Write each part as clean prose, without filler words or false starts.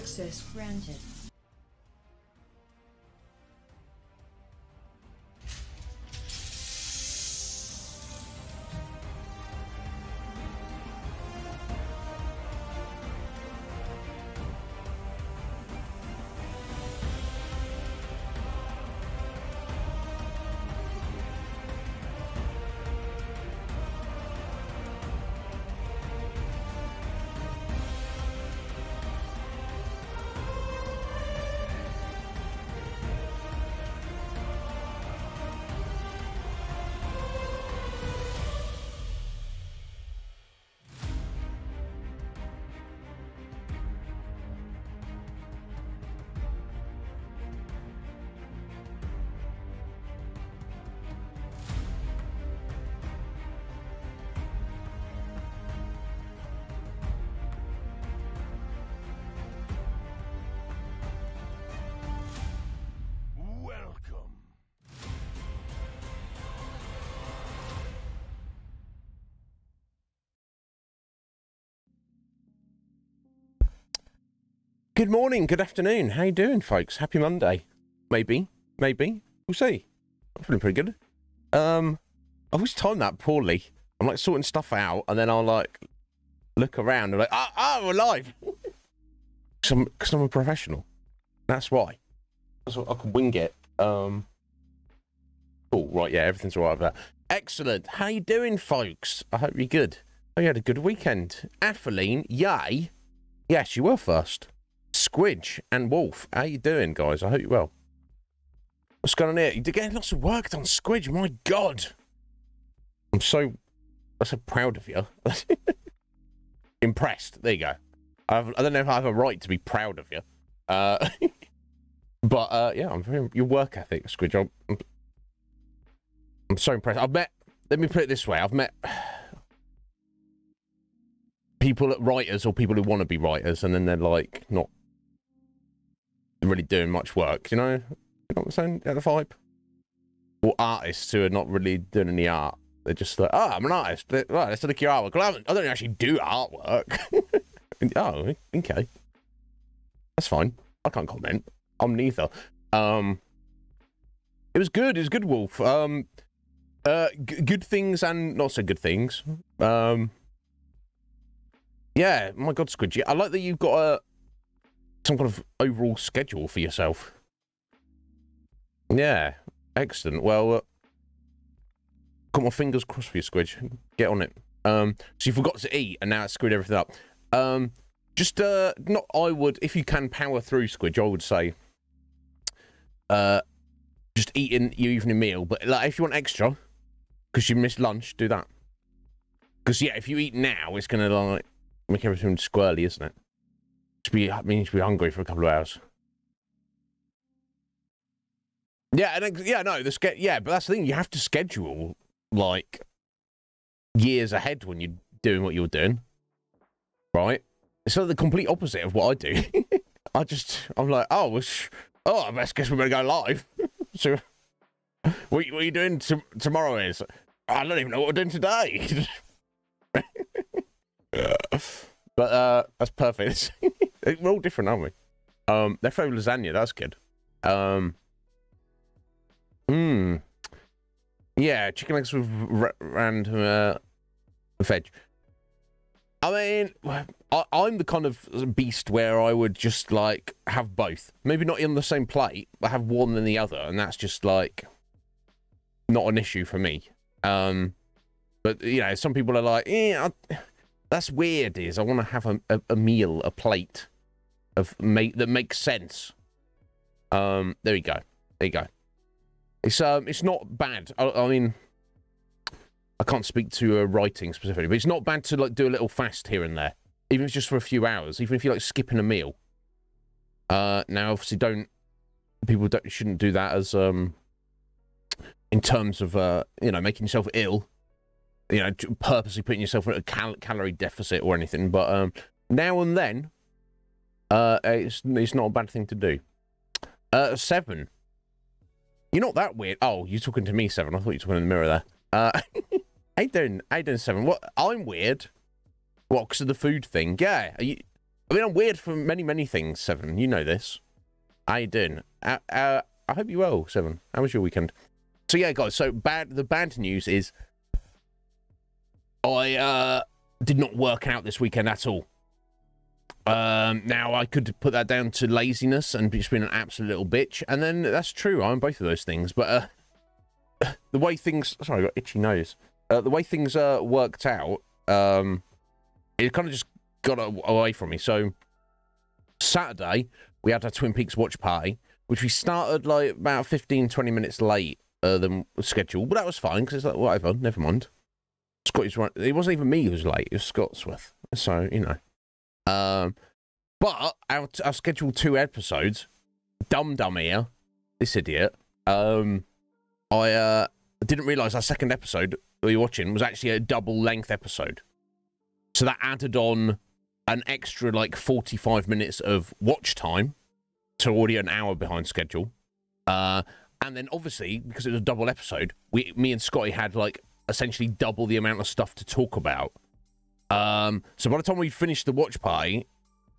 Access granted. Good morning, good afternoon. How you doing, folks? Happy Monday. Maybe. We'll see. I'm feeling pretty good. I always time that poorly. I'm like sorting stuff out, and then I'll like look around and like, we're live. Because I'm a professional. That's why. That's what I can wing it. Cool. Right, yeah, everything's all right with that. Excellent. How you doing, folks? I hope you're good. Oh, you had a good weekend. Atheline, yay. Yes, you were first. Squidge and Wolf, how you doing, guys? I hope you're well. What's going on here? You're getting lots of work done, Squidge. My God. I'm so proud of you. Impressed. There you go. I don't know if I have a right to be proud of you. But, yeah, I'm very, your work ethic, Squidge. I'm so impressed. Let me put it this way. I've met people at writers or people who want to be writers, and then they're like not really doing much work, you know what I'm saying? Get the vibe? Or artists who are not really doing any art. They're just like, I'm an artist. Right, let's look at your artwork. Well, I don't actually do artwork. Oh, okay. That's fine. I can't comment. I'm neither. It was good. It was good, Wolf. Good things and not so good things. Yeah, my God, Squidgy. I like that you've got some kind of overall schedule for yourself. Yeah, excellent. Well, got my fingers crossed for you, Squidge. Get on it. So you forgot to eat, and now it's screwed everything up. Just, not, I would, if you can power through, Squidge, I would say, just eating your evening meal. But, like, if you want extra, because you missed lunch, do that. Because, yeah, if you eat now, it's going to, like, make everything squirrely, isn't it? Means to be hungry for a couple of hours. Yeah, and yeah, no, yeah, but that's the thing. You have to schedule like years ahead when you're doing what you're doing, right? It's like the complete opposite of what I do. I'm like, I best guess we're gonna go live. So, what are you doing tomorrow? Is I don't even know what we're doing today. But that's perfect. We're all different, aren't we? Leftover lasagna, that's good. Yeah, chicken legs with random veg. I mean, I'm the kind of beast where I would just like have both. Maybe not on the same plate, but have one than the other, and that's just like not an issue for me. But you know, some people are like, that's weird. I want to have a meal, a plate of that makes sense. There you go. There you go. It's not bad. I mean, I can't speak to writing specifically, but it's not bad to like do a little fast here and there, even if it's just for a few hours. Even if you like skipping a meal. Now, obviously, people shouldn't do that as in terms of you know, making yourself ill. You know, purposely putting yourself in a calorie deficit or anything. But now and then, it's not a bad thing to do. 7. You're not that weird. Oh, you're talking to me, 7. I thought you were talking in the mirror there. How you doing, 7? What? I'm weird. What, because of the food thing? Yeah. I mean, I'm weird for many things, Seven. You know this. How you doing? I hope you're well, Seven. How was your weekend? So yeah, guys. So the bad news is I did not work out this weekend at all. Now I could put that down to laziness and just being an absolute little bitch, and then that's true. I'm both of those things, but the way things, sorry, I got itchy nose. The way things worked out, it kind of just got away from me. So Saturday we had our Twin Peaks watch party, which we started like about 15-20 minutes late than scheduled, but that was fine because it's like whatever, never mind. Scott is right. It wasn't even me who was late. It was Scotsworth. So you know. But our scheduled 2 episodes, dumb here, this idiot, I didn't realise our second episode we were watching was actually a double length episode. So that added on an extra like 45 minutes of watch time to already an hour behind schedule. And then obviously, because it was a double episode, me and Scotty had like essentially double the amount of stuff to talk about. So by the time we finished the watch party,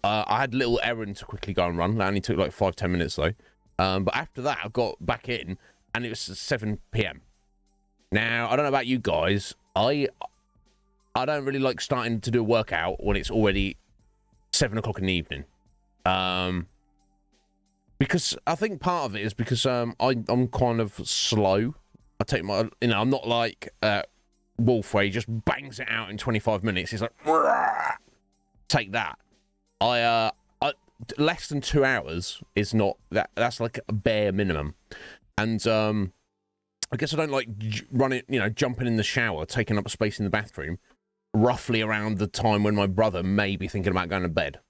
I had a little errand to quickly go and run. That only took like 5-10 minutes though. But after that, I got back in and it was 7 p.m. Now, I don't know about you guys. I don't really like starting to do a workout when it's already 7 o'clock in the evening. Because I think part of it is because I'm kind of slow. I take my, you know, I'm not like Wolf where he just bangs it out in 25 minutes. He's like, take that. I less than 2 hours is not that. That's like a bare minimum. And I guess I don't like running, you know, jumping in the shower, taking up space in the bathroom, roughly around the time when my brother may be thinking about going to bed.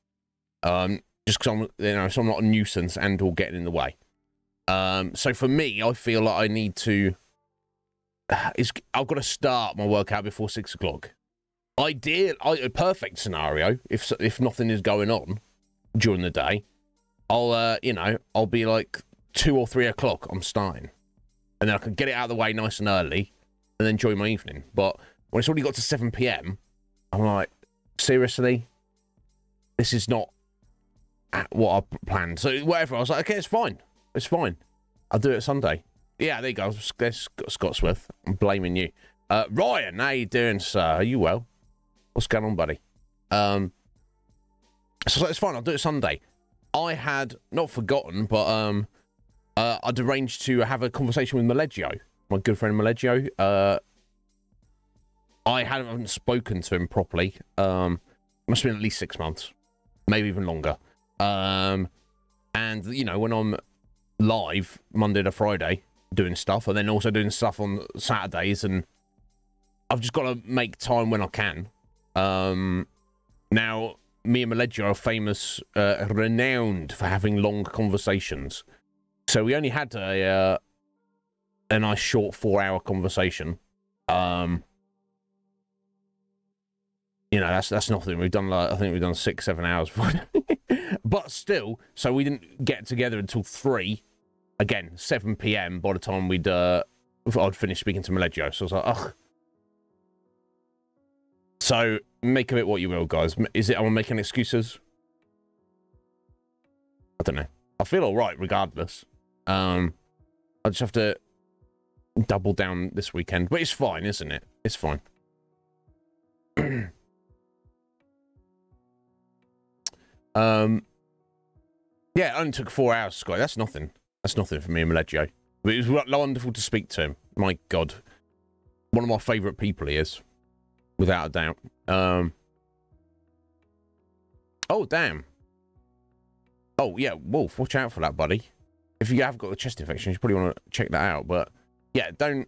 Just because I'm, you know, so I'm not a nuisance and or getting in the way. So for me, I feel like I need to. I've got to start my workout before 6 o'clock. A perfect scenario, if nothing is going on during the day, I'll you know, I'll be like 2 or 3 o'clock. I'm starting, and then I can get it out of the way nice and early, and then enjoy my evening. But when it's already got to 7 p.m, I'm like, seriously, this is not what I planned. So whatever, I was like, okay, it's fine, I'll do it Sunday. Yeah, there you go. There's Scotsworth. I'm blaming you. Ryan, how you doing, sir? Are you well? What's going on, buddy? So it's fine. I'll do it Sunday. I had not forgotten, but I'd arranged to have a conversation with Maleggio, my good friend Maleggio. I haven't spoken to him properly. Must have been at least 6 months, maybe even longer. And you know, when I'm live Monday to Friday doing stuff, and then also doing stuff on Saturdays, and I've just got to make time when I can. Now, me and Maleggio are famous, renowned for having long conversations. So we only had a nice short 4-hour conversation. You know, that's nothing. We've done like, I think we've done 6-7 hours. But still, so we didn't get together until 3. Again, 7 p.m. by the time I'd finished speaking to Maleggio. So I was like, ugh. So make of it what you will, guys. Is it am I making excuses? I don't know. I feel all right regardless. I just have to double down this weekend, but it's fine, isn't it? It's fine. Yeah, it only took 4 hours, Scott. That's nothing. That's nothing for me and Maleggio. But it was wonderful to speak to him. My God. One of my favourite people he is. Without a doubt. Oh, damn. Oh, yeah, Wolf, watch out for that, buddy. If you have got a chest infection, you probably want to check that out. But, yeah, don't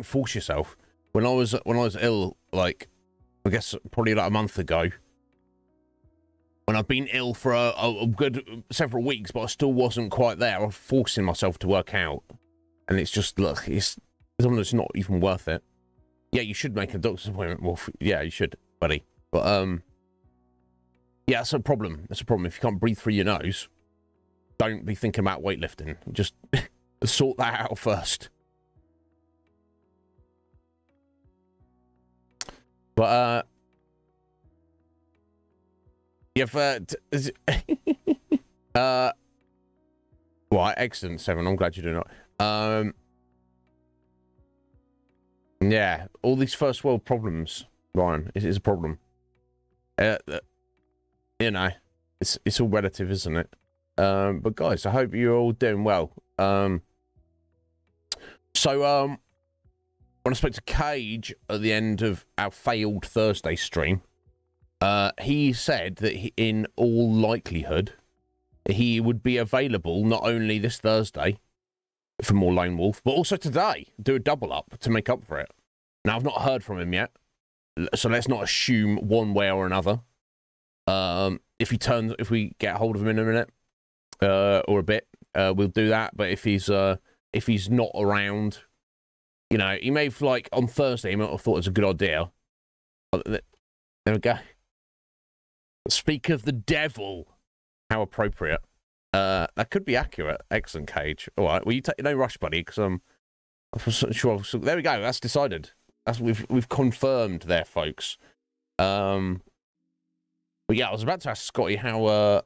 force yourself. When I was ill, like, I guess probably like a month ago, when I've been ill for a good several weeks, but I still wasn't quite there. I was forcing myself to work out. And it's just, look, it's almost not even worth it. Yeah, you should make a doctor's appointment, Wolf. Yeah, you should, buddy. But, yeah, that's a problem. That's a problem. If you can't breathe through your nose, don't be thinking about weightlifting. Just sort that out first. But, You've well, excellent, Seven. I'm glad you're doing it. Yeah, all these first world problems, Ryan, is a problem. You know, it's all relative, isn't it? But guys, I hope you're all doing well. So when I spoke to Cage at the end of our failed Thursday stream, he said that in all likelihood, he would be available not only this Thursday for more Lone Wolf, but also today, do a double up to make up for it. Now, I've not heard from him yet, so let's not assume one way or another. If we get hold of him in a minute, or a bit, we'll do that. But if he's not around, you know, he may have, like, on Thursday, he might have thought it was a good idea. There we go. Speak of the devil. How appropriate. That could be accurate. Excellent, Cage. All right. Well, you take no rush, buddy, because I'm sure. So, there we go. That's decided. That's we've confirmed there, folks. But yeah, I was about to ask Scotty how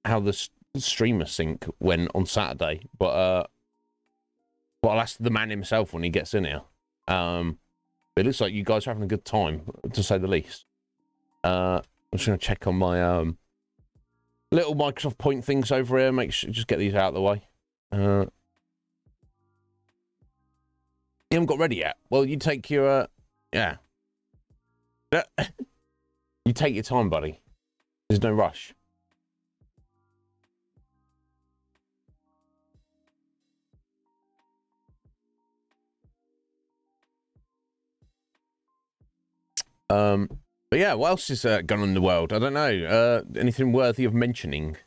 the streamer sync went on Saturday, but I'll ask the man himself when he gets in here. It looks like you guys are having a good time, to say the least. I'm just going to check on my little Microsoft point things over here. Make sure just get these out of the way. You haven't got ready yet. Well, you take your yeah. You take your time, buddy. There's no rush. But yeah, what else is going on in the world? I don't know. Anything worthy of mentioning?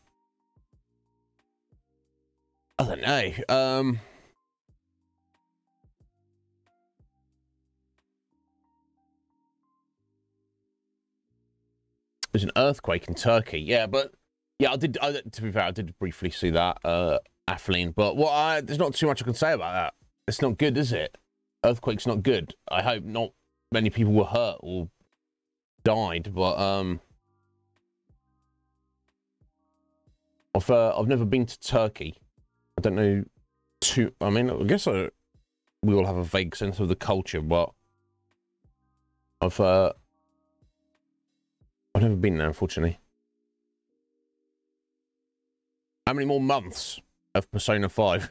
I don't know. There's an earthquake in Turkey. Yeah, but yeah, to be fair, I did briefly see that, Atheline. But there's not too much I can say about that. It's not good, is it? Earthquake's not good. I hope not many people were hurt or died, but I've never been to Turkey. I don't know I mean, I guess we all have a vague sense of the culture, but I've never been there, unfortunately. How many more months of Persona 5?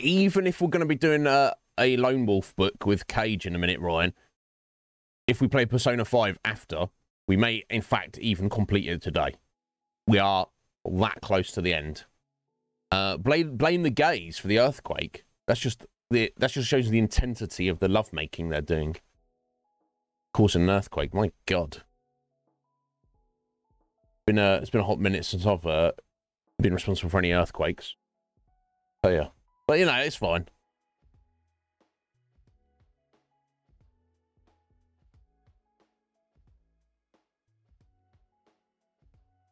Even if we're going to be doing a Lone Wolf book with Cage in a minute, Ryan, if we play Persona 5 after, we may, in fact, even complete it today. We are that close to the end. Blame the gays for the earthquake. That just shows the intensity of the lovemaking they're doing. Causing an earthquake. My God. It's been a hot minute since I've been responsible for any earthquakes. So yeah, but you know, it's fine.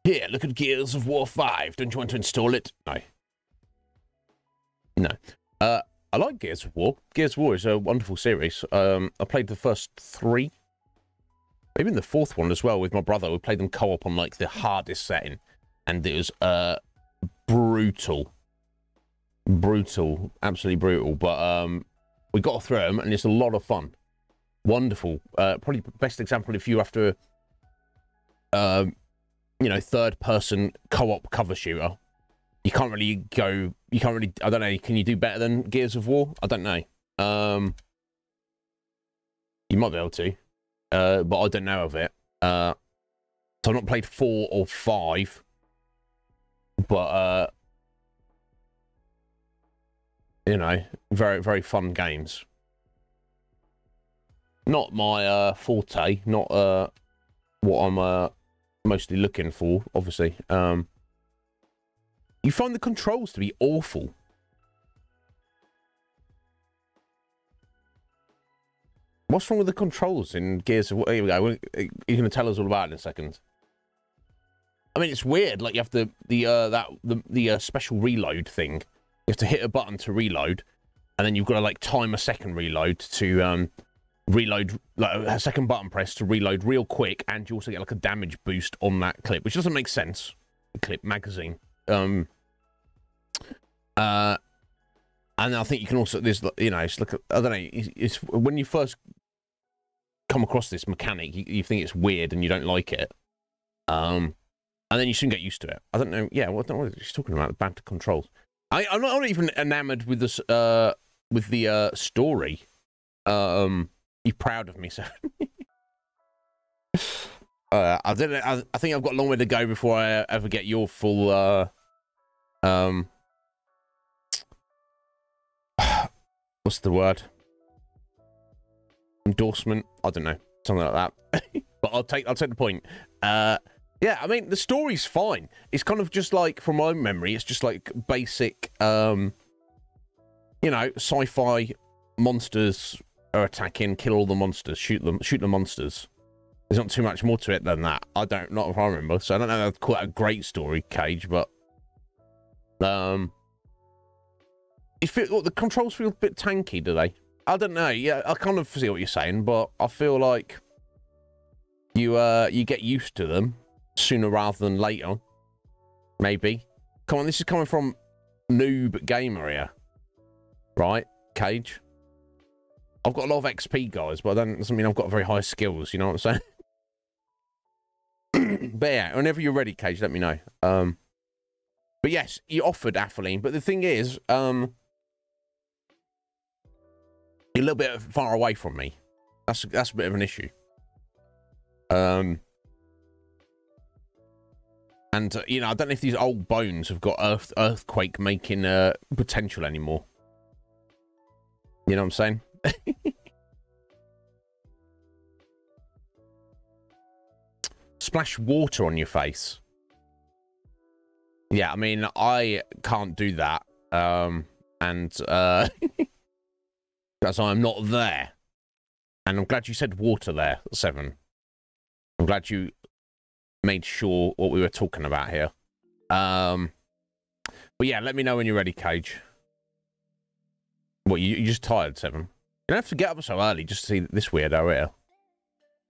Here, look at Gears of War 5. Don't you want to install it? No. No. I like Gears of War. Gears of War is a wonderful series. I played the first 3. Maybe in the 4th one as well with my brother. We played them co-op on, like, the hardest setting. And it was brutal. Brutal. Absolutely brutal. But we got through them, and it's a lot of fun. Wonderful. Probably the best example if you have to... you know, third-person co-op cover shooter. You can't really, I don't know, can you do better than Gears of War? I don't know. You might be able to, but I don't know of it. So I've not played 4 or 5, but, you know, very, very fun games. Not my forte, not what I'm mostly looking for, obviously. You find the controls to be awful. What's wrong with the controls in Gears of War? Here we go. You're going to tell us all about it in a second. I mean, it's weird. Like, you have the special reload thing. You have to hit a button to reload, and then you've got to, like, time a second reload to reload, like a second button press to reload real quick, and you also get like a damage boost on that clip, which doesn't make sense. Clip magazine. And I think you can also, there's, you know, it's like, I don't know, it's when you first come across this mechanic, you think it's weird and you don't like it. And then you soon get used to it. I don't know, yeah, what are you talking about? Bad controls. I'm not even enamored with this, with the story. You're proud of me, sir. I don't know, I think I've got a long way to go before I ever get your full, what's the word? Endorsement? I don't know, something like that. But I'll take the point. Yeah, I mean the story's fine. It's kind of just like, from my memory, it's just like basic, you know, sci-fi monsters are attacking, kill all the monsters, shoot the monsters. There's not too much more to it than that. Not if I remember. So I don't know if I'd call that a great story, Cage, but look, the controls feel a bit tanky, do they? I don't know. Yeah, I kind of see what you're saying, but I feel like you get used to them sooner rather than later. Maybe. Come on, this is coming from Noob Gamer here. Right, Cage? I've got a lot of XP, guys, but that doesn't mean I've got very high skills, you know what I'm saying? But yeah, whenever you're ready, Cage, let me know. But yes, you offered Athaline, but the thing is, you're a little bit far away from me. That's a bit of an issue. And you know, I don't know if these old bones have got earthquake making potential anymore. You know what I'm saying? Splash water on your face. Yeah, I mean, I can't do that. And because I'm not there. And I'm glad you said water there, 7. I'm glad you made sure what we were talking about here. But yeah, let me know when you're ready, Cage. What, you're just tired, 7? You don't have to get up so early just to see this weirdo here.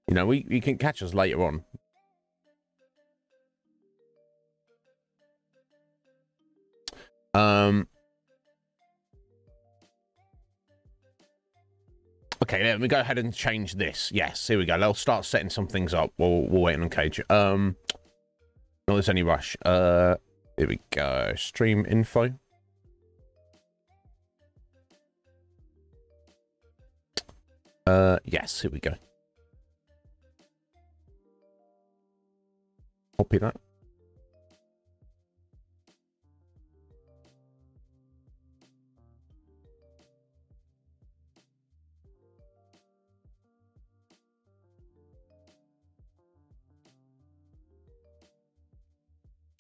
You know, you can catch us later on. Okay, let me go ahead and change this. Yes, here we go. They'll start setting some things up. We'll wait on Cage. Not there's any rush. Here we go. Stream info. Yes, here we go. Copy that.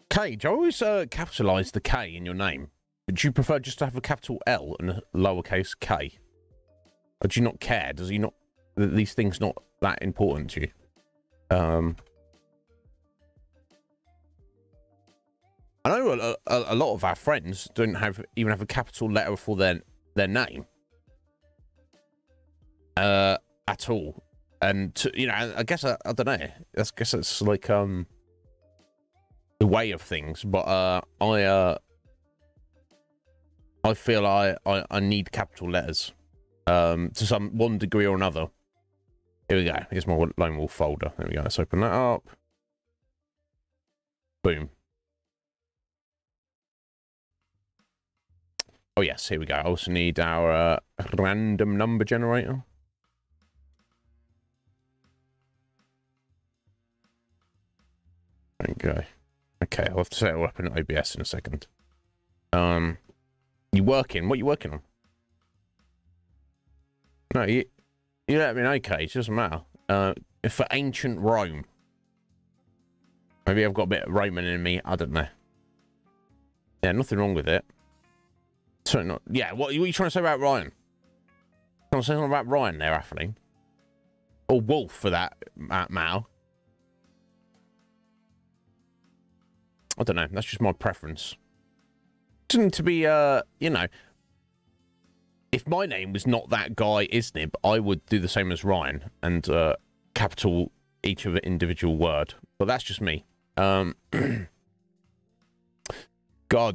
Cage, I always capitalize the K in your name. Would you prefer just to have a capital L and a lowercase k? Or do you not care? Does he not? These things not that important to you? I know a lot of our friends don't even have a capital letter for their name at all, and you know, I guess I don't know. I guess it's like the way of things, but I feel I need capital letters to some one degree or another. Here we go. Here's my Lone Wolf folder. There we go. Let's open that up. Boom. Oh yes, here we go. I also need our random number generator. There we go. Okay, I'll have to set it up in OBS in a second. You working? What are you working on? No, you let me know, okay, it doesn't matter. For ancient Rome. Maybe I've got a bit of Roman in me, I don't know. Yeah, nothing wrong with it. So not, yeah, what are you trying to say about Ryan? Trying to say something about Ryan there, Athaline? Or Wolf for that matter. I don't know, that's just my preference. It doesn't need to be, you know, if my name was not that guy Iznib, I would do the same as Ryan and capital each of an individual word. But that's just me. God,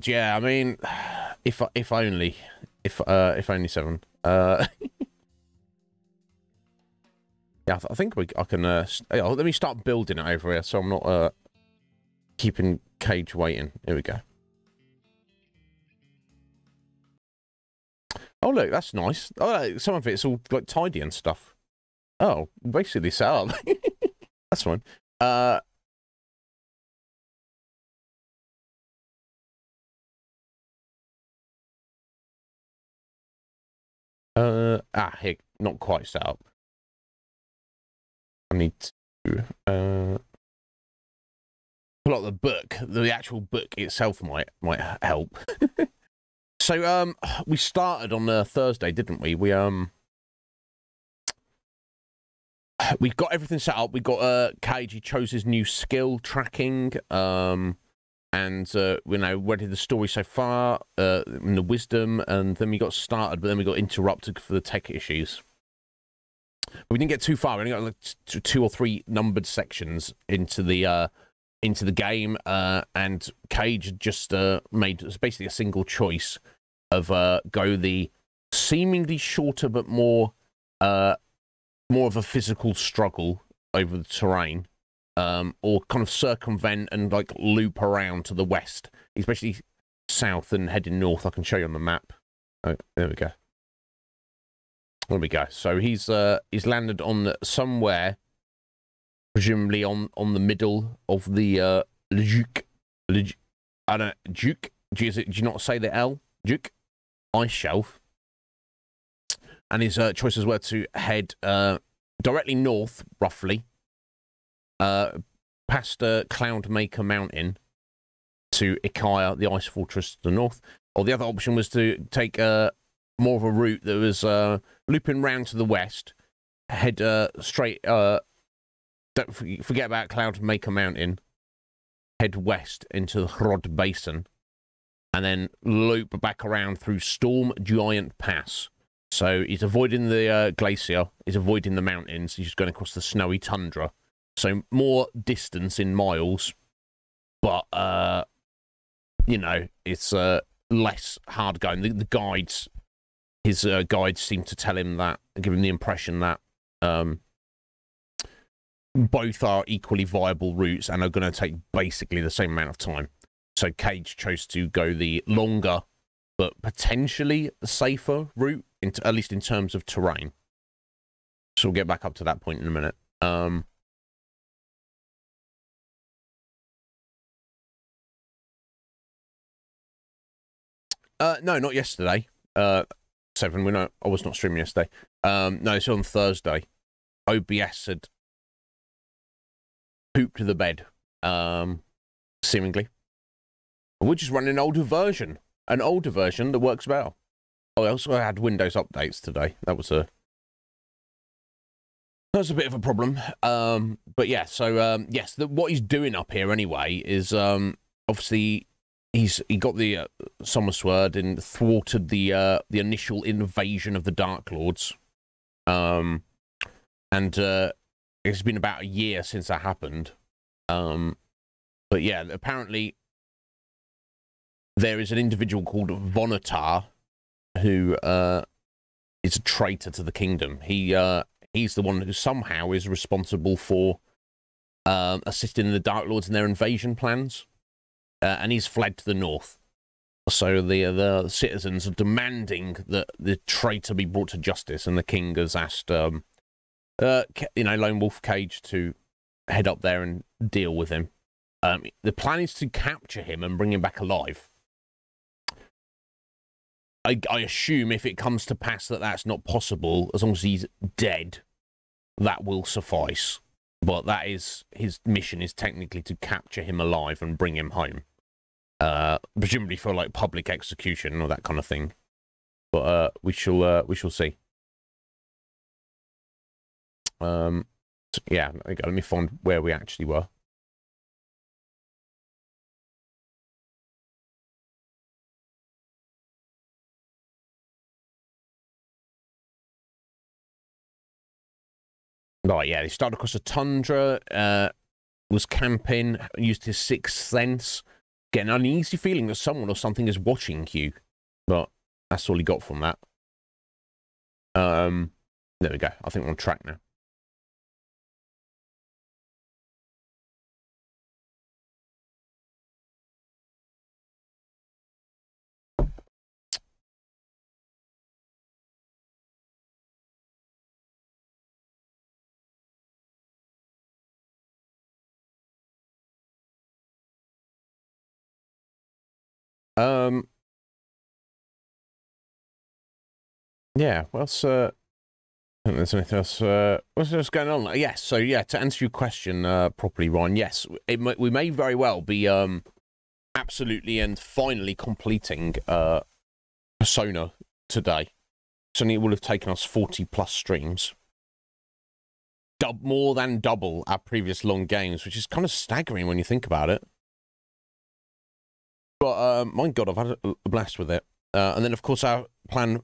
yeah. I mean, if only 7. Yeah, I think I can. Let me start building it over here, so I'm not keeping Cage waiting. Here we go. Oh look, that's nice. Oh, some of it's all like tidy and stuff. Oh, basically set up. That's fine. Here, not quite set up. I need to pull out the book. The actual book itself might help. So we started on Thursday, didn't we? We got everything set up. We got Cage. He chose his new skill tracking. And you know, where did the story so far? In the wisdom, and then we got started, but then we got interrupted for the tech issues. We didn't get too far. We only got like 2 or 3 numbered sections into the game, and Cage just made basically a single choice of go the seemingly shorter but more of a physical struggle over the terrain, or kind of circumvent and like loop around to the west, especially south and heading north. I can show you on the map. Oh, there we go. There we go. So he's landed on somewhere, presumably on the middle of the Duke. I don't know, Duke. Do you not say the L? Duke ice shelf. And his choices were to head directly north, roughly, past Cloudmaker Mountain to Ikaya, the ice fortress to the north. Or the other option was to take more of a route that was looping round to the west, head straight. Don't forget about Cloudmaker Mountain. Head west into the Hrod Basin, and then loop back around through Storm Giant Pass. So he's avoiding the glacier, he's avoiding the mountains, he's just going across the snowy tundra. So more distance in miles, but, you know, it's less hard going. The guides, his guides seem to tell him that, give him the impression that both are equally viable routes and are going to take basically the same amount of time. So Cage chose to go the longer, but potentially safer route, at least in terms of terrain. So we'll get back up to that point in a minute. No, not yesterday. 7. I was not streaming yesterday. No, it's on Thursday. OBS had pooped the bed, seemingly. We're just running an older version that works well. Oh, I also had Windows updates today. That was a bit of a problem. But yeah, so yes, what he's doing up here anyway is obviously he got the Summer Sword and thwarted the initial invasion of the Dark Lords. And it's been about a year since that happened. But yeah, apparently there is an individual called Vonatar who is a traitor to the kingdom. He's the one who somehow is responsible for assisting the Dark Lords in their invasion plans, and he's fled to the north. So the citizens are demanding that the traitor be brought to justice, and the king has asked, you know, Lone Wolf Cage to head up there and deal with him. The plan is to capture him and bring him back alive. I assume if it comes to pass that that's not possible, as long as he's dead, that will suffice. But that is, his mission is technically to capture him alive and bring him home. Presumably for like public execution or that kind of thing. But we shall see. So yeah, let me find where we actually were. Right, yeah, he started across a tundra, was camping, used his sixth sense, getting an uneasy feeling that someone or something is watching you. But that's all he got from that. There we go. I think we're on track now. Yeah, well, I think there's anything else. What's going on? Yes, so yeah, to answer your question properly, Ryan, yes, we may very well be absolutely and finally completing Persona today. Certainly, it will have taken us 40+ streams. More than double our previous long games, which is kind of staggering when you think about it. But my God, I've had a blast with it. And then, of course, our plan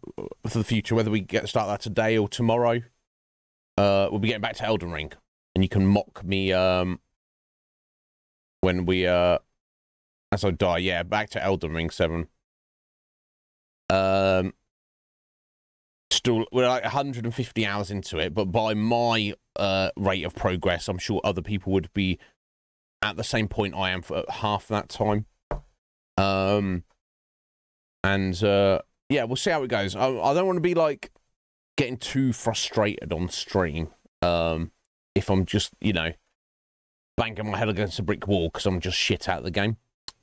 for the future, whether we get to start that today or tomorrow, we'll be getting back to Elden Ring. And you can mock me when we, as I die. Yeah, back to Elden Ring 7. Still, we're like 150 hours into it, but by my rate of progress, I'm sure other people would be at the same point I am for half that time. Yeah, we'll see how it goes. I don't want to be like getting too frustrated on stream. If I'm just, you know, banging my head against a brick wall because I'm just shit out of the game.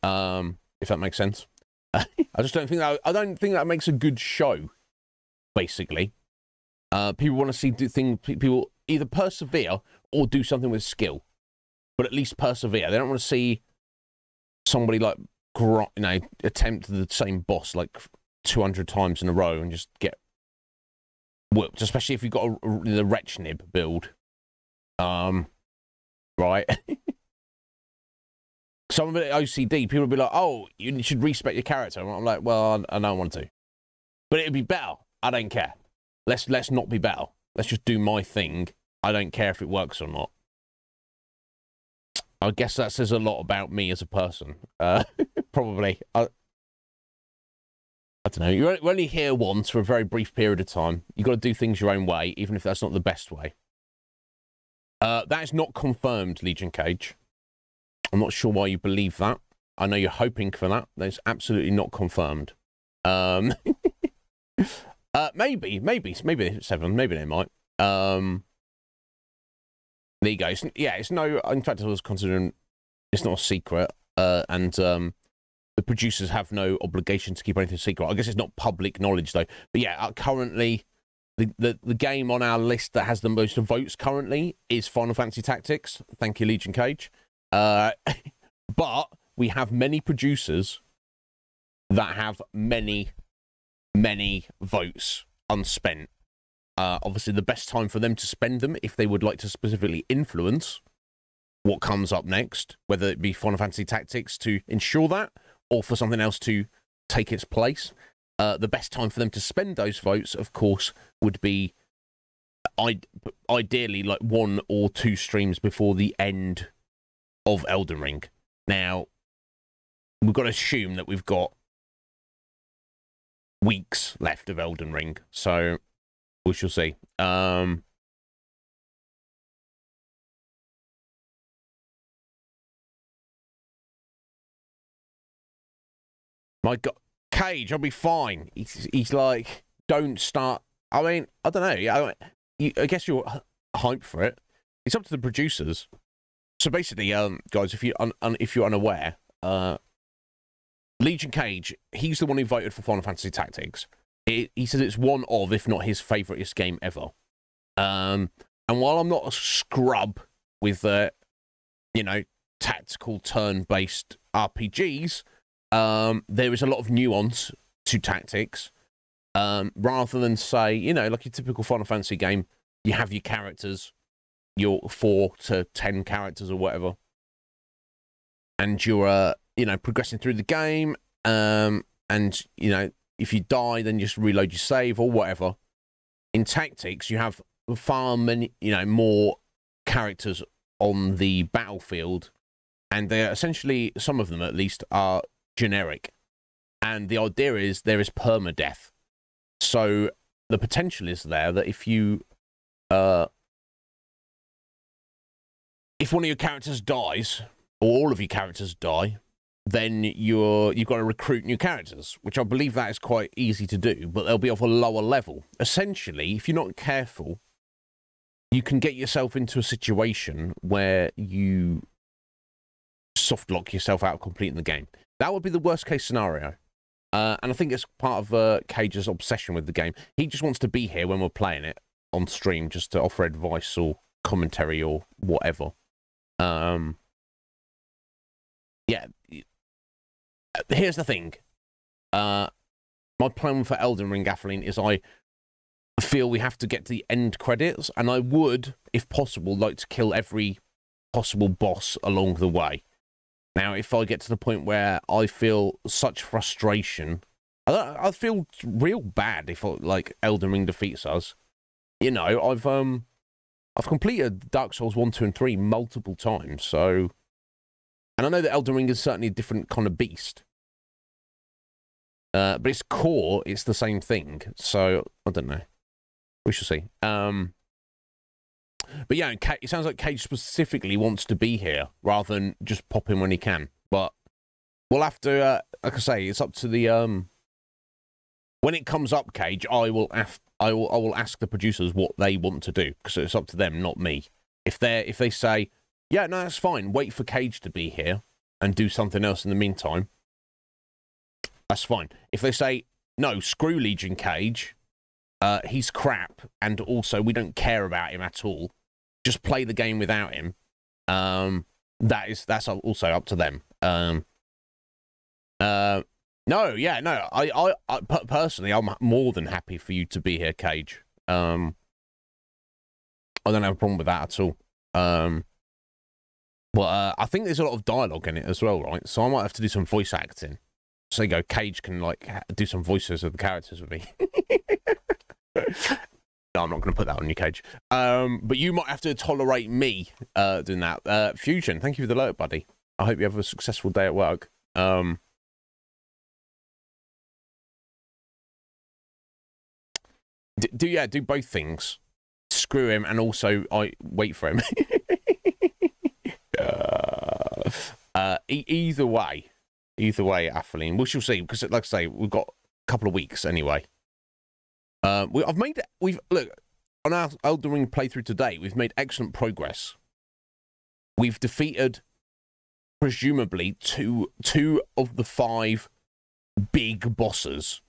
If that makes sense. I just don't think that. I don't think that makes a good show. Basically, people want to see people either persevere or do something with skill, but at least persevere. They don't want to see somebody like attempt the same boss like 200 times in a row and just get whooped. Especially if you've got the Wretchnib build, right? Some of it OCD. People will be like, "Oh, you should respect your character." And I'm like, "Well, I don't want to," but it'd be better. I don't care. Let's not be better. Let's just do my thing. I don't care if it works or not. I guess that says a lot about me as a person. Probably. I don't know. You're only here once for a very brief period of time. You've got to do things your own way, even if that's not the best way. That is not confirmed, Legion Cage. I'm not sure why you believe that. I know you're hoping for that. That's absolutely not confirmed. Maybe 7. Maybe they might. There you go. It's no. In fact, I was considering it's not a secret, and the producers have no obligation to keep anything secret. I guess it's not public knowledge though. But yeah, currently, the game on our list that has the most votes currently is Final Fantasy Tactics. Thank you, Legion Cage. But we have many producers that have many votes unspent. Obviously, the best time for them to spend them, if they would like to specifically influence what comes up next, whether it be Final Fantasy Tactics to ensure that, or for something else to take its place, the best time for them to spend those votes, of course, would be ideally like 1 or 2 streams before the end of Elden Ring. Now, we've got to assume that we've got weeks left of Elden Ring, so we shall see. My God, Cage, I'll be fine. He's like, don't start. I mean, I don't know. Yeah, I guess you're hyped for it. It's up to the producers. So basically, guys, if you're unaware, Legion Cage, he's the one who voted for Final Fantasy Tactics. He says it's one of, if not his favouriteest game ever. And while I'm not a scrub with, tactical turn-based RPGs, there is a lot of nuance to tactics. Rather than say, like your typical Final Fantasy game, you have your characters, your 4 to 10 characters or whatever, and you're, progressing through the game, and, if you die, then just reload your save or whatever. In Tactics, you have far many, more characters on the battlefield, and they're essentially, some of them at least, are generic. And the idea is there is permadeath. So the potential is there that if you, if one of your characters dies, or all of your characters die, then you've got to recruit new characters, which I believe that is quite easy to do, but they'll be of a lower level. Essentially, if you're not careful, you can get yourself into a situation where you soft lock yourself out of completing the game. That would be the worst case scenario. And I think it's part of Cage's obsession with the game. He just wants to be here when we're playing it on stream, just to offer advice or commentary or whatever. Yeah. Here's the thing. My plan for Elden Ring, Gaffling, is I feel we have to get to the end credits, and I would, if possible, like to kill every possible boss along the way. Now, if I get to the point where I feel such frustration, I feel real bad if like Elden Ring defeats us. I've completed Dark Souls 1, 2, and 3 multiple times, so, and I know that Elden Ring is certainly a different kind of beast. But its core, it's the same thing. So I don't know. We shall see. But yeah, it sounds like Cage specifically wants to be here rather than just pop in when he can. But we'll have to, like I say, it's up to the when it comes up, Cage. I will ask the producers what they want to do, because it's up to them, not me. If they say, yeah, no, that's fine, wait for Cage to be here and do something else in the meantime, that's fine. If they say, no, screw Legion Cage, he's crap, and also we don't care about him at all, just play the game without him, that's also up to them. I personally, I'm more than happy for you to be here, Cage. I don't have a problem with that at all. But I think there's a lot of dialogue in it as well, right? So I might have to do some voice acting. So you go, Cage can like do some voices of the characters with me. No, I'm not going to put that on you, Cage. But you might have to tolerate me doing that. Fusion, thank you for the alert, buddy. I hope you have a successful day at work. Do both things. Screw him, and also I wait for him. Either way, Atheline. We shall see, because like I say, we've got a couple of weeks anyway. Look, on our Elden Ring playthrough today, we've made excellent progress. We've defeated, presumably, two of the 5 big bosses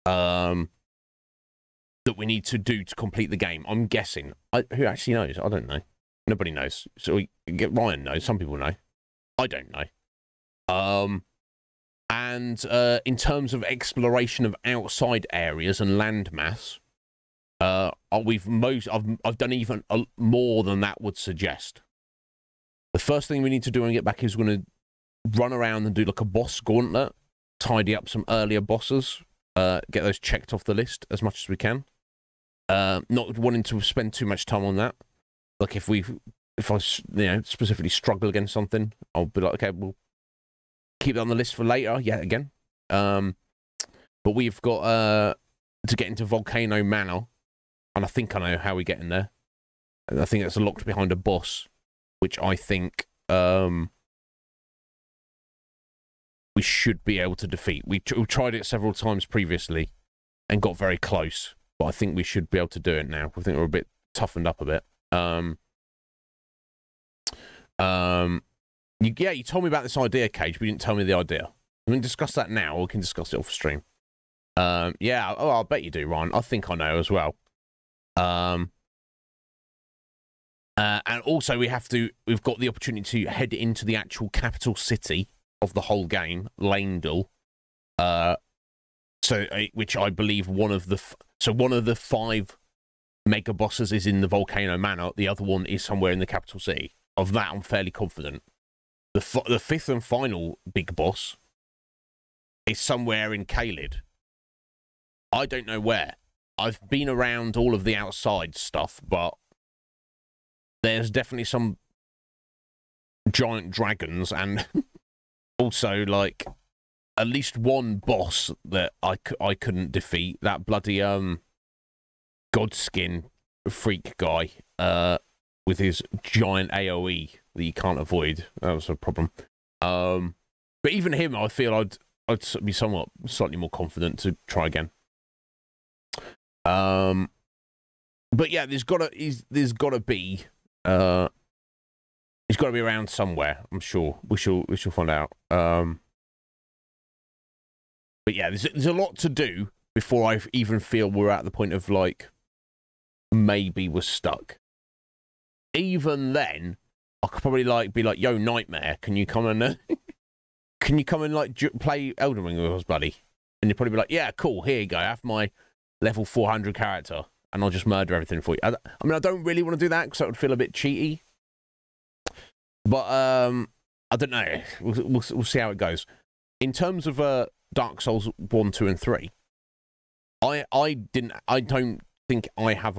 that we need to do to complete the game. I'm guessing. Who actually knows? I don't know. Nobody knows. So Ryan knows. Some people know. I don't know. And in terms of exploration of outside areas and landmass, I've done even more than that would suggest. The first thing we need to do when we get back is we're going to run around and do like a boss gauntlet, tidy up some earlier bosses, get those checked off the list as much as we can. Not wanting to spend too much time on that. Like if I specifically struggle against something, I'll be like, okay, we'll keep it on the list for later, yet again. But we've got to get into Volcano Manor, and I think I know how we get in there. And I think that's locked behind a boss, which I think we should be able to defeat. We've tried it several times previously and got very close, but I think we should be able to do it now. I think we're a bit toughened up a bit. You told me about this idea, Cage, but you didn't tell me the idea. We can discuss that now, or we can discuss it off stream. I'll bet you do, Ryan. I think I know as well. And also we've got the opportunity to head into the actual capital city of the whole game, Leyndell. Which I believe one of the 5 mega bosses is in the Volcano Manor. The other one is somewhere in the capital city. Of that, I'm fairly confident. The 5th and final big boss is somewhere in Caelid. I don't know where. I've been around all of the outside stuff, but there's definitely some giant dragons and also, like, at least one boss that I couldn't defeat. That bloody, Godskin freak guy, with his giant AoE that you can't avoid. That was a problem. But even him, I feel I'd be slightly more confident to try again. But yeah, there's gotta be he's gotta be around somewhere. I'm sure we shall find out. But yeah, there's a lot to do before I even feel we're at the point of, like, maybe we're stuck. Even then, I could probably, like, be like, "Yo, Nightmare, can you come and like play Elden Ring with us, buddy?" And you'd probably be like, "Yeah, cool. Here you go. Have my level 400 character, and I'll just murder everything for you." I mean, I don't really want to do that because that would feel a bit cheaty. But I don't know. We'll see how it goes. In terms of Dark Souls 1, 2, and 3, I don't have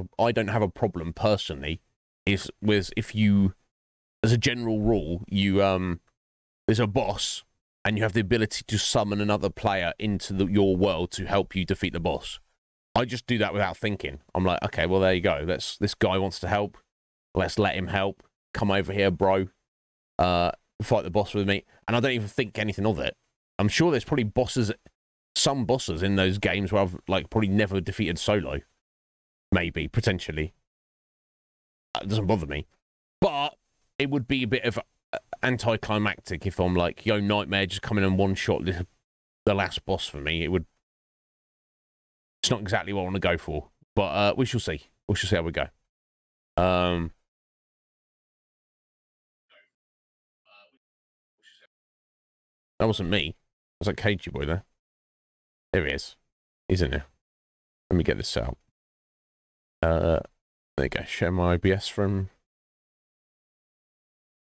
a problem personally. If you, as a general rule, you there's a boss and you have the ability to summon another player into your world to help you defeat the boss. I just do that without thinking. I'm like, okay, well, there you go. This guy wants to help. Let's let him help. Come over here, bro. Fight the boss with me. And I don't even think anything of it. I'm sure there's probably some bosses in those games where I've, like, probably never defeated solo. Maybe, potentially. It doesn't bother me. But it would be a bit of anticlimactic if I'm like, "Yo, Nightmare, just come in and one-shot the last boss for me." It's not exactly what I want to go for. But we shall see. We shall see how we go. That wasn't me. Was that Cagey Boy there? There he is. He's in there. Let me get this out. There you go. Share my OBS from...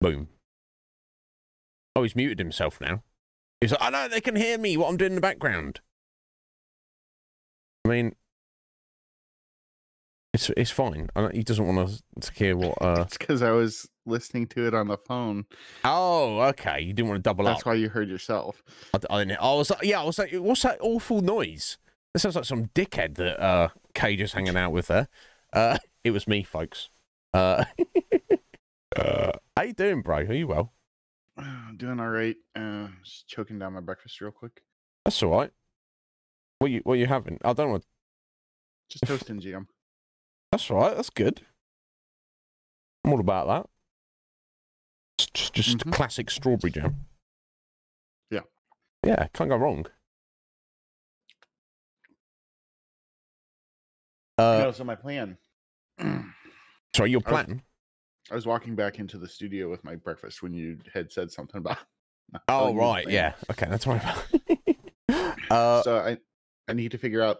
Boom. Oh, he's muted himself now. He's like, "Oh no, they can hear me, what I'm doing in the background." I mean, it's fine. He doesn't want to hear what... It's because I was listening to it on the phone. Oh, okay. You didn't want to double up. That's why you heard yourself. I was like, what's that awful noise? That sounds like some dickhead that Cage is hanging out with there. It was me, folks. How you doing, bro? Are you well? Doing all right. Just choking down my breakfast real quick. That's all right. What are you having? I don't know. Just toast and jam. That's all right. That's good. I'm all about that. It's just classic strawberry jam. Yeah. Yeah, can't go wrong. So my plan. Sorry, your plan? I was walking back into the studio with my breakfast when you had said something about... Oh, right, yeah. Okay, that's right. So I need to figure out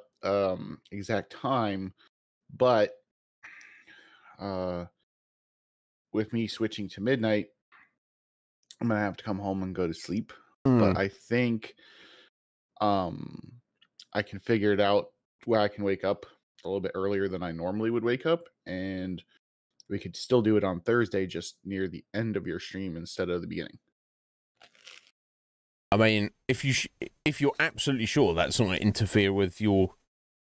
exact time, but with me switching to midnight, I'm going to have to come home and go to sleep. But I think I can figure it out where I can wake up a little bit earlier than I normally would wake up, and we could still do it on Thursday, just near the end of your stream instead of the beginning. I mean, if you're absolutely sure that's not going to interfere with your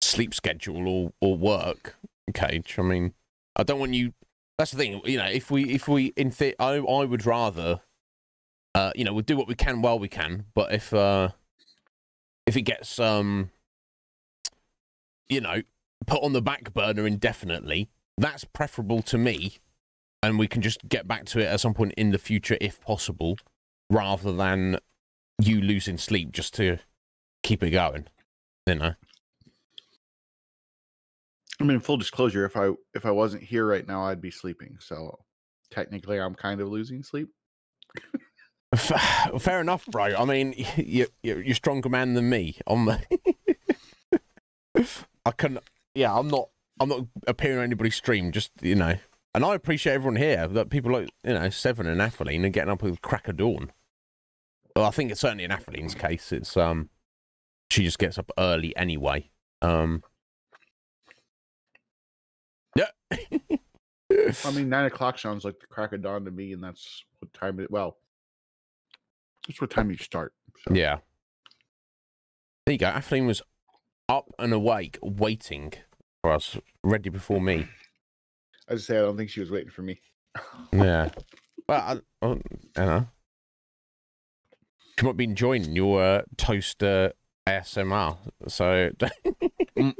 sleep schedule or work, Cage. I mean, I don't want you. That's the thing, you know. If we I would rather, you know, we'll do what we can while we can. But if it gets you know, put on the back burner indefinitely, that's preferable to me, and we can just get back to it at some point in the future if possible, rather than you losing sleep just to keep it going, you know. I mean, full disclosure, if I wasn't here right now, I'd be sleeping. So technically, I'm kind of losing sleep. Fair enough, bro. I mean, you're a stronger man than me. I can. Yeah, I'm not appearing on anybody's stream. Just, you know, and I appreciate everyone here. That people like, you know, Seven and Atheline are getting up with crack of dawn. Well, I think it's certainly in Atheline's case. It's she just gets up early anyway. Yeah. I mean, 9 o'clock sounds like the crack of dawn to me, and that's what time it. Well, that's what time you start. So. Yeah. There you go. Atheling was up and awake, waiting for us, ready before me. I just say I don't think she was waiting for me. Yeah. Well, I don't know. She might be enjoying your toaster ASMR. So,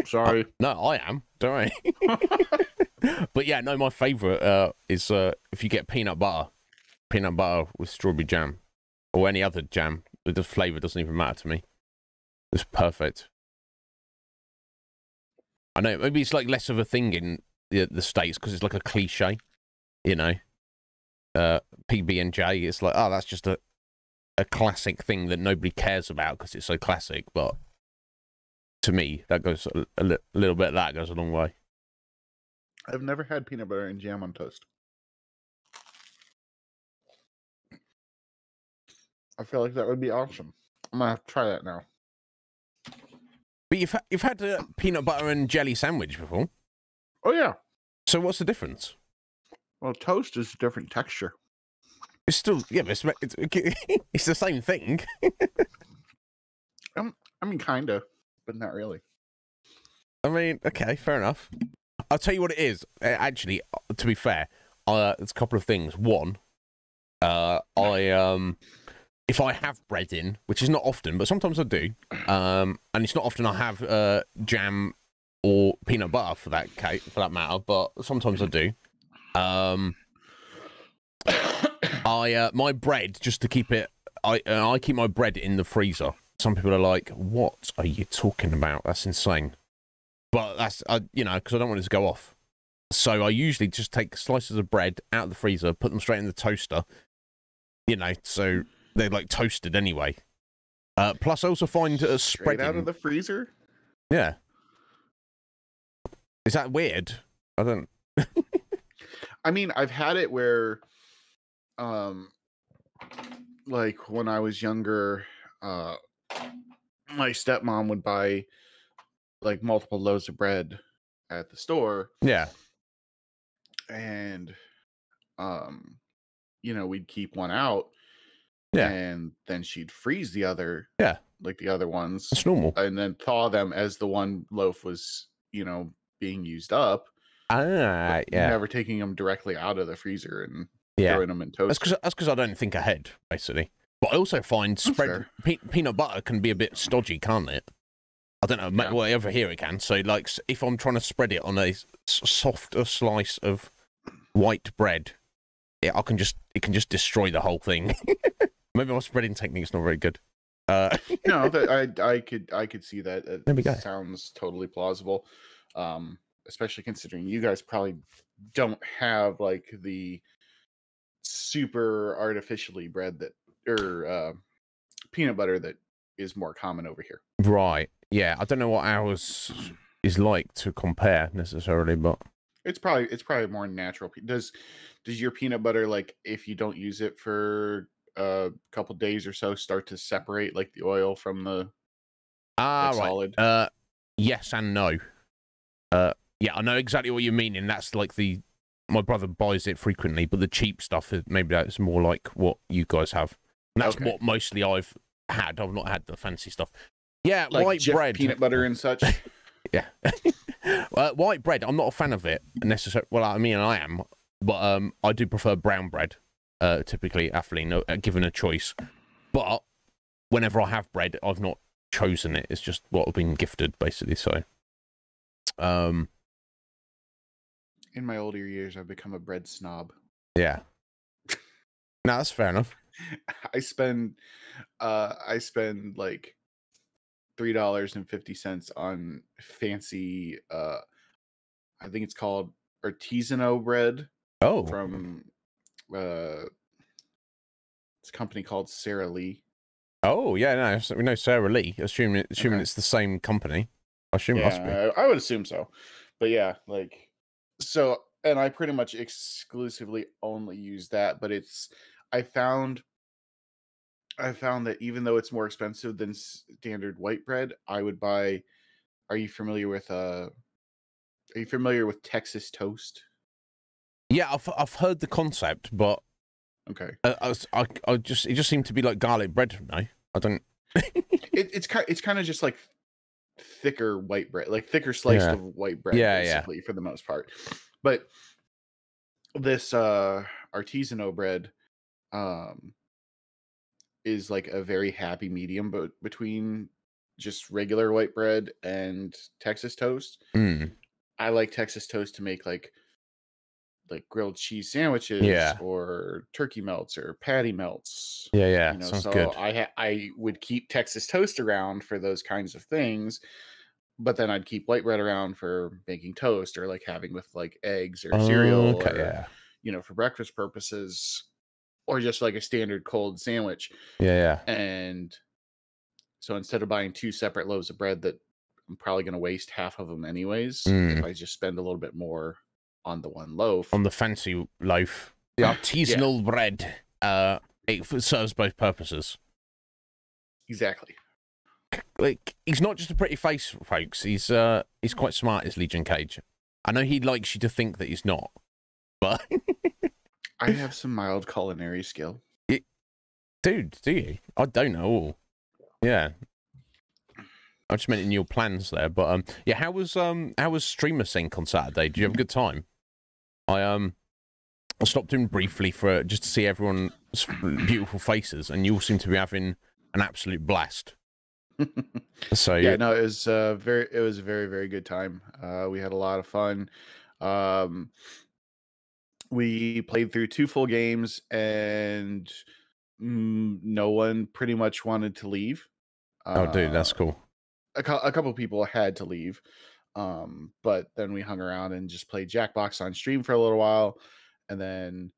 sorry. No, I am. Don't worry. But yeah, no, my favourite is if you get peanut butter with strawberry jam, or any other jam. The flavour doesn't even matter to me. It's perfect. I know maybe it's like less of a thing in the States because it's like a cliche, you know. PB&J, it's like, oh, that's just a classic thing that nobody cares about because it's so classic. But to me, that goes a little bit. That goes a long way. I've never had peanut butter and jam on toast. I feel like that would be awesome. I'm gonna have to try that now. But you've had a peanut butter and jelly sandwich before. Oh yeah. So what's the difference? Well, toast is a different texture. It's still but it's the same thing. I mean, kinda, but not really. I mean, okay, fair enough. I'll tell you what it is. Actually, to be fair, there's a couple of things. One, if I have bread in, which is not often, but sometimes I do, and it's not often I have jam or peanut butter for that matter, but sometimes I do. My bread, just to keep it, I keep my bread in the freezer. Some people are like, "What are you talking about? That's insane." But that's because I don't want it to go off. So I usually just take slices of bread out of the freezer, put them straight in the toaster. So they're like toasted anyway. Plus, I also find spreading straight out of the freezer. Yeah. Is that weird? I don't. I mean, I've had it where, like when I was younger, my stepmom would buy like multiple loaves of bread at the store. Yeah. And, we'd keep one out. Yeah. And then she'd freeze the other. Yeah. Like the other ones. That's normal. And then thaw them as the one loaf was, being used up. Yeah. Never taking them directly out of the freezer and throwing them in toast. That's because I don't think ahead, basically. But I also find peanut butter can be a bit stodgy, can't it? I don't know. Yeah. Well, over here it can. So, like, if I'm trying to spread it on a softer slice of white bread, it can just destroy the whole thing. Maybe my spreading technique's not very good. No, I could see that. There we go. Sounds totally plausible. Especially considering you guys probably don't have like the super artificially bred peanut butter that is more common over here. Right. Yeah. I don't know what ours is like to compare necessarily, but it's probably more natural. Does your peanut butter, like if you don't use it for a couple days or so, start to separate like the oil from the solid? Yes and no. Yeah, I know exactly what you mean, and that's like my brother buys it frequently, but the cheap stuff maybe that's more like what you guys have. And that's what mostly I've had. I've not had the fancy stuff. Yeah, like white bread, peanut butter and such. Yeah, white bread. I'm not a fan of it necessarily. Well, I mean, I am, but I do prefer brown bread. Typically, Atheling, given a choice. But whenever I have bread, I've not chosen it. It's just what I've been gifted, basically. So, in my older years, I've become a bread snob. Yeah. No, that's fair enough. I spend like $3.50 on fancy I think it's called artisanal bread. Oh. From it's a company called Sara Lee. Oh, yeah, no, we know Sara Lee. Assuming it's the same company. I assume it must be. I would assume so. But yeah, like so, and I pretty much exclusively only use that, but I found that even though it's more expensive than standard white bread, I would buy. Are you familiar with Are you familiar with Texas toast? Yeah, I've heard the concept, but okay, I just it just seemed to be like garlic bread. No, I don't. it's kind of just like thicker white bread, like thicker sliced of white bread, basically for the most part. But this artisanal bread is like a very happy medium, but between just regular white bread and Texas toast. I like Texas toast to make like grilled cheese sandwiches or turkey melts or patty melts. Yeah, you know, sounds so good. I would keep Texas toast around for those kinds of things, but then I'd keep white bread around for making toast or like having with like eggs or cereal or you know, for breakfast purposes, or just like a standard cold sandwich. And so instead of buying 2 separate loaves of bread that I'm probably going to waste half of them anyways, if I just spend a little bit more on the one loaf, on the fancy loaf, the artisanal bread, it serves both purposes. Exactly. Like, he's not just a pretty face, folks. He's quite smart, is Legion Cage. I know he likes you to think that he's not, but I have some mild culinary skill. Dude, do you? I don't know all. Yeah. I just meant in your plans there, but yeah, how was Streamer Sync on Saturday? Did you have a good time? I stopped in briefly for just to see everyone's beautiful faces, and you all seem to be having an absolute blast. So yeah, no, it was a very, very good time. We had a lot of fun. We played through 2 full games, and no one pretty much wanted to leave. Oh, dude, that's cool. A couple people had to leave, but then we hung around and just played Jackbox on stream for a little while, and then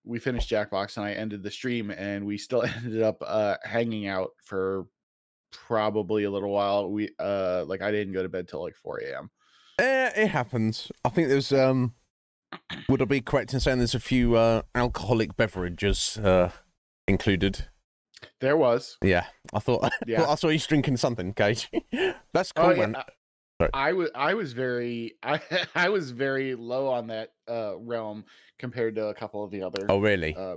we finished Jackbox, and I ended the stream, and we still ended up hanging out for probably a little while. We like I didn't go to bed till like 4 a.m. It happens. I think there's would I be correct in saying there's a few alcoholic beverages included? There was. Yeah, I thought. Yeah. I saw you drinking something, Cage. That's cool, man. I was very low on that realm compared to a couple of the other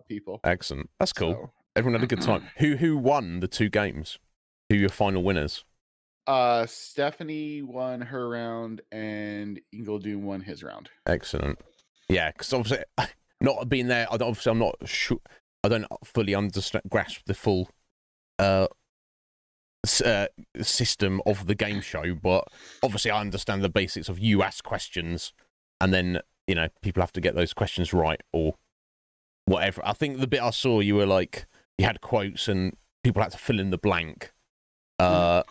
people. Excellent. That's cool. So. Everyone had a good time. Who won the 2 games? Who were your final winners? Stephanie won her round and Ingledoom won his round. Excellent. Yeah, because obviously not being there, I'm not sure. I don't fully grasp the full system of the game show, but obviously I understand the basics of you ask questions and then, you know, people have to get those questions right or whatever. I think the bit I saw, you were like, you had quotes and people had to fill in the blank. How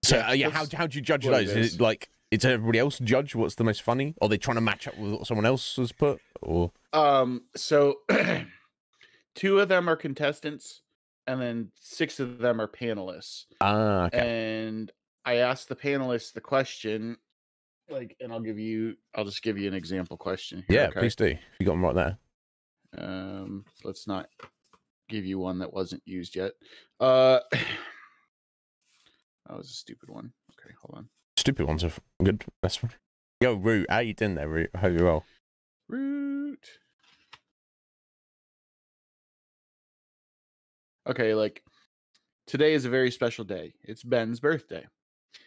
do you judge those? Is it like, is everybody else judge what's the most funny? Are they trying to match up with what someone else has put? Or so 2 of them are contestants, and then 6 of them are panelists. Okay. And I asked the panelists the question, like, and I'll just give you an example question here. Yeah, okay? Please do. If you got them right there. Let's not give you one that wasn't used yet. That was a stupid one. Okay, hold on. Stupid ones are good. That's fine. Yo, Root, how you doing there, Root? I hope you're well. Root. Okay, like, today is a very special day. It's Ben's birthday.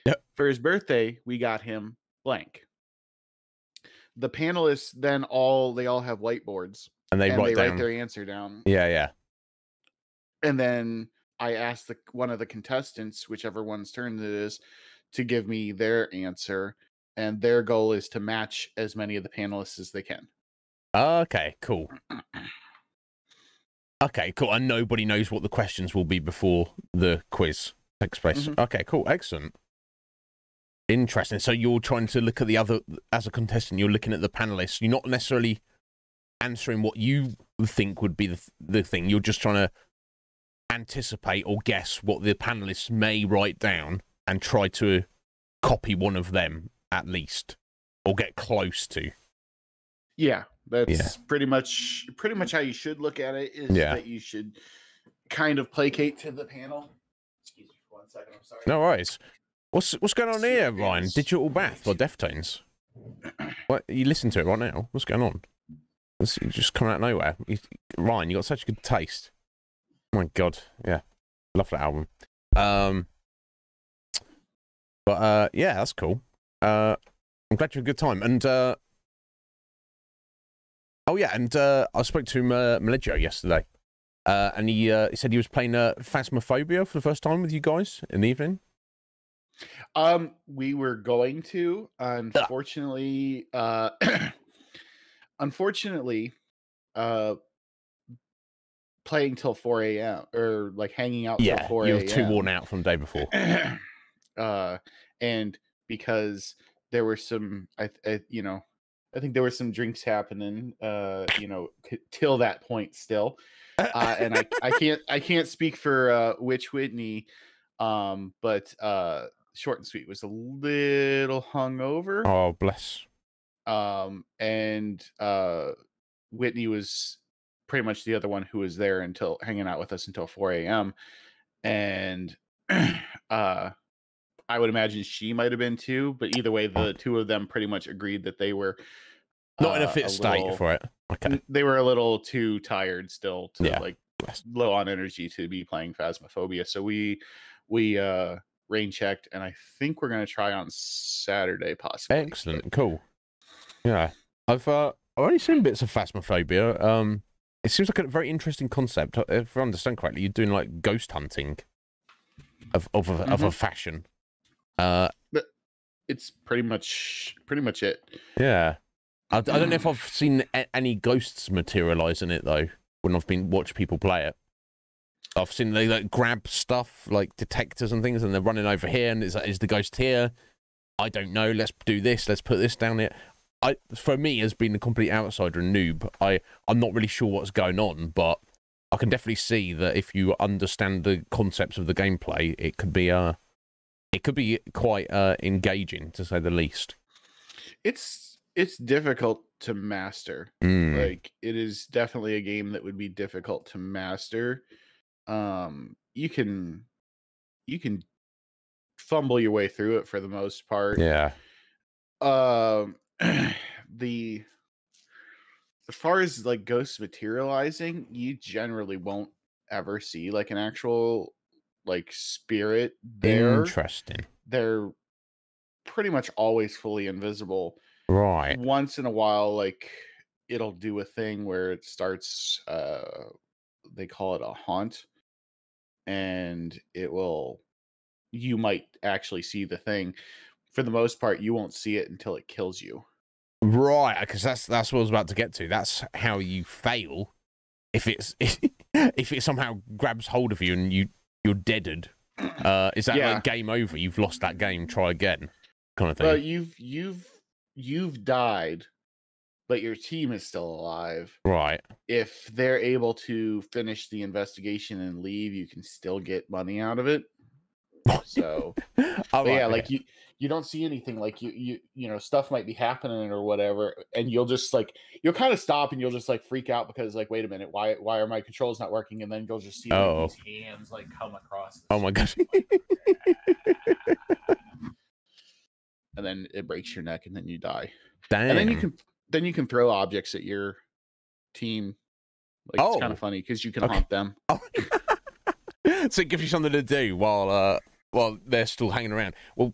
Yep. For his birthday, we got him blank. The panelists then all have whiteboards. And they write their answer down. Yeah. And then I asked one of the contestants, whichever one's turn it is, to give me their answer. And their goal is to match as many of the panelists as they can. Okay, cool. Okay, cool. And nobody knows what the questions will be before the quiz takes place. Okay, cool. Excellent. Interesting. So you're trying to look at the other, as a contestant, you're looking at the panelists. You're not necessarily answering what you think would be the thing. You're just trying to anticipate or guess what the panelists may write down and try to copy one of them at least, or get close to. Yeah, that's pretty much how you should look at it. Is that you should kind of placate to the panel. Excuse me for 1 second. I'm sorry. No worries. What's going on here, Ryan? Digital Bath by Deftones. What, you listen to it right now? What's going on? It's just coming out of nowhere. Ryan, you got such good taste. Oh my god, yeah, love that album. Yeah, that's cool. I'm glad you had a good time. And oh yeah, and I spoke to Meligio yesterday, and he said he was playing Phasmophobia for the first time with you guys in the evening. We were going to, unfortunately, playing till 4 a.m. or like hanging out till 4 a.m. You were too worn out from the day before. And because there were some, I think there were some drinks happening, till that point still. And I can't speak for Witch Whitney, but Short and Sweet was a little hungover. Oh, bless. And Whitney was pretty much the other one who was there hanging out with us until 4 a.m. And I would imagine she might have been too, but either way, the two of them pretty much agreed that they were not in a fit state for it. Okay, they were a little too tired still to low on energy to be playing Phasmophobia. So we rain checked, and I think we're gonna try on Saturday possibly. Excellent, cool. Yeah, I've already seen bits of Phasmophobia. It seems like a very interesting concept. If I understand correctly, you're doing like ghost hunting of a fashion. But it's pretty much it. Yeah, I don't know if I've seen any ghosts materialize in it though. When I've been watching people play it, I've seen they like grab stuff like detectors and things, and they're running over here, and is the ghost here? I don't know. Let's do this. Let's put this down here. For me, as being a complete outsider and noob, I'm not really sure what's going on, but I can definitely see that if you understand the concepts of the gameplay, it could be quite engaging, to say the least. It's difficult to master. Like, it is definitely a game that would be difficult to master. You can fumble your way through it for the most part. Yeah. As far as like ghosts materializing, you generally won't ever see like an actual like spirit there. Interesting. They're pretty much always fully invisible. Right. Once in a while, like it'll do a thing where it starts they call it a haunt, and you might actually see the thing. For the most part, you won't see it until it kills you. Right, because that's what I was about to get to. That's how you fail. If it somehow grabs hold of you and you're deaded, is that like game over? You've lost that game. Try again, kind of thing. Well, you've died, but your team is still alive. Right. If they're able to finish the investigation and leave, you can still get money out of it. So, like you don't see anything, like you stuff might be happening or whatever, and you'll kind of stop and you'll just like freak out because like, wait a minute, why are my controls not working? And then you'll just see like, these hands like come across. Oh my gosh. And then it breaks your neck, and then you die. Damn. And then you can throw objects at your team. Like, it's kind of funny because you can haunt them. Oh. So it gives you something to do while they're still hanging around. Well,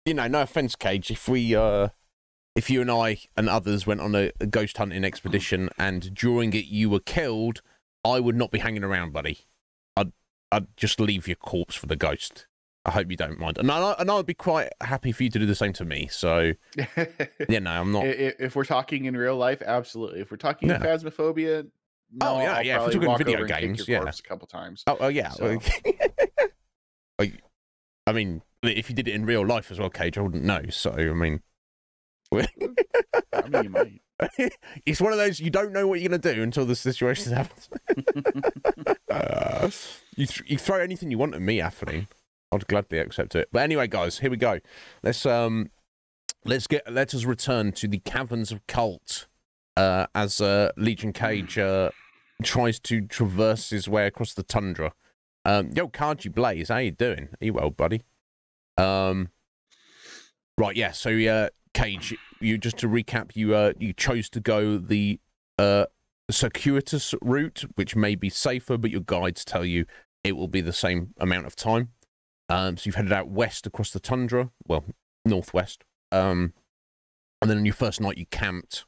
no offense, Cage. If you and I and others went on a ghost hunting expedition and during it you were killed, I would not be hanging around, buddy. I'd just leave your corpse for the ghost. I hope you don't mind. And I'd be quite happy for you to do the same to me. So, I'm not. If we're talking in real life, absolutely. If we're talking in Phasmophobia, no, if we're talking video games, a couple times. Oh, yeah. So. I mean, if you did it in real life as well, Cage, I wouldn't know. So, I mean, you might. It's one of those, you don't know what you're going to do until the situation happens. You throw anything you want at me, Atheline. I'd gladly accept it. But anyway, guys, here we go. Let us return to the caverns of Cult as Legion Cage tries to traverse his way across the tundra. Yo, Karji Blaze, how you doing? Are you well, buddy? Right, yeah. So, Cage, you just to recap, you chose to go the circuitous route, which may be safer, but your guides tell you it will be the same amount of time. So you've headed out west across the tundra, well, northwest. And then on your first night, you camped,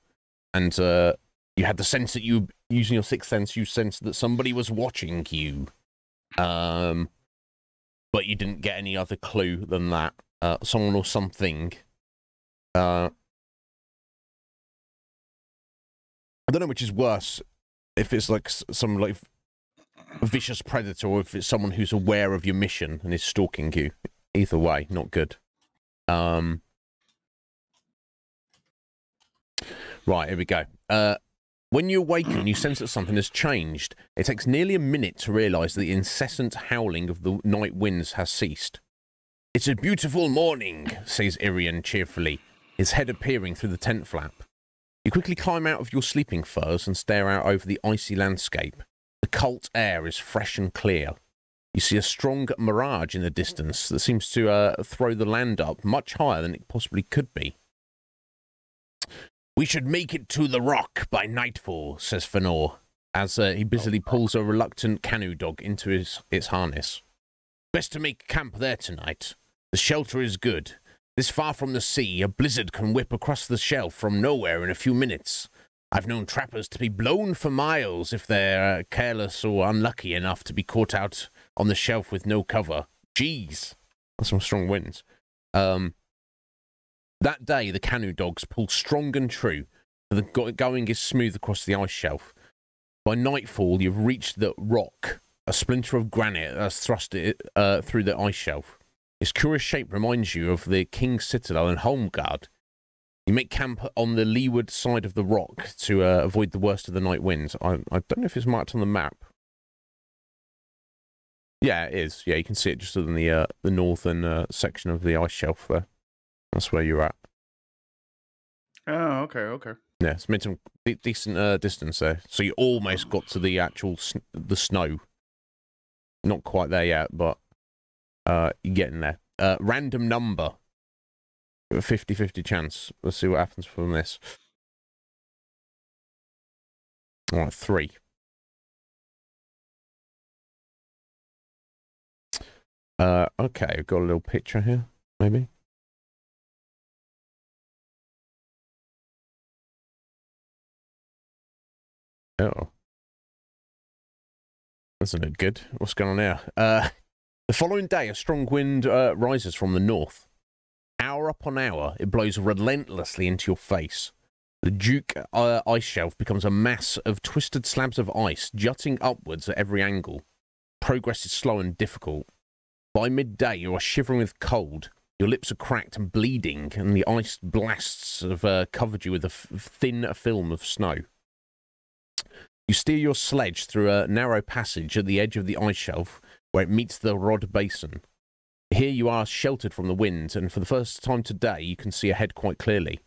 and you had the sense that you, using your sixth sense, you sensed that somebody was watching you. But you didn't get any other clue than that. Someone or something. I don't know which is worse, if it's like some like vicious predator or if it's someone who's aware of your mission and is stalking you. Either way, not good. Right, here we go. When you awaken, you sense that something has changed. It takes nearly a minute to realise that the incessant howling of the night winds has ceased. "It's a beautiful morning," says Irian cheerfully, his head appearing through the tent flap. You quickly climb out of your sleeping furs and stare out over the icy landscape. The cult air is fresh and clear. You see a strong mirage in the distance that seems to throw the land up much higher than it possibly could be. "We should make it to the rock by nightfall," says Fëanor, as he busily pulls a reluctant canoe dog into its harness. "Best to make camp there tonight. The shelter is good. This far from the sea, a blizzard can whip across the shelf from nowhere in a few minutes. I've known trappers to be blown for miles if they're careless or unlucky enough to be caught out on the shelf with no cover. Jeez, that's some strong winds." That day, the canoe dogs pulled strong and true. The going is smooth across the ice shelf. By nightfall, you've reached the rock, a splinter of granite that's thrust it through the ice shelf. Its curious shape reminds you of the King's Citadel and Holmgard. You make camp on the leeward side of the rock to avoid the worst of the night winds. I don't know if it's marked on the map. Yeah, it is. Yeah, you can see it just in the northern section of the ice shelf there. That's where you're at. Oh, okay. Yeah, it's made some decent distance there. So you almost got to the actual the snow. Not quite there yet, but you're getting there. Random number. 50-50 chance. Let's see what happens from this. All right, 3. Okay, I've got a little picture here, maybe. Oh. Doesn't look good. What's going on here? The following day, a strong wind rises from the north. Hour upon hour, it blows relentlessly into your face. The Duke ice shelf becomes a mass of twisted slabs of ice jutting upwards at every angle. Progress is slow and difficult. By midday, you are shivering with cold. Your lips are cracked and bleeding, and the ice blasts have covered you with a thin film of snow. You steer your sledge through a narrow passage at the edge of the ice shelf where it meets the Rod Basin. Here you are sheltered from the wind, and for the first time today you can see ahead quite clearly.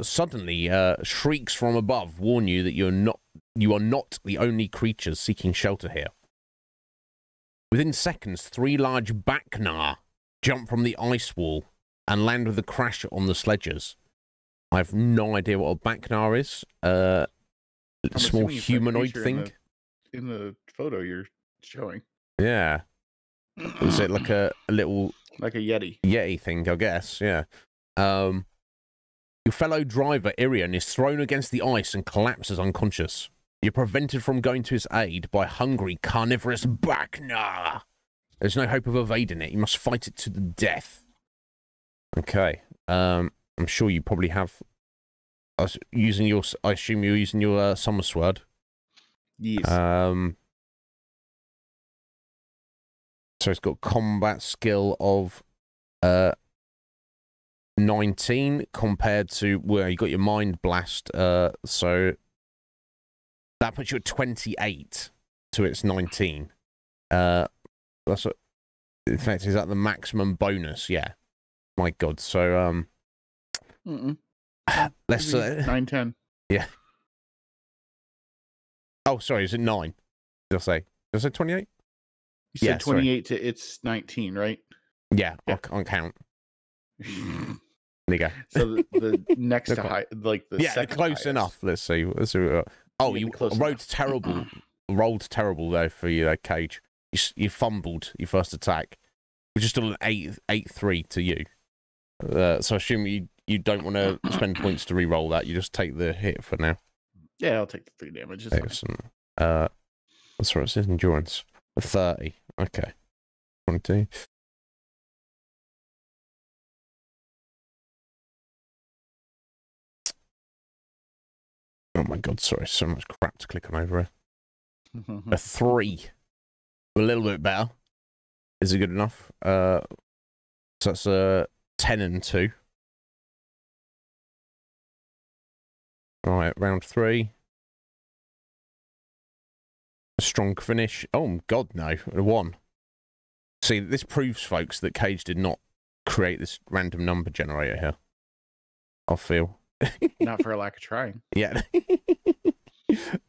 Suddenly, shrieks from above warn you that you are not the only creatures seeking shelter here. Within seconds, 3 large Baknar jump from the ice wall and land with a crash on the sledges. I have no idea what a Baknar is. Small humanoid thing. In the photo you're showing. Yeah. Is it like a little... Like a Yeti. Yeti thing, I guess, yeah. Your fellow driver, Irian, is thrown against the ice and collapses unconscious. You're prevented from going to his aid by hungry, carnivorous Baknar. There's no hope of evading it. You must fight it to the death. Okay. I'm sure you probably have... I assume you're using your summer sword. Yes. So it's got combat skill of 19 compared to, well, you got your mind blast, so that puts you at 28 to its 19. That's what, in fact, is that the maximum bonus? Yeah. My God. So let's 9, 10. Yeah. Oh, sorry. Is it 9? Did I say? Did I say 28? You said 28 to it's 19, right? Yeah, I can't count. There you go. So the next to high, like the second close highest. enough. Let's see. Oh, you rolled terrible. Rolled terrible though for you, Cage. You fumbled your first attack, which is still an 8-3 to you. So I assume you don't want to spend points to re-roll that. You just take the hit for now. Yeah, I'll take the 3 damage. Excellent. That's right. It says endurance. 30. Okay. 22. Oh my god, sorry, so much crap to click on over here. A 3. A little bit better. Is it good enough? So that's a 10 and 2. Alright, round 3. A strong finish. Oh god, no. A 1. See, this proves, folks, that Cage did not create this random number generator here. I feel. Not for a lack of trying. Yeah.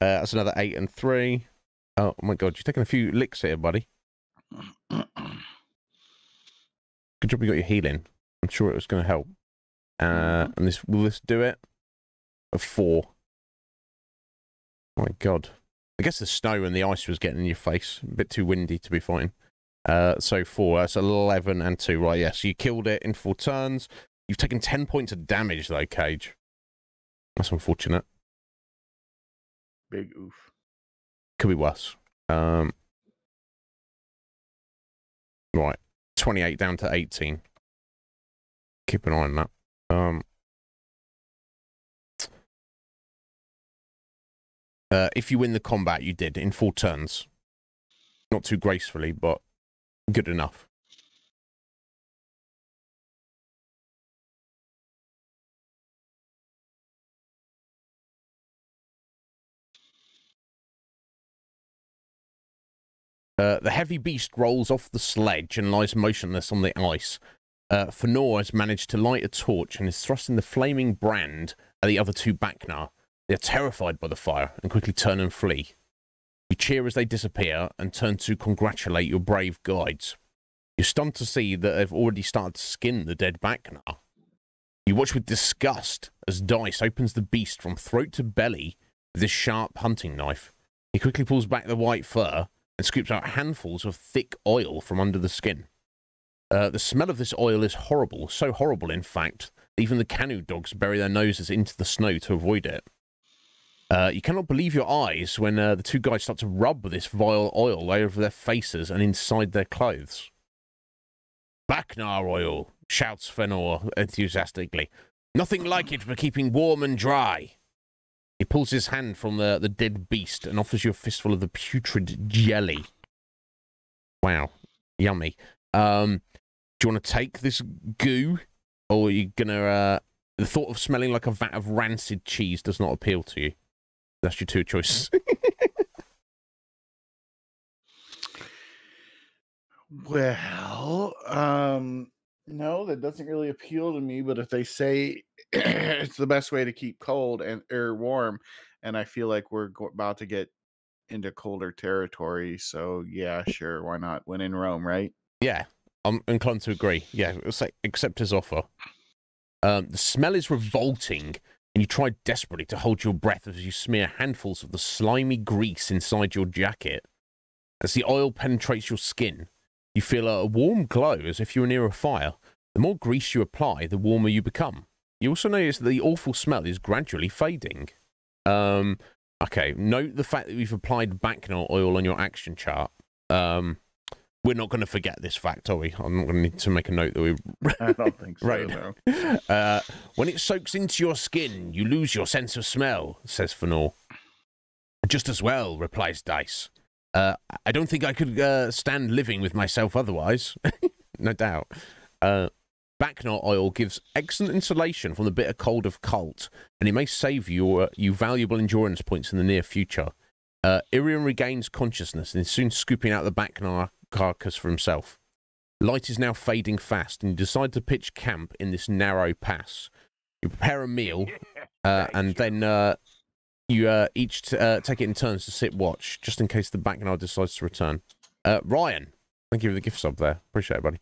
That's another 8 and 3. Oh my god, you're taking a few licks here, buddy. Good job you got your healing. I'm sure it was going to help. And will this do it? A 4. Oh my god. I guess the snow and the ice was getting in your face. A bit too windy to be fine. So 4. That's 11 and 2. Right, yeah. So you killed it in 4 turns. You've taken 10 points of damage, though, Cage. That's unfortunate. Big oof. Could be worse. Right. 28 down to 18. Keep an eye on that. If you win the combat, you did in 4 turns. Not too gracefully, but good enough. The heavy beast rolls off the sledge and lies motionless on the ice. Fëanor has managed to light a torch and is thrusting the flaming brand at the other 2 Bacnar. They are terrified by the fire and quickly turn and flee. You cheer as they disappear and turn to congratulate your brave guides. You're stunned to see that they've already started to skin the dead Bacnar. You watch with disgust as Dice opens the beast from throat to belly with his sharp hunting knife. He quickly pulls back the white fur and scoops out handfuls of thick oil from under the skin. The smell of this oil is horrible, so horrible, in fact, that even the canoe dogs bury their noses into the snow to avoid it. You cannot believe your eyes when the 2 guys start to rub this vile oil over their faces and inside their clothes. Bacnar oil, shouts Fëanor enthusiastically. Nothing like it for keeping warm and dry. He pulls his hand from the dead beast and offers you a fistful of the putrid jelly. Wow. Yummy. Do you want to take this goo? Or are you going to... the thought of smelling like a vat of rancid cheese does not appeal to you. That's your 2 choices. Well, no, that doesn't really appeal to me, but if they say it's the best way to keep cold and or warm, and I feel like we're about to get into colder territory, so yeah, sure, why not? When in Rome, right? Yeah, I'm inclined to agree. Yeah, accept his offer. The smell is revolting, and you try desperately to hold your breath as you smear handfuls of the slimy grease inside your jacket. As the oil penetrates your skin, you feel a warm glow as if you were near a fire. The more grease you apply, the warmer you become. You also notice that the awful smell is gradually fading. Okay, note the fact that we've applied Bacnar oil on your action chart. We're not going to forget this fact, are we? I'm not going to need to make a note that we... I don't think so, right. No. When it soaks into your skin, you lose your sense of smell, says Fëanor. Just as well, replies Dice. I don't think I could stand living with myself otherwise. No doubt. Bacnar oil gives excellent insulation from the bitter cold of Cult, and it may save you valuable endurance points in the near future. Irian regains consciousness and is soon scooping out the Bacnar carcass for himself. Light is now fading fast, and you decide to pitch camp in this narrow pass. You prepare a meal, and then you each take it in turns to sit watch, just in case the Bacnar decides to return. Ryan, thank you for the gift sub there. Appreciate it, buddy.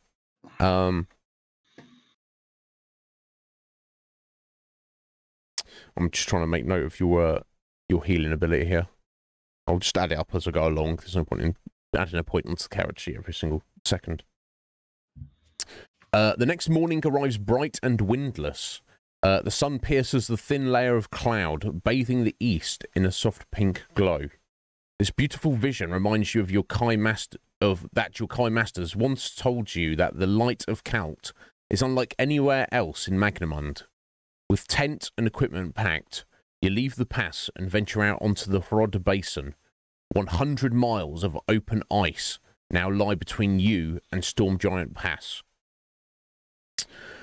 I'm just trying to make note of your healing ability here. I'll just add it up as I go along. There's no point in adding a point onto the character sheet every single second. The next morning arrives bright and windless. The sun pierces the thin layer of cloud, bathing the east in a soft pink glow. This beautiful vision reminds you of your Kai masters once told you that the light of Kalt is unlike anywhere else in Magnamund. With tent and equipment packed, you leave the pass and venture out onto the Hrod Basin. 100 miles of open ice now lie between you and Storm Giant Pass.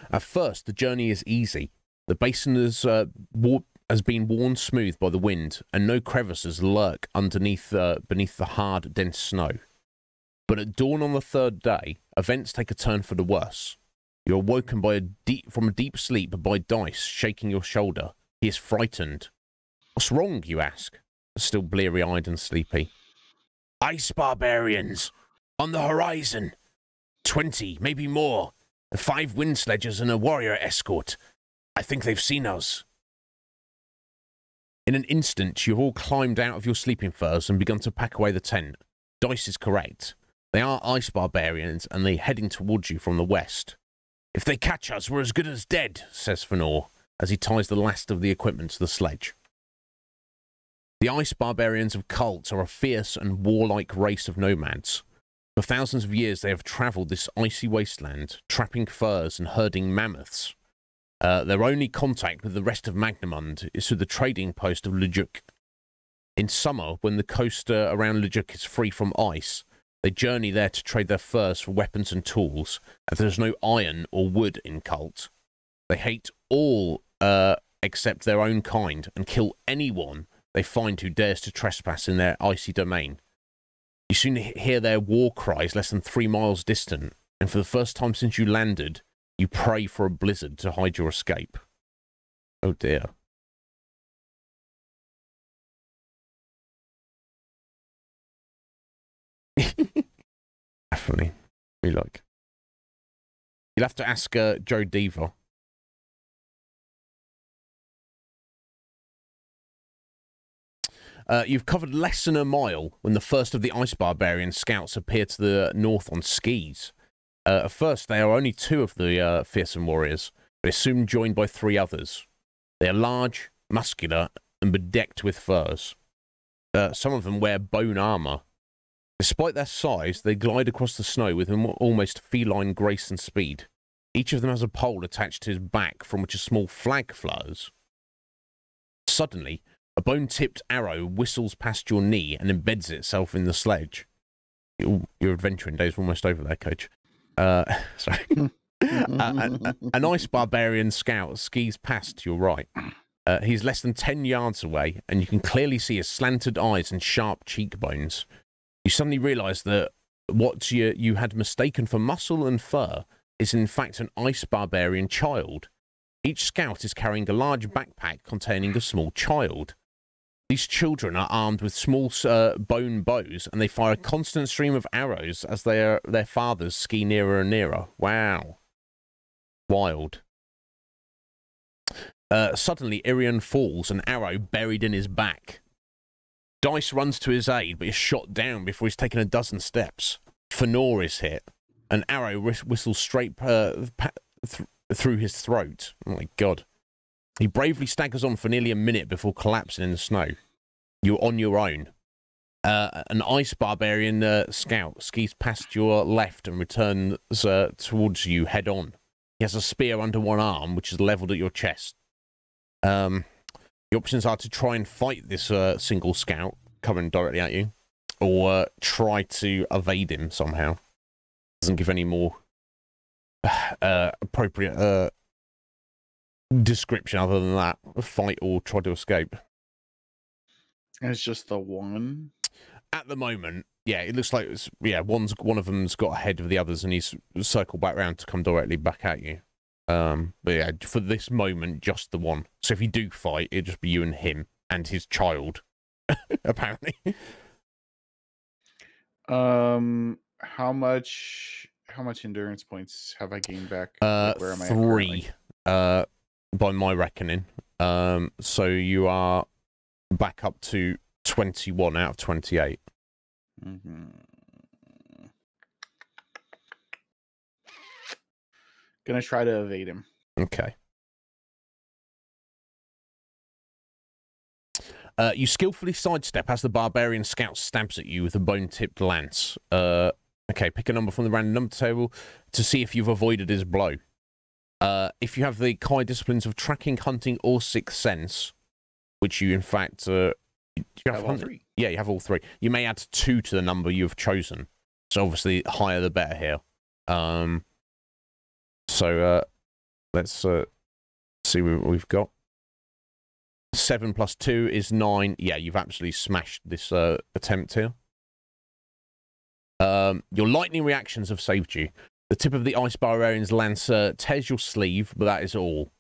At first, the journey is easy. The basin has been worn smooth by the wind, and no crevices lurk beneath the hard, dense snow. But at dawn on the third day, events take a turn for the worse. You're awoken from a deep sleep by Dice shaking your shoulder. He is frightened. What's wrong, you ask, still bleary-eyed and sleepy. Ice barbarians! On the horizon! 20, maybe more. 5 wind sledges and a warrior escort. I think they've seen us. In an instant, you've all climbed out of your sleeping furs and begun to pack away the tent. Dice is correct. They are ice barbarians, and they're heading towards you from the west. If they catch us, we're as good as dead, says Fëanor, as he ties the last of the equipment to the sledge. The ice barbarians of Kalt are a fierce and warlike race of nomads. For thousands of years, they have travelled this icy wasteland, trapping furs and herding mammoths. Their only contact with the rest of Magnamund is through the trading post of Lejuk. In summer, when the coast around Lejuk is free from ice, they journey there to trade their furs for weapons and tools, as there is no iron or wood in Kalt. They hate all except their own kind and kill anyone they find who dares to trespass in their icy domain. You soon hear their war cries less than 3 miles distant, and for the first time since you landed, you pray for a blizzard to hide your escape. Oh dear. Definitely. We like. You'll have to ask Joe Diva. You've covered less than a mile when the first of the Ice Barbarian scouts appear to the north on skis. At first, they are only 2 of the fearsome warriors, but are soon joined by 3 others. They are large, muscular, and bedecked with furs. Some of them wear bone armour. Despite their size, they glide across the snow with almost feline grace and speed. Each of them has a pole attached to his back from which a small flag flows. Suddenly, a bone-tipped arrow whistles past your knee and embeds itself in the sledge. Your adventuring days are almost over there, Coach. Sorry. An ice barbarian scout skis past to your right. He's less than 10 yards away, and you can clearly see his slanted eyes and sharp cheekbones. You suddenly realise that what you had mistaken for muscle and fur is in fact an ice barbarian child. Each scout is carrying a large backpack containing a small child. These children are armed with small bone bows, and they fire a constant stream of arrows as their fathers ski nearer and nearer. Wow. Wild. Suddenly, Irion falls, an arrow buried in his back. Dice runs to his aid, but is shot down before he's taken a dozen steps. Fëanor is hit. An arrow whistles straight through his throat. Oh my god. He bravely staggers on for nearly a minute before collapsing in the snow. You're on your own. An ice barbarian scout skis past your left and returns towards you head on. He has a spear under one arm, which is levelled at your chest. The options are to try and fight this single scout coming directly at you, or try to evade him somehow. Doesn't give any more appropriate description other than that. Fight or try to escape. And it's just the one? At the moment, yeah, it looks like it's, yeah, one of them's got ahead of the others and he's circled back around to come directly back at you. But yeah, for this moment, just the one. So if you do fight, it'd just be you and him and his child, apparently. How much endurance points have I gained back? Like, where am I 3, by my reckoning. So you are back up to 21 out of 28. Mm-hmm. Gonna try to evade him. Okay. You skillfully sidestep as the barbarian scout stabs at you with a bone-tipped lance. Okay, pick a number from the random number table to see if you've avoided his blow. If you have the Kai disciplines of tracking, hunting, or sixth sense, which you in fact you have all three. Yeah, you have all three. You may add 2 to the number you've chosen. So obviously, higher the better here. Let's see what we've got. 7 plus 2 is 9. Yeah, you've absolutely smashed this attempt here. Your lightning reactions have saved you. The tip of the Ice Barbarian's lance tears your sleeve, but that is all.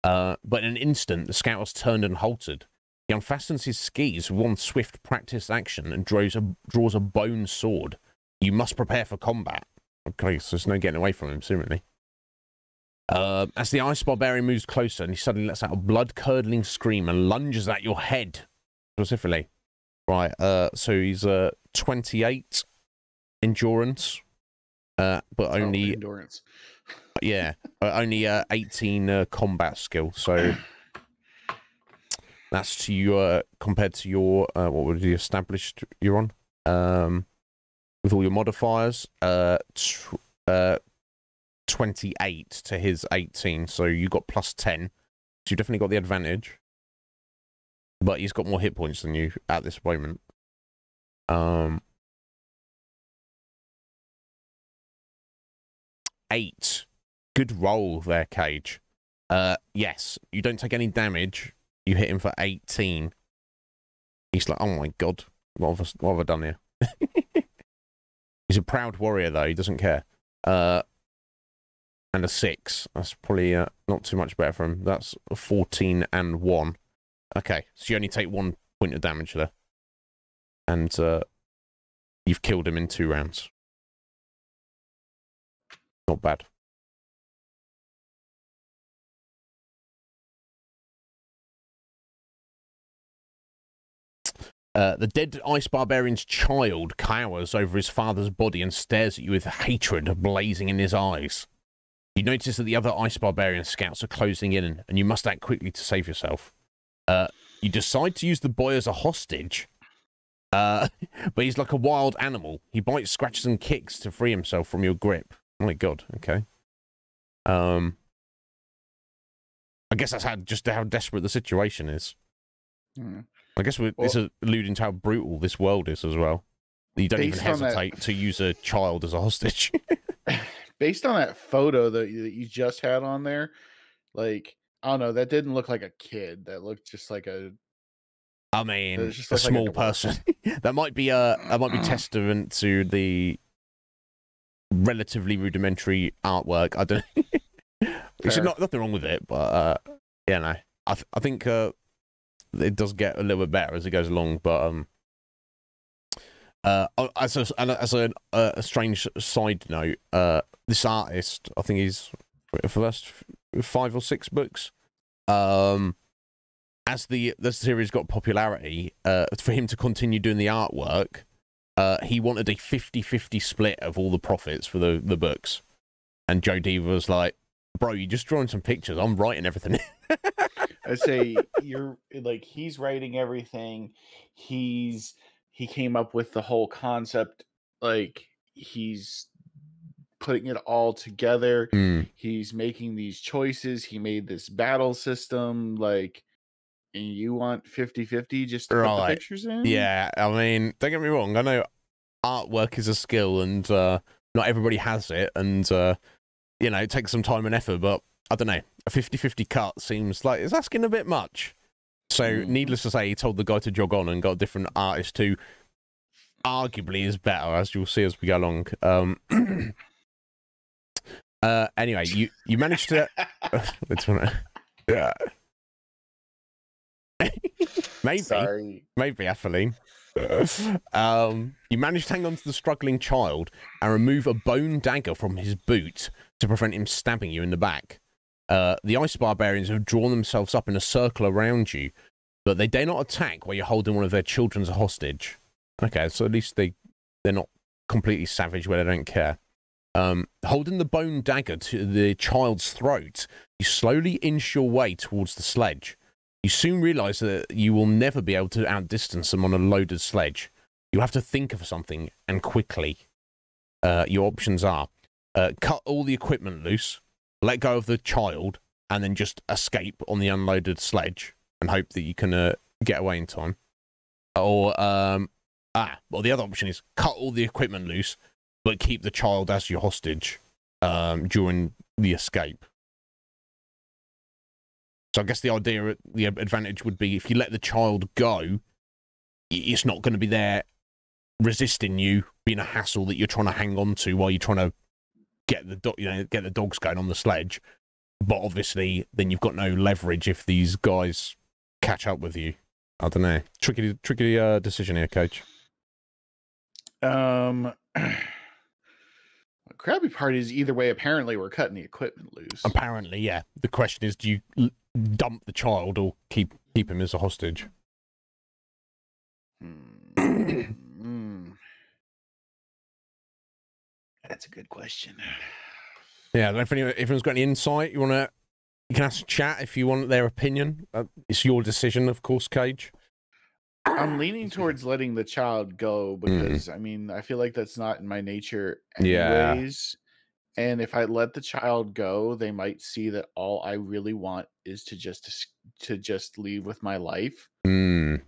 But in an instant, the scout has turned and halted. He unfastens his skis with one swift practiced action and draws a bone sword. You must prepare for combat. Okay, so there's no getting away from him, seemingly. As the Ice Barbarian moves closer, and he suddenly lets out a blood-curdling scream and lunges at your head, specifically. Right, so he's 28 endurance, but only... endurance. Yeah, only 18 combat skill, so... That's to your, compared to your, what would you established you're on? With all your modifiers, 28 to his 18, so you got plus 10. So you definitely got the advantage. But he's got more hit points than you at this moment. 8. Good roll there, Cage. Yes, you don't take any damage. You hit him for 18. He's like, oh my god, what have I done here? He's a proud warrior, though. He doesn't care. And a 6. That's probably not too much better for him. That's a 14 and 1. Okay, so you only take 1 point of damage there. And you've killed him in 2 rounds. Not bad. The dead Ice Barbarian's child cowers over his father's body and stares at you with hatred blazing in his eyes. You notice that the other Ice Barbarian scouts are closing in, and you must act quickly to save yourself. You decide to use the boy as a hostage, but he's like a wild animal. He bites, scratches, and kicks to free himself from your grip. Oh my god, okay. I guess that's how desperate the situation is. I guess this is alluding to how brutal this world is as well. You don't even hesitate to use a child as a hostage. Based on that photo that you just had on there, like, I don't know, that didn't look like a kid. That looked just like a... I mean, a small person. That might be testament to the relatively rudimentary artwork. I don't know. There's nothing wrong with it, but yeah, no. I think it does get a little bit better as it goes along, but as a strange side note, this artist, I think he's first 5 or 6 books. As the series got popularity, for him to continue doing the artwork, he wanted a 50-50 split of all the profits for the books. And Joe Diva was like, bro, you're just drawing some pictures. I'm writing everything. I'd say you're like, he's writing everything. He came up with the whole concept. Like, he's putting it all together. He's making these choices. He made this battle system. Like, and you want 50-50 just to put the pictures in? Yeah, I mean, don't get me wrong. I know artwork is a skill, and not everybody has it, and you know, it takes some time and effort, but I don't know. A 50-50 cut seems like it's asking a bit much. So, needless to say, he told the guy to jog on and got a different artist who arguably is better, as you'll see as we go along. Anyway, you managed to... yeah. Maybe, Athaline. You managed to hang on to the struggling child and remove a bone dagger from his boot to prevent him stabbing you in the back. The ice barbarians have drawn themselves up in a circle around you, but they dare not attack while you're holding one of their children as a hostage. Okay, so at least they're not completely savage where they don't care. Holding the bone dagger to the child's throat, you slowly inch your way towards the sledge. You soon realise that you will never be able to outdistance them on a loaded sledge. You'll have to think of something, and quickly. Your options are cut all the equipment loose, let go of the child, and then just escape on the unloaded sledge and hope that you can get away in time. Or, well, the other option is cut all the equipment loose, but keep the child as your hostage during the escape. So I guess the advantage would be if you let the child go, it's not going to be there resisting you, being a hassle that you're trying to hang on to while you're trying to get the dogs going on the sledge. But obviously, then you've got no leverage if these guys catch up with you. I don't know. Tricky decision here, Coach. The crappy part is either way, apparently we're cutting the equipment loose. Apparently, yeah. The question is, do you dump the child or keep him as a hostage? That's a good question. Yeah, if anyone's got any insight, you can ask chat if you want their opinion. It's your decision, of course, Cage. I'm leaning towards letting the child go because, I mean, I feel like that's not in my nature anyways. Yeah. And if I let the child go, they might see that all I really want is to just leave with my life. And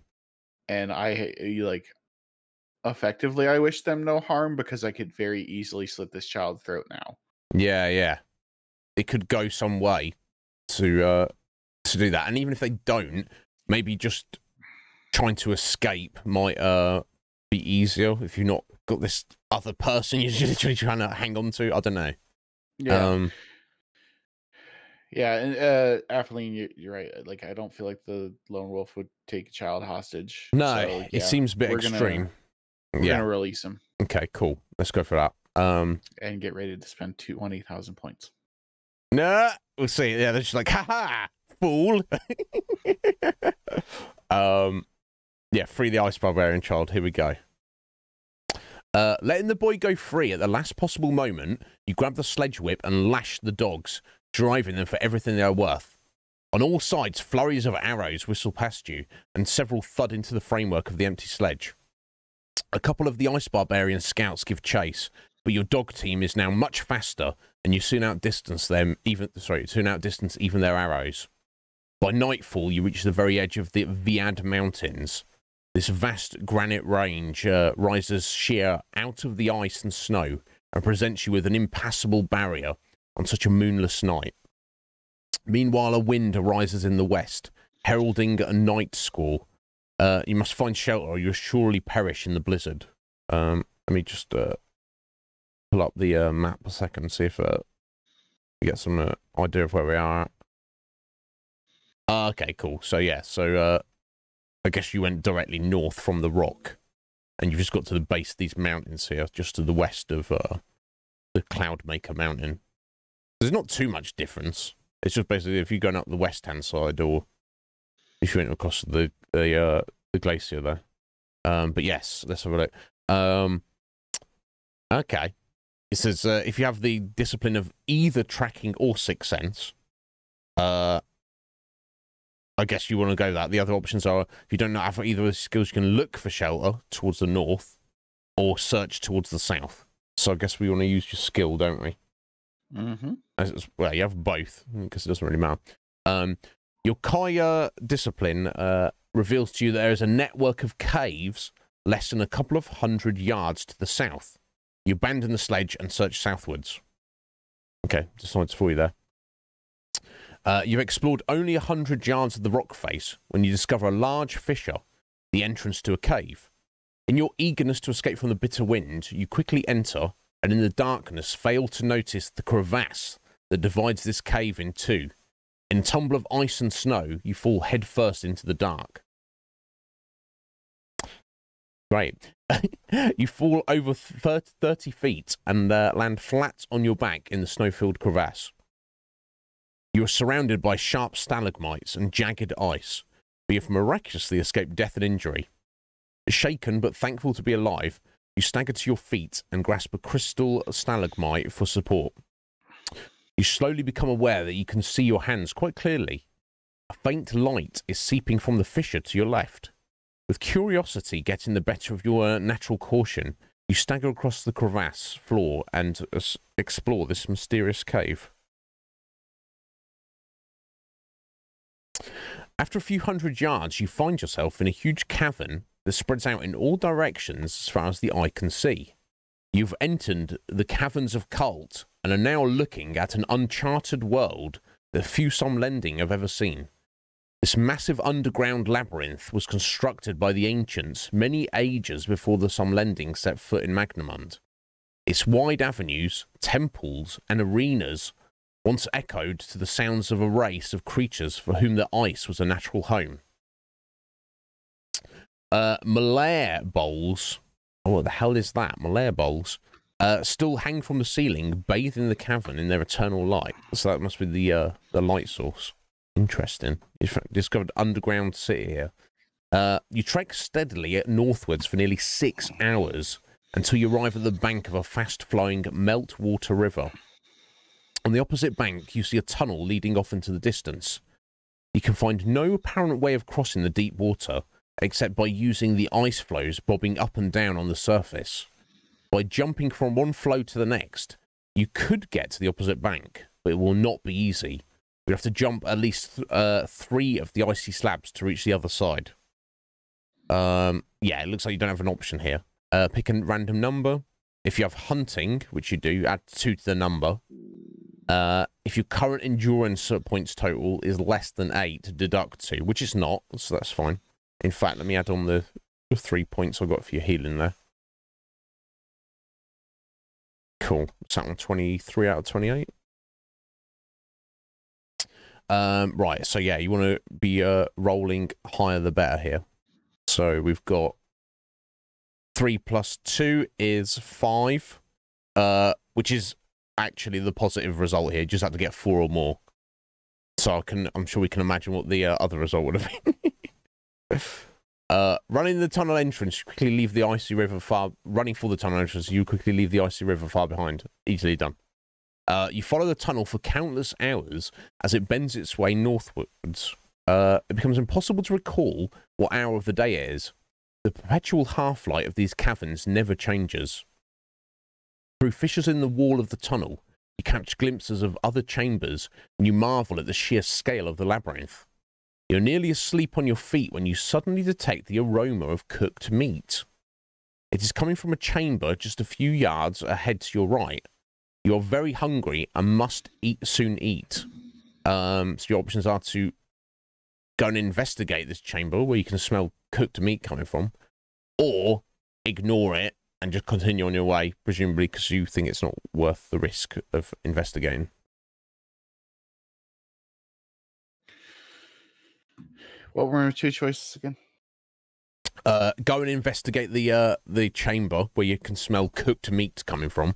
effectively, I wish them no harm because I could very easily slit this child's throat now. Yeah. It could go some way to do that. And even if they don't, maybe just trying to escape might be easier if you've not got this other person you're literally trying to hang on to. I don't know. Yeah. Yeah, and Atheline, you're right. Like, I don't feel like the lone wolf would take a child hostage. No, so, it seems a bit extreme. We're gonna release him. Okay, cool. Let's go for that. And get ready to spend 20,000 points. No, we'll see. Yeah, they're just like, haha, fool. Yeah, free the ice barbarian child. Here we go. Letting the boy go free at the last possible moment, you grab the sledge whip and lash the dogs, driving them for everything they are worth. On all sides, flurries of arrows whistle past you, and several thud into the framework of the empty sledge. A couple of the ice barbarian scouts give chase, but your dog team is now much faster, and you soon outdistance even their arrows. By nightfall, you reach the very edge of the Viad Mountains. This vast granite range rises sheer out of the ice and snow and presents you with an impassable barrier on such a moonless night. Meanwhile, a wind arises in the west, heralding a night squall. You must find shelter or you'll surely perish in the blizzard. Let me just pull up the map a second, see if we get some idea of where we are at. Okay, cool. So, yeah, I guess you went directly north from the rock, and you've just got to the base of these mountains here, just to the west of the Cloudmaker Mountain. There's not too much difference. It's just basically if you're going up the west-hand side, or if you went across the glacier there. But yes, let's have a look. Okay. It says if you have the discipline of either tracking or sixth sense, I guess you want to go that. The other options are, if you don't have either of the skills, you can look for shelter towards the north or search towards the south. So I guess we want to use your skill, don't we? Mm-hmm. Well, you have both, because it doesn't really matter. Your Kaya discipline reveals to you that there is a network of caves less than a couple of 100 yards to the south. You abandon the sledge and search southwards. Okay, decides for you there. You've explored only 100 yards of the rock face when you discover a large fissure, the entrance to a cave. In your eagerness to escape from the bitter wind, you quickly enter, and in the darkness fail to notice the crevasse that divides this cave in two. In a tumble of ice and snow, you fall headfirst into the dark. Great. You fall over 30 feet and land flat on your back in the snow-filled crevasse. You are surrounded by sharp stalagmites and jagged ice, but you've miraculously escaped death and injury. Shaken but thankful to be alive, you stagger to your feet and grasp a crystal stalagmite for support. You slowly become aware that you can see your hands quite clearly. A faint light is seeping from the fissure to your left. With curiosity getting the better of your natural caution, you stagger across the crevasse floor and explore this mysterious cave. After a few hundred yards, you find yourself in a huge cavern that spreads out in all directions as far as the eye can see. You've entered the caverns of Cult and are now looking at an uncharted world that few Somlending have ever seen. This massive underground labyrinth was constructed by the ancients many ages before the Somlending set foot in Magnamund. Its wide avenues, temples, and arenas once echoed to the sounds of a race of creatures for whom the ice was a natural home. Malaire bowls. Oh, what the hell is that? Malaire bowls still hang from the ceiling, bathing the cavern in their eternal light. So that must be the light source. Interesting. You've discovered underground city here. You trek steadily northwards for nearly 6 hours until you arrive at the bank of a fast-flowing meltwater river. On the opposite bank, you see a tunnel leading off into the distance. You can find no apparent way of crossing the deep water, except by using the ice floes bobbing up and down on the surface. By jumping from one floe to the next, you could get to the opposite bank, but it will not be easy. You have to jump at least 3 of the icy slabs to reach the other side. Yeah, it looks like you don't have an option here. Pick a random number. If you have hunting, which you do, add 2 to the number. If your current endurance points total is less than 8, deduct 2, which is not, so that's fine. In fact, let me add on the 3 points I got for your healing there. Cool. Is that on 23 out of 28? Right, so yeah, you want to be rolling higher the better here. So we've got 3 plus 2 is 5, which is actually the positive result here. You just have to get 4 or more. So I'm sure we can imagine what the other result would have been. Running the tunnel entrance, you quickly leave the icy river far. Running for the tunnel entrance, you quickly leave the icy river far behind. Easily done. You follow the tunnel for countless hours as it bends its way northwards. It becomes impossible to recall what hour of the day it is. The perpetual half-light of these caverns never changes. Through fissures in the wall of the tunnel, you catch glimpses of other chambers, and you marvel at the sheer scale of the labyrinth. You're nearly asleep on your feet when you suddenly detect the aroma of cooked meat. It is coming from a chamber just a few yards ahead to your right. You are very hungry and must soon eat. So your options are to go and investigate this chamber where you can smell cooked meat coming from, or ignore it and just continue on your way, presumably because you think it's not worth the risk of investigating. What were our 2 choices again? Go and investigate the chamber where you can smell cooked meat coming from.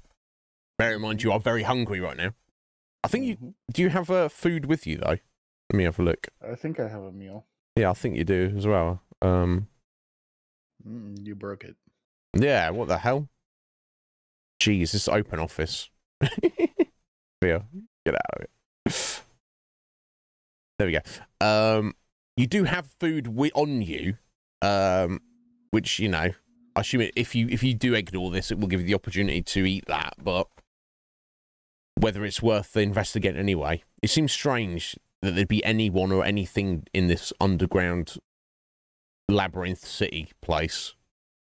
Bear in mind, you are very hungry right now. I think you... Do you have food with you, though? Let me have a look. I think I have a meal. Yeah, I think you do as well. You broke it. Yeah, what the hell? Jeez, this open office. Yeah, get out of it. There we go. You do have food on you, which, you know, I assume if you do ignore this, it will give you the opportunity to eat that, but whether it's worth investigating anyway. It seems strange that there'd be anyone or anything in this underground labyrinth city place.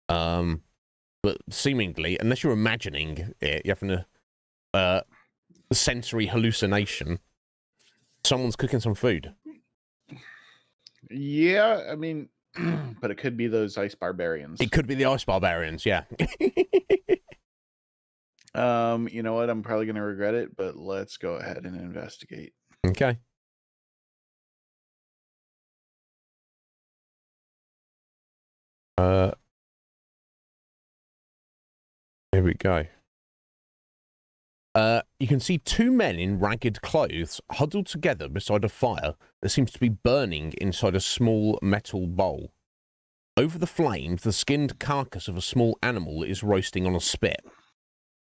But seemingly, unless you're imagining it, you're having a sensory hallucination. Someone's cooking some food. Yeah, I mean, but it could be those ice barbarians. It could be the ice barbarians, yeah. You know what? I'm probably going to regret it, but let's go ahead and investigate. Okay. Here we go. You can see two men in ragged clothes huddled together beside a fire that seems to be burning inside a small metal bowl. Over the flames, the skinned carcass of a small animal is roasting on a spit.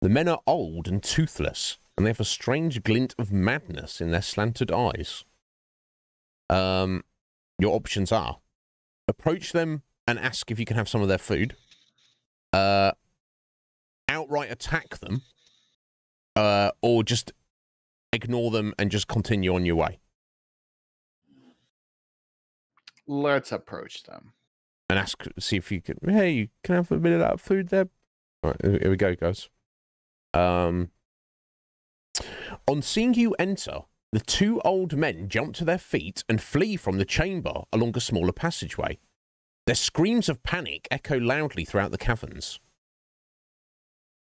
The men are old and toothless, and they have a strange glint of madness in their slanted eyes. Your options are: approach them and ask if you can have some of their food. Outright attack them. Or just ignore them and just continue on your way. Let's approach them. And ask, see if you can, hey, can I have a bit of that food there? All right, here we go, guys. On seeing you enter, the two old men jump to their feet and flee from the chamber along a smaller passageway. Their screams of panic echo loudly throughout the caverns.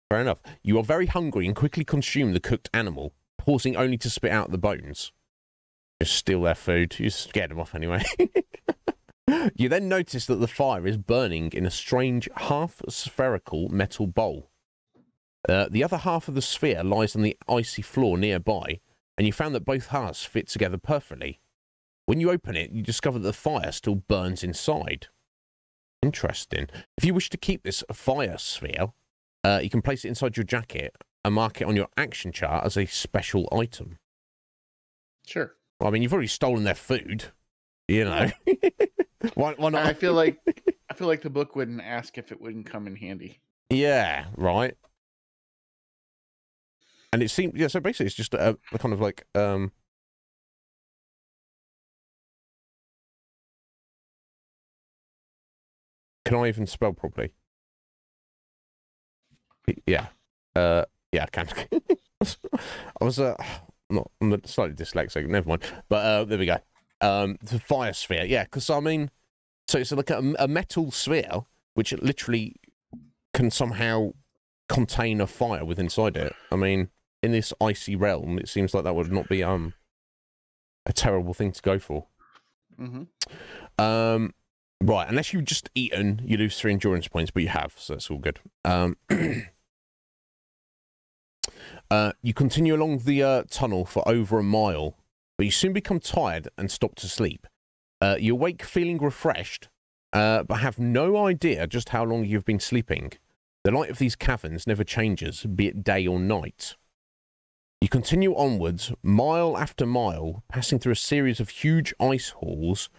Fair enough. You are very hungry and quickly consume the cooked animal, pausing only to spit out the bones. Just steal their food. You scared them off anyway. You then notice that the fire is burning in a strange half-spherical metal bowl. The other half of the sphere lies on the icy floor nearby, and you found that both halves fit together perfectly. When you open it, you discover that the fire still burns inside. Interesting. If you wish to keep this fire sphere, you can place it inside your jacket and mark it on your action chart as a special item. Sure. Well, I mean, you've already stolen their food, you know. why not? I feel like the book wouldn't ask if it wouldn't come in handy. Yeah, right. And it seems, yeah, so basically it's just a kind of like, can I even spell properly? Yeah. Yeah, I can. I was, I'm slightly dyslexic, never mind. But, there we go. The fire sphere, yeah, because, I mean, so it's like a metal sphere, which literally can somehow contain a fire within inside it. I mean, in this icy realm, it seems like that would not be, a terrible thing to go for. Mm-hmm. Right, unless you've just eaten, you lose 3 endurance points, but you have, so that's all good. You continue along the tunnel for over a mile, but you soon become tired and stop to sleep. You awake feeling refreshed, but have no idea just how long you've been sleeping. The light of these caverns never changes, be it day or night. You continue onwards, mile after mile, passing through a series of huge ice halls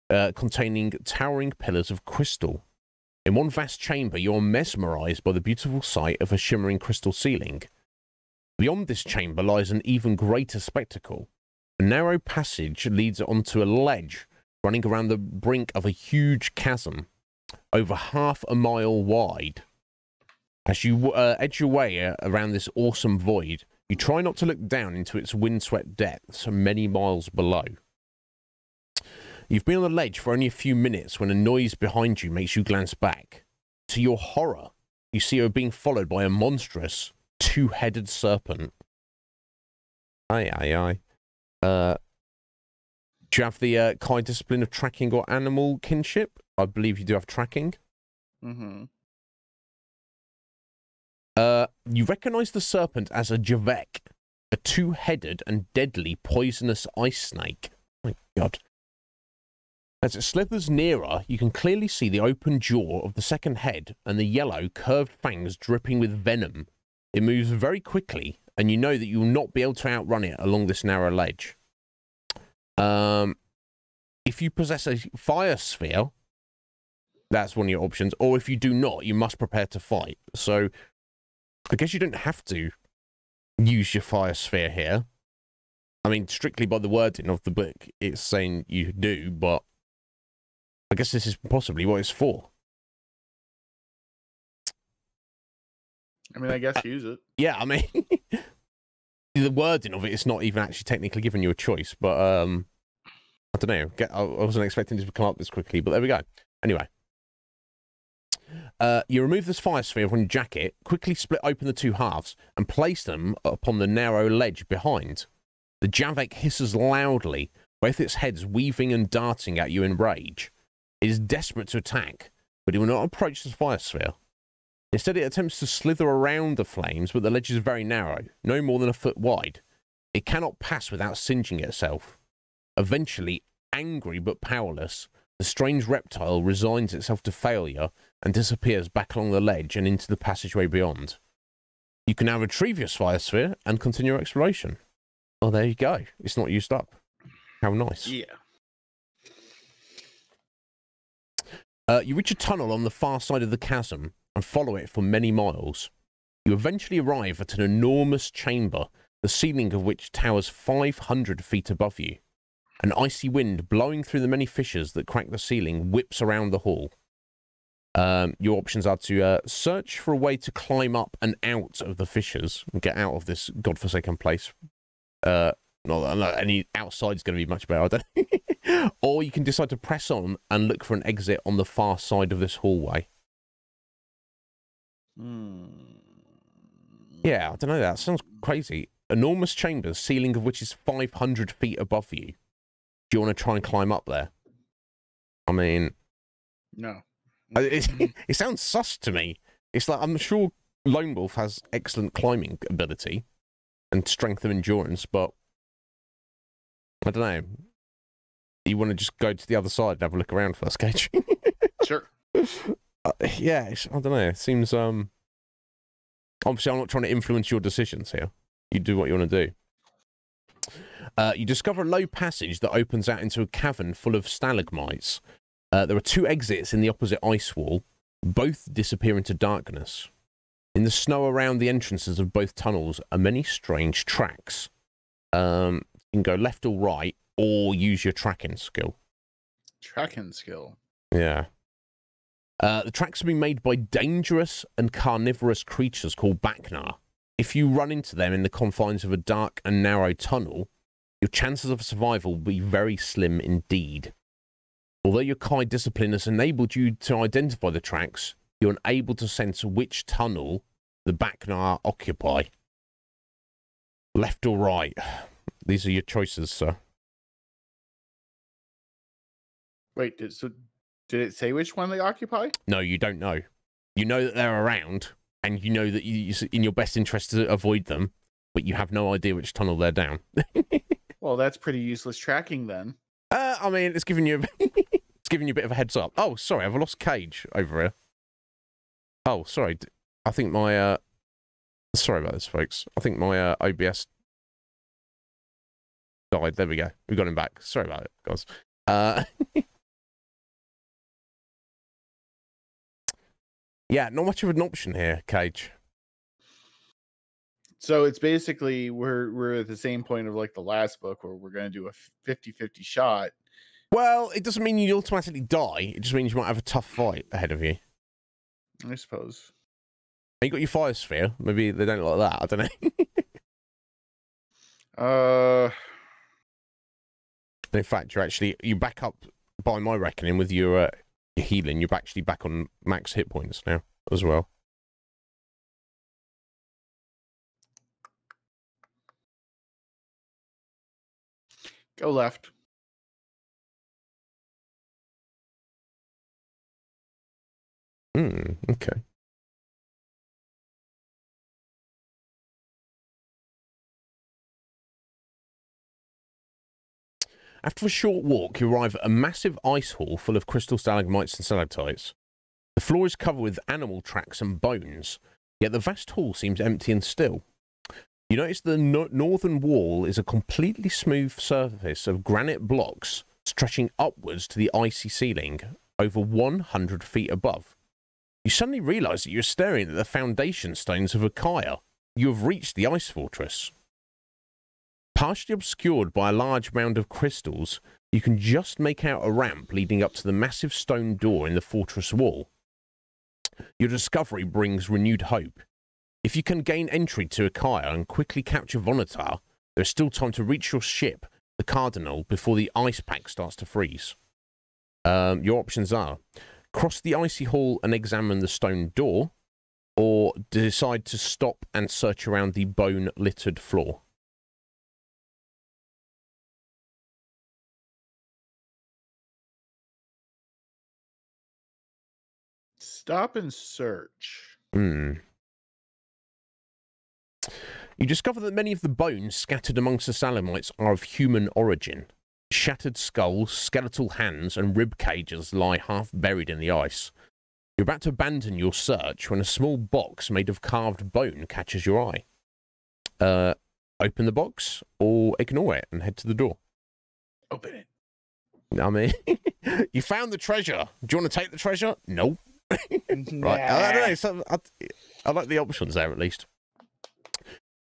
containing towering pillars of crystal. In one vast chamber, you are mesmerized by the beautiful sight of a shimmering crystal ceiling. Beyond this chamber lies an even greater spectacle. A narrow passage leads onto a ledge running around the brink of a huge chasm, over half a mile wide. As you edge your way around this awesome void, you try not to look down into its windswept depths many miles below. You've been on the ledge for only a few minutes when a noise behind you makes you glance back. To your horror, you see you're being followed by a monstrous, 2-headed serpent. Aye, aye, aye. Do you have the kind discipline of tracking or animal kinship? I believe you do have tracking. Mm-hmm. You recognize the serpent as a Javek, a 2-headed and deadly poisonous ice snake. Oh my God. As it slithers nearer, you can clearly see the open jaw of the second head and the yellow, curved fangs dripping with venom. It moves very quickly, and you know that you will not be able to outrun it along this narrow ledge. If you possess a fire sphere, that's one of your options, or if you do not, you must prepare to fight. So, I guess you don't have to use your fire sphere here. I mean, strictly by the wording of the book, it's saying you do, but I guess this is possibly what it's for. I mean, I guess use it. Yeah, I mean, the wording of it is not even actually technically giving you a choice, but I don't know. I wasn't expecting this to come up this quickly, but there we go. Anyway. You remove this fire sphere from your jacket, quickly split open the two halves, and place them upon the narrow ledge behind. The Javek hisses loudly, both its heads weaving and darting at you in rage. It is desperate to attack, but it will not approach the fire sphere. Instead, it attempts to slither around the flames, but the ledge is very narrow, no more than a foot wide. It cannot pass without singeing itself. Eventually, angry but powerless, the strange reptile resigns itself to failure and disappears back along the ledge and into the passageway beyond. You can now retrieve your fire sphere and continue your exploration. Oh, there you go. It's not used up. How nice. Yeah. You reach a tunnel on the far side of the chasm and follow it for many miles. You eventually arrive at an enormous chamber, the ceiling of which towers 500 feet above you. An icy wind blowing through the many fissures that crack the ceiling whips around the hall. Your options are to search for a way to climb up and out of the fissures and get out of this godforsaken place. Not that any outside's going to be much better, I don't know. Or you can decide to press on and look for an exit on the far side of this hallway. Yeah, I don't know. That sounds crazy. Enormous chambers, ceiling of which is 500 feet above you. Do you want to try and climb up there? I mean... No. It sounds sus to me. It's like, I'm sure Lone Wolf has excellent climbing ability and strength of endurance, but I don't know. You want to just go to the other side and have a look around first, Cage? Sure. Yeah, I don't know. It seems, obviously I'm not trying to influence your decisions here. You do what you want to do. You discover a low passage that opens out into a cavern full of stalagmites. There are two exits in the opposite ice wall. Both disappear into darkness. In the snow around the entrances of both tunnels are many strange tracks. You can go left or right, or use your tracking skill. Tracking skill? Yeah. The tracks have been made by dangerous and carnivorous creatures called Baknar. If you run into them in the confines of a dark and narrow tunnel, your chances of survival will be very slim indeed. Although your Kai discipline has enabled you to identify the tracks, you're unable to sense which tunnel the Baknar occupy. Left or right? These are your choices, sir. Wait, did it say which one they occupy? No, you don't know. You know that they're around, and you know that it's in your best interest to avoid them, but you have no idea which tunnel they're down. Well, that's pretty useless tracking then. I mean, it's giving you it's giving you a bit of a heads up. Oh, sorry, I've lost Cage over here. Oh, sorry. I think my sorry about this, folks. I think my OBS died. There we go. We got him back. Sorry about it, guys. Yeah, not much of an option here, Cage. So it's basically we're at the same point of like the last book where we're going to do a 50-50 shot. Well, it doesn't mean you automatically die. It just means you might have a tough fight ahead of you. I suppose. You got your fire sphere. Maybe they don't like that. I don't know. In fact, you back up by my reckoning with your healing. You're actually back on max hit points now as well. Go left. Okay. After a short walk, you arrive at a massive ice hall full of crystal stalagmites and stalactites. The floor is covered with animal tracks and bones, yet the vast hall seems empty and still. You notice the northern wall is a completely smooth surface of granite blocks stretching upwards to the icy ceiling over 100 feet above. You suddenly realise that you're staring at the foundation stones of Akaya. You have reached the ice fortress. Partially obscured by a large mound of crystals, you can just make out a ramp leading up to the massive stone door in the fortress wall. Your discovery brings renewed hope. If you can gain entry to Akaya and quickly capture Vonatar, there is still time to reach your ship, the Cardinal, before the ice pack starts to freeze. Your options are cross the icy hall and examine the stone door, or decide to stop and search around the bone-littered floor. Stop and search. You discover that many of the bones scattered amongst the Salamites are of human origin. Shattered skulls, skeletal hands, and rib cages lie half buried in the ice. You're about to abandon your search when a small box made of carved bone catches your eye. Open the box or ignore it and head to the door. Open it. I mean, you found the treasure. Do you want to take the treasure? Nope. Nah. Right. I don't know. So I like the options there at least.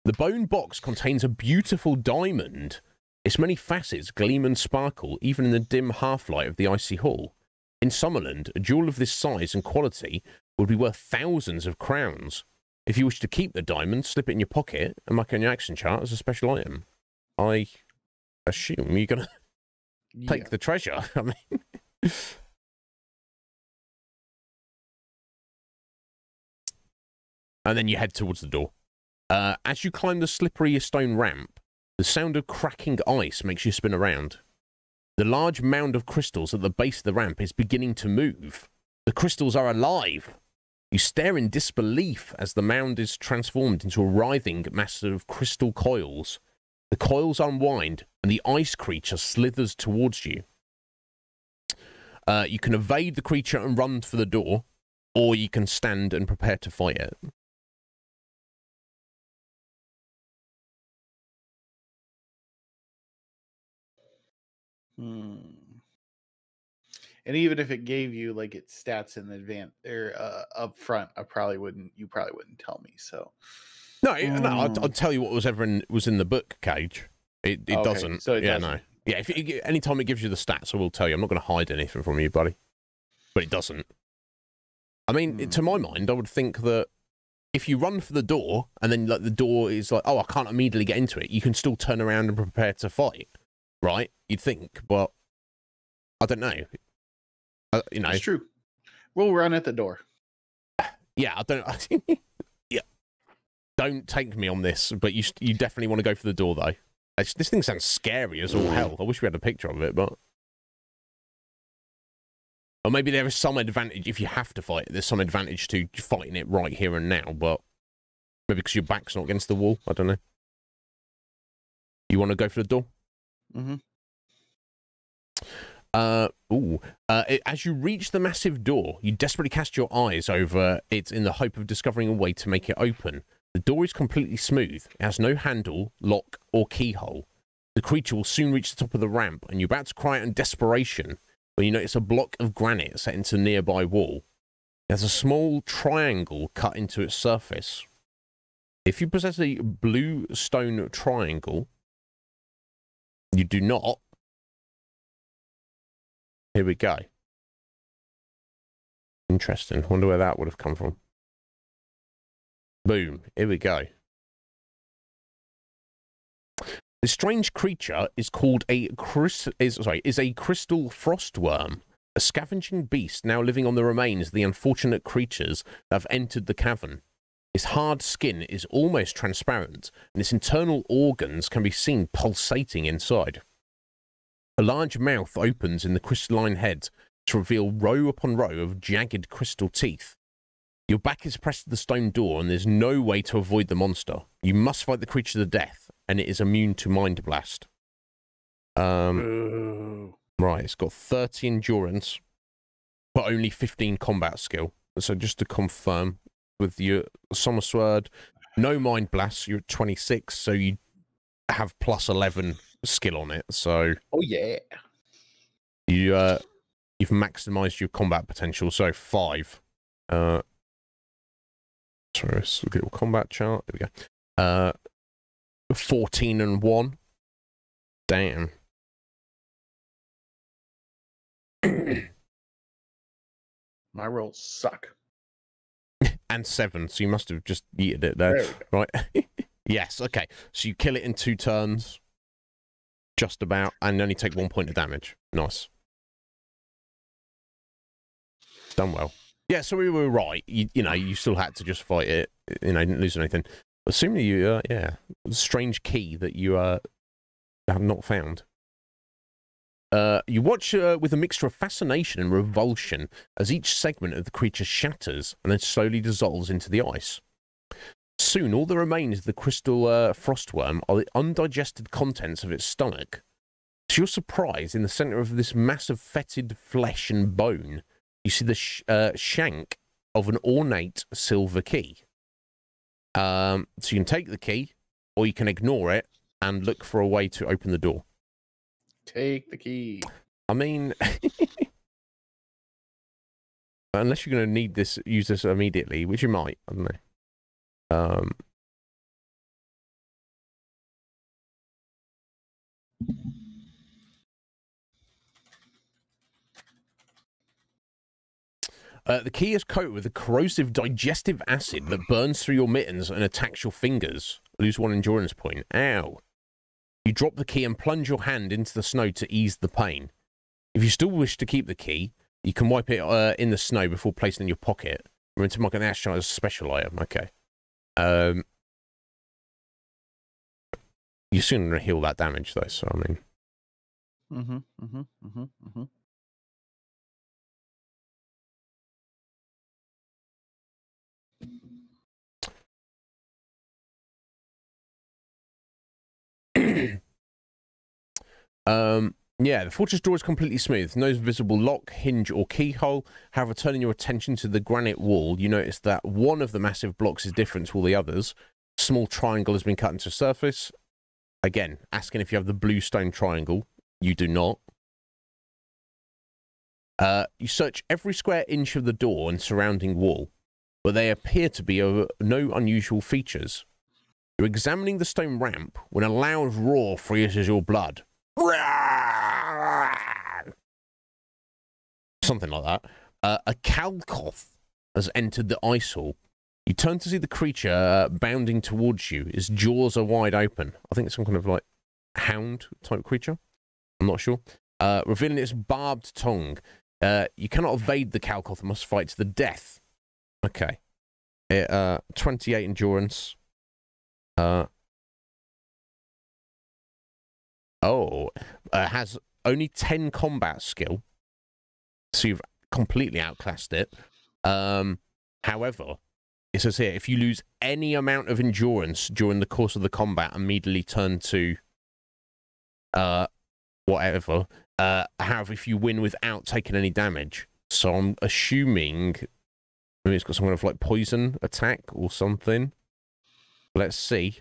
The bone box contains a beautiful diamond. Its many facets gleam and sparkle, even in the dim half-light of the icy hall. In Summerland, a jewel of this size and quality would be worth thousands of crowns. If you wish to keep the diamond, slip it in your pocket and mark it on your action chart as a special item. I assume you're going to take the treasure. I mean... And then you head towards the door. As you climb the slippery stone ramp, the sound of cracking ice makes you spin around. The large mound of crystals at the base of the ramp is beginning to move. The crystals are alive. You stare in disbelief as the mound is transformed into a writhing mass of crystal coils. The coils unwind, and the ice creature slithers towards you. You can evade the creature and run for the door, or you can stand and prepare to fight it. And even if it gave you like its stats in advance or up front, you probably wouldn't tell me. So no, I'll tell you what was in the book, Cage. It okay, doesn't. So it doesn't. No. Yeah, anytime it gives you the stats, I will tell you. I'm not going to hide anything from you, buddy. But it doesn't. I mean, to my mind, I would think that if you run for the door and then like the door is like, oh, I can't immediately get into it, you can still turn around and prepare to fight, right? You'd think, but I don't know. You know, it's true. We'll run at the door. Yeah, I don't. Yeah, don't take me on this, but you definitely want to go for the door though. This thing sounds scary as all hell. I wish we had a picture of it, but or maybe there is some advantage if you have to fight it. There's some advantage to fighting it right here and now, but maybe because your back's not against the wall. I don't know. You want to go for the door? As you reach the massive door, you desperately cast your eyes over it in the hope of discovering a way to make it open. The door is completely smooth. It has no handle, lock, or keyhole. The creature will soon reach the top of the ramp, and you're about to cry out in desperation when you notice a block of granite set into a nearby wall. There's a small triangle cut into its surface. If you possess a blue stone triangle, you do not. Here we go. Interesting. Wonder where that would have come from. Boom. Here we go. This strange creature is called a crystal frostworm, a scavenging beast now living on the remains of the unfortunate creatures that have entered the cavern. Its hard skin is almost transparent, and its internal organs can be seen pulsating inside. A large mouth opens in the crystalline head to reveal row upon row of jagged crystal teeth. Your back is pressed to the stone door, and there's no way to avoid the monster. You must fight the creature to death, and it is immune to Mind Blast. Right, it's got 30 endurance, but only 15 combat skill. So just to confirm, with your Summer Sword, no Mind Blast, you're at 26, so you have plus 11 skill on it. So oh yeah, you've maximized your combat potential. So 5. Sorry, let's look at your combat chart. There we go. 14 and 1. Damn. My rolls suck. And 7, so you must have just yeeted it there. Right? Yes, okay. So you kill it in 2 turns. Just about, and only take 1 point of damage. Nice. Done well. Yeah, so we were right. You know, you still had to just fight it. You know, didn't lose anything. Assuming you, yeah, strange key that you have not found. You watch with a mixture of fascination and revulsion as each segment of the creature shatters and then slowly dissolves into the ice. Soon, all that remains of the crystal frostworm are the undigested contents of its stomach. To your surprise, in the center of this mass of fetid flesh and bone, you see the shank of an ornate silver key. So you can take the key, or you can ignore it and look for a way to open the door. Take the key. I mean, unless you're going to need this, use this immediately, which you might. I don't know. The key is coated with a corrosive digestive acid that burns through your mittens and attacks your fingers. Lose 1 endurance point. Ow. You drop the key and plunge your hand into the snow to ease the pain. If you still wish to keep the key, you can wipe it in the snow before placing it in your pocket. Remember to mark an astronaut as a special item. Okay. You're soon going to heal that damage, though, so I mean... Yeah, the fortress door is completely smooth. No visible lock, hinge, or keyhole. However, turning your attention to the granite wall, you notice that one of the massive blocks is different to all the others. A small triangle has been cut into the surface. Again, asking if you have the blue stone triangle. You do not. You search every square inch of the door and surrounding wall, but they appear to be no unusual features. You're examining the stone ramp when a loud roar freezes your blood. Something like that. A Kalkoth has entered the ice hall. You turn to see the creature bounding towards you. Its jaws are wide open. I think it's some kind of like hound type creature. I'm not sure. Revealing its barbed tongue. You cannot evade the Kalkoth and must fight to the death. Okay. 28 endurance. Has only 10 combat skill. So you've completely outclassed it. However, it says here, if you lose any amount of endurance during the course of the combat, immediately turn to whatever. However, if you win without taking any damage. So I'm assuming maybe it's got some kind of like poison attack or something. Let's see.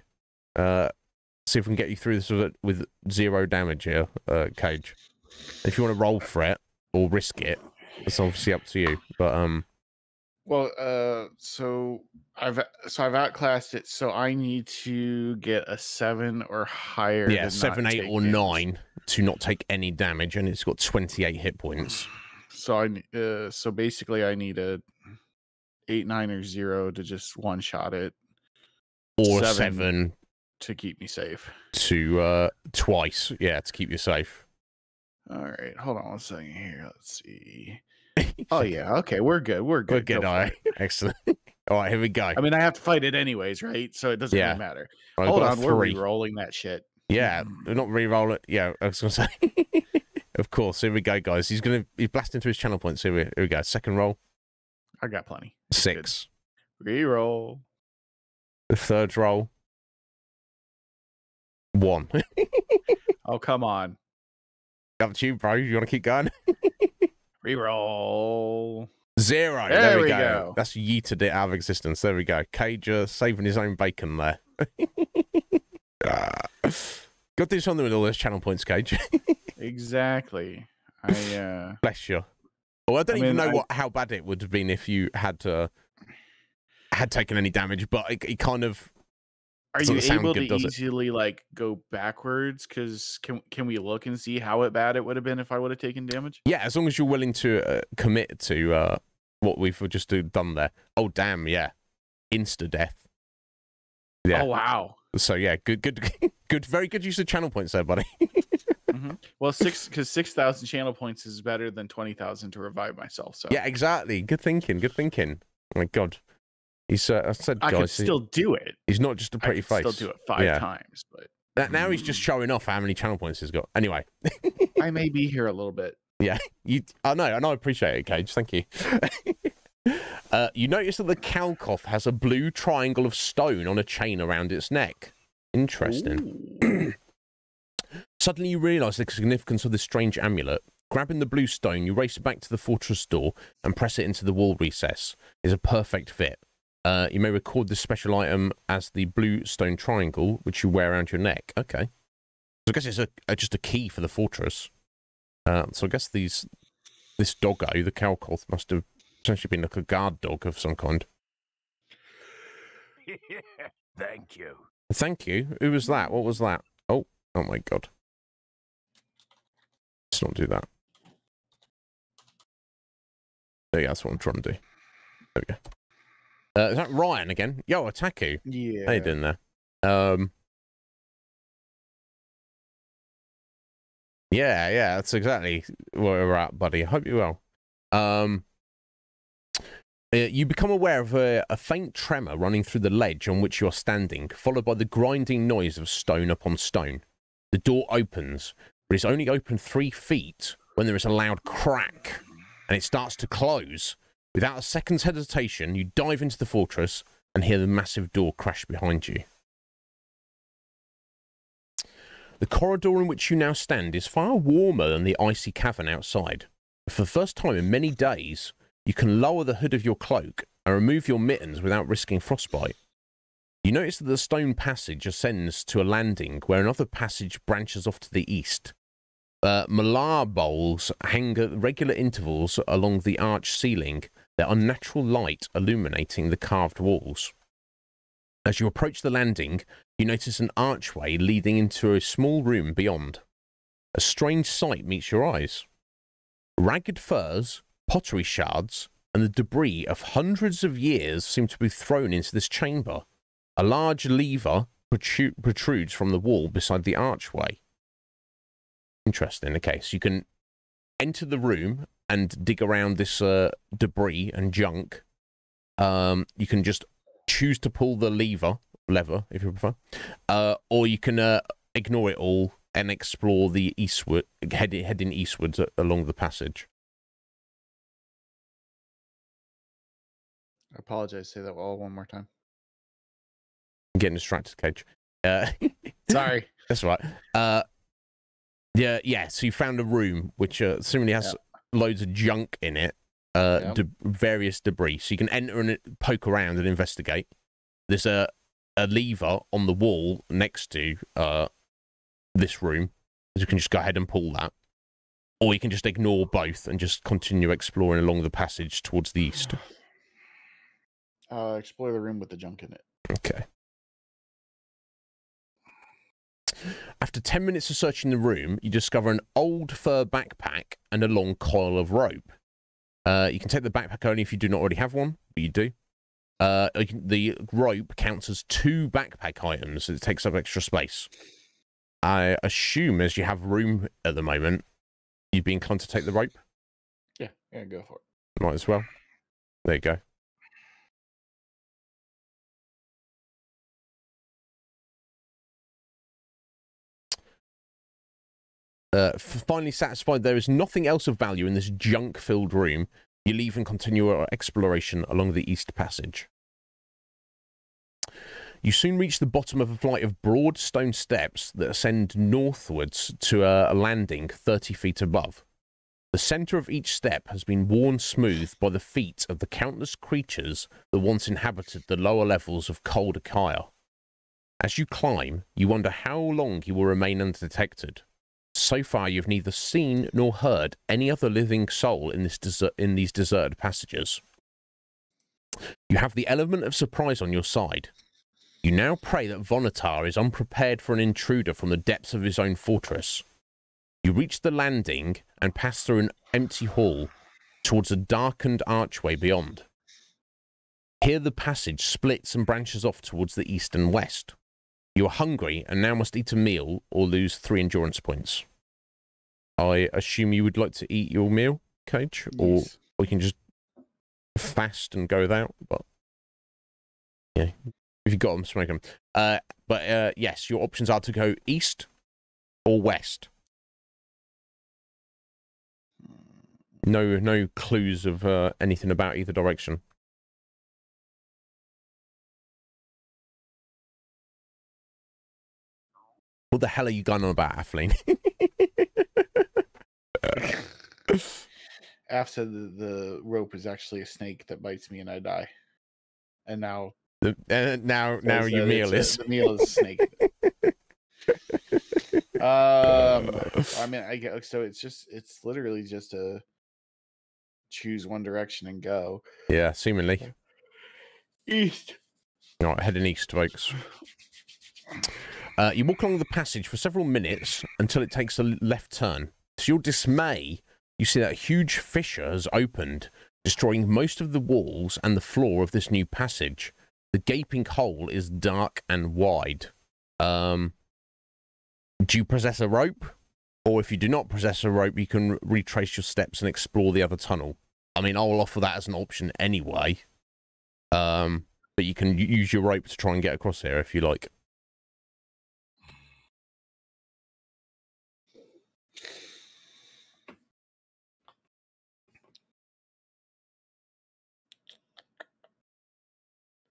See if we can get you through this with 0 damage here, Cage. If you want to roll for it or risk it, it's obviously up to you. But well, so I've outclassed it, so I need to get a 7 or higher. Yeah, 7, 8, or 9 to not take any damage, and it's got 28 hit points. So so basically, I need a 8, 9, or 0 to just one shot it, or 7 to keep me safe. To twice, yeah, to keep you safe. All right, hold on 1 second here. Let's see. Oh yeah, okay, we're good. We're good. All right, excellent. All right, here we go. I mean, I have to fight it anyways, right? So it doesn't really matter. Right, hold on, we're re-rolling that shit. Yeah, we're not re-roll it. Yeah, I was gonna say. Of course, here we go, guys. He's blasting through his channel points. Here we go. Second roll. I got plenty. 6. Re-roll. The third roll. 1. Oh, come on. Up to you, bro. You want to keep going? Reroll. 0. There we go. That's yeeted it out of existence. There we go. Cage saving his own bacon there. Got to do something with all those channel points, Cage. Exactly. Bless you. Well, I don't even know how bad it would have been if you had taken any damage, but it kind of. Are you able to easily like go backwards? Because can we look and see how bad it would have been if I would have taken damage? Yeah, as long as you're willing to commit to what we've just done there. Oh damn, yeah, insta death. Yeah. Oh wow. So yeah, good, very good use of channel points there, buddy. Well, 6,000 channel points is better than 20,000 to revive myself. So yeah, exactly. Good thinking. Good thinking. Oh my god. He's I said, I guys, could still do it. He's not just a pretty face. Still do it 5 times, but Now he's just showing off how many channel points he's got. Anyway. I may be here a little bit. Yeah, I know, I appreciate it, Cage. Thank you. You notice that the Kalkoth has a blue triangle of stone on a chain around its neck. Interesting. Suddenly you realise the significance of this strange amulet. Grabbing the blue stone, you race back to the fortress door and press it into the wall recess. It's a perfect fit. You may record this special item as the blue stone triangle, which you wear around your neck. Okay. So I guess it's just a key for the fortress. So I guess this doggo, the Kalkoth, must have essentially been like a guard dog of some kind. Thank you. Thank you. Who was that? What was that? Oh my god. Let's not do that. There you go, that's what I'm trying to do. There we go. Is that Ryan again? Yo, Ataku. Yeah. How you doing there? Yeah, that's exactly where we're at, buddy. I hope you're well. You become aware of a faint tremor running through the ledge on which you are standing, followed by the grinding noise of stone upon stone. The door opens, but it's only open 3 feet when there is a loud crack, and it starts to close. Without a second's hesitation, you dive into the fortress and hear the massive door crash behind you. The corridor in which you now stand is far warmer than the icy cavern outside. For the first time in many days, you can lower the hood of your cloak and remove your mittens without risking frostbite. You notice that the stone passage ascends to a landing where another passage branches off to the east. Malar bowls hang at regular intervals along the arched ceiling, their unnatural light illuminating the carved walls. As you approach the landing, you notice an archway leading into a small room beyond. A strange sight meets your eyes. Ragged furs, pottery shards, and the debris of hundreds of years seem to be thrown into this chamber. A large lever protrudes from the wall beside the archway. Interesting. Okay, so you can enter the room and dig around this debris and junk. You can just choose to pull the lever, if you prefer, or you can ignore it all and explore the eastward, heading eastwards along the passage. I apologize. Say that all one more time. I'm getting distracted, Cage. Sorry. That's right. Yeah. So you found a room which seemingly has loads of junk in it, various debris. So you can enter and poke around and investigate. There's a lever on the wall next to this room. So you can just go ahead and pull that, or you can just ignore both and just continue exploring along the passage towards the east. Explore the room with the junk in it. Okay. After 10 minutes of searching the room, you discover an old fur backpack and a long coil of rope. You can take the backpack only if you do not already have one, but you do. The rope counts as 2 backpack items. It takes up extra space. I assume as you have room at the moment, you'd be inclined to take the rope? Yeah, go for it. Might as well. There you go. Finally satisfied there is nothing else of value in this junk-filled room, you leave and continue your exploration along the east passage. You soon reach the bottom of a flight of broad stone steps that ascend northwards to a landing 30 feet above. The centre of each step has been worn smooth by the feet of the countless creatures that once inhabited the lower levels of cold Achaia. As you climb, you wonder how long you will remain undetected. So far, you've neither seen nor heard any other living soul in these deserted passages. You have the element of surprise on your side. You now pray that Vonatar is unprepared for an intruder from the depths of his own fortress. You reach the landing and pass through an empty hall towards a darkened archway beyond. Here the passage splits and branches off towards the east and west. You are hungry and now must eat a meal or lose 3 endurance points. I assume you would like to eat your meal, Cage? Yes. Or you can just fast and go without. But yeah, if you got them, smoke them. But yes, your options are to go east or west. No clues of anything about either direction. What the hell are you going on about, Athleen? Af said the rope is actually a snake that bites me and I die. And now now your meal is the meal is snake. I mean, I get so it's literally just a choose one direction and go. Yeah, seemingly East. All right, heading east, folks. You walk along the passage for several minutes until it takes a left turn. To your dismay, you see that a huge fissure has opened, destroying most of the walls and the floor of this new passage. The gaping hole is dark and wide. Do you possess a rope? Or if you do not possess a rope, you can retrace your steps and explore the other tunnel. I mean, I'll offer that as an option anyway. But you can use your rope to try and get across here if you like.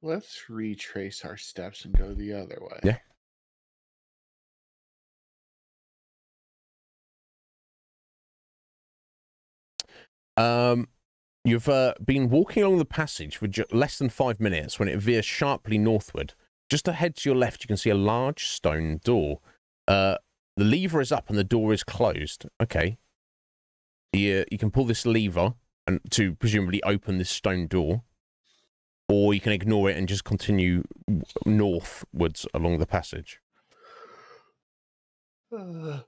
Let's retrace our steps and go the other way. Yeah. You've been walking along the passage for less than 5 minutes when it veers sharply northward. Just ahead to your left, you can see a large stone door. The lever is up and the door is closed. Okay. You can pull this lever and to presumably open this stone door. Or you can ignore it and just continue northwards along the passage. There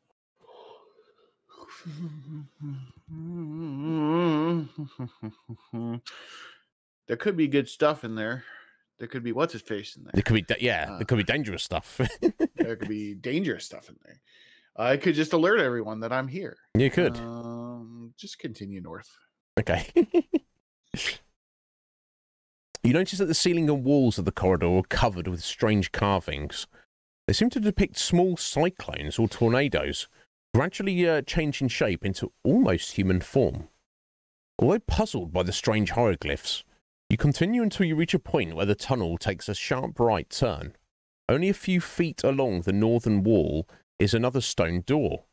could be good stuff in there. There could be what's his face in there. There could be there could be dangerous stuff. There could be dangerous stuff in there. I could just alert everyone that I'm here. You could. Just continue north. Okay. You notice that the ceiling and walls of the corridor are covered with strange carvings. They seem to depict small cyclones or tornadoes, gradually changing shape into almost human form. Although puzzled by the strange hieroglyphs, you continue until you reach a point where the tunnel takes a sharp right turn. Only a few feet along the northern wall is another stone door.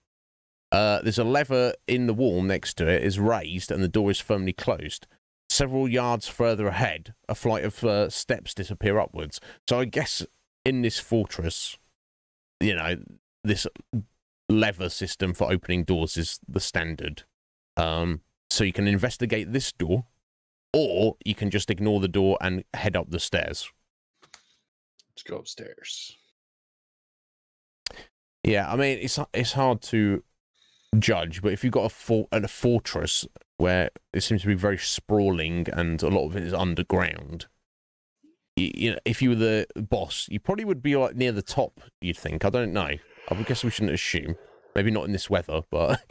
There's a lever in the wall next to it is raised and the door is firmly closed. Several yards further ahead, a flight of steps disappear upwards. So I guess in this fortress, you know, this lever system for opening doors is the standard. So you can investigate this door, or you can just ignore the door and head up the stairs. Let's go upstairs. Yeah, I mean, it's hard to judge, but if you've got a fortress where it seems to be very sprawling and a lot of it is underground, you know, if you were the boss, you probably would be like near the top, you'd think. I don't know. I guess we shouldn't assume. Maybe not in this weather, but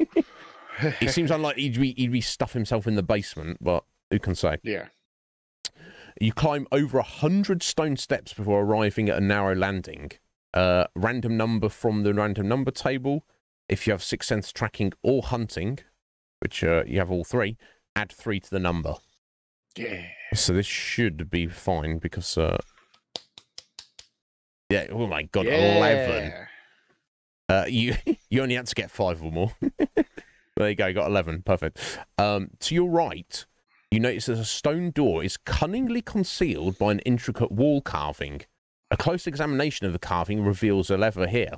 it seems unlikely he'd be stuff himself in the basement, but who can say? Yeah. You climb over 100 stone steps before arriving at a narrow landing. Random number from the random number table. If you have sixth sense tracking or hunting, which you have all three, add 3 to the number. Yeah. So this should be fine because, yeah, oh my god, yeah. 11. You only had to get 5 or more. There you go, got 11, perfect. To your right, you notice that a stone door is cunningly concealed by an intricate wall carving. A close examination of the carving reveals a lever here.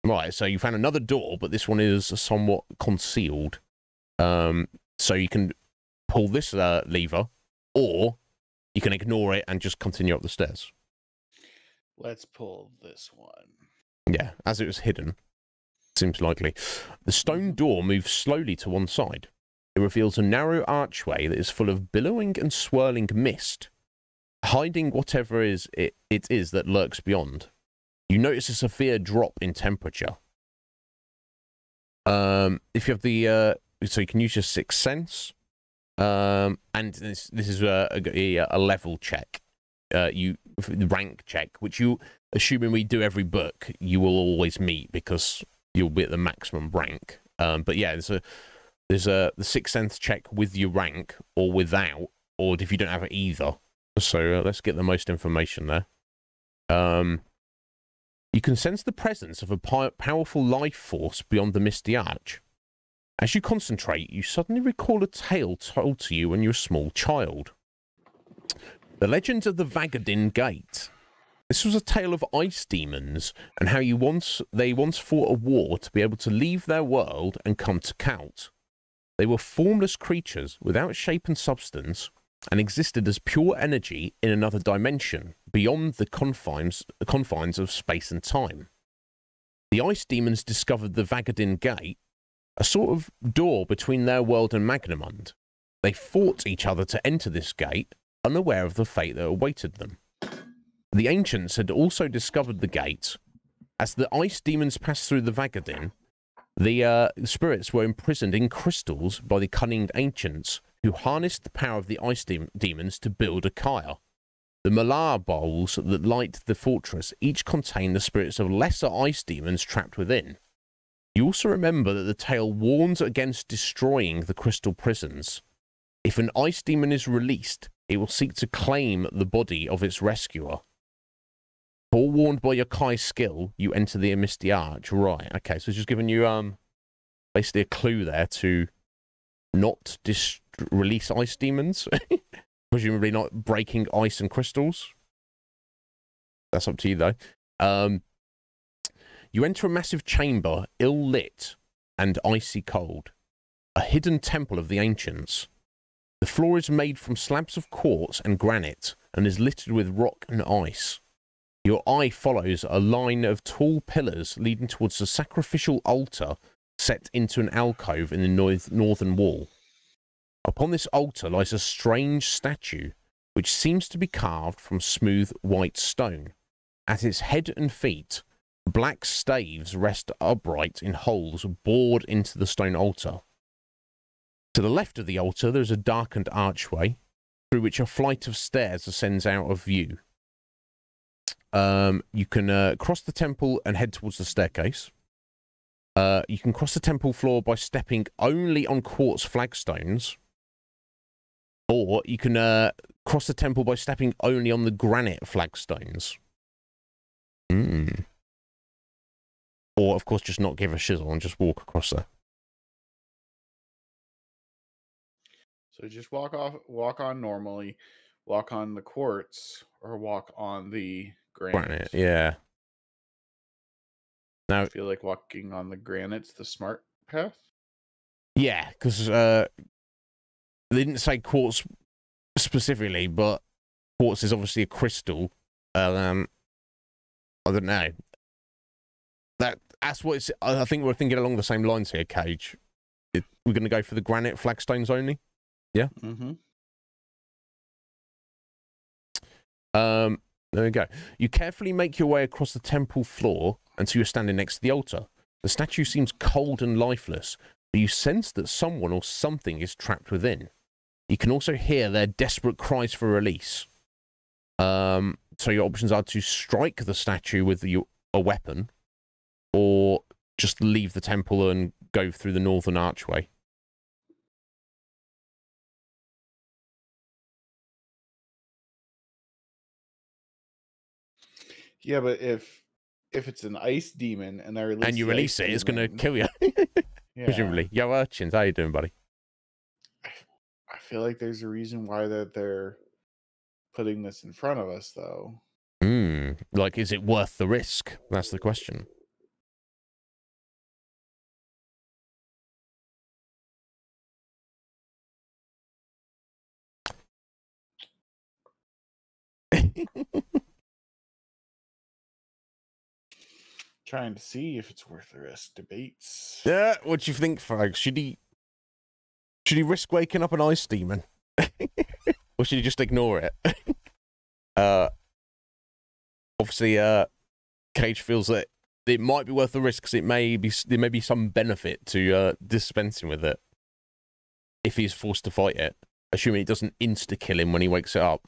Right, so you found another door, but this one is somewhat concealed. So you can pull this lever, or you can ignore it and just continue up the stairs. Let's pull this one. Yeah, as it was hidden. Seems likely. The stone door moves slowly to one side. It reveals a narrow archway that is full of billowing and swirling mist, hiding whatever it is that lurks beyond. You notice a severe drop in temperature. If you have the so you can use your sixth sense, and this is a level check, rank check, which you assuming we do every book, you will always meet because you'll be at the maximum rank. But yeah, there's the sixth sense check with your rank or without, or if you don't have it either. So let's get the most information there. You can sense the presence of a powerful life force beyond the misty arch. As you concentrate, you suddenly recall a tale told to you when you were a small child. The legend of the Vagadin Gate. This was a tale of ice demons and how they once fought a war to be able to leave their world and come to Kalt. They were formless creatures without shape and substance and existed as pure energy in another dimension, beyond the confines of space and time. The ice demons discovered the Vagadin Gate, a sort of door between their world and Magnamund. They fought each other to enter this gate, unaware of the fate that awaited them. The ancients had also discovered the gate. As the ice demons passed through the Vagadin, the spirits were imprisoned in crystals by the cunning ancients, who harnessed the power of the ice demons to build a Kaya. The Malar bowls that light the fortress each contain the spirits of lesser ice demons trapped within. You also remember that the tale warns against destroying the crystal prisons. If an ice demon is released, it will seek to claim the body of its rescuer. Forewarned by your Kai skill, you enter the Misty Arch. Right, okay, so it's just giving you basically a clue there to not release ice demons. Presumably not breaking ice and crystals. That's up to you, though. You enter a massive chamber, ill-lit and icy cold. A hidden temple of the ancients. The floor is made from slabs of quartz and granite and is littered with rock and ice. Your eye follows a line of tall pillars leading towards a sacrificial altar set into an alcove in the northern wall. Upon this altar lies a strange statue, which seems to be carved from smooth white stone. At its head and feet, black staves rest upright in holes bored into the stone altar. To the left of the altar, there is a darkened archway, through which a flight of stairs ascends out of view. You can cross the temple and head towards the staircase. You can cross the temple floor by stepping only on quartz flagstones. Or you can cross the temple by stepping only on the granite flagstones. Or, of course, just not give a shizzle and just walk across there. So just walk on normally, walk on the quartz, or walk on the granite. Yeah. Now, I feel like walking on the granite's the smart path. Yeah, because they didn't say quartz specifically, but quartz is obviously a crystal. I don't know. That's what it's. I think we're thinking along the same lines here, Cage. We're going to go for the granite flagstones only. Yeah. There we go. You carefully make your way across the temple floor until you're standing next to the altar. The statue seems cold and lifeless, but you sense that someone or something is trapped within. You can also hear their desperate cries for release. So your options are to strike the statue with a weapon, or just leave the temple and go through the northern archway. Yeah, but if it's an ice demon and you release it, it's going to kill you. Yeah. Presumably. Yo, Urchins, how you doing, buddy? I feel like there's a reason why they're putting this in front of us, though. Like, is it worth the risk? That's the question. Trying to see if it's worth the risk. Debates. Yeah, what do you think, folks? Should he risk waking up an ice demon? Or should he just ignore it? Obviously, Cage feels that it might be worth the risk because there may be some benefit to dispensing with it if he's forced to fight it, assuming it doesn't insta-kill him when he wakes it up.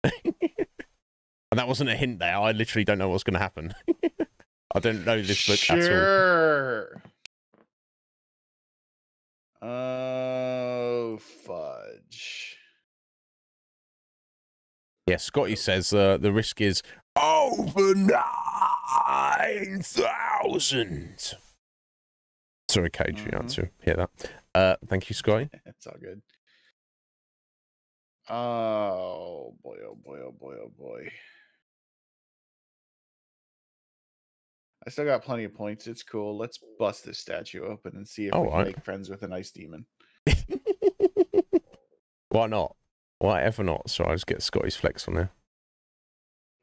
And that wasn't a hint there. I literally don't know what's going to happen. I don't know this book at all. Sure. Oh, fudge. Yeah, Scotty says the risk is over 9,000. Sorry, Cage, you had to hear that. Thank you, Scotty. It's all good. Oh, boy, oh, boy, oh, boy, oh, boy. I still got plenty of points. It's cool. Let's bust this statue open and see if we can make friends with an ice demon. Why not? Why ever not? So I just get Scotty's flex on there.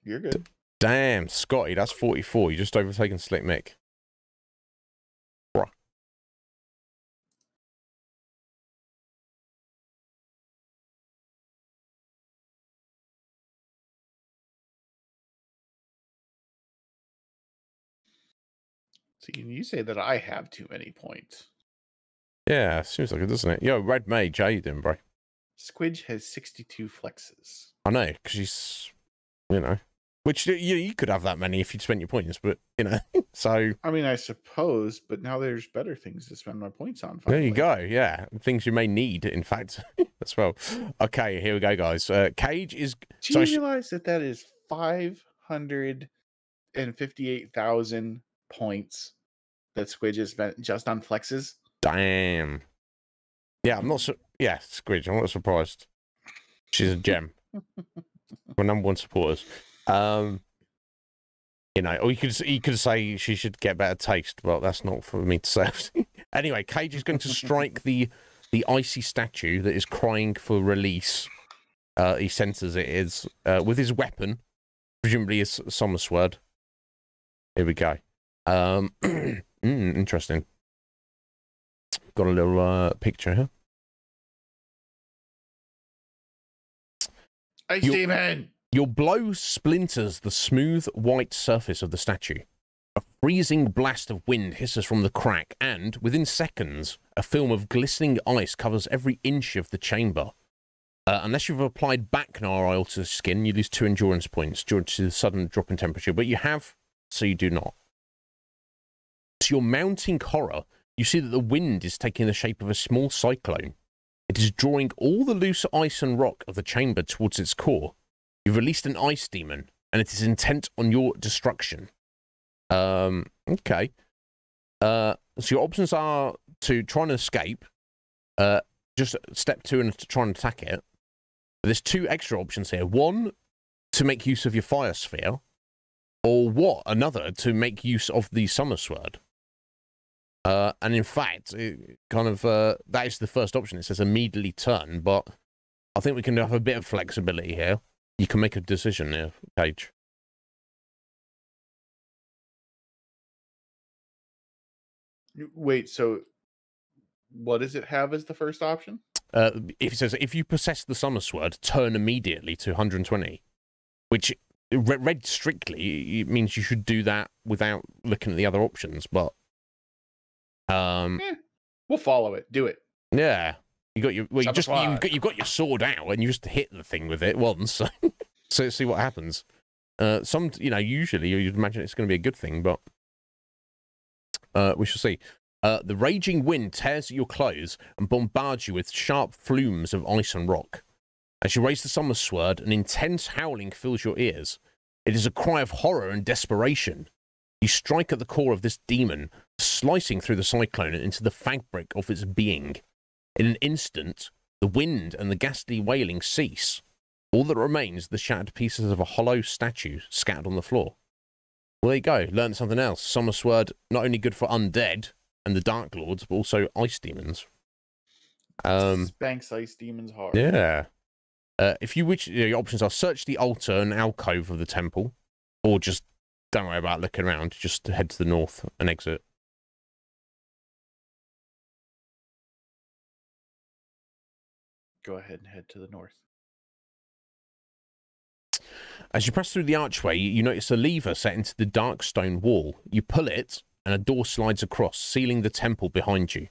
You're good. Damn, Scotty, that's 44. You just overtaken Slick Mick. Bruh. So you say that I have too many points. Yeah, seems like it, doesn't it? Yo, Red Mage, how you doing, bro? Squidge has 62 flexes. I know, because she's, you know, which you could have that many if you'd spent your points, but, you know, so. I mean, I suppose, but now there's better things to spend my points on. Finally. There you go, yeah. Things you may need, in fact, as well. Okay, here we go, guys. Cage is. Do you realize that is 558,000 points that Squidge has spent just on flexes? Damn. Yeah, I'm not. Yeah, Squidge, I'm not surprised. She's a gem. My #1 supporters. You know, or you could say she should get better taste, but that's not for me to say. Anyway, Cage is going to strike the icy statue that is crying for release. He senses it is with his weapon, presumably his summer sword. Here we go. Interesting. Got a little picture here. Ice demon! Your blow splinters the smooth white surface of the statue. A freezing blast of wind hisses from the crack, and within seconds, a film of glistening ice covers every inch of the chamber. Unless you've applied Bacnar oil to the skin, you lose 2 endurance points due to the sudden drop in temperature, but you have, so you do not. To your mounting horror, you see that the wind is taking the shape of a small cyclone. It is drawing all the loose ice and rock of the chamber towards its core. You've released an ice demon, and it is intent on your destruction. Okay. So your options are to try and escape, just step 2 and to try and attack it. There's 2 extra options here. One, to make use of your fire sphere, or another, to make use of the summer sword. And in fact, that is the first option. It says immediately turn, but I think we can have a bit of flexibility here. You can make a decision here, Cage. Wait, so what does it have as the first option? It says, if you possess the summer sword, turn immediately to 120, which read strictly, it means you should do that without looking at the other options, but we'll follow it. Do it. Yeah. You got your you've got your sword out and you just hit the thing with it once. So see what happens. Usually you'd imagine it's going to be a good thing, but we shall see. The raging wind tears at your clothes and bombards you with sharp flumes of ice and rock. As you raise the summer sword, an intense howling fills your ears. It is a cry of horror and desperation. You strike at the core of this demon, slicing through the cyclone and into the fabric of its being. In an instant, the wind and the ghastly wailing cease. All that remains are the shattered pieces of a hollow statue scattered on the floor. Well, there you go. Learned something else. Summer sword, not only good for undead and the Dark Lords, but also ice demons. Spanks ice demons hard. Yeah. If you wish, your options are search the altar and alcove of the temple, or just don't worry about looking around. Just head to the north and exit. Go ahead and head to the north. As you pass through the archway, you notice a lever set into the dark stone wall. You pull it, and a door slides across, sealing the temple behind you.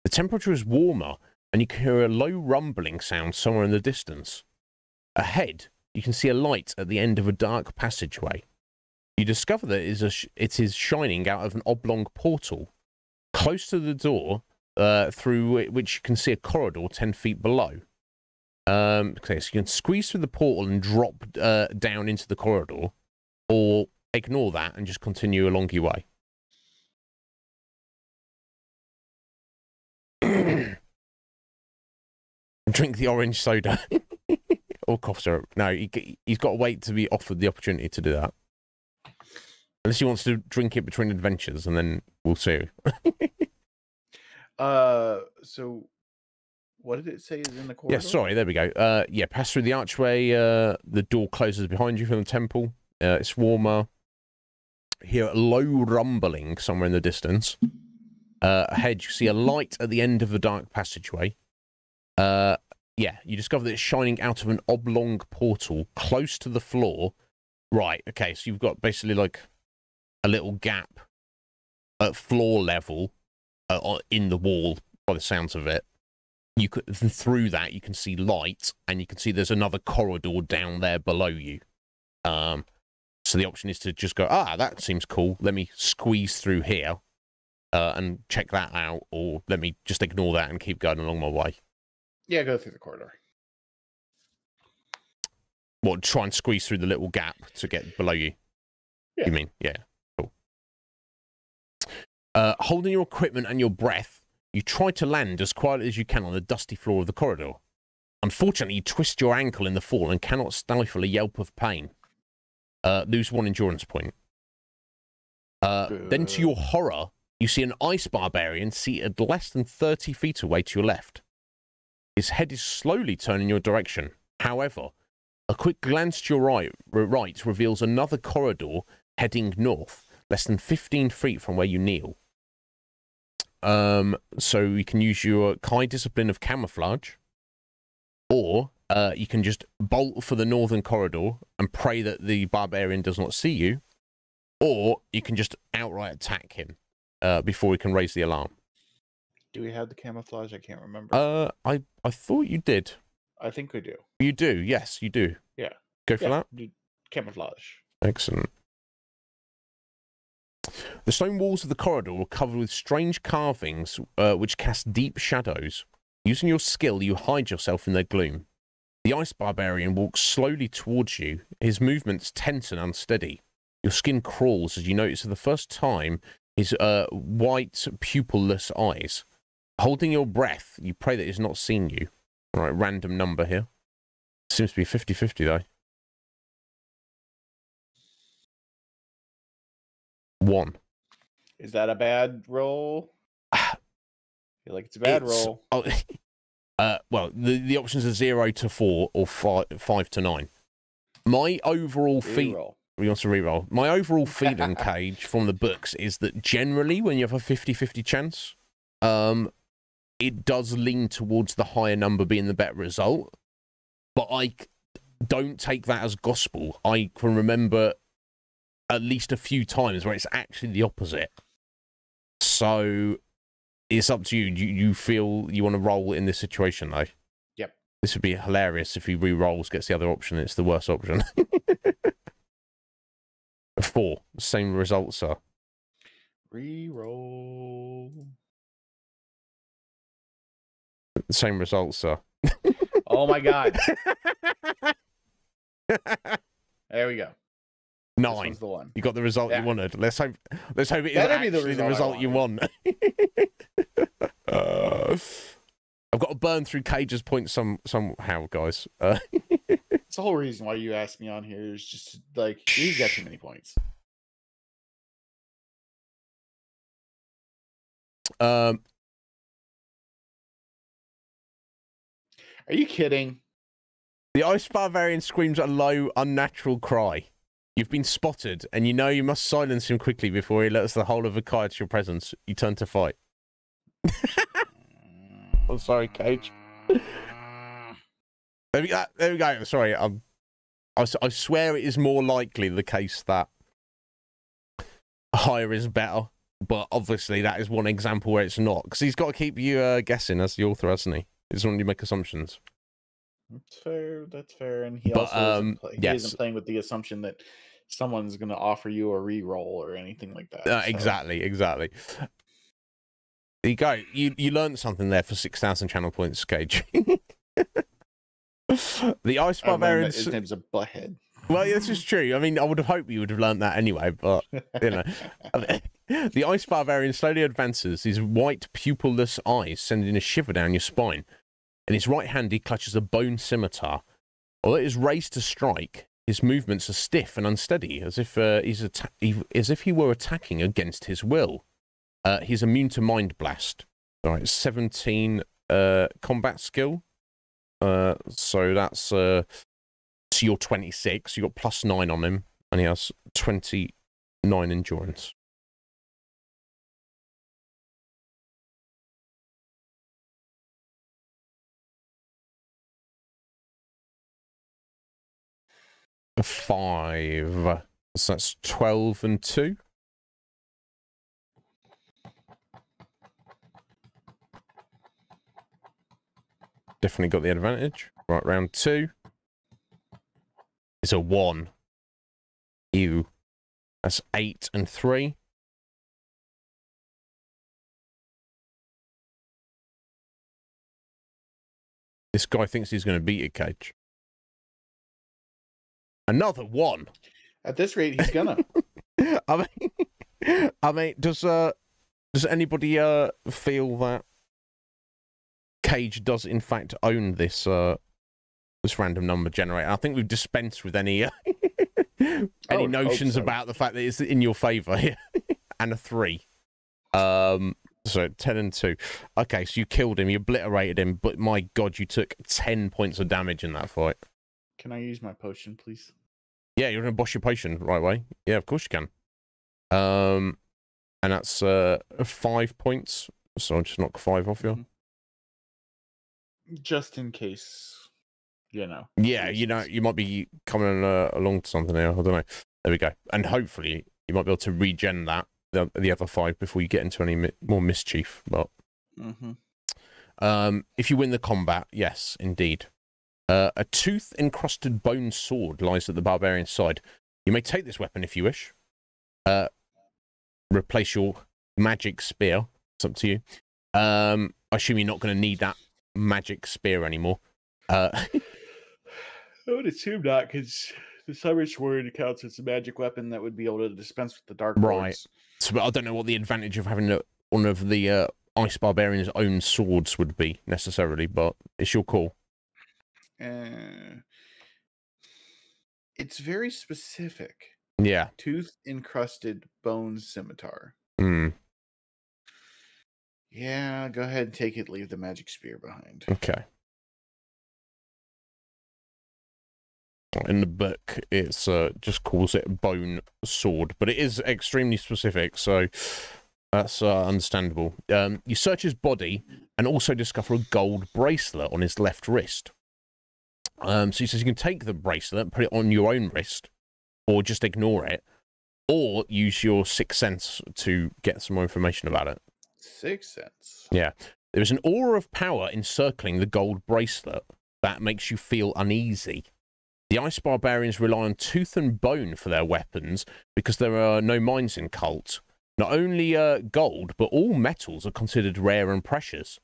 The temperature is warmer, and you can hear a low rumbling sound somewhere in the distance. Ahead, you can see a light at the end of a dark passageway. You discover that it is shining out of an oblong portal close to the door, through which you can see a corridor 10 feet below. Okay, so you can squeeze through the portal and drop down into the corridor, or ignore that and just continue along your way. Drink the orange soda. Or cough syrup. No, he's got to wait to be offered the opportunity to do that. Unless he wants to drink it between adventures, and then we'll see. So what did it say is in the corridor? Yeah, sorry, there we go. Yeah, pass through the archway. The door closes behind you from the temple. It's warmer. Hear a low rumbling somewhere in the distance. Ahead, you see a light at the end of the dark passageway. Yeah, you discover that it's shining out of an oblong portal close to the floor. Right, okay, so you've got basically like a little gap at floor level in the wall, by the sounds of it. You could, through that, you can see light, and you can see there's another corridor down there below you. So the option is to just go, that seems cool. Let me squeeze through here and check that out, or let me just ignore that and keep going along my way. Yeah, go through the corridor. What, try and squeeze through the little gap to get below you? Yeah. You mean? Yeah, cool. Holding your equipment and your breath, you try to land as quietly as you can on the dusty floor of the corridor. Unfortunately, you twist your ankle in the fall and cannot stifle a yelp of pain. Lose 1 endurance point. Then, to your horror, you see an ice barbarian seated less than 30 feet away to your left. His head is slowly turning your direction. However, a quick glance to your right reveals another corridor heading north, less than 15 feet from where you kneel. So you can use your Kai discipline of camouflage, or you can just bolt for the northern corridor and pray that the barbarian does not see you, or you can just outright attack him before he can raise the alarm. Do we have the camouflage? I can't remember. I thought you did. I think we do. You do, yes, you do. Yeah. Go for that. Camouflage. Excellent. The stone walls of the corridor were covered with strange carvings, which cast deep shadows. Using your skill, you hide yourself in their gloom. The ice barbarian walks slowly towards you, his movements tense and unsteady. Your skin crawls as you notice for the first time his white, pupilless eyes. Holding your breath, you pray that he's not seen you. All right, random number here. Seems to be 50-50, though. 1. Is that a bad roll? I feel like it's a bad roll. Oh, well, the options are 0 to 4 or 5 to 9. My overall Reroll. We want to reroll. My overall feeling, Cage, from the books is that generally when you have a 50-50 chance, it does lean towards the higher number being the better result. But I don't take that as gospel. I can remember at least a few times where it's actually the opposite. So it's up to you. You feel you want to roll in this situation, though? Yep. This would be hilarious if he re-rolls, gets the other option, and it's the worst option. 4. Same results, sir. Re-roll. Same results, sir. Oh my god. There we go. 9. The one. You got the result you wanted. Let's hope it is actually the result you want. I've got to burn through Cage's points somehow, guys. It's the whole reason why you asked me on here is just like he's got too many points. Are you kidding? The ice barbarian screams a low, unnatural cry. You've been spotted, and you know you must silence him quickly before he lets the whole of Akai to your presence. You turn to fight. I'm sorry, Cage. There we go. Sorry, I swear it is more likely the case that higher is better, but obviously that is one example where it's not, because he's got to keep you guessing as the author, hasn't he? He doesn't want you to make assumptions. That's fair. That's fair. And he But, also he yes. isn't playing with the assumption that someone's going to offer you a re-roll or anything like that. So. Exactly. There you go. You learned something there for 6,000 channel points, Cage. The Ice Barbarian. His name's a butthead. Well, this is true. I mean, I would have hoped you would have learned that anyway, but, you know. The Ice Barbarian slowly advances, his white, pupilless eyes sending a shiver down your spine. In his right hand, he clutches a bone scimitar. Although it is raised to strike, his movements are stiff and unsteady, as if he were attacking against his will. He's immune to Mind Blast. All right, 17 combat skill. So that's so you're 26. You got +9 on him, and he has 29 endurance. A 5. So that's 12 and 2. Definitely got the advantage. Right, round 2. It's a 1. Ew. That's 8 and 3. This guy thinks he's going to beat it, Cage. Another 1. At this rate, he's gonna. I mean, does anybody feel that Cage does in fact own this this random number generator? I think we've dispensed with any notions about the fact that it's in your favour here. And a 3. So 10 and 2. Okay, so you killed him, you obliterated him, but my God, you took 10 points of damage in that fight. Can I use my potion, please? Yeah, you're going to boss your potion right way. Yeah, of course you can. And that's 5 points. So I'll just knock 5 off you. Just in case, you know. Yeah, you know, you might be coming along to something here. I don't know. There we go. And hopefully you might be able to regen that, the other 5, before you get into any more mischief. But if you win the combat, yes, indeed. A tooth-encrusted bone sword lies at the barbarian's side. You may take this weapon if you wish. Replace your magic spear. It's up to you. I assume you're not going to need that magic spear anymore. I would assume not, because the Summer Sword counts as a magic weapon that would be able to dispense with the Dark Lords. So I don't know what the advantage of having one of the Ice Barbarian's own swords would be, necessarily, but it's your call. It's very specific. Yeah. Tooth-encrusted bone scimitar. Yeah, go ahead and take it. Leave the magic spear behind. Okay. In the book, it's just calls it bone sword, but it is extremely specific, so that's understandable. You search his body and also discover a gold bracelet on his left wrist. So he says you can take the bracelet and put it on your own wrist, or just ignore it, or use your 6th sense to get some more information about it. 6th sense? Yeah. There is an aura of power encircling the gold bracelet that makes you feel uneasy. The Ice Barbarians rely on tooth and bone for their weapons because there are no mines in Cult. Not only gold, but all metals are considered rare and precious.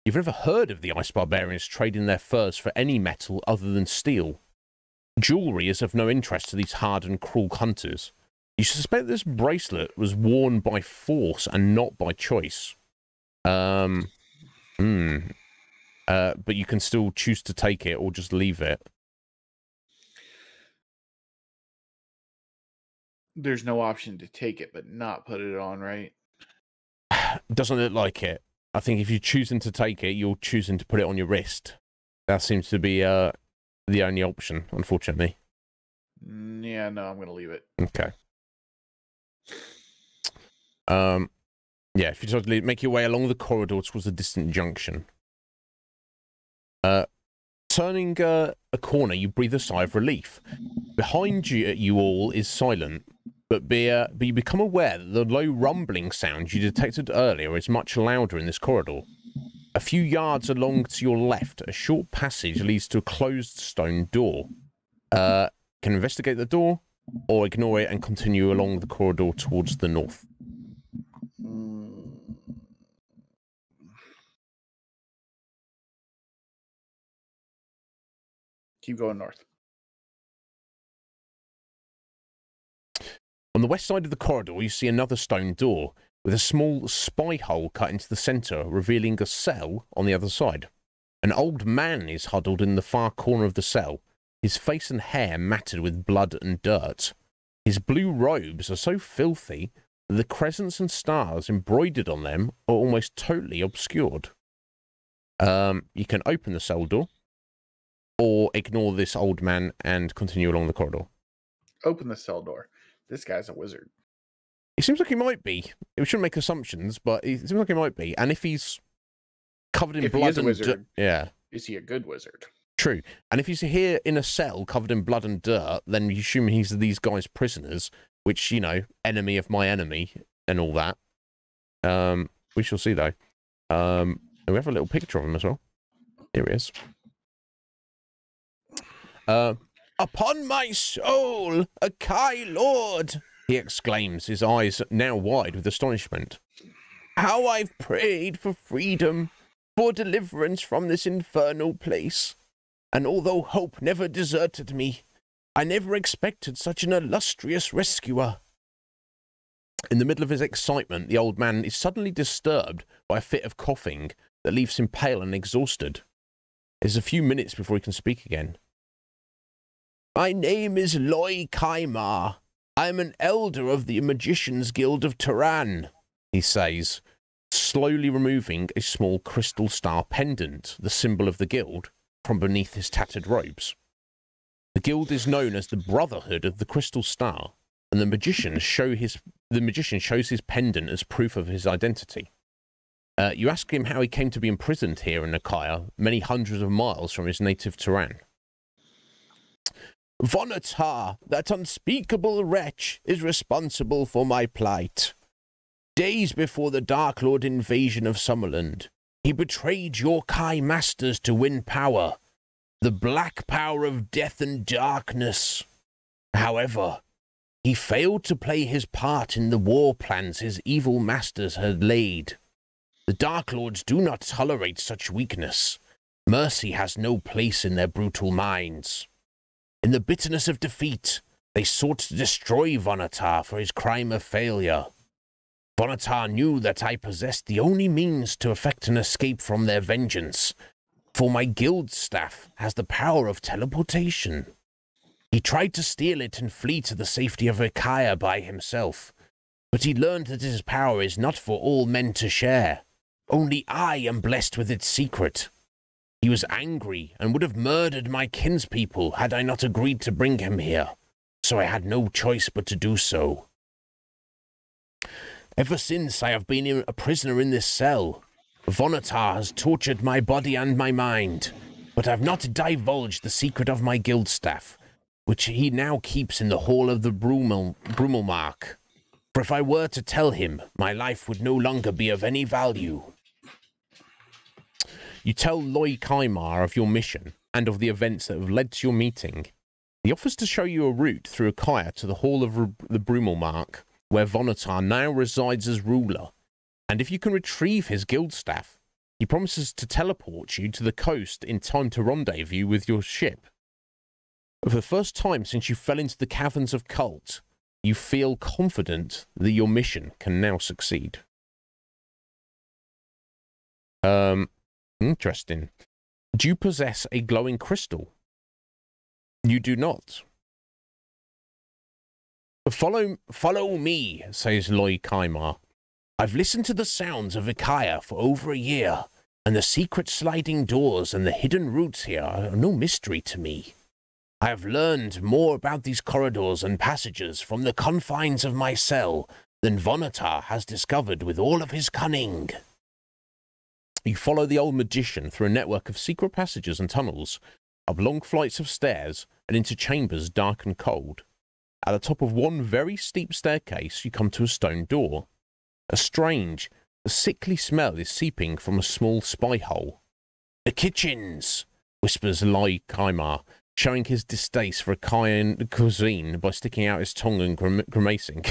You've never heard of the Ice Barbarians trading their furs for any metal other than steel. Jewelry is of no interest to these hard and cruel hunters. You suspect this bracelet was worn by force and not by choice. But you can still choose to take it or just leave it. There's no option to take it but not put it on, right? Doesn't look like it. I think if you're choosing to take it, you're choosing to put it on your wrist. That seems to be the only option, unfortunately. Yeah, no, I'm going to leave it. Okay. Yeah, if you decide to leave, make your way along the corridor towards the distant junction. Turning a corner, you breathe a sigh of relief. Behind you all is silent, but you become aware that the low rumbling sound you detected earlier is much louder in this corridor. A few yards along to your left, a short passage leads to a closed stone door. Can investigate the door, or ignore it and continue along the corridor towards the north. Keep going north. On the west side of the corridor, you see another stone door with a small spy hole cut into the centre, revealing a cell on the other side. An old man is huddled in the far corner of the cell, his face and hair matted with blood and dirt. His blue robes are so filthy that the crescents and stars embroidered on them are almost totally obscured. You can open the cell door, or ignore this old man and continue along the corridor. Open the cell door. This guy's a wizard. It seems like he might be. We shouldn't make assumptions, but it seems like he might be. And if he's covered in blood and dirt, yeah, is he a good wizard? True. And if he's here in a cell covered in blood and dirt, then you assume he's these guys' prisoners, which, you know, enemy of my enemy and all that. We shall see, though. And we have a little picture of him as well. Here he is. Upon my soul, a Kai Lord, he exclaims, his eyes now wide with astonishment. How I've prayed for freedom, for deliverance from this infernal place. And although hope never deserted me, I never expected such an illustrious rescuer. In the middle of his excitement, the old man is suddenly disturbed by a fit of coughing that leaves him pale and exhausted. It's a few minutes before he can speak again. My name is Loi Kaimar. I am an elder of the Magicians Guild of Turan, he says, slowly removing a small crystal star pendant, the symbol of the guild, from beneath his tattered robes. The guild is known as the Brotherhood of the Crystal Star, and the magician shows his pendant as proof of his identity. You ask him how he came to be imprisoned here in Achaia, many hundreds of miles from his native Turan. Vonatar, that unspeakable wretch, is responsible for my plight. Days before the Dark Lord invasion of Summerland, he betrayed your Kai masters to win power, the black power of death and darkness. However, he failed to play his part in the war plans his evil masters had laid. The Dark Lords do not tolerate such weakness. Mercy has no place in their brutal minds. In the bitterness of defeat, they sought to destroy Vonatar for his crime of failure. Vonatar knew that I possessed the only means to effect an escape from their vengeance, for my guild staff has the power of teleportation. He tried to steal it and flee to the safety of Achaia by himself, but he learned that his power is not for all men to share. Only I am blessed with its secret. He was angry and would have murdered my kinspeople had I not agreed to bring him here, so I had no choice but to do so. Ever since I have been a prisoner in this cell, Vonatar has tortured my body and my mind, but I have not divulged the secret of my guild staff, which he now keeps in the hall of the Brumelmark. For if I were to tell him, my life would no longer be of any value. You tell Loi Kaimar of your mission and of the events that have led to your meeting. He offers to show you a route through Achaia to the hall of the Brumelmark, where Vonatar now resides as ruler, and if you can retrieve his guild staff, he promises to teleport you to the coast in time to rendezvous with your ship. For the first time since you fell into the caverns of Cult, you feel confident that your mission can now succeed. Interesting. Do you possess a glowing crystal? You do not. Follow me, says Loi Kaimar. I've listened to the sounds of Achaia for over a year, and the secret sliding doors and the hidden routes here are no mystery to me. I have learned more about these corridors and passages from the confines of my cell than Vonatar has discovered with all of his cunning. You follow the old magician through a network of secret passages and tunnels, up long flights of stairs, and into chambers dark and cold. At the top of one very steep staircase, you come to a stone door. A strange, a sickly smell is seeping from a small spy hole. "The kitchens," whispers Lai Kaimar, showing his distaste for Achaean cuisine by sticking out his tongue and grimacing.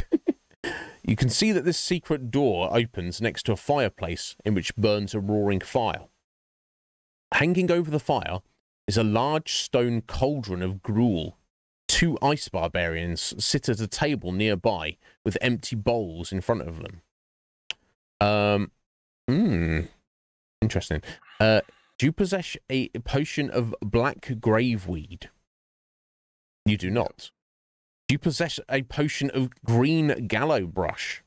You can see that this secret door opens next to a fireplace in which burns a roaring fire. Hanging over the fire is a large stone cauldron of gruel. 2 ice barbarians sit at a table nearby with empty bowls in front of them. Interesting. Do you possess a potion of black graveweed? You do not. Do you possess a potion of green gallow brush?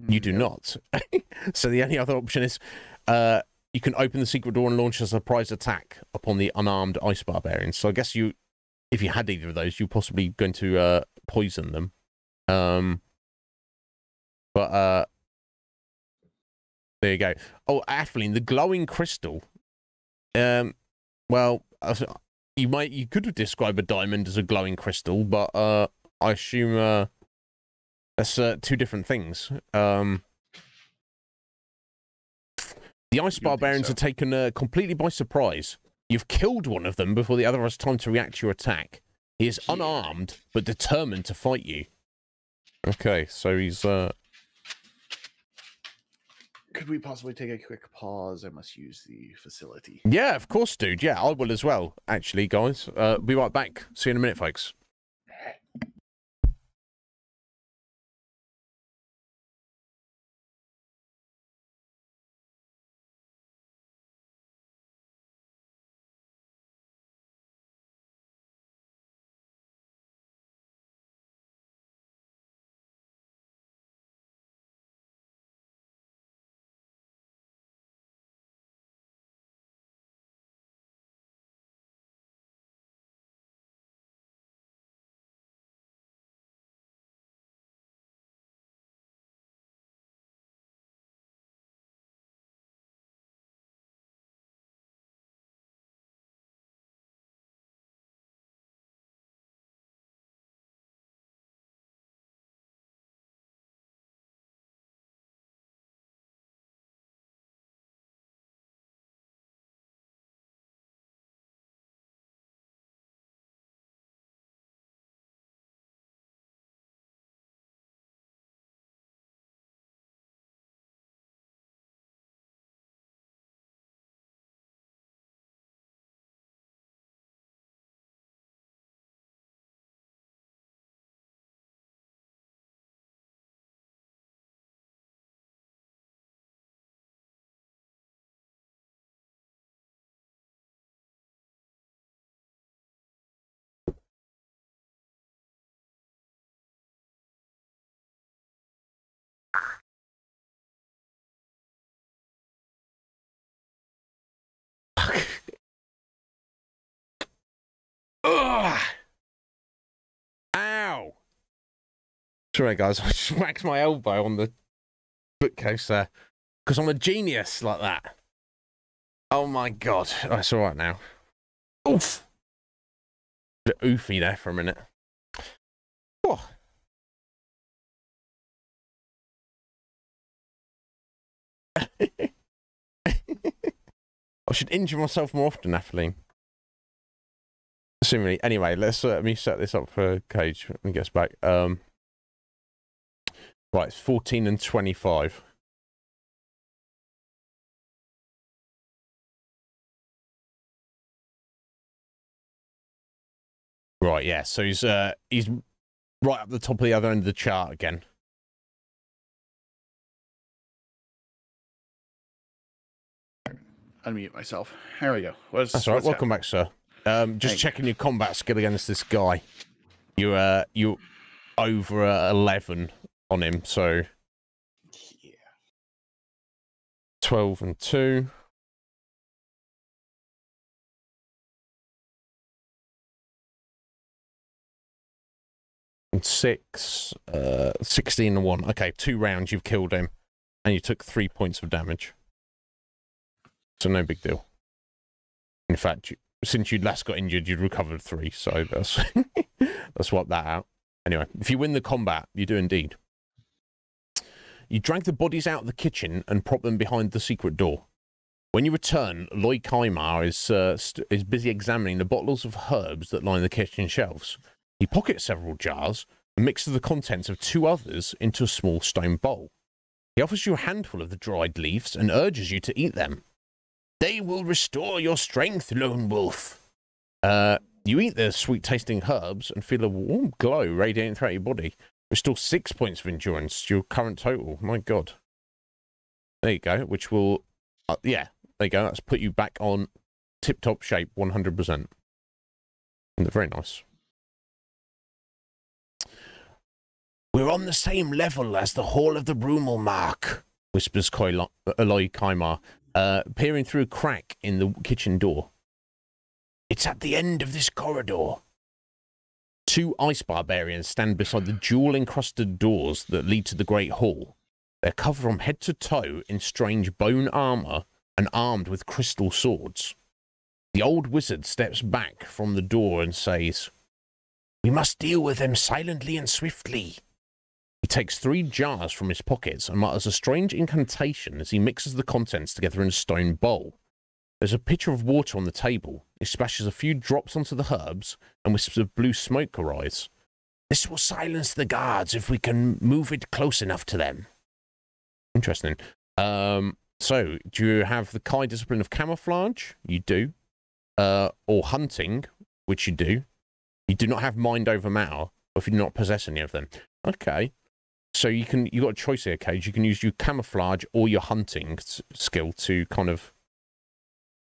You do not. So the only other option is you can open the secret door and launch a surprise attack upon the unarmed ice barbarians. So I guess if you had either of those, you're possibly going to poison them. But there you go. Oh, Atheling, the glowing crystal. Well, you could describe a diamond as a glowing crystal, but I assume that's 2 different things. The ice barbarians are taken completely by surprise. You've killed one of them before the other has time to react to your attack. He is unarmed, but determined to fight you. Okay, so he's... Could we possibly take a quick pause? I must use the facility. Yeah, of course, dude. Yeah, I will as well, actually, guys. Be right back. See you in a minute, folks. Ugh! Ow! Sorry, guys, I just whacked my elbow on the bookcase there. Because I'm a genius like that. Oh my god. Oh, it's alright now. Oof! Bit oofy there for a minute. Oh. I should injure myself more often, Atheling. Assumingly. Anyway, let me set this up for Cage when he gets back. Right, it's 14 and 25. Right, yeah. So he's right up the top of the other end of the chart again. Unmute myself. There we go. That's all right. Welcome back, sir. Just checking your combat skill against this guy. You're over 11 on him, so yeah. 12 and 2. And 6, 16 and 1. Okay, 2 rounds you've killed him, and you took 3 points of damage. So no big deal. In fact, since you'd last got injured, you'd recovered 3, so that's let's swap that out. Anyway, if you win the combat, you do indeed. you drag the bodies out of the kitchen and prop them behind the secret door. When you return, Loy Kaimar is busy examining the bottles of herbs that line the kitchen shelves. He pockets several jars and mixes the contents of 2 others into a small stone bowl. He offers you a handful of the dried leaves and urges you to eat them. They will restore your strength, Lone Wolf. You eat the sweet-tasting herbs and feel a warm glow radiating throughout your body. Restore 6 points of endurance to your current total. My God. There you go, which will... yeah, there you go. That's put you back on tip-top shape, 100%. And very nice. We're on the same level as the Hall of the Brumelmark, whispers Loy Kaimar, peering through a crack in the kitchen door. It's at the end of this corridor. 2 ice barbarians stand beside the jewel-encrusted doors that lead to the Great Hall. They're covered from head to toe in strange bone armor and armed with crystal swords. The old wizard steps back from the door and says, "We must deal with them silently and swiftly." He takes 3 jars from his pockets and mutters a strange incantation as he mixes the contents together in a stone bowl. There's a pitcher of water on the table. He splashes a few drops onto the herbs, and wisps of blue smoke arise. This will silence the guards if we can move it close enough to them. Interesting. So, do you have the Kai discipline of camouflage? You do. Or hunting, which you do. You do not have mind over matter, or if you do not possess any of them. Okay. So you got a choice here, Cage. You can use your camouflage or your hunting skill to kind of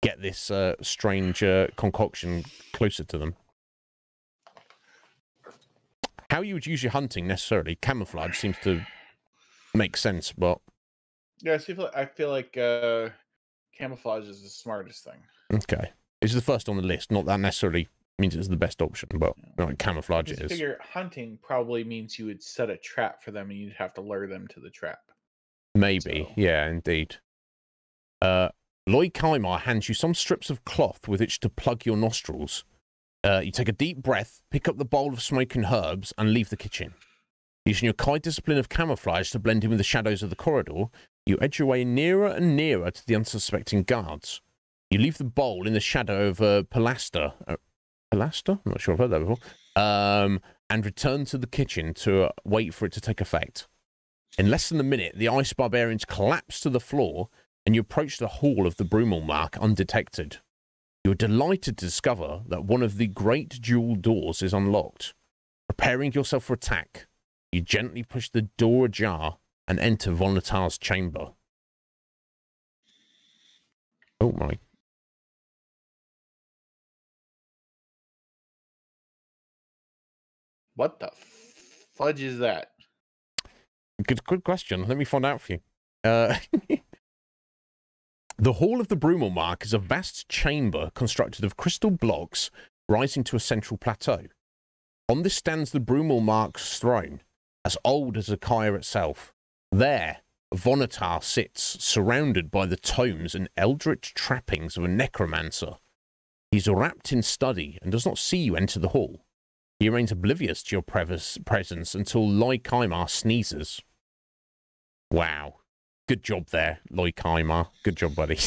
get this strange concoction closer to them. How you would use your hunting necessarily? Camouflage seems to make sense, but yeah, I feel like camouflage is the smartest thing. Okay, it's the first on the list. Not that necessarily means it's the best option, but like, camouflage is. I figure hunting probably means you would set a trap for them, and you'd have to lure them to the trap. Maybe, so. Yeah, indeed. Loy Kaimar hands you some strips of cloth with which to plug your nostrils. You take a deep breath, pick up the bowl of smoking herbs, and leave the kitchen. Using your Kai discipline of camouflage to blend in with the shadows of the corridor, you edge your way nearer and nearer to the unsuspecting guards. You leave the bowl in the shadow of a pilaster. Pilaster? I'm not sure I've heard that before. And return to the kitchen to wait for it to take effect. In less than a minute, the ice barbarians collapse to the floor, and you approach the hall of the Brumelmark undetected. You are delighted to discover that one of the great jewel doors is unlocked. Preparing yourself for attack, you gently push the door ajar and enter Vonatar's chamber. Oh my. What the fudge is that? Good question. Let me find out for you. The Hall of the Brumelmark is a vast chamber constructed of crystal blocks rising to a central plateau. On this stands the Brumelmark's throne, as old as Achaia itself. There, Vonatar sits, surrounded by the tomes and eldritch trappings of a necromancer. He's wrapped in study and does not see you enter the hall. He remains oblivious to your presence until Loy Kaimar sneezes. Wow. Good job there, Loy Kaimar. Good job, buddy.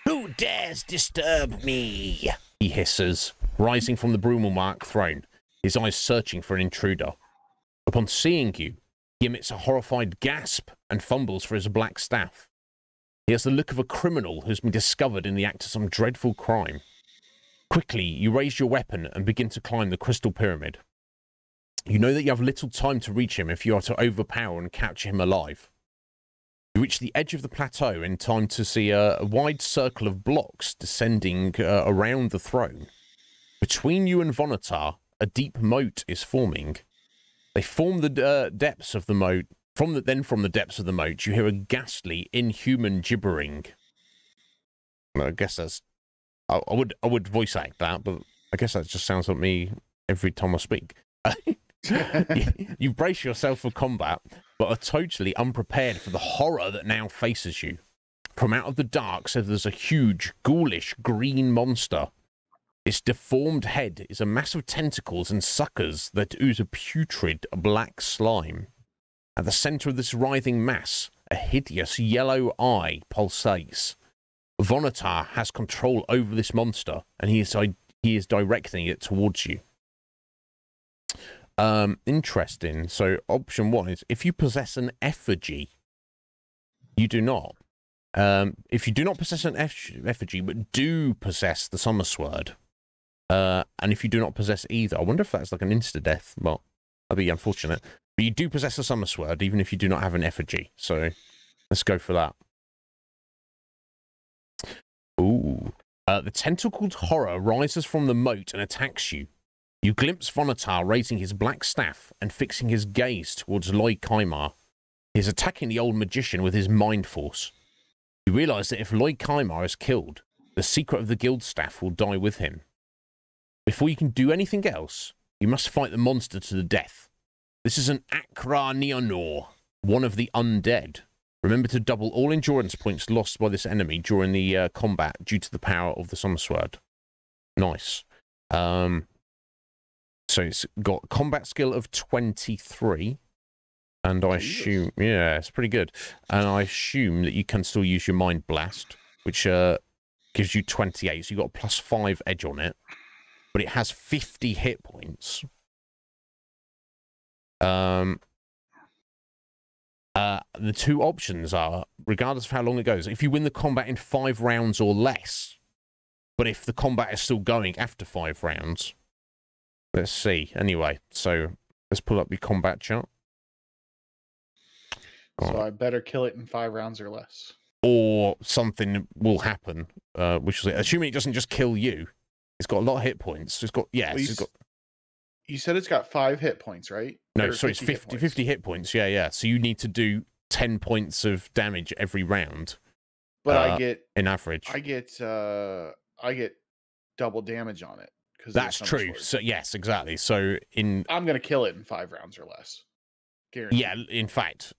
Who dares disturb me? He hisses, rising from the Brumelmark throne, his eyes searching for an intruder. Upon seeing you, he emits a horrified gasp and fumbles for his black staff. He has the look of a criminal who's been discovered in the act of some dreadful crime. Quickly, you raise your weapon and begin to climb the crystal pyramid. You know that you have little time to reach him if you are to overpower and capture him alive. You reach the edge of the plateau in time to see a wide circle of blocks descending around the throne. Between you and Vonatar, a deep moat is forming. They form the depths of the moat. From the depths of the moat, you hear a ghastly, inhuman gibbering. I guess that's... I would voice act that, but I guess that just sounds like me every time I speak. You brace yourself for combat, but are totally unprepared for the horror that now faces you. From out of the dark, so there's a huge, ghoulish green monster. Its deformed head is a mass of tentacles and suckers that ooze a putrid black slime. At the center of this writhing mass, a hideous yellow eye pulsates. Vonatar has control over this monster, and he is directing it towards you. Interesting. So option 1 is if you possess an effigy. You do not. If you do not possess an effigy, but do possess the Summer Sword, and if you do not possess either, I wonder if that's like an insta-death. Well, that'd be unfortunate. But you do possess a Summer Sword, even if you do not have an effigy. So let's go for that. Ooh. The tentacled horror rises from the moat and attacks you. You glimpse Vonatar raising his black staff and fixing his gaze towards Lloyd Kaimar. He is attacking the old magician with his mind force. You realise that if Lloyd Kaimar is killed, the secret of the guild staff will die with him. Before you can do anything else, you must fight the monster to the death. This is an Akra Neonor, one of the undead. Remember to double all endurance points lost by this enemy during the combat due to the power of the Summer Sword. Nice. So it's got combat skill of 23. And I assume, yeah, it's pretty good. And I assume that you can still use your Mind Blast, which gives you 28. So you've got a +5 edge on it. But it has 50 hit points. The two options are, regardless of how long it goes, if you win the combat in 5 rounds or less, but if the combat is still going after 5 rounds, let's see. Anyway, so let's pull up the combat chart. So I better kill it in 5 rounds or less. Or something will happen, which is, assuming it doesn't just kill you. It's got a lot of hit points. It's got, yeah. Well, you said it's got 5 hit points, right? No, sorry, it's 50 hit points. Yeah, yeah. So you need to do 10 points of damage every round. But I get, in average. I get double damage on it. That's true. Sword. So yes, exactly. So I'm gonna kill it in 5 rounds or less. Guaranteed. Yeah, in fact.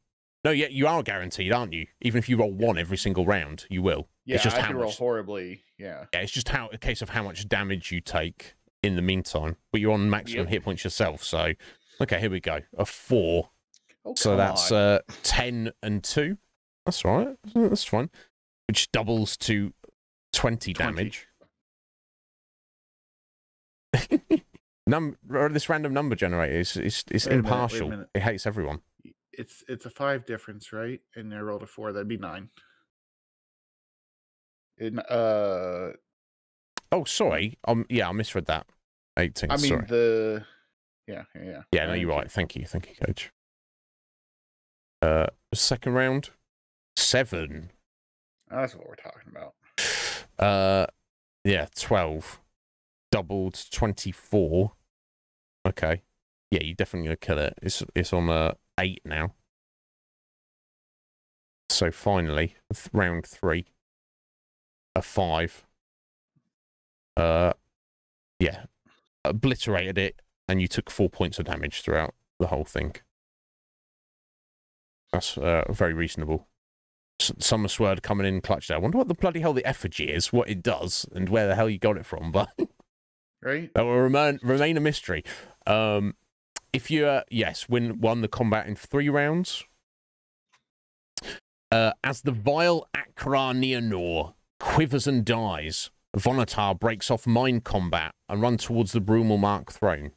No, yeah, you are guaranteed, aren't you? Even if you roll 1 every single round, you will. Yeah, it's just I can roll horribly. Yeah. Yeah, it's just a case of how much damage you take in the meantime. But you're on maximum hit points yourself, so okay, here we go. A 4. Oh, so that's 10 and 2. That's all right. That's fine. Which doubles to 20 damage. This random number generator is impartial. It hates everyone. It's a 5 difference, right? And I rolled a 4. That'd be 9. Oh, sorry. Yeah, I misread that. 18. I mean sorry. Yeah. Yeah, no, you're right. Thank you, Coach. Second round, 7. Oh, that's what we're talking about. Yeah, 12. Doubled 24. Okay. Yeah, you're definitely gonna kill it. It's on 8 now. So finally, round 3. A 5. Yeah. Obliterated it, and you took 4 points of damage throughout the whole thing. That's very reasonable. Summer Sword coming in clutch there. I wonder what the bloody hell the effigy is, what it does, and where the hell you got it from, but right? That will remain a mystery. If you, won the combat in 3 rounds, as the vile Akra Neonor quivers and dies, Vonatar breaks off mind combat and runs towards the Brumal Mark throne.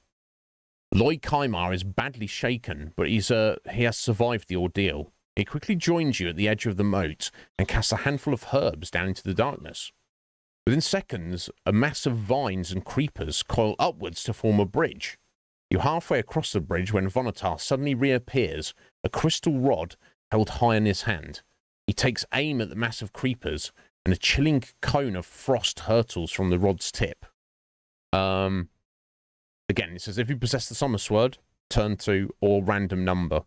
Lloyd Kaimar is badly shaken, but he has survived the ordeal. He quickly joins you at the edge of the moat and casts a handful of herbs down into the darkness. Within seconds, a mass of vines and creepers coil upwards to form a bridge. You're halfway across the bridge when Vonatar suddenly reappears, a crystal rod held high in his hand. He takes aim at the mass of creepers, and a chilling cone of frost hurtles from the rod's tip. Again, it says if you possess the Summer Sword, turn 2 or random number.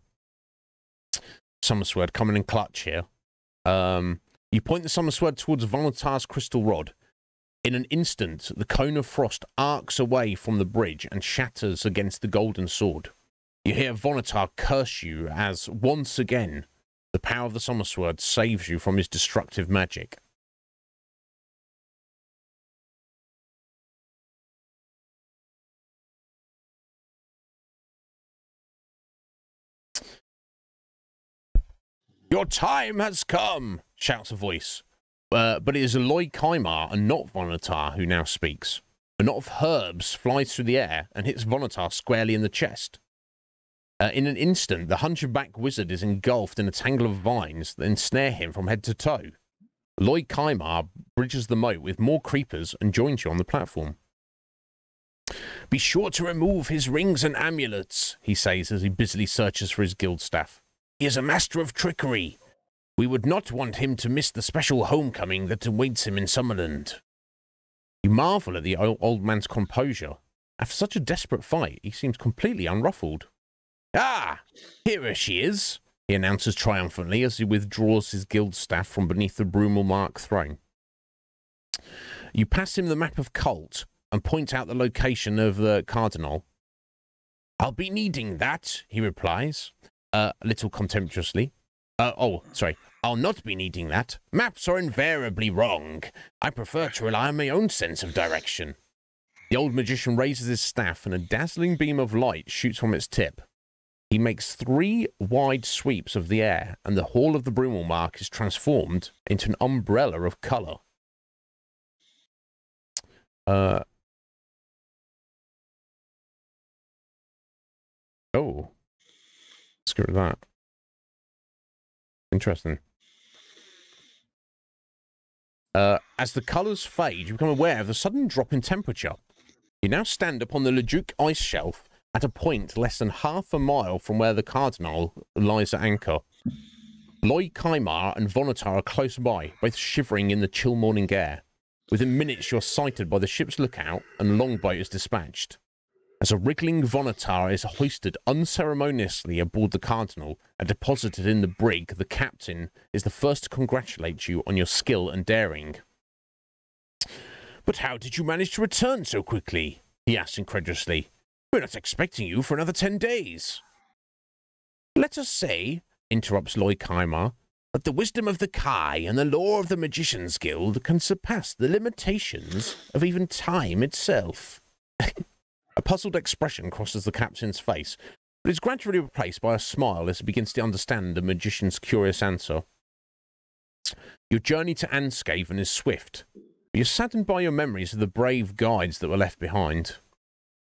Summer Sword coming in clutch here. You point the Summer Sword towards Vonatar's crystal rod. In an instant, the cone of frost arcs away from the bridge and shatters against the golden sword. You hear Vonatar curse you as, once again, the power of the Summer Sword saves you from his destructive magic. Your time has come, shouts a voice. But it is Aloy Kaimar and not Vonatar who now speaks. A knot of herbs flies through the air and hits Vonatar squarely in the chest. In an instant, the hunchback wizard is engulfed in a tangle of vines that ensnare him from head to toe. Aloy Kaimar bridges the moat with more creepers and joins you on the platform. Be sure to remove his rings and amulets, he says as he busily searches for his guild staff. He is a master of trickery. We would not want him to miss the special homecoming that awaits him in Summerland. You marvel at the old man's composure. After such a desperate fight, he seems completely unruffled. Ah, here she is, he announces triumphantly as he withdraws his guild staff from beneath the Brumalmark throne. You pass him the map of Cult and point out the location of the Cardinal. I'll be needing that, he replies, a little contemptuously. I'll not be needing that. Maps are invariably wrong. I prefer to rely on my own sense of direction. The old magician raises his staff and a dazzling beam of light shoots from its tip. He makes 3 wide sweeps of the air, and the hall of the Brumalmark is transformed into an umbrella of colour. Oh. Screw that. Interesting. As the colours fade, you become aware of the sudden drop in temperature. You now stand upon the Leduc ice shelf at a point less than half a mile from where the Cardinal lies at anchor. Aloy Kaimar and Vonatar are close by, both shivering in the chill morning air. Within minutes, you're sighted by the ship's lookout, and a longboat is dispatched. As a wriggling Vonatar is hoisted unceremoniously aboard the Cardinal and deposited in the brig, the captain is the first to congratulate you on your skill and daring. But how did you manage to return so quickly? He asks incredulously. We're not expecting you for another 10 days. Let us say, interrupts Aloy Kaimar, that the wisdom of the Kai and the law of the Magicians' Guild can surpass the limitations of even time itself. A puzzled expression crosses the captain's face, but is gradually replaced by a smile as he begins to understand the magician's curious answer. Your journey to Anscaven is swift, but you're saddened by your memories of the brave guides that were left behind.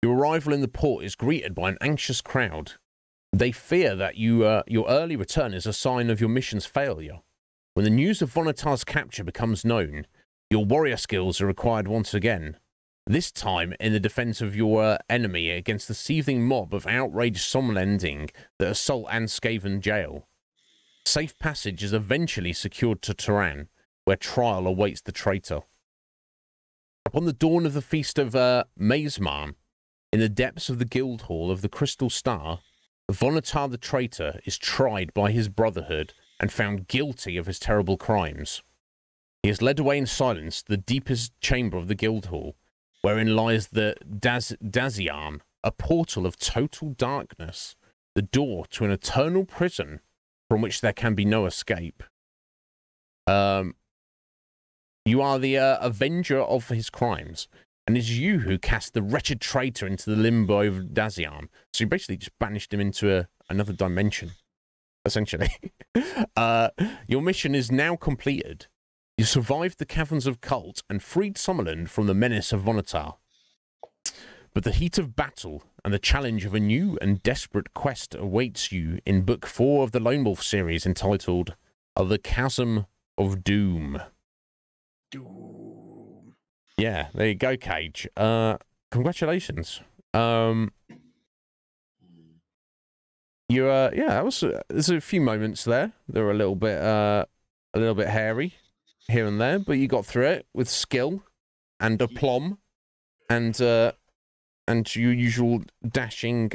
Your arrival in the port is greeted by an anxious crowd. They fear that your early return is a sign of your mission's failure. When the news of Vonatar's capture becomes known, your warrior skills are required once again. This time in the defense of your enemy against the seething mob of outraged Somlending that assault Anscaven jail. Safe passage is eventually secured to Turan, where trial awaits the traitor. Upon the dawn of the feast of Maesmarn, in the depths of the guild hall of the Crystal Star, Vonatar the traitor is tried by his brotherhood and found guilty of his terrible crimes. He is led away in silence to the deepest chamber of the guild hall, wherein lies the Dazian, a portal of total darkness, the door to an eternal prison from which there can be no escape. You are the avenger of his crimes, and it is you who cast the wretched traitor into the limbo of Dazian. So you basically just banished him into another dimension, essentially. Your mission is now completed. You survived the caverns of Cult and freed Summerland from the menace of Vonatar. But the heat of battle and the challenge of a new and desperate quest awaits you in Book 4 of the Lone Wolf series entitled The Chasm of Doom. Doom. Yeah, there you go, Cage. Congratulations. Yeah, that was there's a few moments there. They were a little bit hairy here and there, but you got through it with skill and aplomb and your usual dashing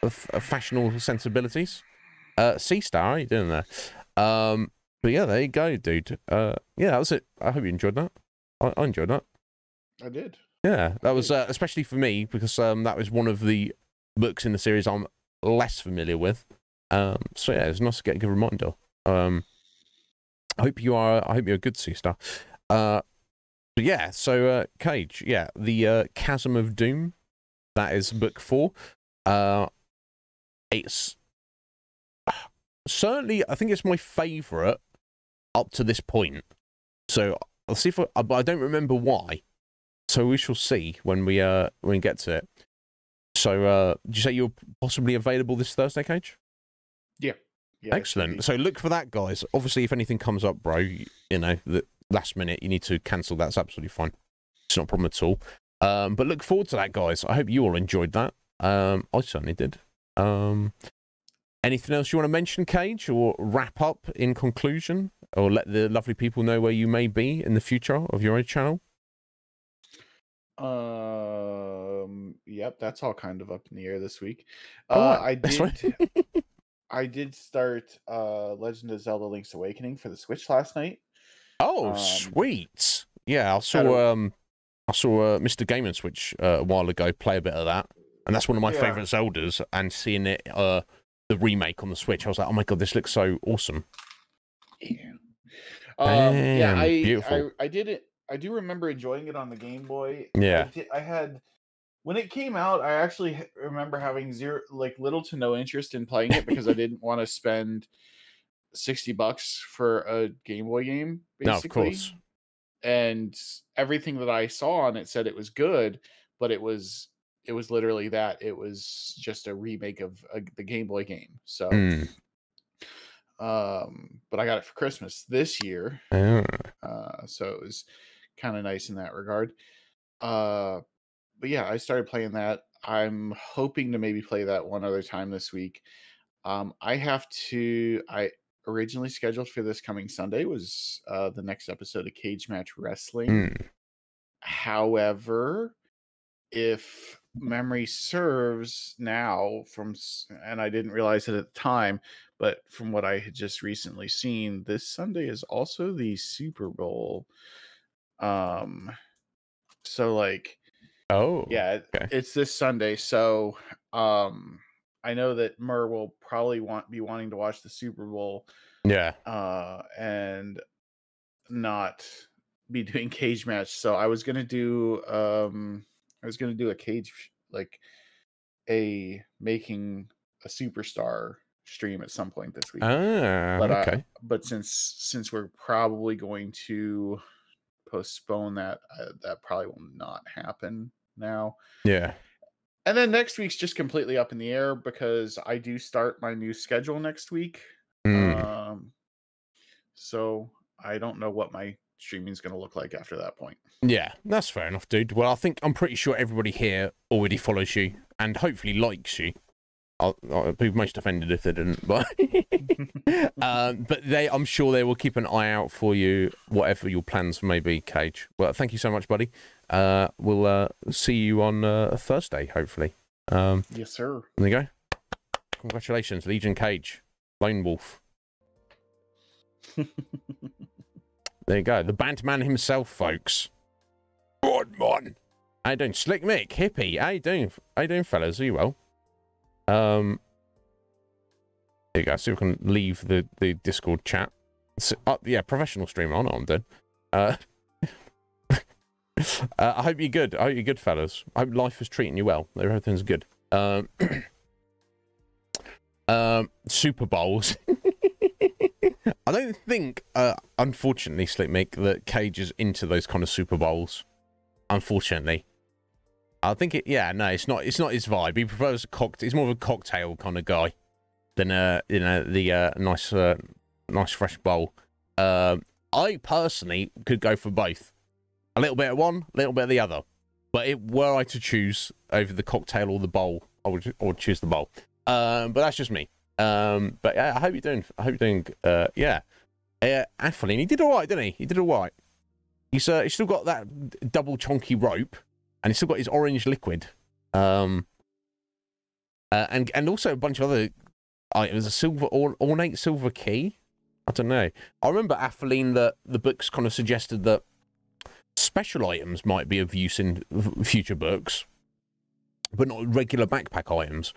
fashionable sensibilities. C-Star, how you doing there? But yeah, there you go, dude. Yeah, that was it. I hope you enjoyed that. I enjoyed that. I did. Yeah, that was especially for me because that was one of the books in the series I'm less familiar with. So yeah, it's nice to get a good reminder. I hope you're a good C-Star. But yeah, so Cage, yeah, the Chasm of Doom, that is book 4. It's certainly, I think it's my favourite up to this point. So I'll see if but I don't remember why. So we shall see when we get to it. So did you say you're possibly available this Thursday, Cage? Yeah. Excellent. So look for that, guys. Obviously, if anything comes up, bro, you know, the last minute you need to cancel. That's absolutely fine. It's not a problem at all. But look forward to that, guys. I hope you all enjoyed that. I certainly did. Anything else you want to mention, Cage, or wrap up in conclusion, or let the lovely people know where you may be in the future of your own channel? Yep, that's all kind of up in the air this week. Right. I did start Legend of Zelda Link's Awakening for the Switch last night. Oh, sweet. Yeah, I saw Mr. Game & Switch a while ago play a bit of that, and that's one of my favorite Zeldas, and seeing it the remake on the Switch, I was like, oh my god, this looks so awesome. Yeah. Beautiful. I did it. I do remember enjoying it on the Game Boy. Yeah. I had, when it came out, I actually remember having little to no interest in playing it because I didn't want to spend $60 for a Game Boy game, basically. No, of course. And everything that I saw on it said it was good, but it was literally that. It was just a remake of the Game Boy game. So, but I got it for Christmas this year. So it was kind of nice in that regard. But yeah, I started playing that. I'm hoping to maybe play that one other time this week. I originally scheduled for this coming Sunday was the next episode of Cage Match Wrestling. However, if memory serves now and I didn't realize it at the time, but from what I had just recently seen, this Sunday is also the Super Bowl. So like, it's this Sunday. So I know that Mur will probably be wanting to watch the Super Bowl. Yeah. And not be doing cage match. So I was gonna do a cage, like making a superstar stream at some point this week. But since we're probably going to postpone that, that probably will not happen now. Yeah. And then next week's just completely up in the air because I do start my new schedule next week. So I don't know what my streaming is going to look like after that point. Yeah, that's fair enough, dude. Well, I'm pretty sure everybody here already follows you and hopefully likes you. I'll be most offended if they didn't, but I'm sure they will keep an eye out for you, whatever your plans may be, Cage. Well, thank you so much, buddy. We'll see you on Thursday, hopefully. Yes, sir. There you go. Congratulations, Legion Cage, Lone Wolf. There you go, the Bantman himself, folks. Good man. How you doing, Slick Mick, Hippie? How you doing, fellas? Are you well? There you go. See if we can leave the Discord chat. Yeah, professional streamer. I know I'm doing. I hope you're good. I hope you're good, fellas. I hope life is treating you well. Everything's good. Super Bowls. I don't think, unfortunately, Slick Mick, that Cage is into those kind of Super Bowls. Unfortunately. I think it's not his vibe. He prefers he's more of a cocktail kind of guy than the nice fresh bowl. I personally could go for both. A little bit of one, a little bit of the other. But were I to choose over the cocktail or the bowl, I would choose the bowl. But that's just me. But yeah, I hope you're doing yeah. Athlene, he did alright, didn't he? He did alright. He's still got that double chonky rope. And he's still got his orange liquid. And also a bunch of other items. A silver, ornate silver key? I don't know. I remember, Athlene, that the books kind of suggested that special items might be of use in future books, but not regular backpack items.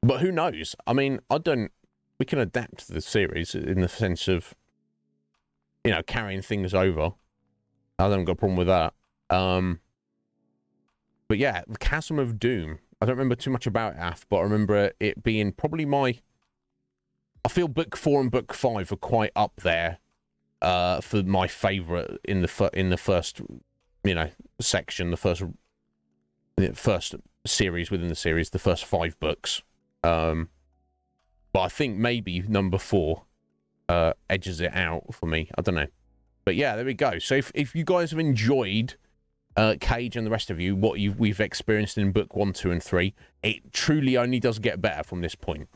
But who knows? I mean, we can adapt the series in the sense of, carrying things over. I haven't got a problem with that. But yeah, the Chasm of Doom. I don't remember too much about it, but I remember it being probably my I feel book 4 and book 5 are quite up there for my favourite in the first, you know, section, the first series within the series, the first 5 books. But I think maybe number 4 edges it out for me. I don't know. But yeah, there we go. So if you guys have enjoyed Cage and the rest of you, what we've experienced in book 1, 2, and 3, it truly only does get better from this point.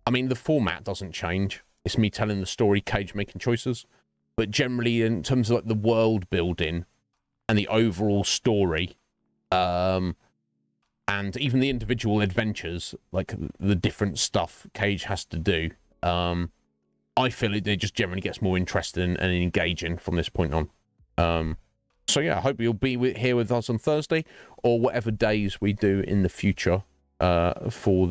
I mean, the format doesn't change. It's me telling the story, Cage making choices. But generally, in terms of like the world building and the overall story, and even the individual adventures, like the different stuff Cage has to do, I feel it just generally gets more interesting and engaging from this point on. So yeah, I hope you'll be here with us on Thursday or whatever days we do in the future for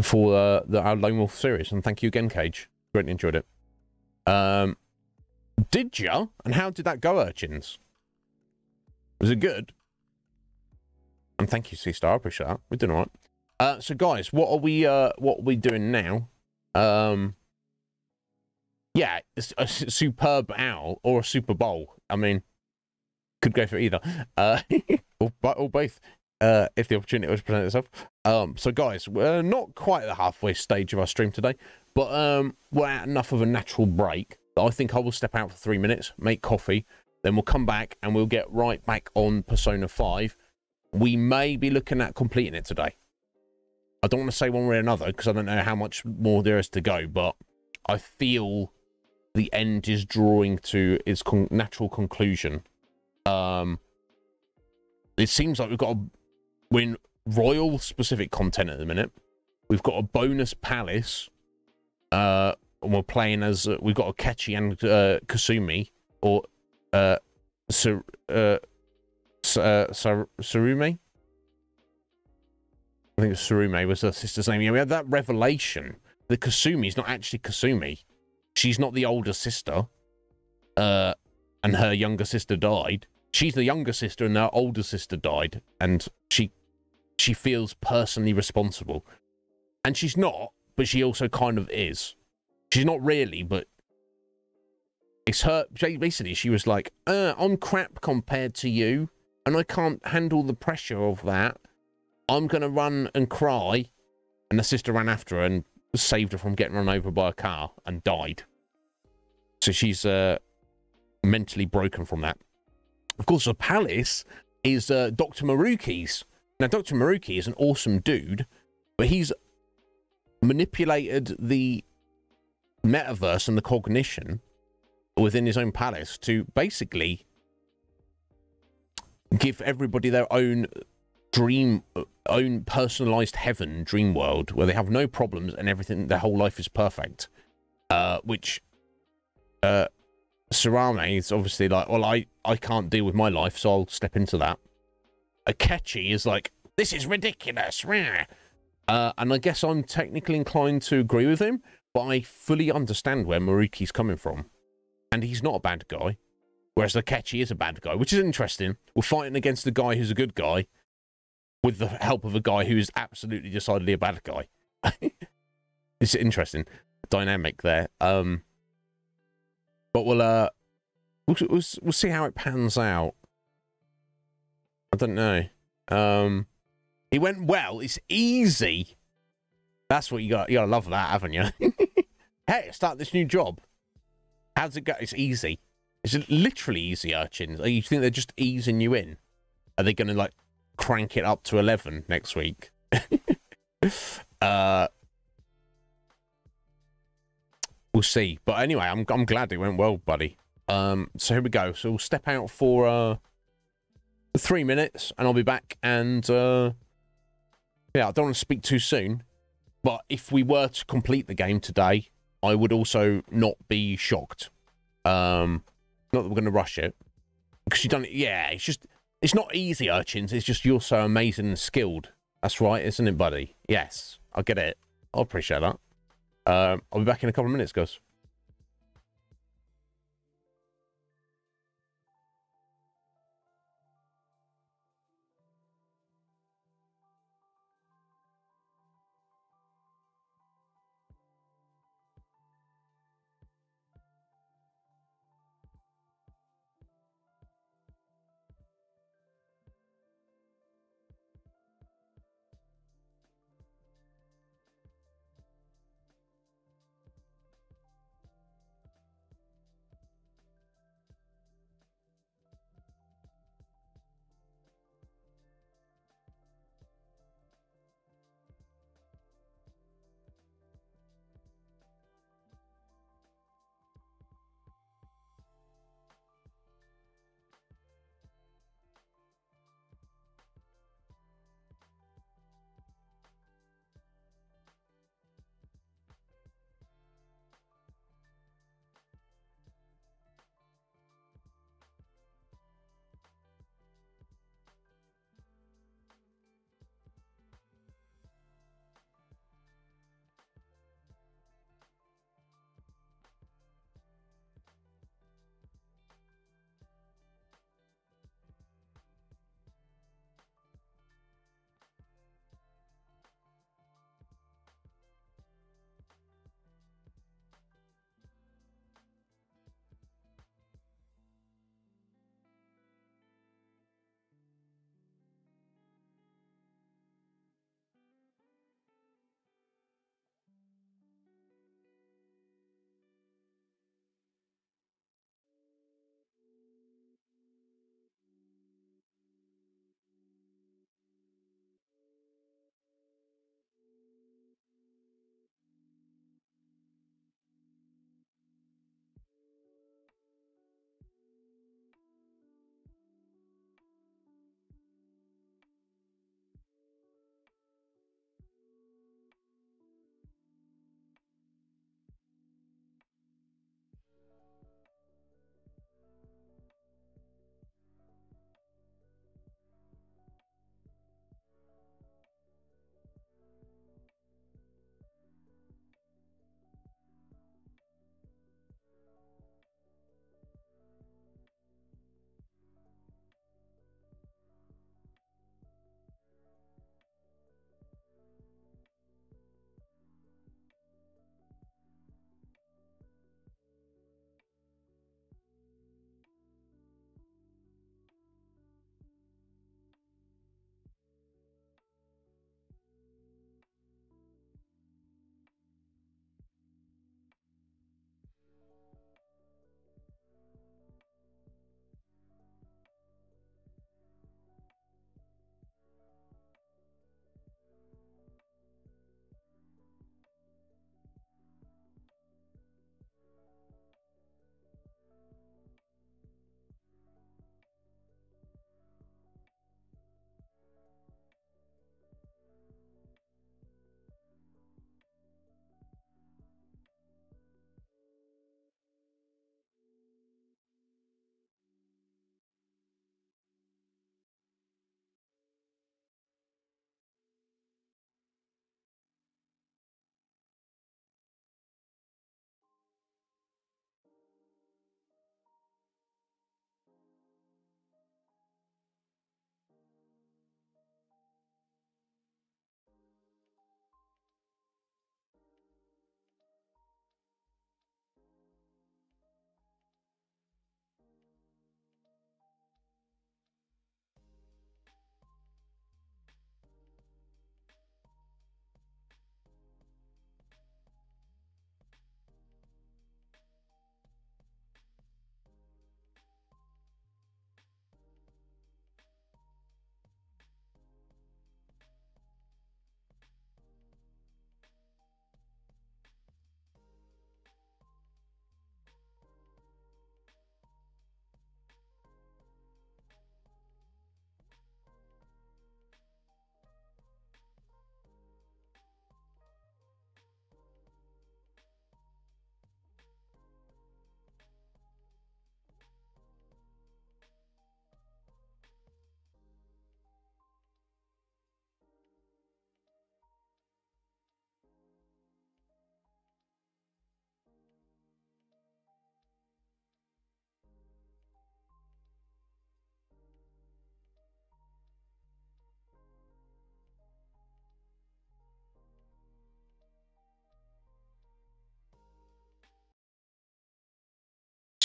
our Lone Wolf series. And thank you again, Cage. Greatly enjoyed it. Did ya? And how did that go, urchins? Was it good? And thank you, C-Star. I appreciate that. We're doing all right. So guys, what are we doing now? Yeah, a superb owl or a Super Bowl. I mean, could go for either. Or both, if the opportunity was to present itself. So guys, we're not quite at the halfway stage of our stream today, but we're at enough of a natural break that I think I will step out for 3 minutes, make coffee, then we'll come back and we'll get right back on Persona 5. We may be looking at completing it today. I don't want to say one way or another because I don't know how much more there is to go, but I feel the end is drawing to its natural conclusion. It seems like we're in royal specific content at the minute. We've got a bonus palace. And we're playing as we've got Akechi and Kasumi, or Tsurume. I think Tsurume was her sister's name. Yeah, we had that revelation that Kasumi's not actually Kasumi. She's not the older sister. And her younger sister died. She's the younger sister and her older sister died. And she feels personally responsible. And she's not, but she also kind of is. She's not really, but it's her. Basically, she was like, I'm crap compared to you, and I can't handle the pressure of that. I'm going to run and cry. And the sister ran after her and saved her from getting run over by a car and died. So she's mentally broken from that. Of course, the palace is Dr. Maruki's. Now, Dr. Maruki is an awesome dude, but he's manipulated the metaverse and the cognition within his own palace to basically give everybody their own personalized heaven, dream world, where they have no problems and everything, their whole life is perfect. Which Sarame is obviously like, well, I can't deal with my life, so I'll step into that. Akechi is like, this is ridiculous. And I guess I'm technically inclined to agree with him, but I fully understand where Maruki's coming from. And he's not a bad guy. Whereas Akechi is a bad guy, which is interesting. We're fighting against a guy who's a good guy with the help of a guy who is absolutely decidedly a bad guy. It's interesting dynamic there. But we'll see how it pans out. I don't know. It went well. It's easy. That's what you gotta love that, haven't you? Hey, start this new job. How's it go? It's easy. It's literally easy, urchins. You think they're just easing you in? Are they gonna like crank it up to 11 next week? We'll see. But anyway, I'm glad it went well, buddy. So here we go. So we'll step out for 3 minutes, and I'll be back. And yeah, I don't want to speak too soon, but if we were to complete the game today, I would also not be shocked. Not that we're going to rush it, because you don't. Yeah, it's not easy, urchins. It's just you're so amazing and skilled. That's right, isn't it, buddy? Yes, I get it. I appreciate that. I'll be back in a couple of minutes, guys.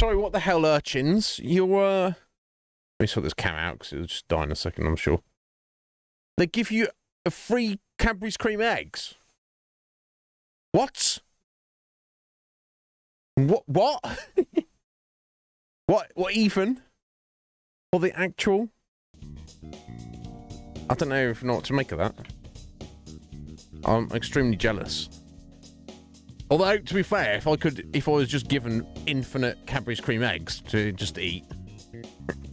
Sorry, what the hell, urchins? You're, Let me sort this cam out, because it'll just die in a second, I'm sure. They give you a free Cadbury's cream eggs? What? What? What, Ethan? Or the actual? I don't know if not what to make of that. I'm extremely jealous. Although, to be fair, if I was just given infinite Cadbury's cream eggs to just eat,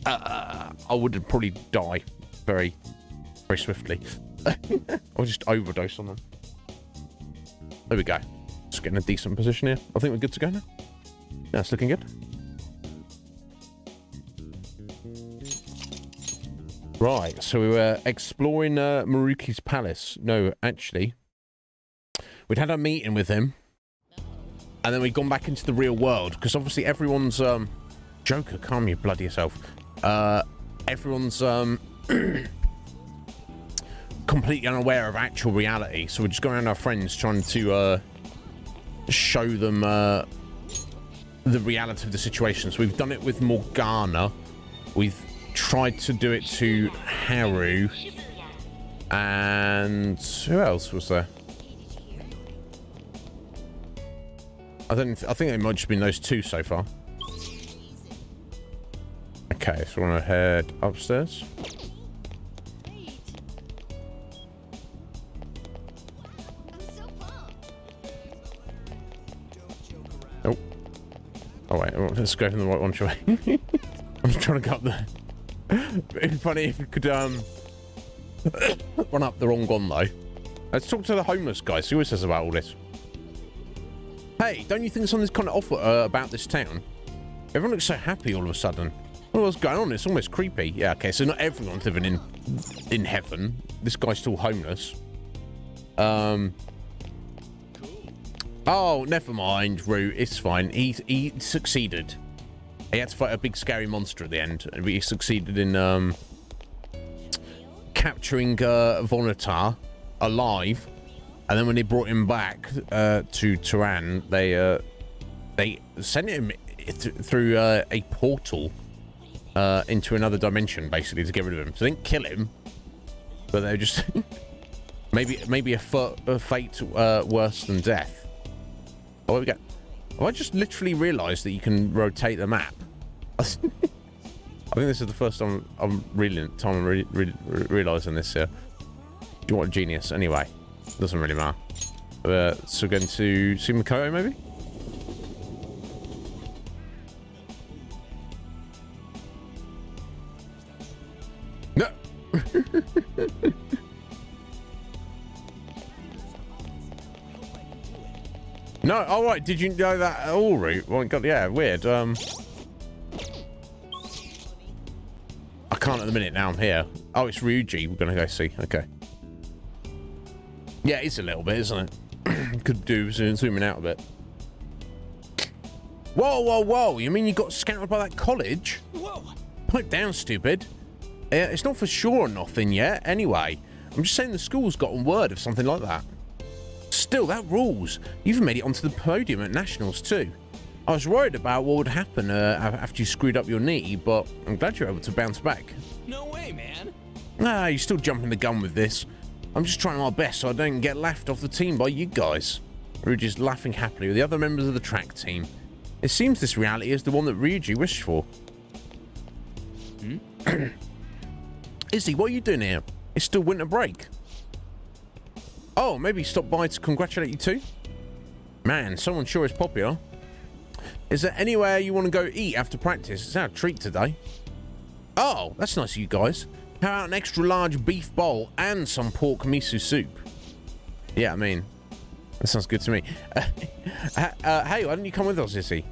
I would probably die very, very swiftly. Or just overdose on them. There we go. Just getting a decent position here. I think we're good to go now. Yeah, it's looking good. Right, so we were exploring Maruki's palace. No, actually, we'd had a meeting with him, and then we'd gone back into the real world, because obviously everyone's... Joker, calm your bloody yourself. Everyone's completely unaware of actual reality, so we're just going around our friends trying to show them the reality of the situation. So we've done it with Morgana. We've tried to do it to Haru, and who else was there? I think it might just been those two so far. Okay, so we're gonna head upstairs. Oh. Oh wait, let's go from the right one, shall we? I'm just trying to go up there. It'd be funny if you could run up the wrong one though. Let's talk to the homeless guy. See what he says about all this. Hey, don't you think something's kind of off about this town? Everyone looks so happy all of a sudden. What's going on? It's almost creepy. Yeah, okay, so not everyone's living in heaven. This guy's still homeless. Oh, never mind, Rue. It's fine. He succeeded. He had to fight a big scary monster at the end, and he succeeded in capturing Vonatar alive. And then when they brought him back to Tehran, they sent him through a portal into another dimension, basically, to get rid of him. So they didn't kill him, but they just maybe a fate worse than death. Oh, there we go. Have I just literally realised that you can rotate the map? I think this is the first time I'm realising this here. You want a genius? Anyway, doesn't really matter. So going to Sumakoto, maybe? No! No, all right. Did you know that at all, Root? Well, God, yeah, weird. I can't at the minute. Now I'm here. Oh, it's Ryuji. We're gonna go see. Okay. Yeah, it's a little bit, isn't it? Could do zooming out a bit. Whoa, whoa, whoa! You mean you got scouted by that college? Whoa! Pipe down, stupid. It's not for sure or nothing yet. Anyway, I'm just saying the school's gotten word of something like that. Still, that rules. You even made it onto the podium at Nationals too. I was worried about what would happen after you screwed up your knee, but I'm glad you're able to bounce back. No way, man. Ah, you're still jumping the gun with this. I'm just trying my best so I don't get laughed off the team by you guys. Ryuji's laughing happily with the other members of the track team. It seems this reality is the one that Ryuji wished for. Izzy, what are you doing here? It's still winter break. Oh, maybe stop by to congratulate you too? Man, someone sure is popular. Is there anywhere you want to go eat after practice? It's our treat today. Oh, that's nice of you guys. How about an extra large beef bowl and some pork miso soup? Yeah, I mean, that sounds good to me. Hey, why don't you come with us, Izzy?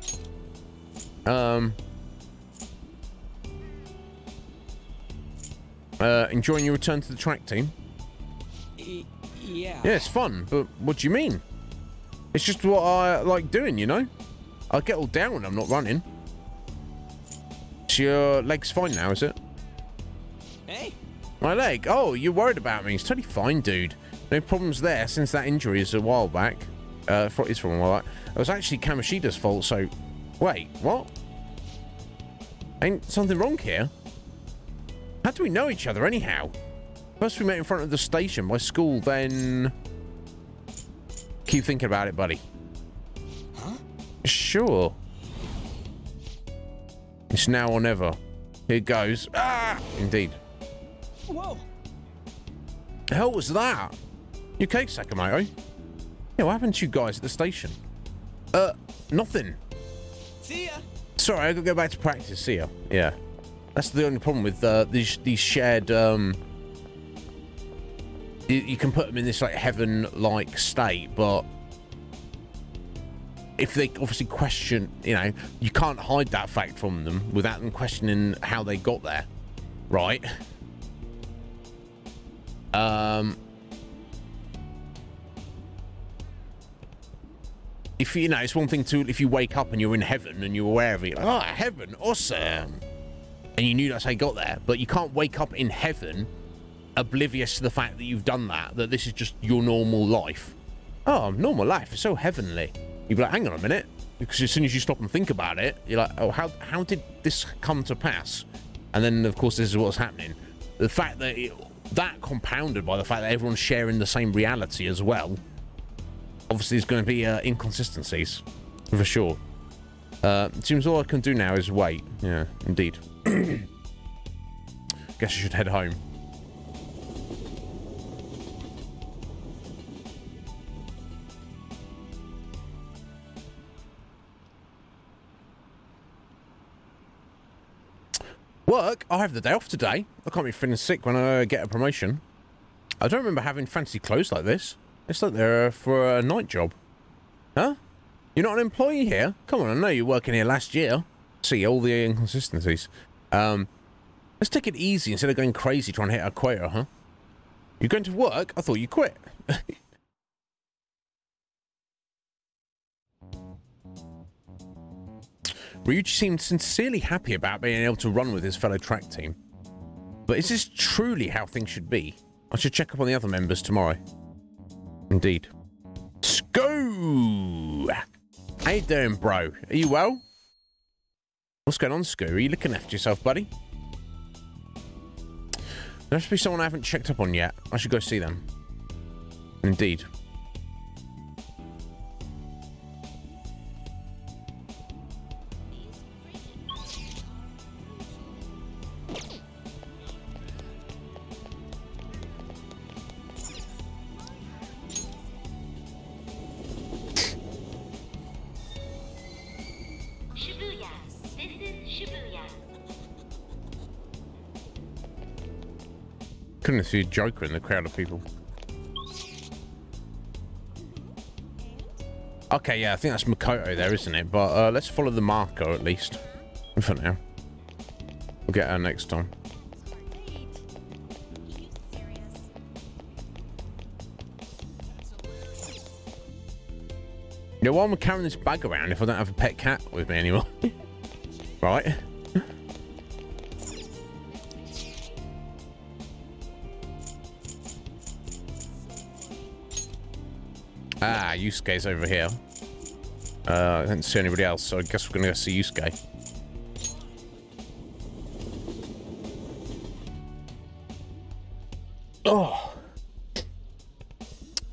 Enjoying your return to the track team? Yeah. Yeah, it's fun, but what do you mean? It's just what I like doing, you know? I get all down when I'm not running. So your leg's fine now, is it? Hey. My leg? Oh, you're worried about me. It's totally fine, dude. No problems there since that injury is a while back. It's from a while back. It was actually Kamoshida's fault, so... Wait, what? Ain't something wrong here? How do we know each other anyhow? First we met in front of the station by school, then... Keep thinking about it, buddy. Huh? Sure. It's now or never. Here goes. Ah! Indeed. Whoa. The hell was that? You okay, Sakamoto? Yeah, what happened to you guys at the station? Nothing. See ya. Sorry, I gotta go back to practice. See ya. Yeah. That's the only problem with these shared, you can put them in this, like, heaven-like state, but if they obviously question, you know, you can't hide that fact from them without them questioning how they got there, right? If you know, it's one thing to if you wake up and you're in heaven and you're aware of it, like, oh, heaven, awesome, and you knew that's how you got there, but you can't wake up in heaven oblivious to the fact that you've done that this is just your normal life. Oh, normal life is so heavenly. You'd be like, hang on a minute, because as soon as you stop and think about it, you're like, oh, how did this come to pass? And then, of course, this is what's happening. The fact that that compounded by the fact that everyone's sharing the same reality as well, obviously there's going to be inconsistencies, for sure. It seems all I can do now is wait. Yeah, indeed. Guess I should head home. Work? I have the day off today. I can't be feeling sick when I get a promotion. I don't remember having fancy clothes like this. It's like they're for a night job. Huh? You're not an employee here? Come on, I know you were working here last year. See, all the inconsistencies. Let's take it easy instead of going crazy trying to hit our quota, huh? You're going to work? I thought you quit. Ryuji seemed sincerely happy about being able to run with his fellow track team. But is this truly how things should be? I should check up on the other members tomorrow. Indeed. Sko! How you doing, bro? Are you well? What's going on, Sko? Are you looking after yourself, buddy? There must be someone I haven't checked up on yet. I should go see them. Indeed. Couldn't see a Joker in the crowd of people. Okay, yeah, I think that's Makoto there, isn't it? But let's follow the Marco at least. For now. We'll get her next time. Yeah, why am I carrying this bag around if I don't have a pet cat with me anymore? Right. Ah, Yusuke's over here. I didn't see anybody else, so I guess we're gonna go see Yusuke. Oh! There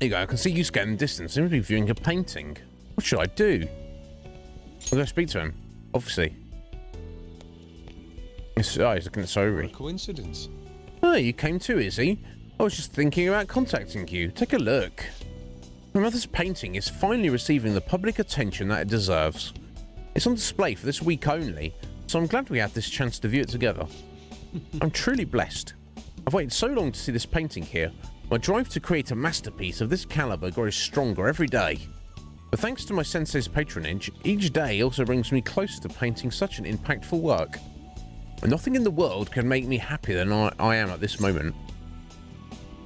you go, I can see Yusuke in the distance. Seems to be viewing a painting. What should I do? I'll go speak to him, obviously. He's looking at Sori. Coincidence. Oh, you came too, is he? I was just thinking about contacting you. Take a look. My mother's painting is finally receiving the public attention that it deserves. It's on display for this week only, so I'm glad we had this chance to view it together. I'm truly blessed. I've waited so long to see this painting here. My drive to create a masterpiece of this caliber grows stronger every day. But thanks to my sensei's patronage, each day also brings me closer to painting such an impactful work. And nothing in the world can make me happier than I am at this moment.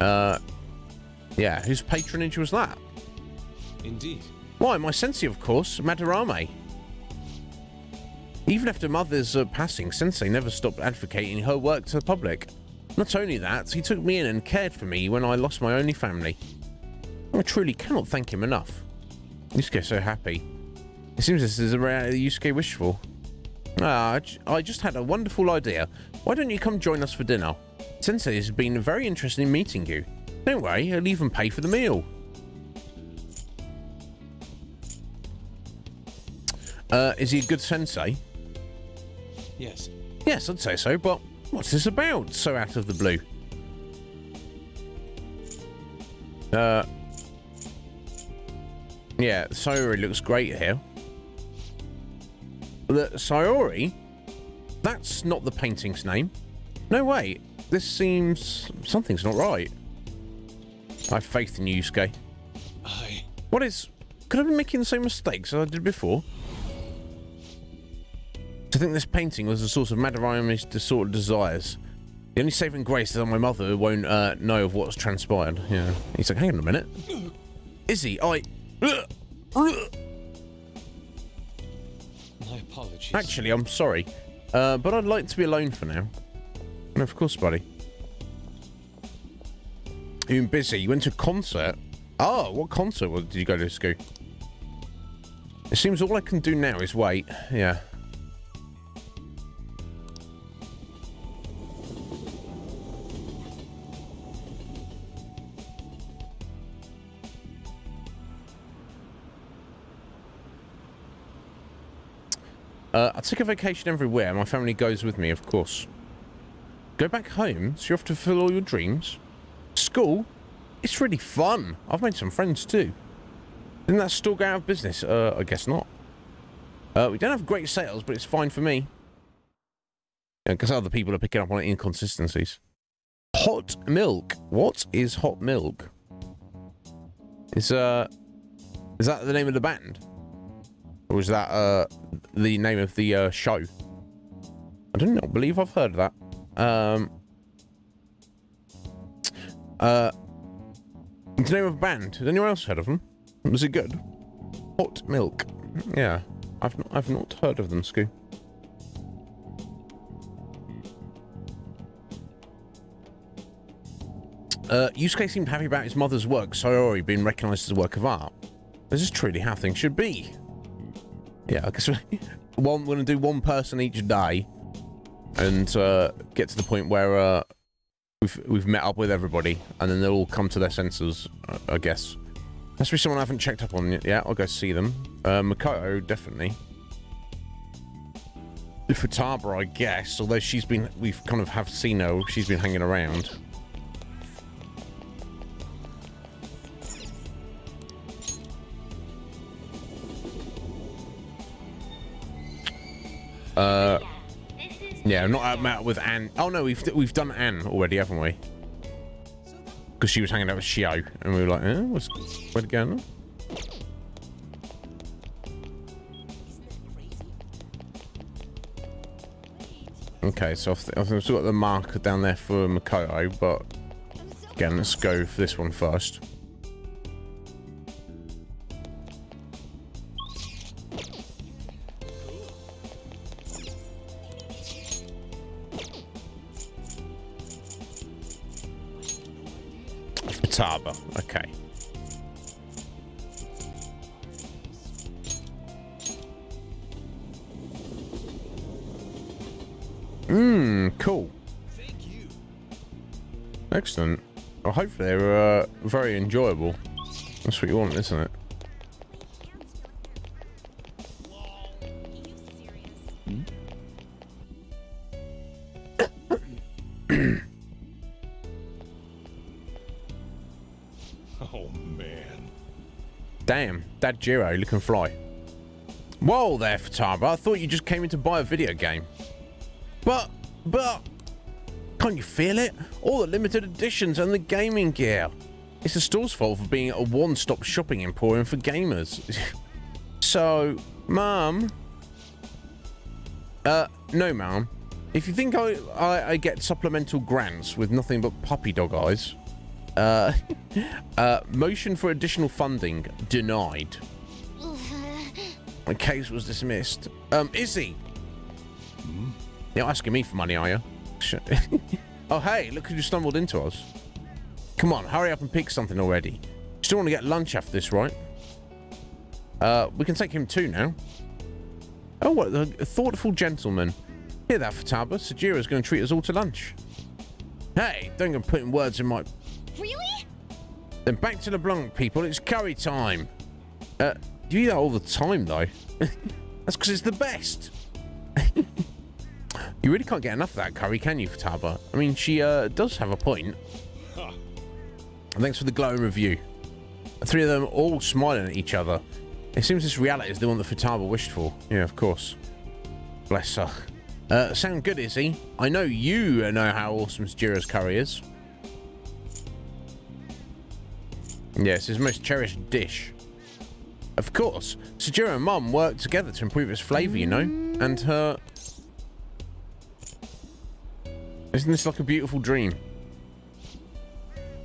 Yeah, whose patronage was that? Indeed. Why, my sensei, of course, Madarame. Even after Mother's passing, Sensei never stopped advocating her work to the public. Not only that, he took me in and cared for me when I lost my only family. I truly cannot thank him enough. Yusuke's so happy. It seems this is a reality Yusuke wished for. I just had a wonderful idea. Why don't you come join us for dinner? Sensei has been very interested in meeting you. Don't worry, he'll even pay for the meal. Is he a good sensei? Yes. Yes, I'd say so, but what's this about so out of the blue? Yeah, Sayori looks great here. The Sayori? That's not the painting's name. No way. This seems... something's not right. I have faith in you, Yusuke. What is... Could I be making the same mistakes as I did before? To think this painting was the source of Madarame's disordered desires. The only saving grace is that my mother won't know of what's transpired. Yeah. He's like, hang on a minute. Izzy, My apologies. Actually, I'm sorry. But I'd like to be alone for now. No, of course, buddy. You've been busy. You went to a concert. Oh, what concert did you go to, Scoot? It seems all I can do now is wait. Yeah. I take a vacation everywhere. My family goes with me, of course. Go back home, so you have to fulfill all your dreams. School? It's really fun. I've made some friends too. Didn't that store go out of business? I guess not. We don't have great sales, but it's fine for me. Yeah, because other people are picking up on inconsistencies. Hot milk. What is hot milk? Is that the name of the band? Or was that the name of the show? I do not believe I've heard of that. It's the name of a band. Has anyone else heard of them? Was it good? Hot milk. Yeah, I've not heard of them, Scoo. Yusuke seemed happy about his mother's work, Sayori being recognised as a work of art. This is truly how things should be. Yeah, I guess we're going to do one person each day, and get to the point where we've met up with everybody, and then they'll all come to their senses. I guess. Has to be someone I haven't checked up on yet. Yeah, I'll go see them. Makoto, definitely. Futaba, I guess. Although we've kind of have seen her. She's been hanging around. Yeah, I'm not met with Anne. Oh no, we've done Anne already, haven't we? Because she was hanging out with Shio, and we were like, where'd it go now? Okay, so I've still got the marker down there for Makoto, but again, let's go for this one first. Futaba, okay. Cool. Thank you. Excellent. Well, hopefully they're very enjoyable. That's what you want, isn't it? Oh man. Damn, that Jiro looking fly. Whoa there, Futaba. I thought you just came in to buy a video game. But, can't you feel it? All the limited editions and the gaming gear. It's the store's fault for being a one-stop shopping emporium for gamers. So, Mum. No, Mum. If you think I get supplemental grants with nothing but puppy dog eyes, motion for additional funding denied. My case was dismissed. Izzy. You're asking me for money, are you? Oh, hey, look who just stumbled into us. Come on, hurry up and pick something already. Still want to get lunch after this, right? We can take him too now. Oh, what a thoughtful gentleman. Hear that, Futaba? Sajiro's going to treat us all to lunch. Hey, don't go putting words in my... Really? Then back to the Blanc, people. It's curry time. You eat that all the time, though. That's because it's the best. You really can't get enough of that curry, can you, Futaba? I mean, she does have a point. Huh. Thanks for the glowing review. The three of them all smiling at each other. It seems this reality is the one that Futaba wished for. Yeah, of course. Bless her. Sound good, Izzy? I know you know how awesome Sajiro's curry is. Yes, his most cherished dish. Of course. Sajiro and Mum worked together to improve its flavour, you know? And her... Isn't this like a beautiful dream?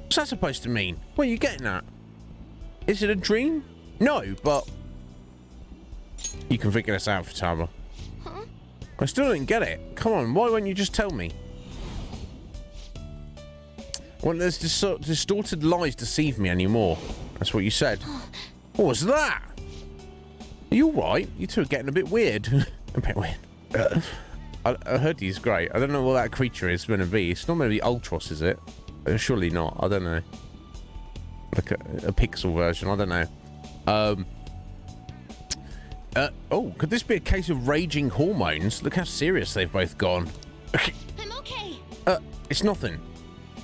What's that supposed to mean? What are you getting at? Is it a dream? No, but... You can figure this out, Futaba. Huh? I still didn't get it. Come on, why won't you just tell me? Well, there's distorted lies deceive me anymore. That's what you said. What was that? Are you alright? You two are getting a bit weird. A bit weird. I heard he's great. I don't know what that creature is going to be. It's not going to be Ultros, is it? Surely not. I don't know. Like a pixel version. I don't know. Oh, could this be a case of raging hormones? Look how serious they've both gone. I'm okay. It's nothing.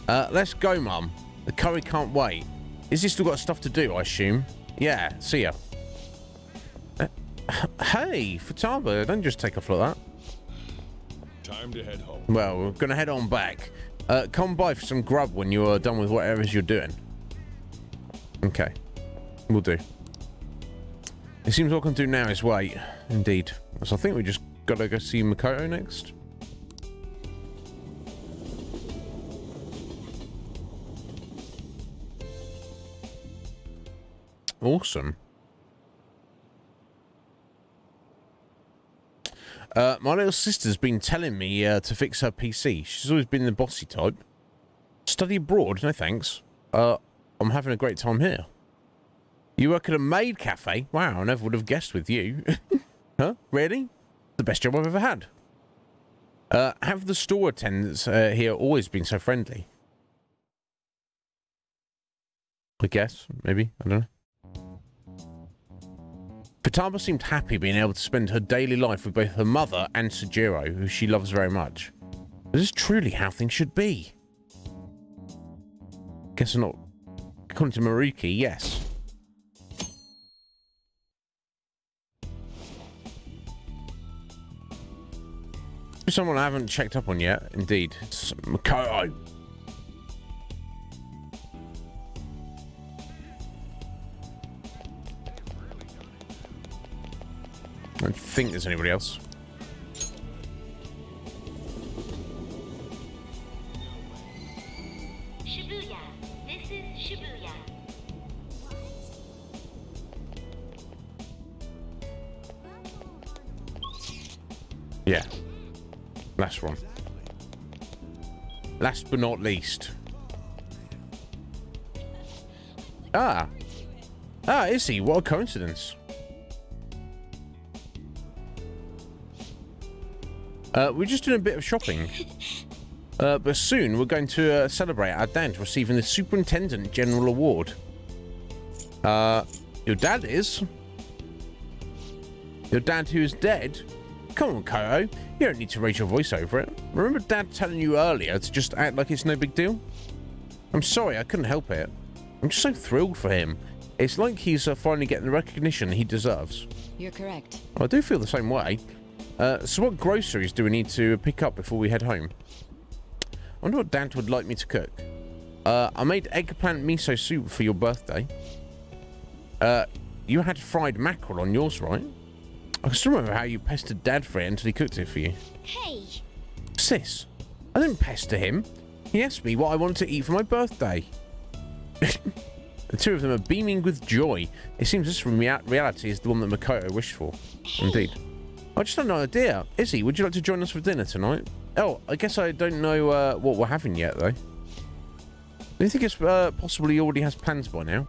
Let's go, Mum. The curry can't wait. Is he still got stuff to do, I assume? Yeah, see ya. Hey, Futaba, don't just take off like that. Time to head home. Well, we're gonna head on back. Come by for some grub when you're done with whatever you're doing. Okay. We'll do. It seems all I can do now is wait. Indeed. So I think we just gotta go see Makoto next. Awesome. My little sister's been telling me to fix her PC. She's always been the bossy type. Study abroad? No thanks. I'm having a great time here. You work at a maid cafe? Wow, I never would have guessed with you. Huh? Really? The best job I've ever had. Have the store attendants here always been so friendly? I guess, maybe, I don't know. Futaba seemed happy being able to spend her daily life with both her mother and Sajiro, who she loves very much. This is truly how things should be. Guess not. According to Maruki, yes. Someone I haven't checked up on yet, indeed. It's Makoto. I don't think there's anybody else. Shibuya. This is Shibuya. Yeah. Last one. Last but not least. Ah, is he? What a coincidence. We're just doing a bit of shopping. But soon we're going to celebrate our dad receiving the Superintendent General Award. Your dad is? Your dad who's dead? Come on, Koto. You don't need to raise your voice over it. Remember Dad telling you earlier to just act like it's no big deal? I'm sorry, I couldn't help it. I'm just so thrilled for him. It's like he's finally getting the recognition he deserves. You're correct. I do feel the same way. So what groceries do we need to pick up before we head home? I wonder what Dad would like me to cook. I made eggplant miso soup for your birthday. You had fried mackerel on yours, right? I can still remember how you pestered Dad for it until he cooked it for you. Hey. Sis, I didn't pester him. He asked me what I wanted to eat for my birthday. The two of them are beaming with joy. It seems this reality is the one that Makoto wished for. Hey. Indeed. I just had no idea. Izzy, would you like to join us for dinner tonight? Oh, I guess I don't know what we're having yet, though. Do you think it's possible he already has plans by now?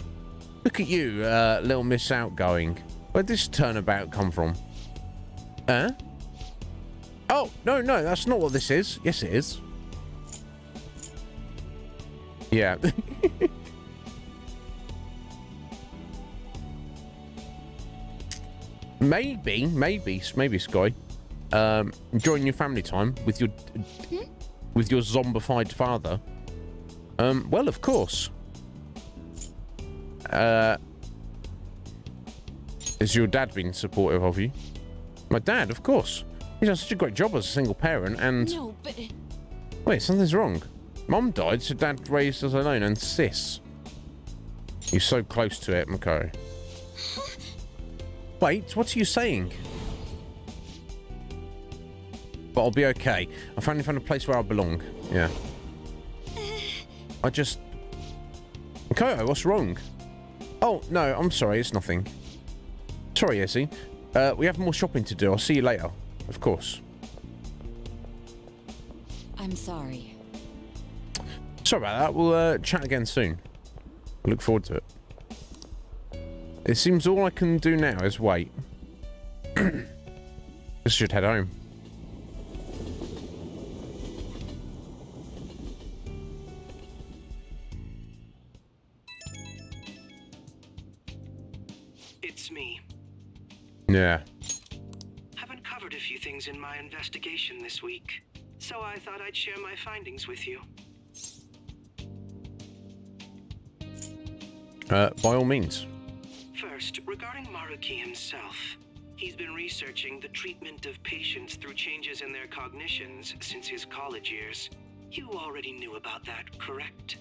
Look at you, little Miss Outgoing. Where'd this turnabout come from? Oh, no, that's not what this is. Yes, it is. Yeah. maybe, Sky. Enjoying your family time with your zombified father. Well, of course. Has your dad been supportive of you? My dad, of course. He's done such a great job as a single parent, and... No, but... Wait, something's wrong. Mum died, so Dad raised us alone, and sis. You're so close to it, Mako. Wait, what are you saying? But I'll be okay. I finally found a place where I belong. Yeah. I just... Mako, what's wrong? Oh, no, I'm sorry, it's nothing. Sorry, Essie. We have more shopping to do. I'll see you later. Of course. I'm sorry. Sorry about that. We'll chat again soon. I look forward to it. It seems all I can do now is wait. Just should head home. It's me. Yeah. I've uncovered a few things in my investigation this week, so I thought I'd share my findings with you. By all means. First, regarding Maruki himself. He's been researching the treatment of patients through changes in their cognitions since his college years. You already knew about that, correct?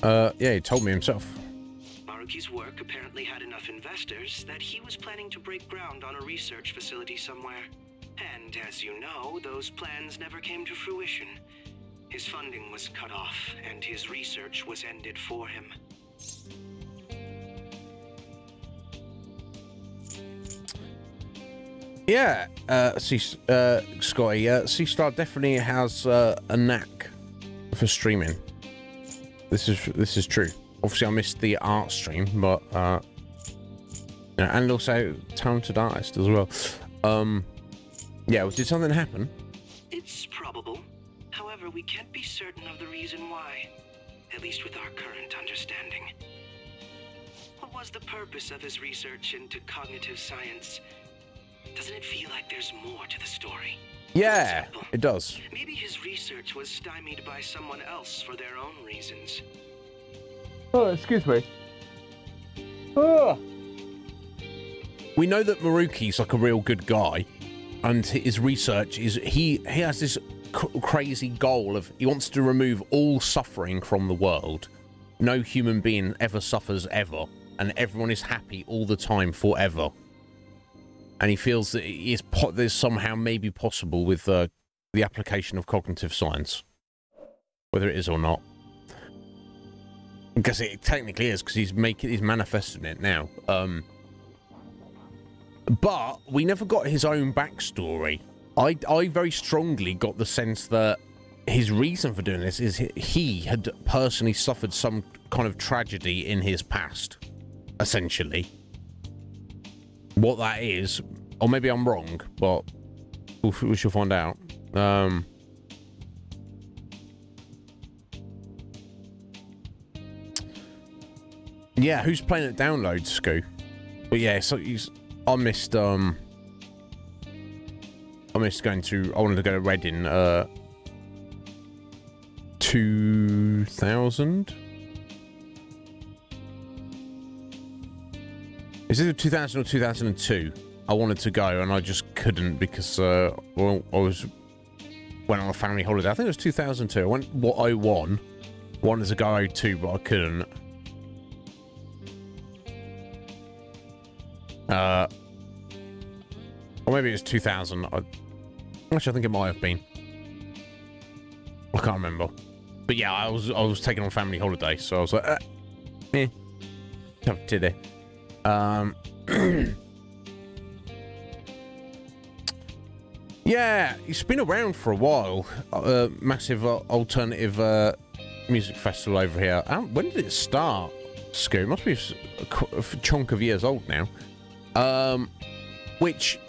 Yeah, he told me himself. Maruki's work apparently had enough investors that he was planning to break ground on a research facility somewhere. And as you know, those plans never came to fruition. His funding was cut off, and his research was ended for him. Yeah, Scotty, C-Star definitely has a knack for streaming. This is true. Obviously, I missed the art stream, but yeah, and also talented artist as well. Yeah, did something happen? It's probable. However, we can't be certain of the reason why, at least with our current understanding. What was the purpose of his research into cognitive science? Doesn't it feel like there's more to the story? Yeah, it does. Maybe his research was stymied by someone else for their own reasons. Oh, excuse me. Oh. We know that Maruki's like a real good guy, and his research is he has this crazy goal of he wants to remove all suffering from the world. No human being ever suffers ever, and everyone is happy all the time forever. And he feels that there's somehow maybe possible with the application of cognitive science, whether it is or not. Because it technically is, because he's manifesting it now. But we never got his own backstory. I very strongly got the sense that his reason for doing this is he had personally suffered some kind of tragedy in his past, essentially. What that is, or maybe I'm wrong, but we shall find out. Yeah, who's playing at download, Scoo? But yeah, so I missed going to. I wanted to go to Reading. 2000. Is it 2000 or 2002? I wanted to go and I just couldn't because well, I went on a family holiday. I think it was 2002. I went 01. Wanted to go 02, but I couldn't. Or maybe it was 2000. Actually, I think it might have been. I can't remember. But yeah, I was taking on family holiday, so I was like, have today. Yeah, it's been around for a while. Massive alternative music festival over here. When did it start? Scoo, it must be a chunk of years old now. which,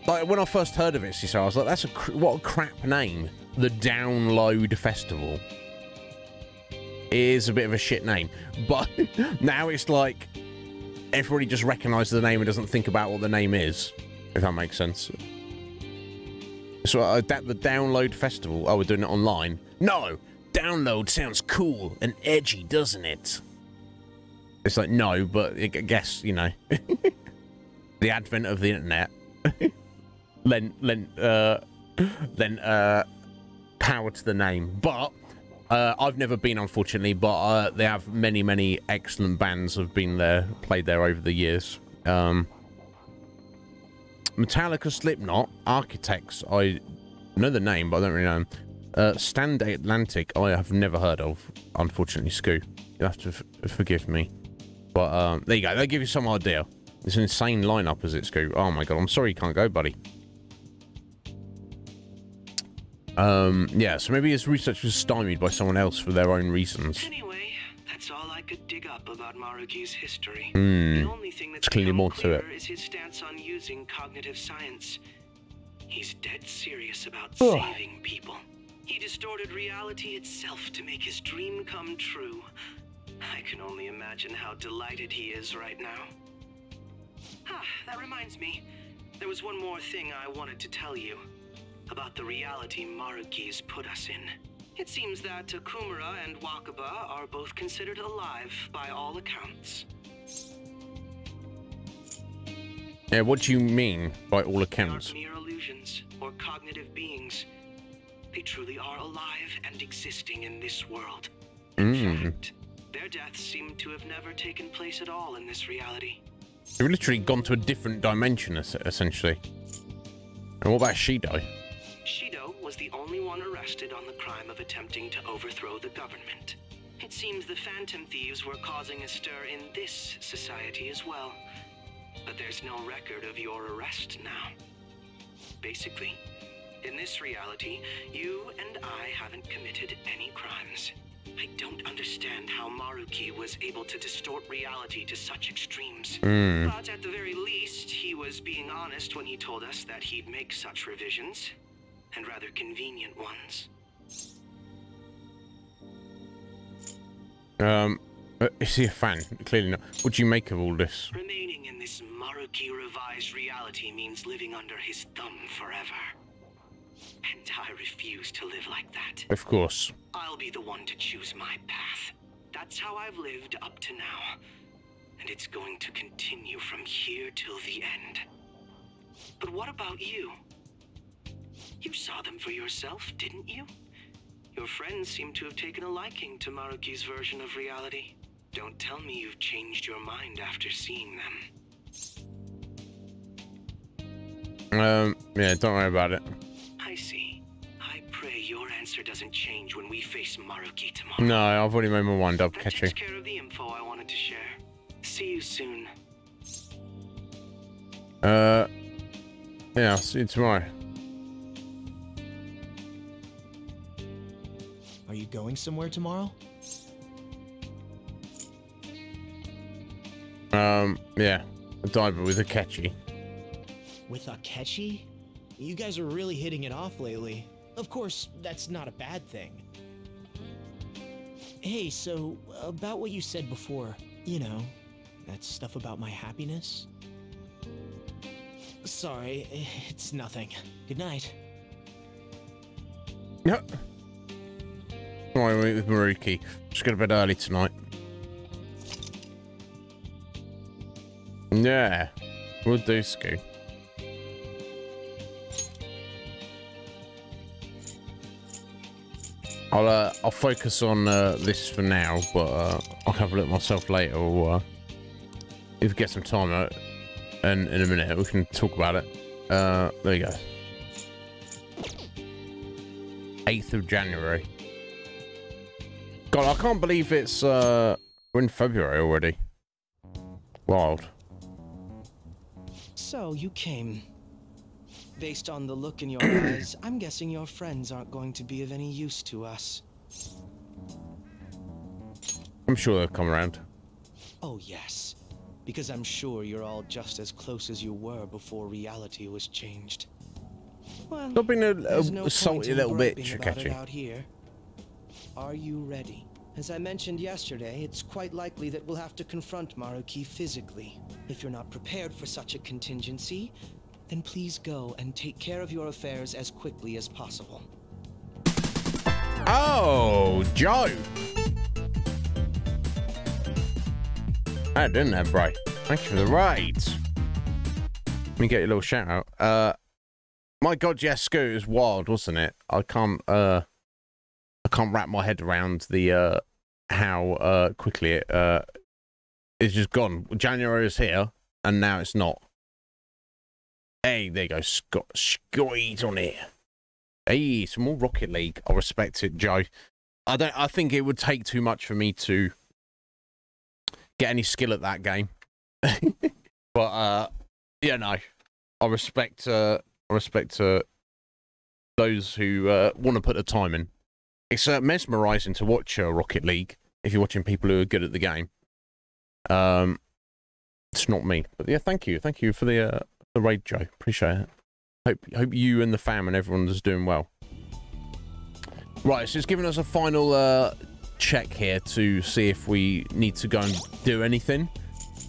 like, when I first heard of it, I was like, that's what a crap name. The Download Festival. It is a bit of a shit name, but now it's like everybody just recognises the name and doesn't think about what the name is, if that makes sense. So the Download Festival, oh, we're doing it online? No! Download sounds cool and edgy, doesn't it? It's like, no, but I guess, you know, the advent of the internet lent power to the name. But I've never been, unfortunately, but they have many excellent bands have been there, played there over the years. Metallica, Slipknot, Architects, I know the name, but I don't really know them. Stand Atlantic, I have never heard of, unfortunately, Scoo. You'll have to forgive me. But there you go, they'll give you some idea. It's an insane lineup, is it, Scoo? Oh my god, I'm sorry you can't go, buddy. Yeah, so maybe his research was stymied by someone else for their own reasons. Anyway, that's all I could dig up about Maruki's history. The only thing that's clearly more to it. is his stance on using cognitive science. He's dead serious about saving people. He distorted reality itself to make his dream come true. I can only imagine how delighted he is right now. Ah, that reminds me. There was one more thing I wanted to tell you. About the reality Maruki's put us in. It seems that Kumara and Wakaba are both considered alive by all accounts. Yeah, what do you mean by all accounts? They aren't mere illusions or cognitive beings. They truly are alive and existing in this world. In fact, their deaths seem to have never taken place at all in this reality. They've literally gone to a different dimension, essentially. And what about Shido? Shido was the only one arrested on the crime of attempting to overthrow the government. It seems the Phantom Thieves were causing a stir in this society as well. But there's no record of your arrest now. Basically, in this reality, you and I haven't committed any crimes. I don't understand how Maruki was able to distort reality to such extremes. But at the very least, he was being honest when he told us that he'd make such revisions. And rather convenient ones. Is he a fan? Clearly not. What do you make of all this? Remaining in this Maruki revised reality means living under his thumb forever. And I refuse to live like that. Of course. I'll be the one to choose my path. That's how I've lived up to now. And it's going to continue from here till the end. But what about you? You saw them for yourself, didn't you? Your friends seem to have taken a liking to Maruki's version of reality. Don't tell me you've changed your mind after seeing them. Yeah, don't worry about it. I see. I pray your answer doesn't change when we face Maruki tomorrow. No, I've already made my mind up, That catchy. takes care of the info I wanted to share. See you soon. Yeah, I'll see you tomorrow. Are you going somewhere tomorrow? Yeah, a diver with a catchy. With Akechi? You guys are really hitting it off lately. Of course, that's not a bad thing. Hey, so, about what you said before, you know, that stuff about my happiness? Sorry, it's nothing. Good night. Yep. Tomorrow with Maruki. Just go to bed early tonight. Yeah, we'll do, Scoo. I'll focus on this for now, but I'll have a look myself later, or if we get some time and in a minute we can talk about it. There you go. 8th of January. God, I can't believe it's we're in February already. Wild. So, you came. Based on the look in your eyes, I'm guessing your friends aren't going to be of any use to us. I'm sure they'll come around. Oh, yes. because I'm sure you're all just as close as you were before reality was changed. Well, Stop being there's no salty point in little griping bitch, about it Akechi. out here. Are you ready? As I mentioned yesterday, it's quite likely that we'll have to confront Maruki physically. If you're not prepared for such a contingency, then please go and take care of your affairs as quickly as possible. Oh, Joe. I didn't have bro. Thank you for the raids. Let me get you a little shout out. My God, yes, Scoot is wild, wasn't it? I can't wrap my head around the how quickly it it's just gone. January is here, and now it's not. Hey, there you go, Scott on here. Hey, some more Rocket League. I respect it, Joe. I think it would take too much for me to get any skill at that game. But yeah, no, I respect those who want to put the time in. It's mesmerizing to watch Rocket League if you're watching people who are good at the game. It's not me, but yeah, thank you for the raid, Joe. Appreciate it. Hope you and the fam and everyone's doing well. Right, so it's giving us a final check here to see if we need to go and do anything.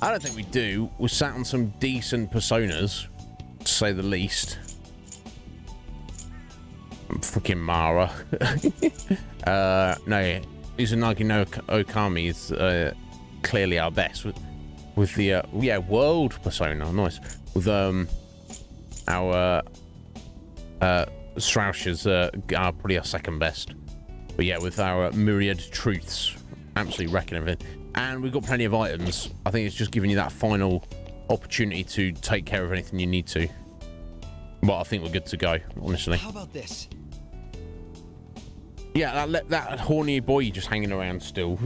I don't think we do. We sat on some decent personas, to say the least. Freaking Mara. No, Izanagi no Okami is clearly our best with the yeah, world persona. Nice. With our Strauss is probably our second best. But yeah, with our myriad truths, absolutely wrecking everything. And we've got plenty of items. I think it's just giving you that final opportunity to take care of anything you need to. But I think we're good to go, honestly. How about this? Yeah, that horny boy just hanging around still.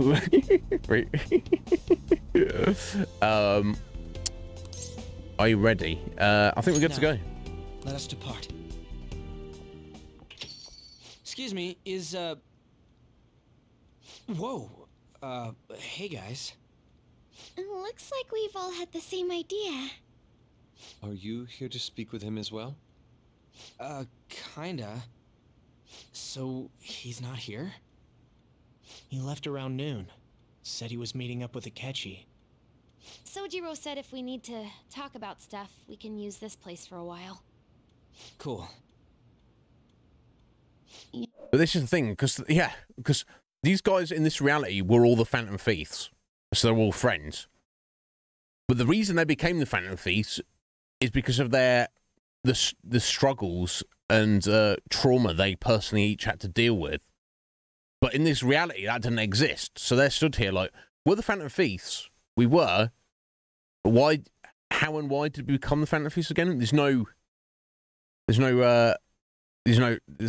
Are you ready? I think we're good to go. Let us depart. Excuse me, is whoa. Hey guys. Looks like we've all had the same idea. Are you here to speak with him as well? Kinda. So, he's not here? He left around noon. Said he was meeting up with Akechi. Sojiro said if we need to talk about stuff, we can use this place for a while. Cool. But this is the thing, because these guys in this reality were all the Phantom Thieves, so they're all friends. But the reason they became the Phantom Thieves is because of the struggles and trauma they personally each had to deal with. But in this reality, that didn't exist. So they're stood here like, we're the Phantom Thieves. We were. But why? How and why did we become the Phantom Thieves again? There's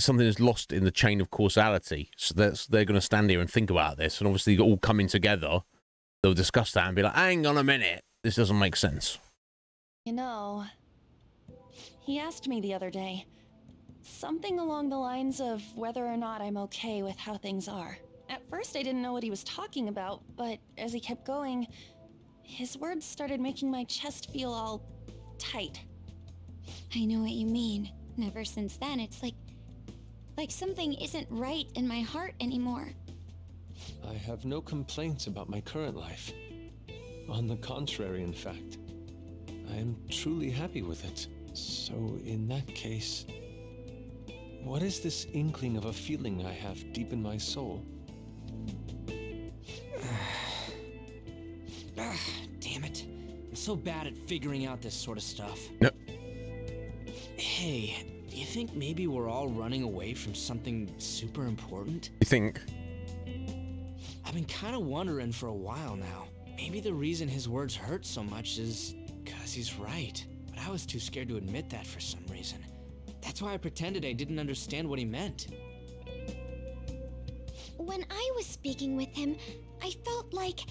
something that's lost in the chain of causality. So they're going to stand here and think about this. And obviously, all coming together, they'll discuss that and be like, hang on a minute. This doesn't make sense. You know, he asked me the other day, something along the lines of whether or not I'm okay with how things are. At first I didn't know what he was talking about, but as he kept going, his words started making my chest feel all tight. I know what you mean. And ever since then, it's like something isn't right in my heart anymore. I have no complaints about my current life. On the contrary, in fact. I am truly happy with it. So, in that case, what is this inkling of a feeling I have deep in my soul? Damn it. I'm so bad at figuring out this sort of stuff. Yep. Hey, do you think maybe we're all running away from something super important? You think? I've been kind of wondering for a while now. Maybe the reason his words hurt so much is because he's right. But I was too scared to admit that for some reason. That's why I pretended I didn't understand what he meant. When I was speaking with him, I felt like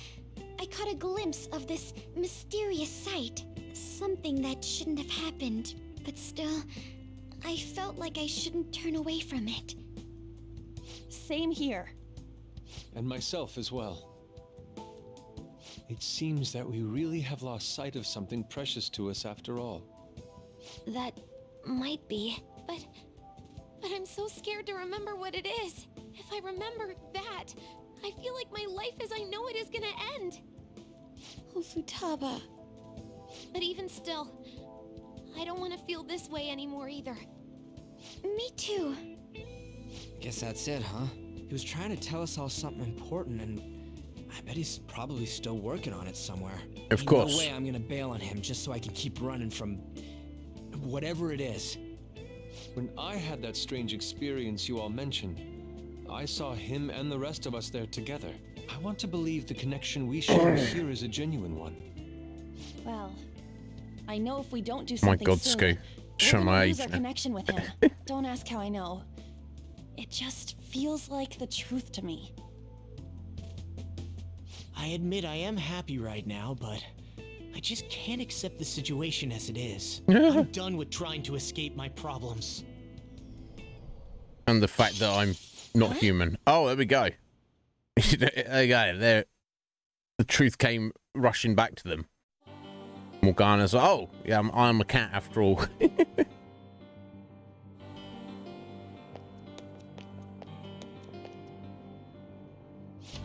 I caught a glimpse of this mysterious sight. Something that shouldn't have happened, but still, I felt like I shouldn't turn away from it. Same here. And myself as well. It seems that we really have lost sight of something precious to us after all. That might be, but I'm so scared to remember what it is. If I remember that, I feel like my life as I know it is gonna end. Oh, Futaba. But even still, I don't want to feel this way anymore either. Me too. Guess that's it, huh? He was trying to tell us all something important, and I bet he's probably still working on it somewhere. Of course. No way I'm gonna bail on him just so I can keep running from whatever it is. When I had that strange experience you all mentioned, I saw him and the rest of us there together. I want to believe the connection we share here is a genuine one. Well, I know if we don't do My something God, soon, Sco. Show we're my gonna age lose our now. connection with him. Don't ask how I know. It just feels like the truth to me. I admit I am happy right now, but I just can't accept the situation as it is. I'm done with trying to escape my problems. And the fact that I'm not human. Oh, there we go. There you go. There, the truth came rushing back to them. Morgana's like, oh, yeah, I'm a cat after all.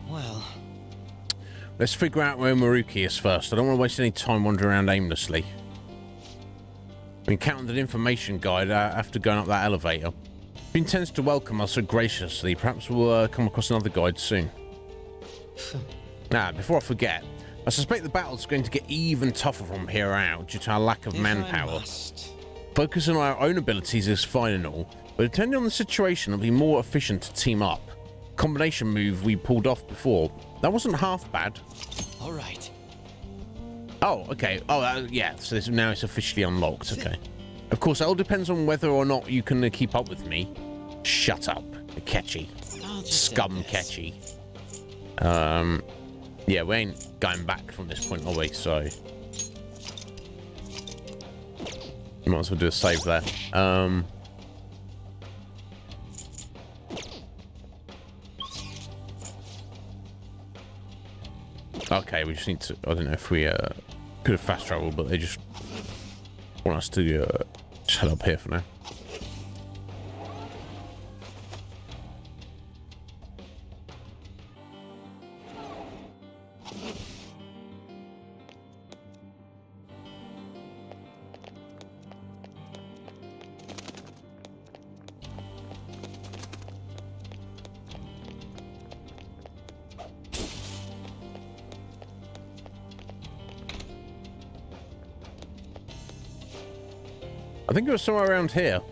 Well, Let's figure out where Maruki is first. I don't want to waste any time wandering around aimlessly. We encountered an information guide after going up that elevator. He intends to welcome us so graciously. Perhaps we'll come across another guide soon. Before I forget, I suspect the battle's going to get even tougher from here out due to our lack of manpower. Focusing on our own abilities is fine and all, but depending on the situation, it'll be more efficient to team up. Combination move we pulled off before, that wasn't half bad. all right. Oh, okay. Oh, yeah. So now it's officially unlocked. Okay. Of course, it all depends on whether or not you can keep up with me. Shut up, Catchy. Scum Catchy. Yeah, we ain't going back from this point, are we? So you might as well do a save there. Okay, we just need to. I don't know if we could have fast traveled, but they just want us to just head up here for now. I think it was somewhere around here.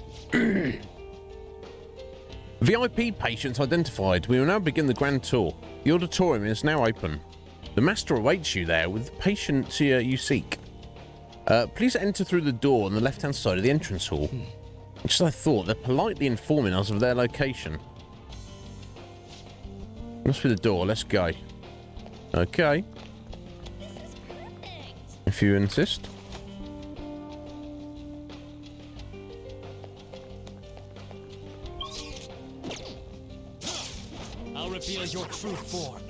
VIP patients identified. We will now begin the grand tour. The auditorium is now open. The master awaits you there with the patient you seek. Please enter through the door on the left-hand side of the entrance hall. Just as I thought, they're politely informing us of their location. Must be the door. Let's go. Okay. If you insist. Reveal your true form.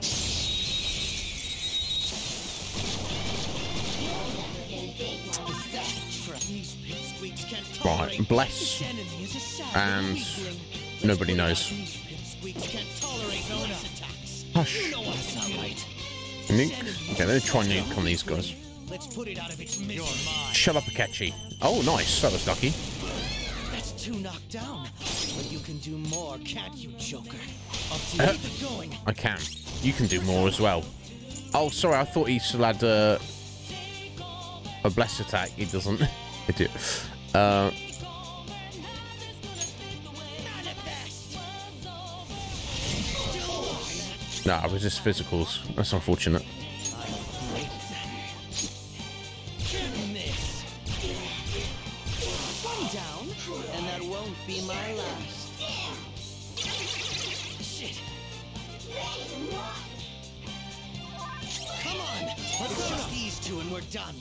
Right, bless. And nobody knows. Hush. Nuke? Okay, let me try nuke on these guys. Shut up, Akechi. Oh, nice. That was lucky. That's 2 knocked down. But you can do more, can't you, Joker? I can. You can do more as well. Oh, sorry. I thought he still had a bless attack. He doesn't. Idiot. Nah, resist physicals. That's unfortunate. One down, and that won't be my last. Come on, let's finish these 2 and we're done.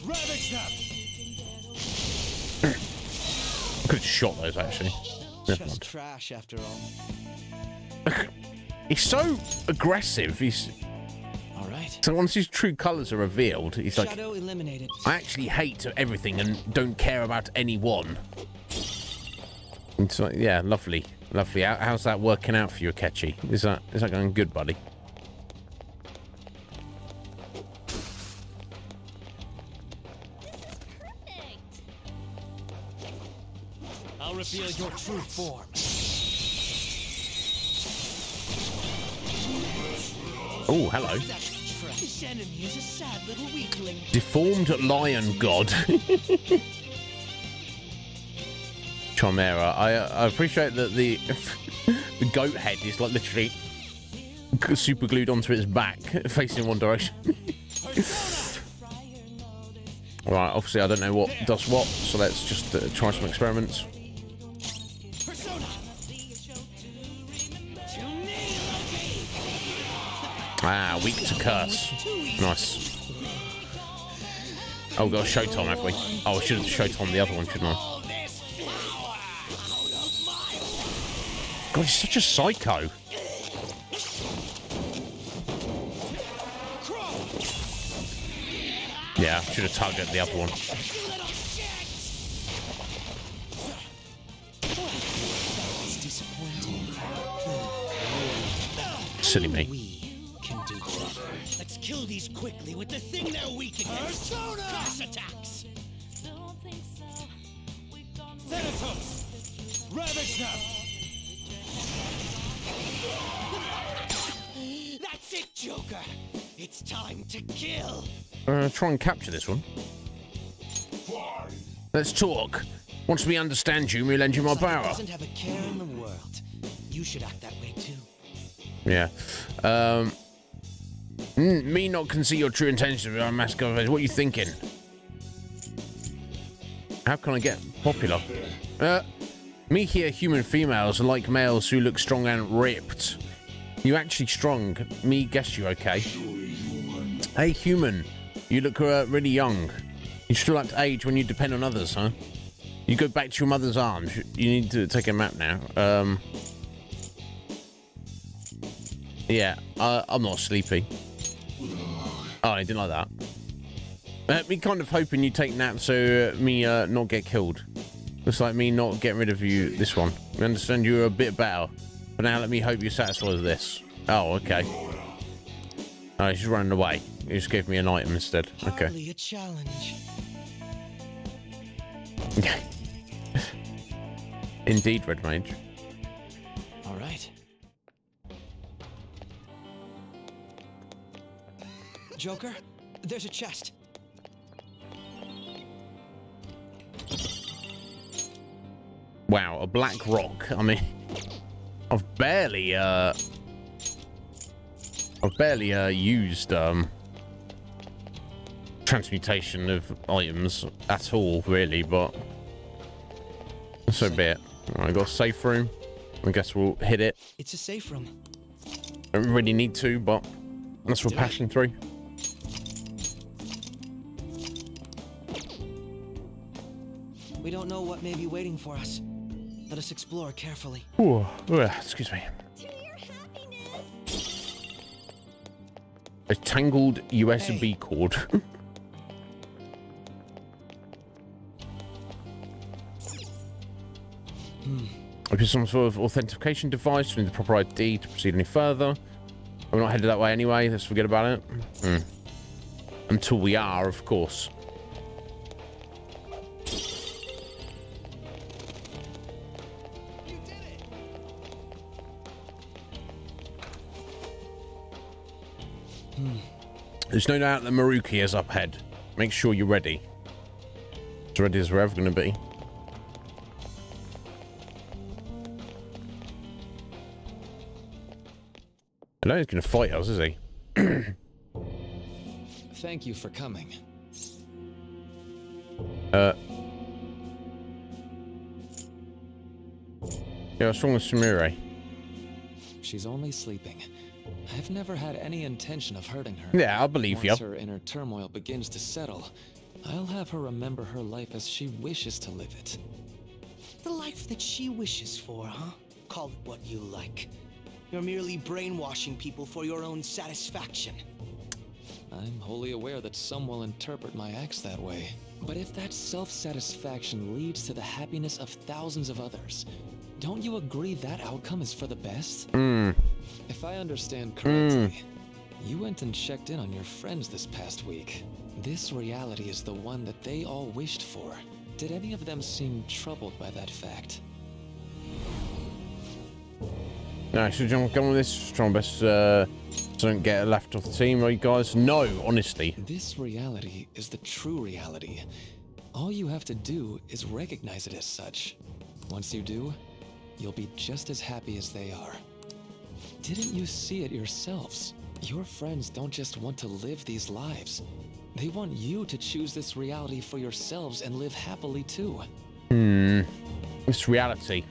Ravage them. I could have shot those actually. Just trash after all. He's so aggressive. He's. All right. right. So once his true colours are revealed, he's like, Shadow eliminated. I actually hate everything and don't care about anyone. It's like, yeah, lovely, lovely. How's that working out for you, Akechi? Is that going good, buddy? I'll reveal your true form. Oh, hello. This enemy is a sad little weakling. Deformed lion god. Chimera. I appreciate that the the goat head is like literally super glued onto its back, facing one direction. Right, obviously I don't know what does what, so let's just try some experiments. Ah, weak to curse. Nice. Oh, we've got a Showtime, have we? Oh, I should have Showtime the other one, shouldn't I? God, he's such a psycho. Yeah, I should have targeted the other one. Silly me. Let's kill these quickly with the thing they're weak against. Class attacks. Thanatos, ravage them. That's it, Joker. It's time to kill. Try and capture this one. Let's talk. Once we understand you, we lend you my power. Doesn't have a care in the world. You should act that way too. Yeah. Me not can see your true intentions with our mask of. What are you thinking? How can I get popular? Me here, human females are like males who look strong and ripped. You actually strong. Me guess you okay. Hey, human. You look really young. You still like to age when you depend on others, huh? You go back to your mother's arms. You need to take a map now. Yeah, I'm not sleepy. Oh, I didn't like that. Me kind of hoping you take naps so me not get killed. Looks like me not getting rid of you this one. We understand you're a bit better. But now let me hope you're satisfied with this. Oh, okay. Oh, he's just running away. He just gave me an item instead. Okay. Hardly a challenge. Indeed, Red Mage. All right. Joker, there's a chest. Wow, a black rock. I mean, I've barely used transmutation of items at all, really, but so be it. I got a safe room. I guess we'll hit it. It's a safe room. Don't really need to, but that's what we're passing through. We don't know what may be waiting for us. Let us explore carefully. Ooh, excuse me. To your happiness. A tangled USB cord. If it's some sort of authentication device, we need the proper ID to proceed any further. We're not headed that way anyway. Let's forget about it. Until we are, of course. There's no doubt that Maruki is up ahead. Make sure you're ready. As ready as we're ever going to be. I know he's going to fight us, is he? Thank you for coming. Yeah, what's wrong with Sumire? She's only sleeping. I've never had any intention of hurting her. Yeah, I'll believe you. Once her inner turmoil begins to settle, I'll have her remember her life as she wishes to live it. The life that she wishes for, huh? Call it what you like. You're merely brainwashing people for your own satisfaction. I'm wholly aware that some will interpret my acts that way. But if that self-satisfaction leads to the happiness of thousands of others, don't you agree that outcome is for the best? If I understand correctly, you went and checked in on your friends this past week. This reality is the one that they all wished for. Did any of them seem troubled by that fact? No, should you go on with this? Try my best so don't get left off the team, right, guys? No, honestly. This reality is the true reality. All you have to do is recognize it as such. Once you do, you'll be just as happy as they are. Didn't you see it yourselves? Your friends don't just want to live these lives. They want you to choose this reality for yourselves and live happily too. This reality.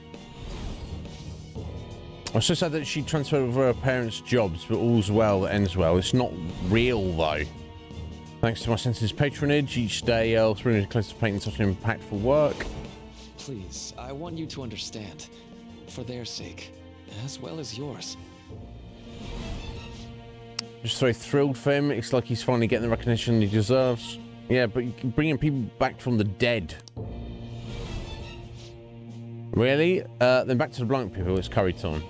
I was so sad that she transferred over her parents' jobs, but all's well that ends well. It's not real, though. Thanks to my sensitive patronage, each day I'll bring close to painting such an impactful work. Please, I want you to understand. For their sake, as well as yours. Just so thrilled for him. It's like he's finally getting the recognition he deserves. Yeah, but bringing people back from the dead. Really? Then back to the blunt people. It's curry time.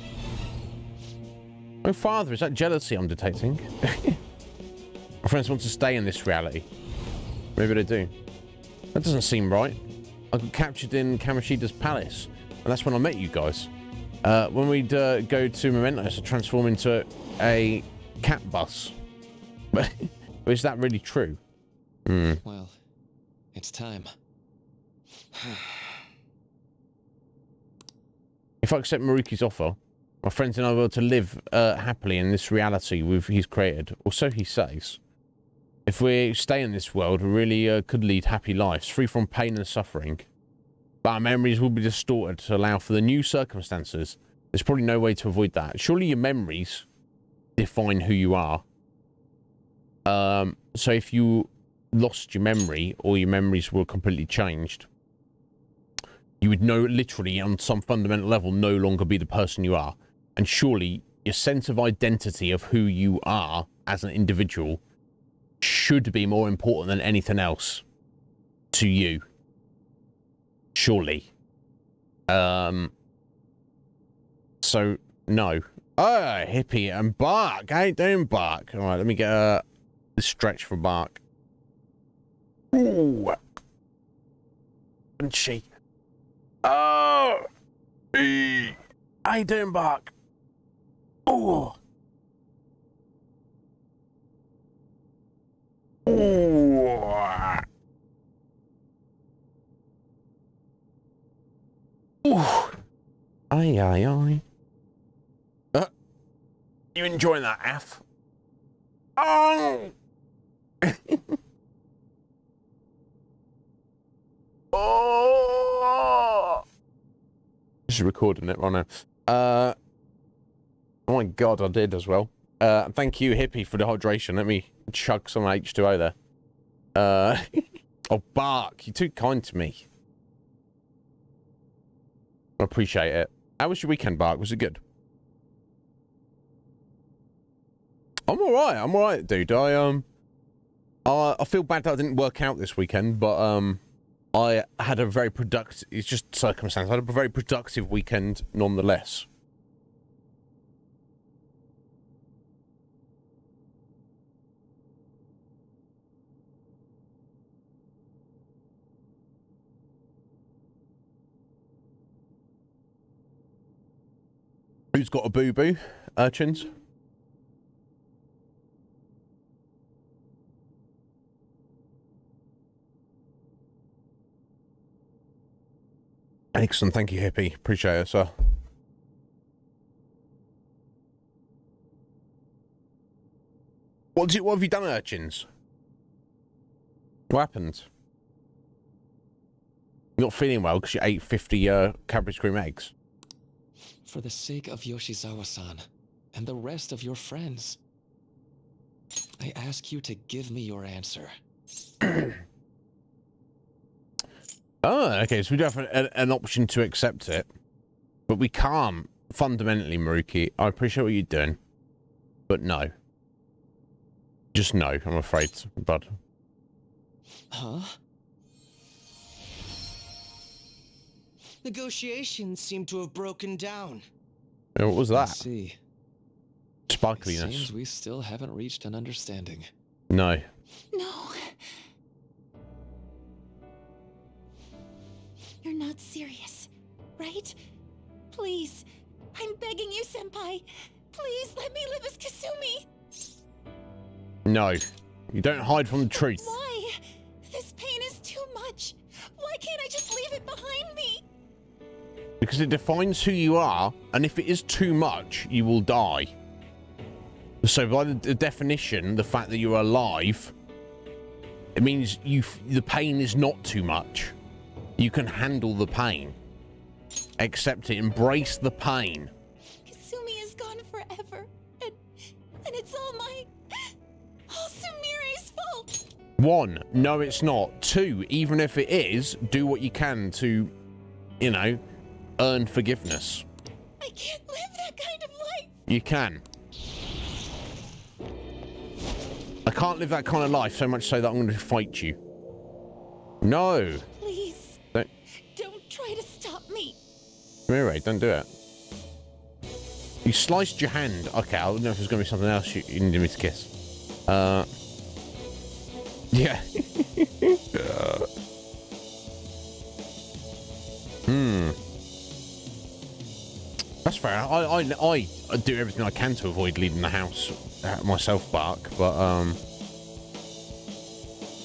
Oh, father, is that jealousy I'm detecting? My friends want to stay in this reality. Maybe they do. That doesn't seem right. I got captured in Kamoshida's palace, and that's when I met you guys. When we'd go to Mementos to transform into a cat bus. But is that really true? Well, it's time. If I accept Maruki's offer, my friends and I will to live happily in this reality he's created, or so he says. If we stay in this world, we really could lead happy lives, free from pain and suffering. But our memories will be distorted to allow for the new circumstances. There's probably no way to avoid that. Surely your memories define who you are. So if you lost your memory, or your memories were completely changed, you would literally, on some fundamental level, no longer be the person you are. And surely your sense of identity of who you are as an individual should be more important than anything else to you. Surely. So, no. Oh, hippie and bark. How you doing, bark? All right, let me get a stretch for bark. Ooh. And she. Oh! How you doing, Bark? Oh! Oh! Oh! Aye, aye, aye. You enjoying that, F? Oh! Oh! Just recording it right now. Oh my god, I did as well. Thank you, hippie, for the hydration. Let me chug some H2O there. Oh, Bark, you're too kind to me. I appreciate it. How was your weekend, Bark? Was it good? I'm alright, dude. I feel bad that I didn't work out this weekend, but I had a very productive, it's just circumstance, I had a very productive weekend nonetheless. Who's got a boo-boo? Urchins? Excellent, thank you, hippie. Appreciate it, sir. What have you done, urchins? What happened? You're not feeling well because you ate 50 Cadbury Cream eggs. For the sake of Yoshizawa-san and the rest of your friends, I ask you to give me your answer. Oh, okay, so we do have an option to accept it, but we can't, fundamentally, Maruki. I appreciate what you're doing, but no. Just no, I'm afraid, bud. Huh? Negotiations seem to have broken down. What was I that? see. It Sparkliness. seems we still haven't reached an understanding. No. No. You're not serious, right? Please. I'm begging you, Senpai. Please let me live as Kasumi. No. You don't hide from the truth. Why? This pain is too much. Why can't I just leave it behind me? Because it defines who you are, and if it is too much, you will die. So by the definition, the fact that you're alive, it means the pain is not too much. You can handle the pain. Accept it. Embrace the pain. Kasumi is gone forever, and it's all Sumire's fault. 1, no it's not. 2, even if it is, do what you can to, you know, earn forgiveness. I can't live that kind of life. You can. I can't live that kind of life, so much so that I'm going to fight you. No. Please. Don't try to stop me. Miri, don't do it. You sliced your hand. Okay, I don't know if there's going to be something else you need me to kiss. Yeah. That's fair. I do everything I can to avoid leaving the house myself, Bark, but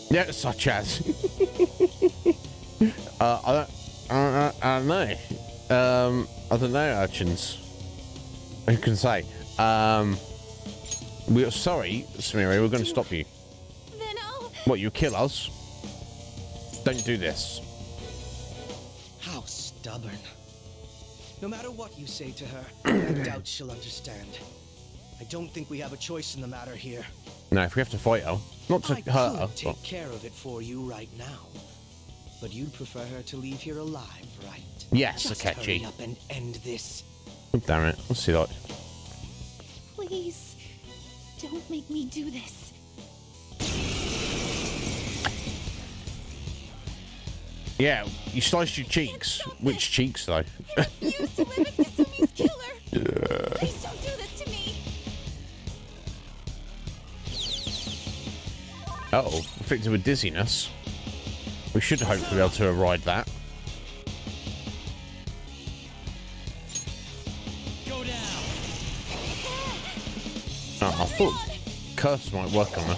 yeah, such as I don't know. I don't know, urchins. Who can say? We're sorry, Samiri, we're going to stop you. Then I'll... What, you kill us? Don't do this. How stubborn. No matter what you say to her, I doubt she'll understand. I don't think we have a choice in the matter here. No, if we have to fight her, not to hurt her. I could take care of it for you right now. But you'd prefer her to leave here alive, right? Yes, Just Akechi. hurry up and end this. Oh, damn it. Let's see that. Please, don't make me do this. Yeah, you sliced your cheeks. Which cheeks, though? I refuse to live as Kasumi's killer. Please don't do this to me. Uh-oh, afflicted with dizziness. We should hopefully be able to ride that. Go down. Oh, I thought curse might work on her.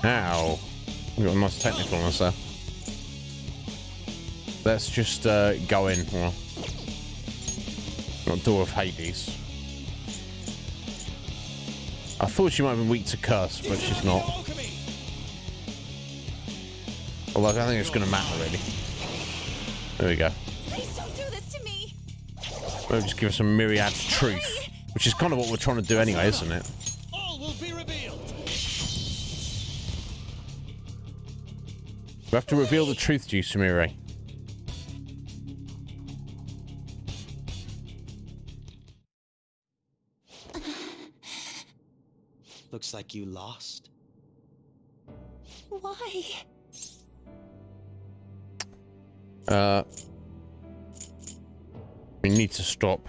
Ow. We got a nice technical on us there. Let's just go in. Well, not Door of Hades. I thought she might have been weak to curse, but she's not. Although I don't think it's going to matter, really. There we go. Please don't do this to me. Maybe just give us some myriad truth, which is kind of what we're trying to do anyway, isn't it? All will be revealed. We have to reveal the truth to you, Sumire. Looks like you lost. Why? We need to stop.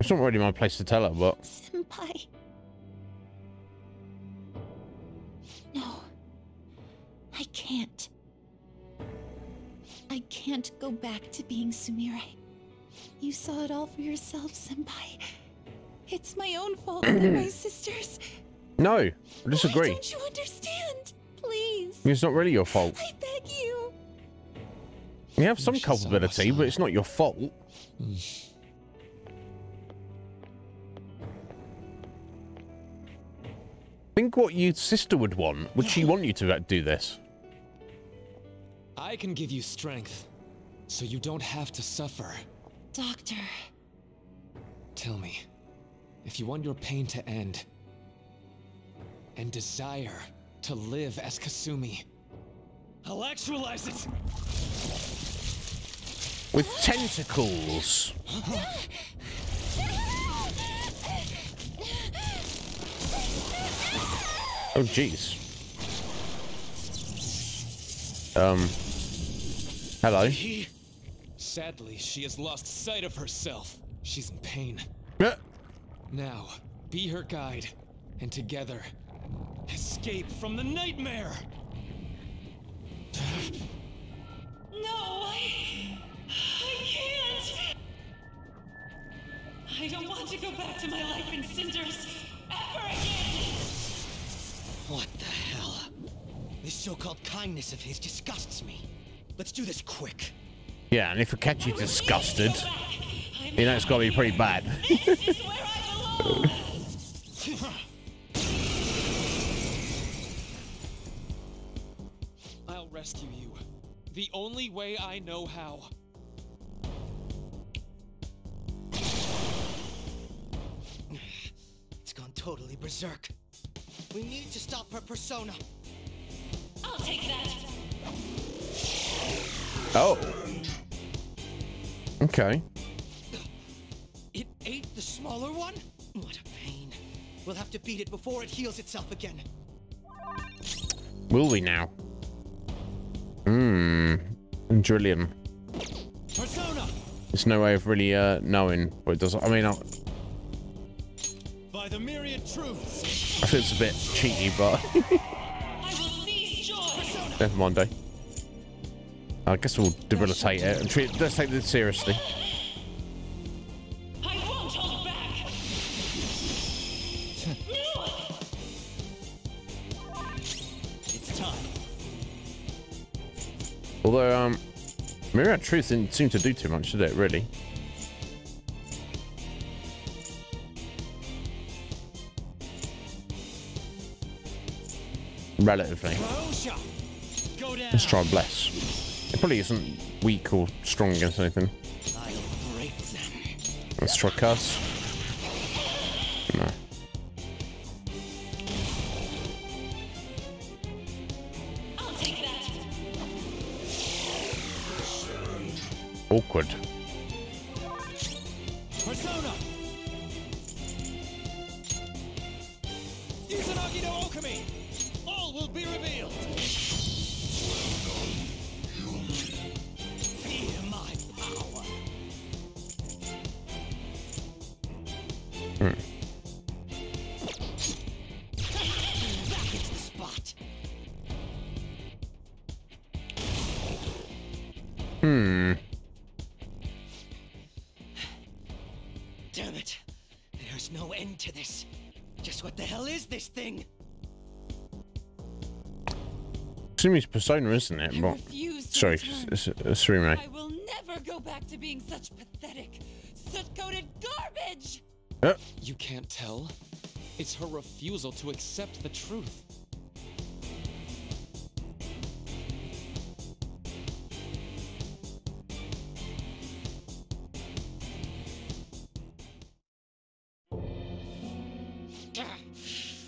It's not really my place to tell her, but... Senpai. No. I can't. I can't go back to being Sumire. You saw it all for yourself, Senpai. It's my own fault that my sisters... No, I disagree. Why don't you understand? Please. It's not really your fault. I beg you. You have some culpability, but it's not your fault. Think what your sister would want. Would she want you to do this? I can give you strength, so you don't have to suffer. Doctor. Tell me, if you want your pain to end, and desire to live as Kasumi, I'll actualize it! With tentacles. Oh, jeez. Hello. Sadly, she has lost sight of herself. She's in pain. Now, be her guide, and together, escape from the nightmare! No, I can't! I don't want to go back to my life in cinders ever again! What the hell? This so-called kindness of his disgusts me. Let's do this quick. Yeah, and if Akechi's disgusted, you know it's got to be pretty bad. This is where I belong! I'll rescue you. The only way I know how. It's gone totally berserk. We need to stop her persona. I'll take that. Oh. Okay. It ate the smaller one? What a pain. We'll have to beat it before it heals itself again. Will we now? Drillion. Persona! There's no way of really knowing what it does. I mean, By the myriad truths. I feel it's a bit cheaty, but I will seize joy! never mind, eh? I guess we'll debilitate it and treat. Let's take this seriously. I won't hold back! It's time. Although, Myriad Truth didn't seem to do too much, did it? Really? Relatively. Let's try Bless. It probably isn't weak or strong against anything. I'll break them. Let's try Curse. No. I'll take that! Awkward. Persona! Izanagi no Okami! All will be revealed! Feel my power! Back into the spot! Damn it! There's no end to this. Just what the hell is this thing? Sumi's persona, isn't it? I But refuse to sorry, return. it's Surime. I will never go back to being such pathetic, soot-coated garbage! You can't tell? It's her refusal to accept the truth.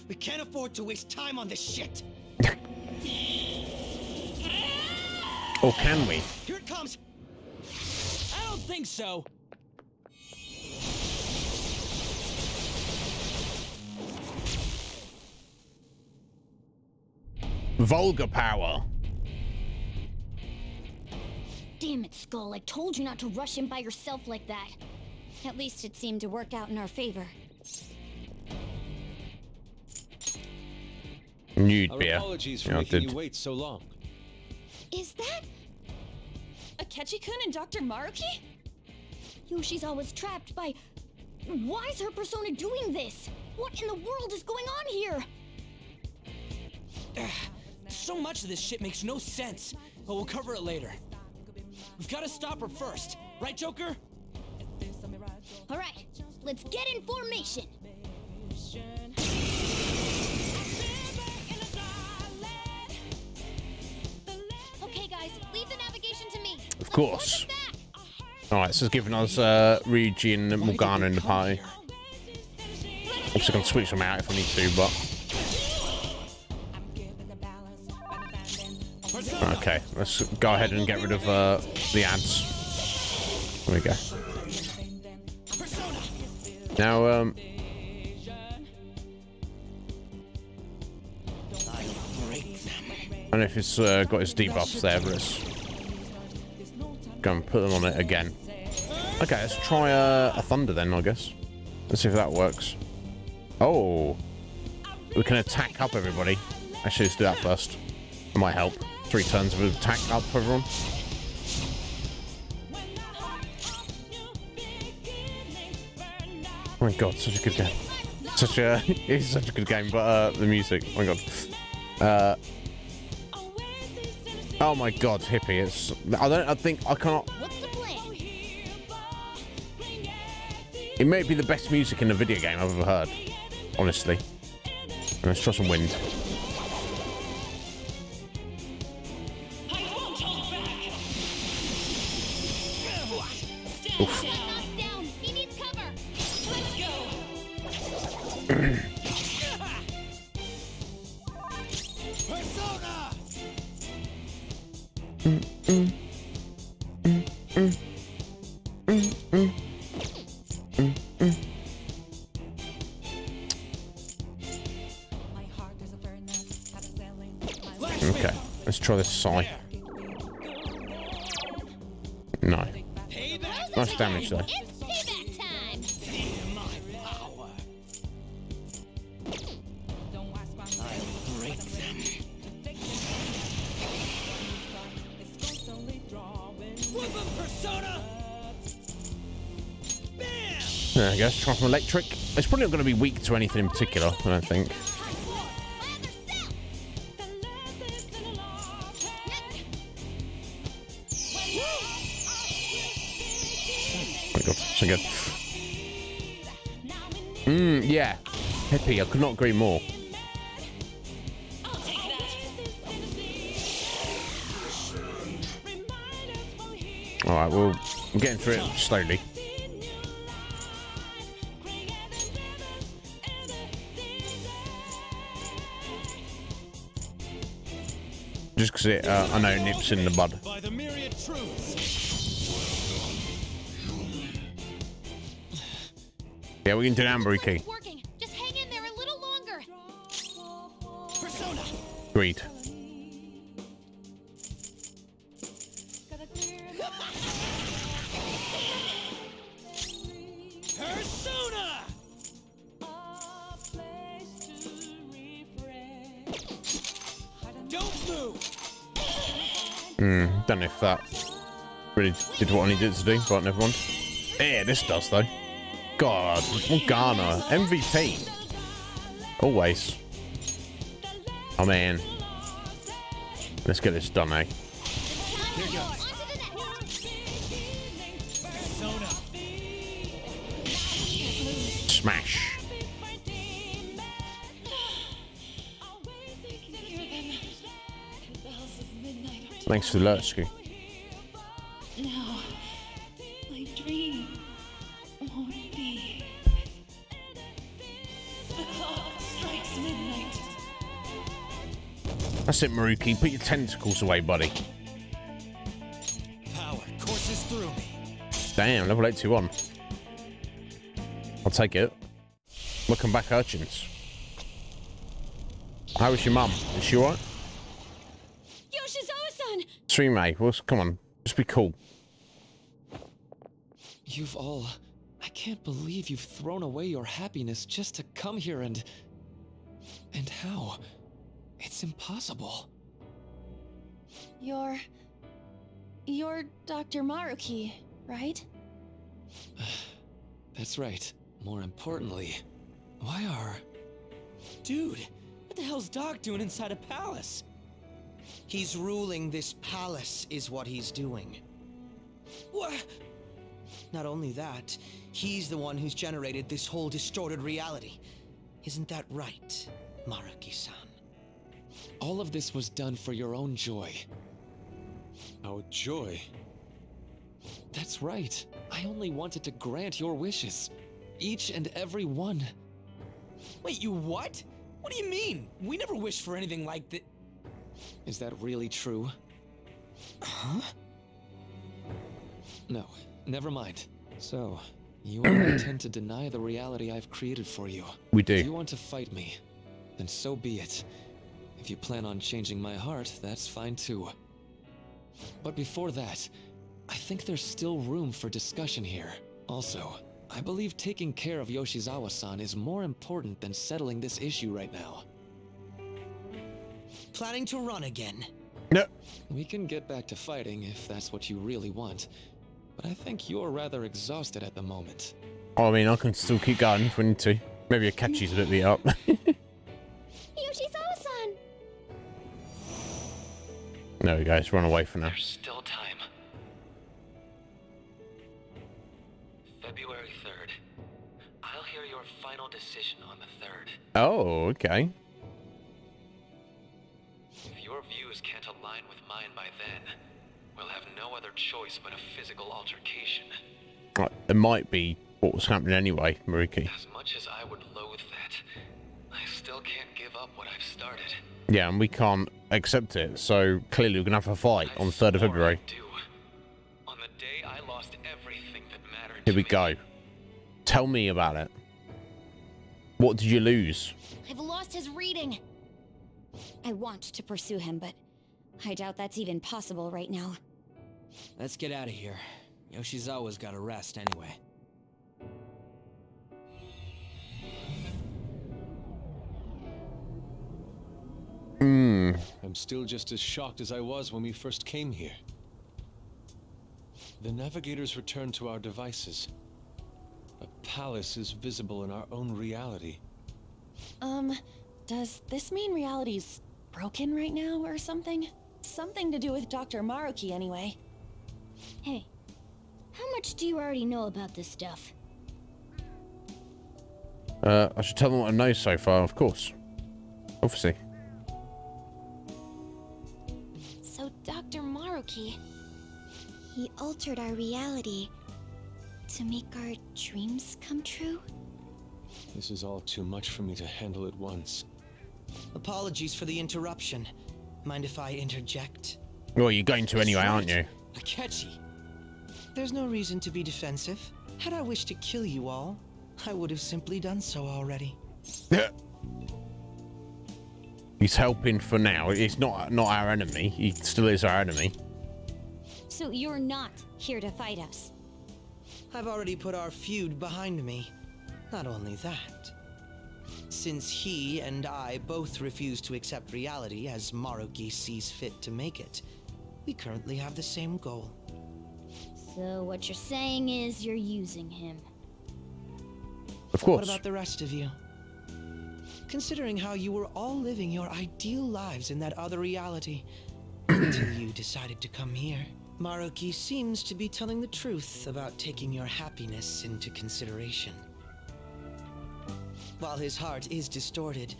We can't afford to waste time on this shit! Or can we? Here it comes! I don't think so. Vulgar power. Damn it, Skull. I told you not to rush in by yourself like that. At least it seemed to work out in our favor. Nude Our beer. apologies for Yeah, I making did. you wait so long. Is that Akechi-kun and Dr. Maruki? Yoshi's always trapped by... Why is her persona doing this? What in the world is going on here? So much of this shit makes no sense, but we'll cover it later. We've got to stop her first, right, Joker? All right, let's get in formation. Okay, guys, leave the navigation to me. Of course. Alright, so it's giving us Ryuji and Morgana in the party. Obviously, gonna switch them out if I need to, but. Okay, let's go ahead and get rid of the ads. There we go. don't know if it's got its debuffs there, but let's go and put them on it again. Okay, let's try a thunder then, I guess. Let's see if that works. Oh, we can attack up everybody. Actually, let's do that first. It might help. 3 turns of attack up for everyone. Oh my god, such a good game. It's such a good game, but the music, oh my god. Oh my god, hippie, it's I think I cannot. It may be the best music in a video game I've ever heard, honestly. And let's try some wind. Oof. Okay, let's try this side. No. Nice damage though. There we go, let's try some electric. It's probably not going to be weak to anything in particular, I don't think. Oh my god, so good. Yeah. Hippie, I could not agree more. Alright, we're getting through it slowly. Just because I know it nips in the bud. Yeah, we can do an amber key. Just hang in there a little longer. Agreed. Don't know if that really did what I needed it to do, but never mind. Yeah, this does though. God, Morgana, MVP. Always. Oh man. Let's get this done, eh? Smash. Thanks for the alert, Ski. No, my dream won't be. The clock strikes midnight. That's it, Maruki. Put your tentacles away, buddy. Power courses through me. Damn, level 821. I'll take it. Welcome back, urchins. How is your mum? Is she alright? Stream, well, come on, just be cool. You've all... I can't believe you've thrown away your happiness just to come here and how? It's impossible. You're Dr. Maruki, right? That's right. More importantly, why are... Dude, what the hell's Doc doing inside a palace? He's ruling this palace, is what he's doing. What? Not only that, he's the one who's generated this whole distorted reality. Isn't that right, Maruki-san? All of this was done for your own joy. Our joy? That's right. I only wanted to grant your wishes. Each and every one. Wait, you what? What do you mean? We never wished for anything like that. Is that really true? Huh? No, never mind. So, you all intend to deny the reality I've created for you. We do. If you want to fight me, then so be it. If you plan on changing my heart, that's fine too. But before that, I think there's still room for discussion here. Also, I believe taking care of Yoshizawa-san is more important than settling this issue right now. Planning to run again? No. We can get back to fighting if that's what you really want, but I think you're rather exhausted at the moment. I mean, I can still keep going if we need to. Maybe Akechi's a bit beat up. Yoshizawa-san! There we go, let's run away from now. There's still time. February 3rd. I'll hear your final decision on the 3rd. Oh, okay. If your views can't align with mine by then, we'll have no other choice but a physical altercation. It might be what was happening anyway, Maruki. As much as I would loathe that, I still can't give up what I've started. Yeah, and we can't accept it, so clearly we're going to have a fight on the 3rd of February. On the day I lost everything that mattered. Here we go. Tell me about it. What did you lose? I've lost his reading. I want to pursue him, but I doubt that's even possible right now. Let's get out of here. Yoshizawa's got to rest anyway. I'm still just as shocked as I was when we first came here. The navigators returned to our devices. A palace is visible in our own reality. Does this mean reality's broken right now or something? Something to do with Dr. Maruki anyway. Hey, how much do you already know about this stuff? I should tell them what I know so far, of course. Obviously. So Dr. Maruki, he altered our reality to make our dreams come true? This is all too much for me to handle at once. Apologies for the interruption. Mind if I interject? Well, you're going to anyway, aren't you? Akechi. There's no reason to be defensive. Had I wished to kill you all, I would have simply done so already. He's helping for now. It's not our enemy. He still is our enemy. So you're not here to fight us? I've already put our feud behind me. Not only that. Since he and I both refuse to accept reality as Maruki sees fit to make it, we currently have the same goal. So what you're saying is you're using him. Of course. What about the rest of you? Considering how you were all living your ideal lives in that other reality until you decided to come here, Maruki seems to be telling the truth about taking your happiness into consideration. While his heart is distorted,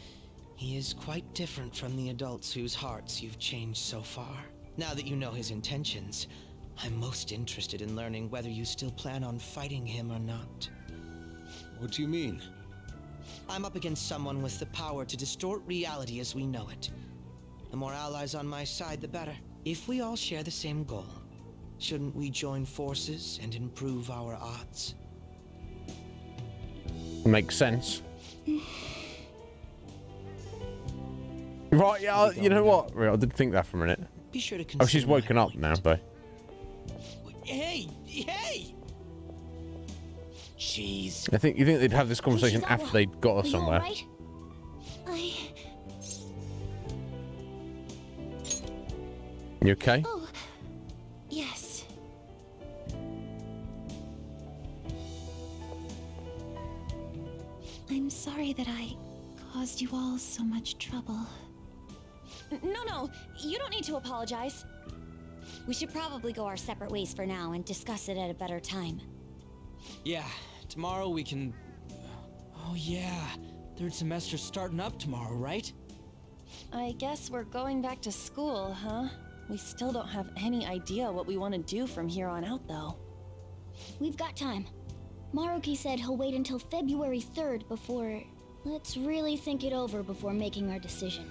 he is quite different from the adults whose hearts you've changed so far. Now that you know his intentions, I'm most interested in learning whether you still plan on fighting him or not. What do you mean? I'm up against someone with the power to distort reality as we know it. The more allies on my side, the better. If we all share the same goal, shouldn't we join forces and improve our odds? Makes sense. Right, yeah, you know what? I did think that for a minute. Be sure to oh, she's woken up now, though. Hey! Hey! Jeez. You think they'd have this conversation after they'd got us somewhere? Right? You okay? Oh, yes. I'm sorry that I caused you all so much trouble. No, you don't need to apologize. We should probably go our separate ways for now and discuss it at a better time. Yeah, tomorrow we can... Oh yeah, third semester's starting up tomorrow, right? I guess we're going back to school, huh? We still don't have any idea what we want to do from here on out, though. We've got time. Maruki said he'll wait until February 3rd before... Let's really think it over before making our decision.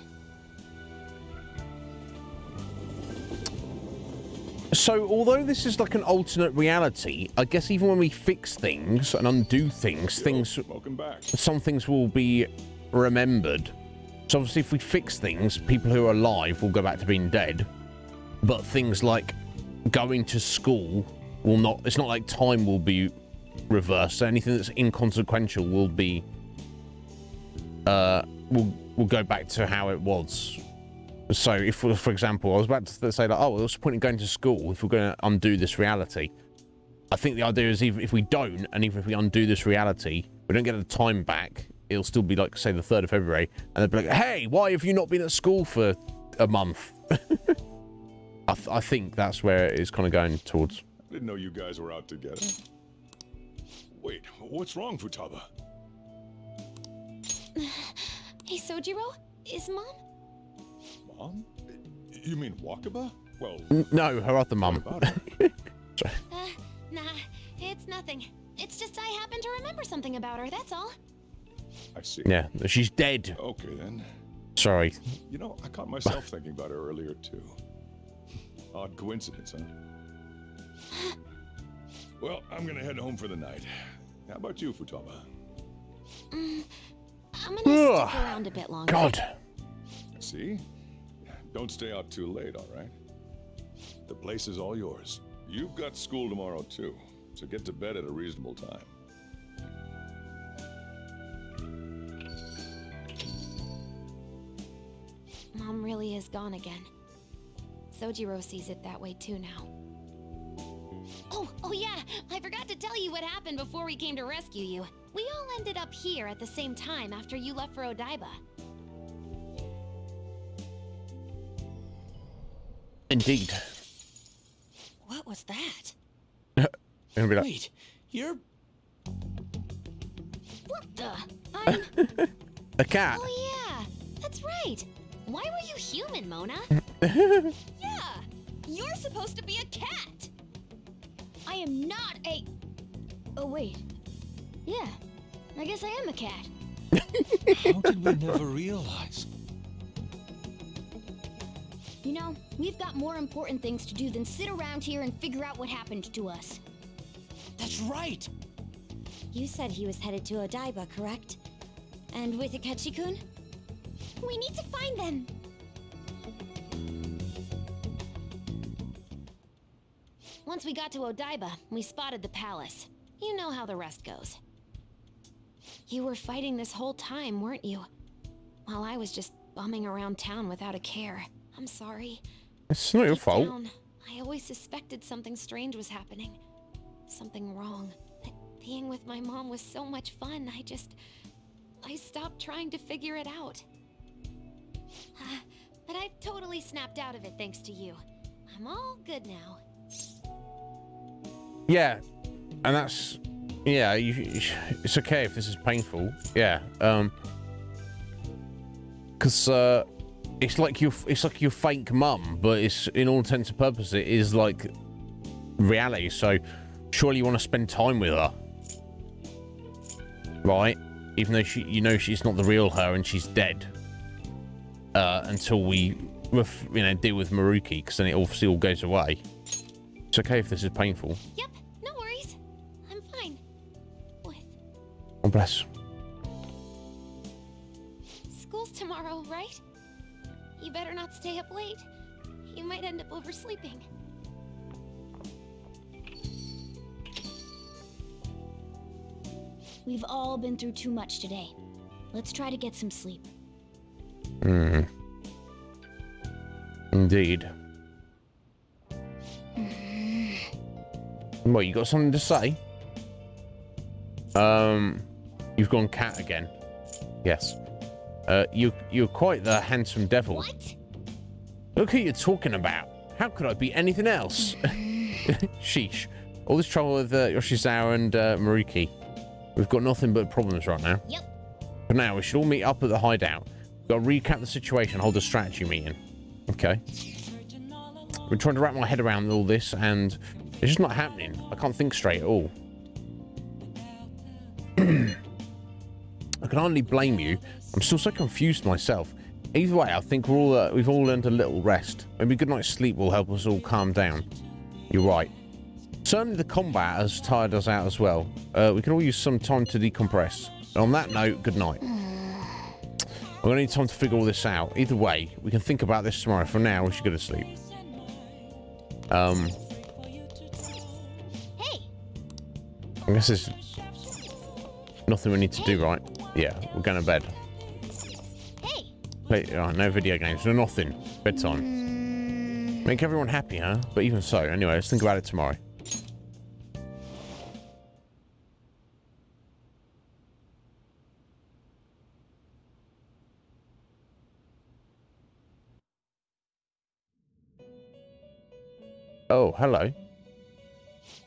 So, although this is like an alternate reality, I guess even when we fix things and undo things, welcome back. Some things will be remembered. So obviously if we fix things, people who are alive will go back to being dead. But things like going to school will not, it's not like time will be reversed. So anything that's inconsequential will be, will go back to how it was. So if, for example, I was about to say like, oh, what's the point in going to school if we're going to undo this reality? I think the idea is even if we don't, and even if we undo this reality, we don't get the time back, it'll still be like, say, the 3rd of February, and they'll be like, hey, why have you not been at school for a month? I think that's where it is kind of going towards. I didn't know you guys were out together. Wait, what's wrong, Futaba? Hey, Sojiro, is Mom? Mom? You mean Wakaba? Well... No, her other mum. Sorry. Nah, it's nothing. It's just I happen to remember something about her, that's all. I see. Yeah, she's dead. Okay, then. Sorry. You know, I caught myself thinking about her earlier, too. Odd coincidence, huh? Well, I'm gonna head home for the night. How about you, Futaba? I'm gonna stick around a bit longer. God. See? Don't stay out too late, all right? The place is all yours. You've got school tomorrow, too, so get to bed at a reasonable time. Mom really is gone again. Sojiro sees it that way too now. Oh yeah, I forgot to tell you what happened before we came to rescue you. We all ended up here at the same time after you left for Odaiba. Indeed. What was that? Wait, you're... What the? I'm... A cat. Oh yeah, that's right. Why were you human, Mona? Yeah, you're supposed to be a cat. I am not a... Oh wait. Yeah, I guess I am a cat. How did we never realize? You know, we've got more important things to do than sit around here and figure out what happened to us. That's right! You said he was headed to Odaiba, correct? And with Akechi-kun? We need to find them! Once we got to Odaiba, we spotted the palace. You know how the rest goes. You were fighting this whole time, weren't you? While I was just bumming around town without a care. I'm sorry. It's not your fault. I always suspected something strange was happening. Something wrong. But being with my mom was so much fun, I stopped trying to figure it out. But I've totally snapped out of it thanks to you. I'm all good now. Yeah, and that's... Yeah, it's okay if this is painful. Yeah, because it's like your fake mum, but it's in all intents and purposes it is like reality. So surely you want to spend time with her, right? Even though she's not the real her and she's dead until we deal with Maruki, because then it obviously all goes away. It's okay if this is painful. Yep, no worries. I'm fine. Oh, bless. School's tomorrow, right? You better not stay up late. You might end up oversleeping. We've all been through too much today. Let's try to get some sleep. Indeed. What, you got something to say? You've gone cat again. Yes. You're quite the handsome devil. What? Look who you're talking about. How could I be anything else? Sheesh. All this trouble with Yoshizawa and Maruki. We've got nothing but problems right now. Yep. For now, we should all meet up at the hideout. We've got to recap the situation, hold a strategy meeting. Okay. We're trying to wrap my head around all this, and it's just not happening. I can't think straight at all. I can hardly blame you. I'm still so confused myself. Either way, I think we've all earned a little rest. Maybe a good night's sleep will help us all calm down. You're right. Certainly the combat has tired us out as well. We can all use some time to decompress. And on that note, good night. We're going to need time to figure all this out. Either way, we can think about this tomorrow. For now, we should go to sleep. Hey. I guess there's nothing we need to do, right? Yeah, we're going to bed. Hey. Play, no video games, no nothing. Bedtime. Make everyone happy, huh? But even so, anyway, let's think about it tomorrow. Oh, hello.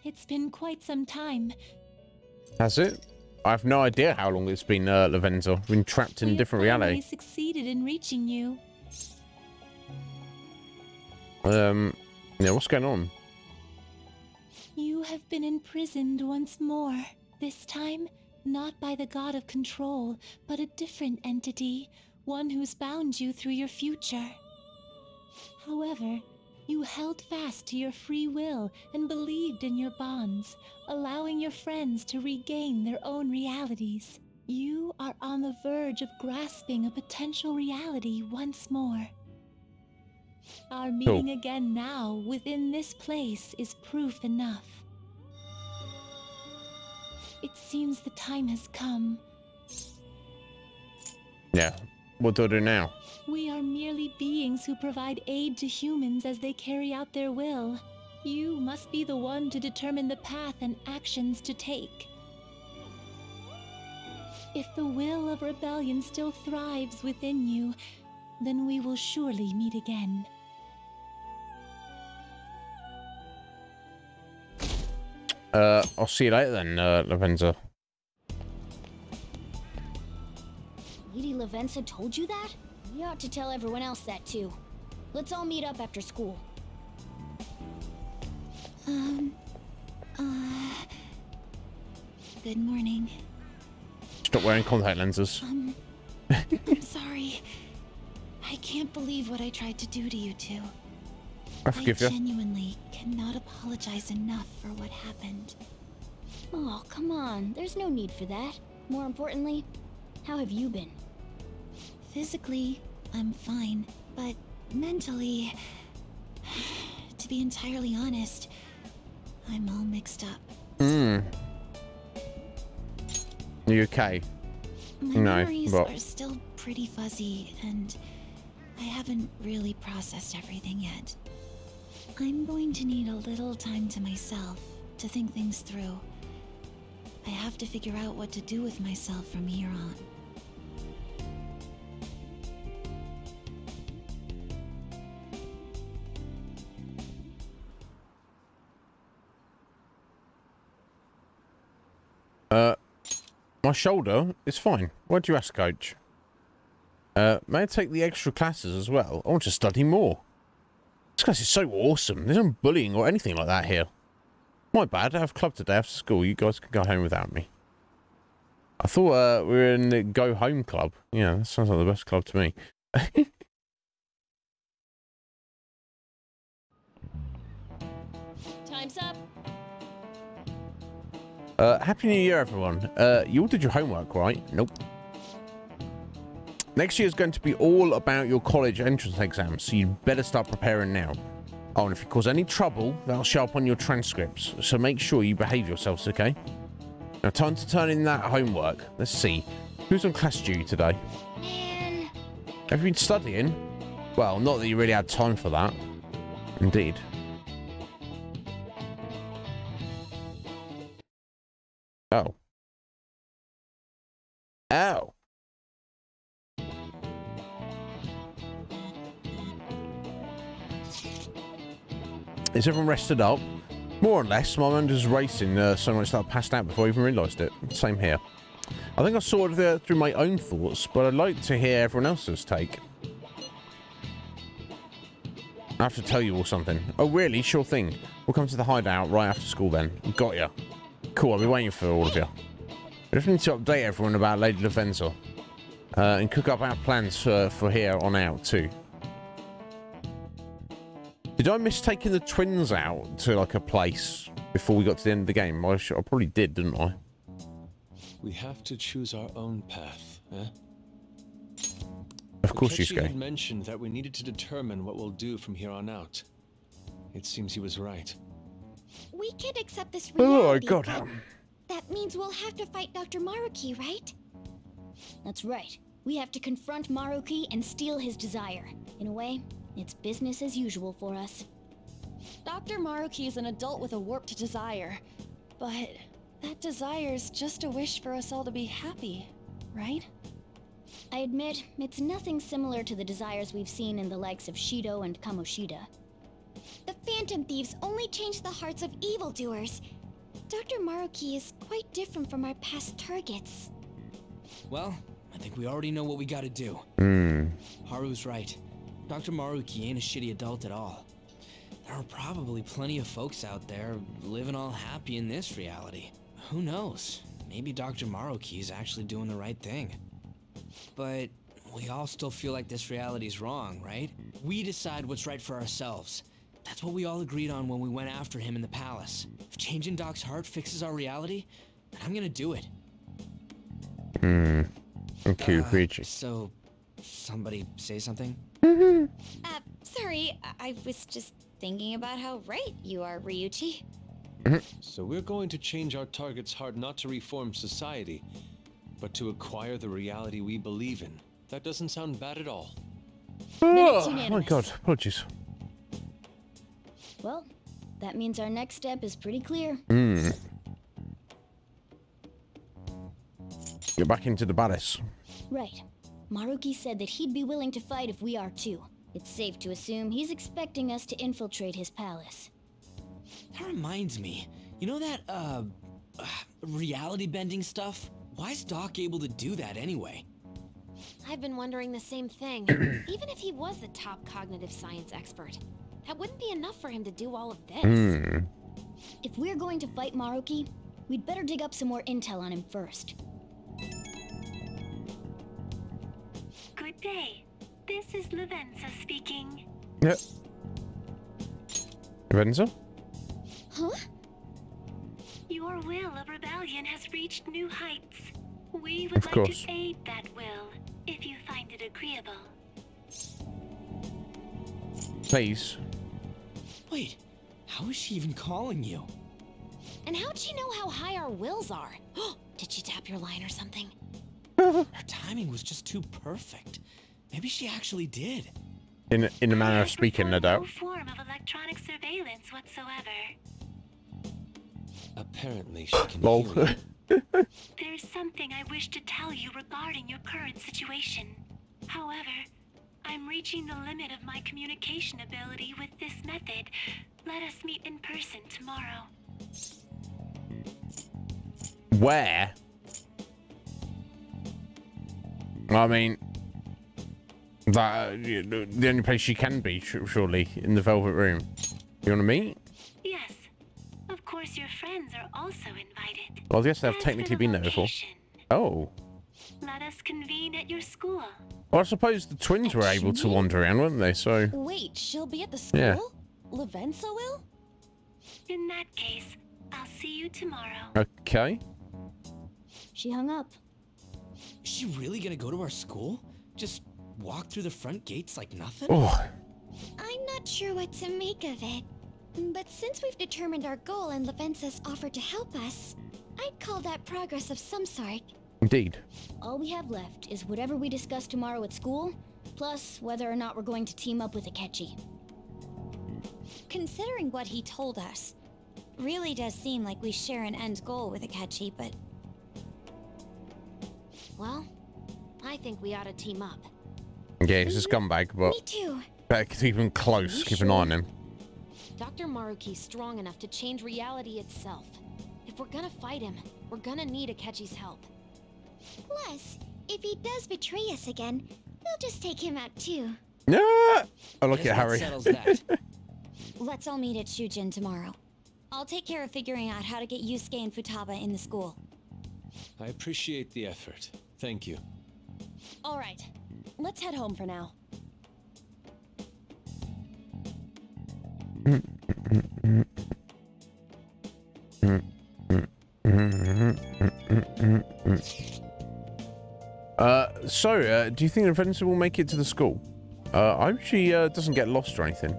It's been quite some time. Has it? I have no idea how long it's been, Lavenza. We've been trapped in a different reality. We succeeded in reaching you. Yeah, what's going on? You have been imprisoned once more. This time, not by the god of control, but a different entity, one who's bound you through your future. However, you held fast to your free will and believed in your bonds, allowing your friends to regain their own realities. You are on the verge of grasping a potential reality once more. Our meeting again now within this place is proof enough. It seems the time has come. Yeah. What do I do now? We are merely beings who provide aid to humans as they carry out their will. You must be the one to determine the path and actions to take. If the will of rebellion still thrives within you, then we will surely meet again. I'll see you later then, Lavenza. Lady Lavenza told you that? You ought to tell everyone else that too. Let's all meet up after school. Good morning. Stop wearing contact lenses. I'm sorry. I can't believe what I tried to do to you two. I forgive you. I genuinely cannot apologize enough for what happened. Oh, come on. There's no need for that. More importantly, how have you been? Physically, I'm fine, but mentally, to be entirely honest, I'm all mixed up. You okay? My memories are still pretty fuzzy, and I haven't really processed everything yet. I'm going to need a little time to myself to think things through. I have to figure out what to do with myself from here on. My shoulder is fine. Why'd you ask, Coach? May I take the extra classes as well? I want to study more. This class is so awesome. There's no bullying or anything like that here. My bad. I have club today after school. You guys can go home without me. I thought we were in the go home club. Yeah, that sounds like the best club to me. Time's up. Happy New Year, everyone. You all did your homework, right? Nope. Next year is going to be all about your college entrance exams, so you better start preparing now. Oh, and if you cause any trouble, that'll show up on your transcripts, so make sure you behave yourselves, okay? Now, time to turn in that homework. Let's see. Who's on class duty today? Man. Have you been studying? Well, not that you really had time for that. Indeed. Oh. Oh. Is everyone rested up? More or less. My mind was racing so much that I passed out before I even realised it. Same here. I think I sorted it through my own thoughts, but I'd like to hear everyone else's take. I have to tell you all something. Oh, really? Sure thing. We'll come to the hideout right after school then. Got ya. Cool, I'll be waiting for all of you. I just need to update everyone about Lady Lavenza. And cook up our plans for here on out, too. Did I miss taking the twins out to, like, a place before we got to the end of the game? I probably did, didn't I? We have to choose our own path, eh? Of course she's Akechi gay. had mentioned that we needed to determine what we'll do from here on out. It seems he was right. We can't accept this Oh my reality. god. But that means we'll have to fight Dr. Maruki, right? That's right. We have to confront Maruki and steal his desire. In a way, it's business as usual for us. Dr. Maruki is an adult with a warped desire. But that desire's just a wish for us all to be happy, right? I admit, it's nothing similar to the desires we've seen in the likes of Shido and Kamoshida. The Phantom Thieves only change the hearts of evildoers. Dr. Maruki is quite different from our past targets. Well, I think we already know what we gotta do. Haru's right. Dr. Maruki ain't a shitty adult at all. There are probably plenty of folks out there living all happy in this reality. Who knows? Maybe Dr. Maruki is actually doing the right thing. But we all still feel like this reality's wrong, right? We decide what's right for ourselves. That's what we all agreed on when we went after him in the palace. If changing Doc's heart fixes our reality, then I'm gonna do it. Okay, Richie. So, somebody say something? Sorry, I was just thinking about how right you are, Ryuichi. So we're going to change our target's heart not to reform society, but to acquire the reality we believe in. That doesn't sound bad at all. Oh my god, apologies. Well, that means our next step is pretty clear. You're back into the palace. Right. Maruki said that he'd be willing to fight if we are too. It's safe to assume he's expecting us to infiltrate his palace. That reminds me. You know that, reality bending stuff? Why is Doc able to do that anyway? I've been wondering the same thing. Even if he was the top cognitive science expert, that wouldn't be enough for him to do all of this. If we're going to fight Maruki, we'd better dig up some more intel on him first. Good day. This is Lavenza speaking. Yep. Lavenza? Huh? Your will of rebellion has reached new heights. We would like to aid that will, if you find it agreeable. Please. Wait, how is she even calling you? And how'd she know how high our wills are? Did she tap your line or something? Her timing was just too perfect. Maybe she actually did. In a manner of speaking, no doubt. No form of electronic surveillance whatsoever. Apparently she can Lol. hear you. There's something I wish to tell you regarding your current situation. However, I'm reaching the limit of my communication ability with this method. Let us meet in person tomorrow. Where? I mean, that the only place she can be, surely, in the Velvet Room. You want to meet? Yes. Of course, your friends are also invited. Well, yes, they've technically been there before. Oh. Let us convene at your school. Well, I suppose the twins were able to wander around, weren't they? So. Wait, she'll be at the school? Yeah. Lavenza will? In that case, I'll see you tomorrow. Okay. She hung up. Is she really gonna go to our school? Just walk through the front gates like nothing? Oh. I'm not sure what to make of it. But since we've determined our goal and Lavenza's offered to help us, I'd call that progress of some sort. Indeed. All we have left is whatever we discuss tomorrow at school, plus whether or not we're going to team up with Akechi. Considering what he told us, really does seem like we share an end goal with Akechi, but... Well, I think we ought to team up. Yeah, he's a scumbag, but... Me too. Better keep him close, keep an eye on him. Dr. Maruki's strong enough to change reality itself. If we're gonna fight him, we're gonna need Akechi's help. Plus, if he does betray us again, we'll just take him out too. Yeah. Oh, look at Harry. Let's all meet at Shujin tomorrow. I'll take care of figuring out how to get Yusuke and Futaba in the school. I appreciate the effort. Thank you. All right, let's head home for now. So, do you think Lavenza will make it to the school? I hope she doesn't get lost or anything.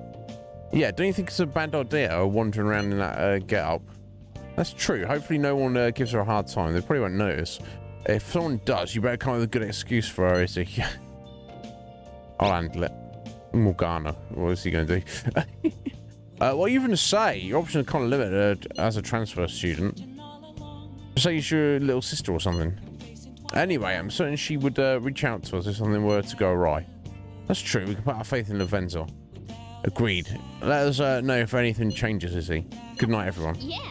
Yeah, don't you think it's a bad idea wandering around in that get-up? That's true. Hopefully no one gives her a hard time. They probably won't notice. If someone does, you better come up with a good excuse for her, Izzy. I'll handle it. Morgana. What is he going to do? What are you going to say? Your options are kind of limited as a transfer student. Say you're your little sister or something. Anyway, I'm certain she would reach out to us if something were to go awry. That's true. We can put our faith in Lavenza. Agreed. Let us know if anything changes, Izzy. Good night, everyone. Yeah.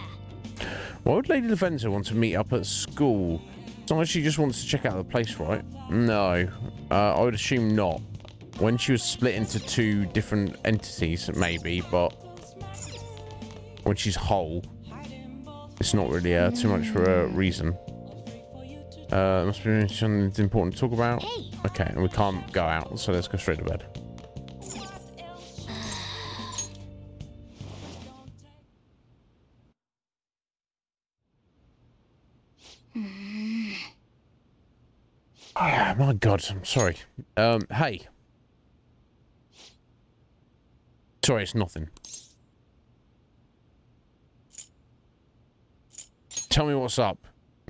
Why would Lady Lavenza want to meet up at school? It's not like she just wants to check out the place, right? No. I would assume not. When she was split into two different entities, maybe, but when she's whole, it's not really too much for a reason. Must be something important to talk about. Hey. Okay, and we can't go out, so let's go straight to bed. Oh my God, I'm sorry. Hey. Sorry, it's nothing. Tell me what's up,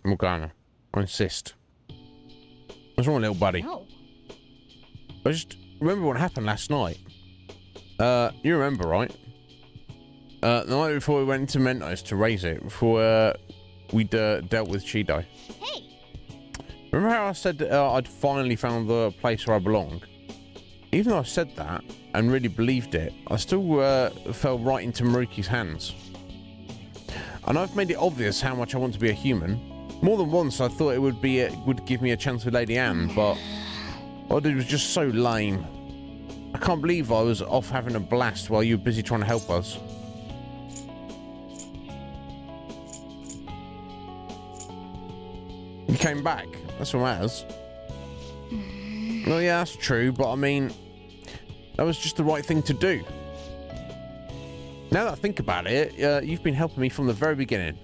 Morgana. I insist. What's wrong, little buddy? No. I just remember what happened last night. You remember, right? The night before we went into Mentos to raise it, before we'd dealt with Chido. Hey. Remember how I said I'd finally found the place where I belong? Even though I said that and really believed it, I still fell right into Maruki's hands. I know I've made it obvious how much I want to be a human. More than once I thought it would give me a chance with Lady Anne, but what I did was just so lame. I can't believe I was off having a blast while you were busy trying to help us. You came back. That's what matters. Well, yeah, that's true, but I mean, that was just the right thing to do. Now that I think about it, you've been helping me from the very beginning.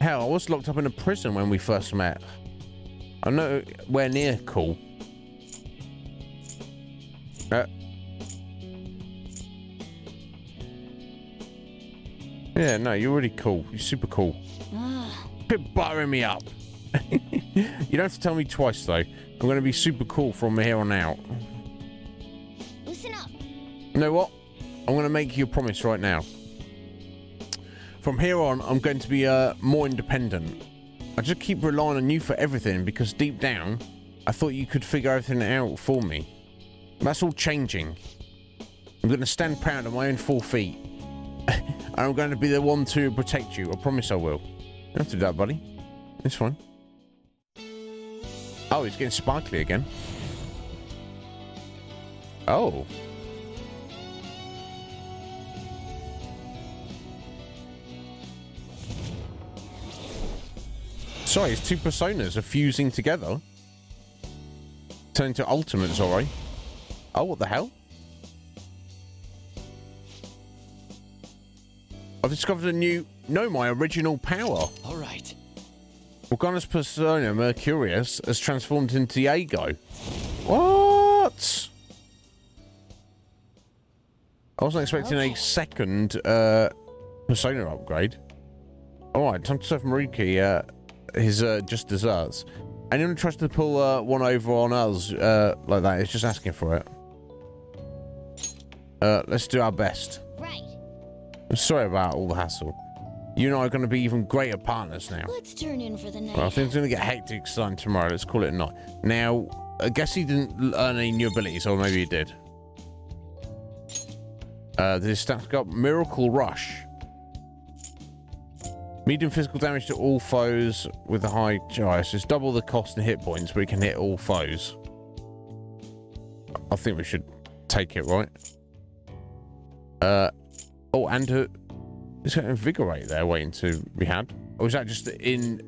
Hell, I was locked up in a prison when we first met. I'm nowhere near cool. Yeah, no, you're really cool. You're super cool. Quit buttering me up. You don't have to tell me twice, though. I'm going to be super cool from here on out. Listen up. You know what? I'm going to make you a promise right now. From here on, I'm going to be more independent. I just keep relying on you for everything because deep down, I thought you could figure everything out for me. That's all changing. I'm going to stand proud on my own 4 feet. And I'm going to be the one to protect you. I promise I will. You don't have to do that, buddy. It's fine. Oh, he's getting sparkly again. Oh. Sorry, his two personas are fusing together. Turning to ultimates, alright. Oh, what the hell? I've discovered a new... No, my original power. Alright. Morgana's persona, Mercurius, has transformed into Diego. What? I wasn't expecting a second persona upgrade. Alright, time to serve Maruki his just desserts. Anyone who tries to pull one over on us like that is just asking for it. Let's do our best. Right. I'm sorry about all the hassle. You and I are going to be even greater partners now. Let's turn in for the night. Well, things are going to get hectic starting tomorrow. Let's call it a night. Now, I guess he didn't earn any new abilities, or maybe he did. Did his stats go up? Miracle Rush. Medium physical damage to all foes with a high choice. It's double the cost and hit points, but he can hit all foes. I think we should take it, right? Oh, and is that Invigorate there waiting to be had? Or is that just in...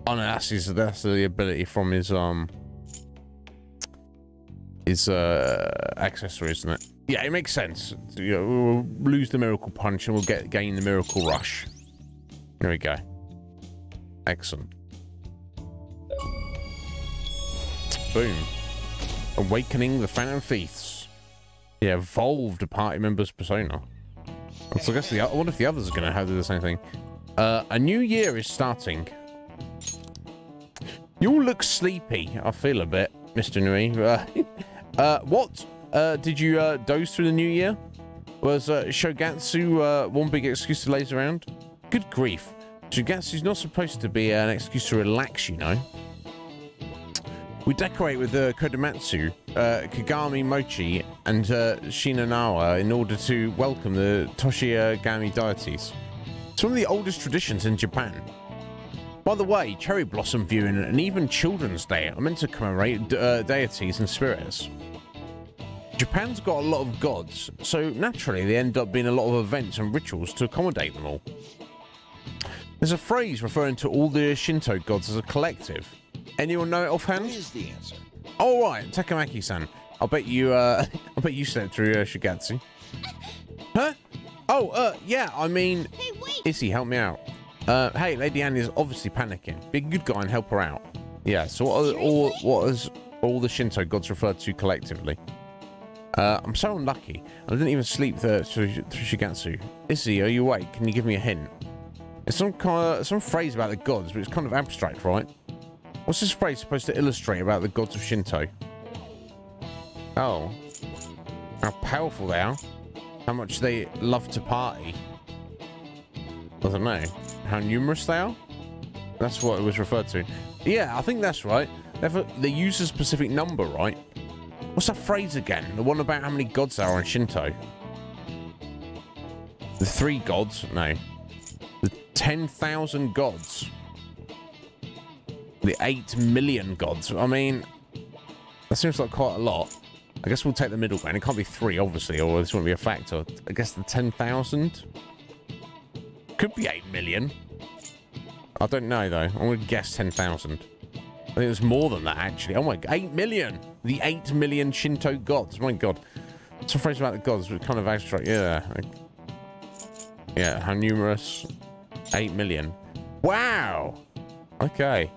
Oh no, that's the ability from his accessory, isn't it? Yeah, it makes sense. You know, we'll lose the Miracle Punch and we'll gain the Miracle Rush. There we go. Excellent. Boom. Awakening the Phantom Thieves. Yeah, evolved a party member's persona. So I guess I wonder if the others are going to have the same thing. A new year is starting. You all look sleepy. I feel a bit, Mr. Nui. What? Did you doze through the new year? Was Shogatsu one big excuse to laze around? Good grief. Shogatsu's not supposed to be an excuse to relax, you know. We decorate with Kodomatsu, Kagami Mochi, and Shinanawa in order to welcome the Toshigami deities. It's one of the oldest traditions in Japan. By the way, cherry blossom viewing and even Children's Day are meant to commemorate deities and spirits. Japan's got a lot of gods, so naturally they end up being a lot of events and rituals to accommodate them all. There's a phrase referring to all the Shinto gods as a collective. Anyone know it offhand? What is the answer? All right, Takamaki-san. I'll bet you slept through Shigatsu. Huh? Oh, yeah, I mean... Hey, wait! Izzy, help me out. Hey, Lady Anne is obviously panicking. Be a good guy and help her out. Yeah, so what is all the Shinto gods referred to collectively? I'm so unlucky. I didn't even sleep through Shigatsu. Izzy, are you awake? Can you give me a hint? It's some phrase about the gods, but it's kind of abstract, right? What's this phrase supposed to illustrate about the gods of Shinto? Oh. How powerful they are. How much they love to party. I don't know. How numerous they are? That's what it was referred to. Yeah, I think that's right. They use a specific number, right? What's that phrase again? The one about how many gods there are in Shinto? The 3 gods? No. The 10,000 gods. The 8 million gods. I mean, that seems like quite a lot. I guess we'll take the middle ground. It can't be 3, obviously, or this won't be a factor. I guess the 10,000? Could be 8 million. I don't know, though. I'm going to guess 10,000. I think there's more than that, actually. Oh, my God. 8 million! The 8 million Shinto gods. My God. It's a phrase about the gods, but kind of abstract. Yeah. Yeah, how numerous? 8 million. Wow! Okay.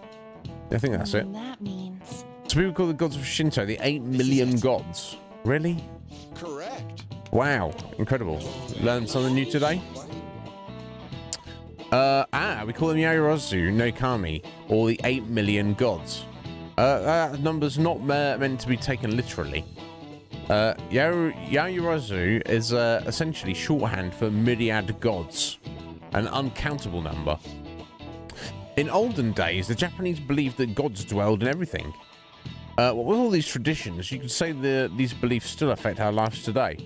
I think that's it. That means... So people call the gods of Shinto the 8 million gods. Really? Correct. Wow. Incredible. Learned something new today? We call them Yaoyorozu no Kami, or the 8 million gods. That number's not meant to be taken literally. Yaoyorozu is essentially shorthand for myriad gods, an uncountable number. In olden days, the Japanese believed that gods dwelled in everything. With all these traditions, you could say that these beliefs still affect our lives today.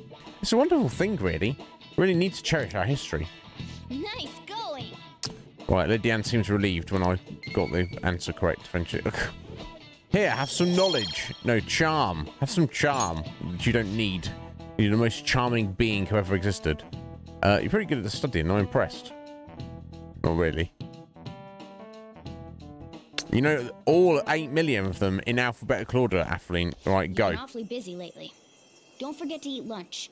It's a wonderful thing, really. We really need to cherish our history. Nice going! Right, Lady Anne seems relieved when I got the answer correct, friendship. Here, have some knowledge. No, charm. Have some charm that you don't need. You're the most charming being who ever existed. You're pretty good at the studying. I'm impressed. Not really. You know, all 8 million of them in alphabetical order, Atheline. Right, go. You've been awfully busy lately. Don't forget to eat lunch.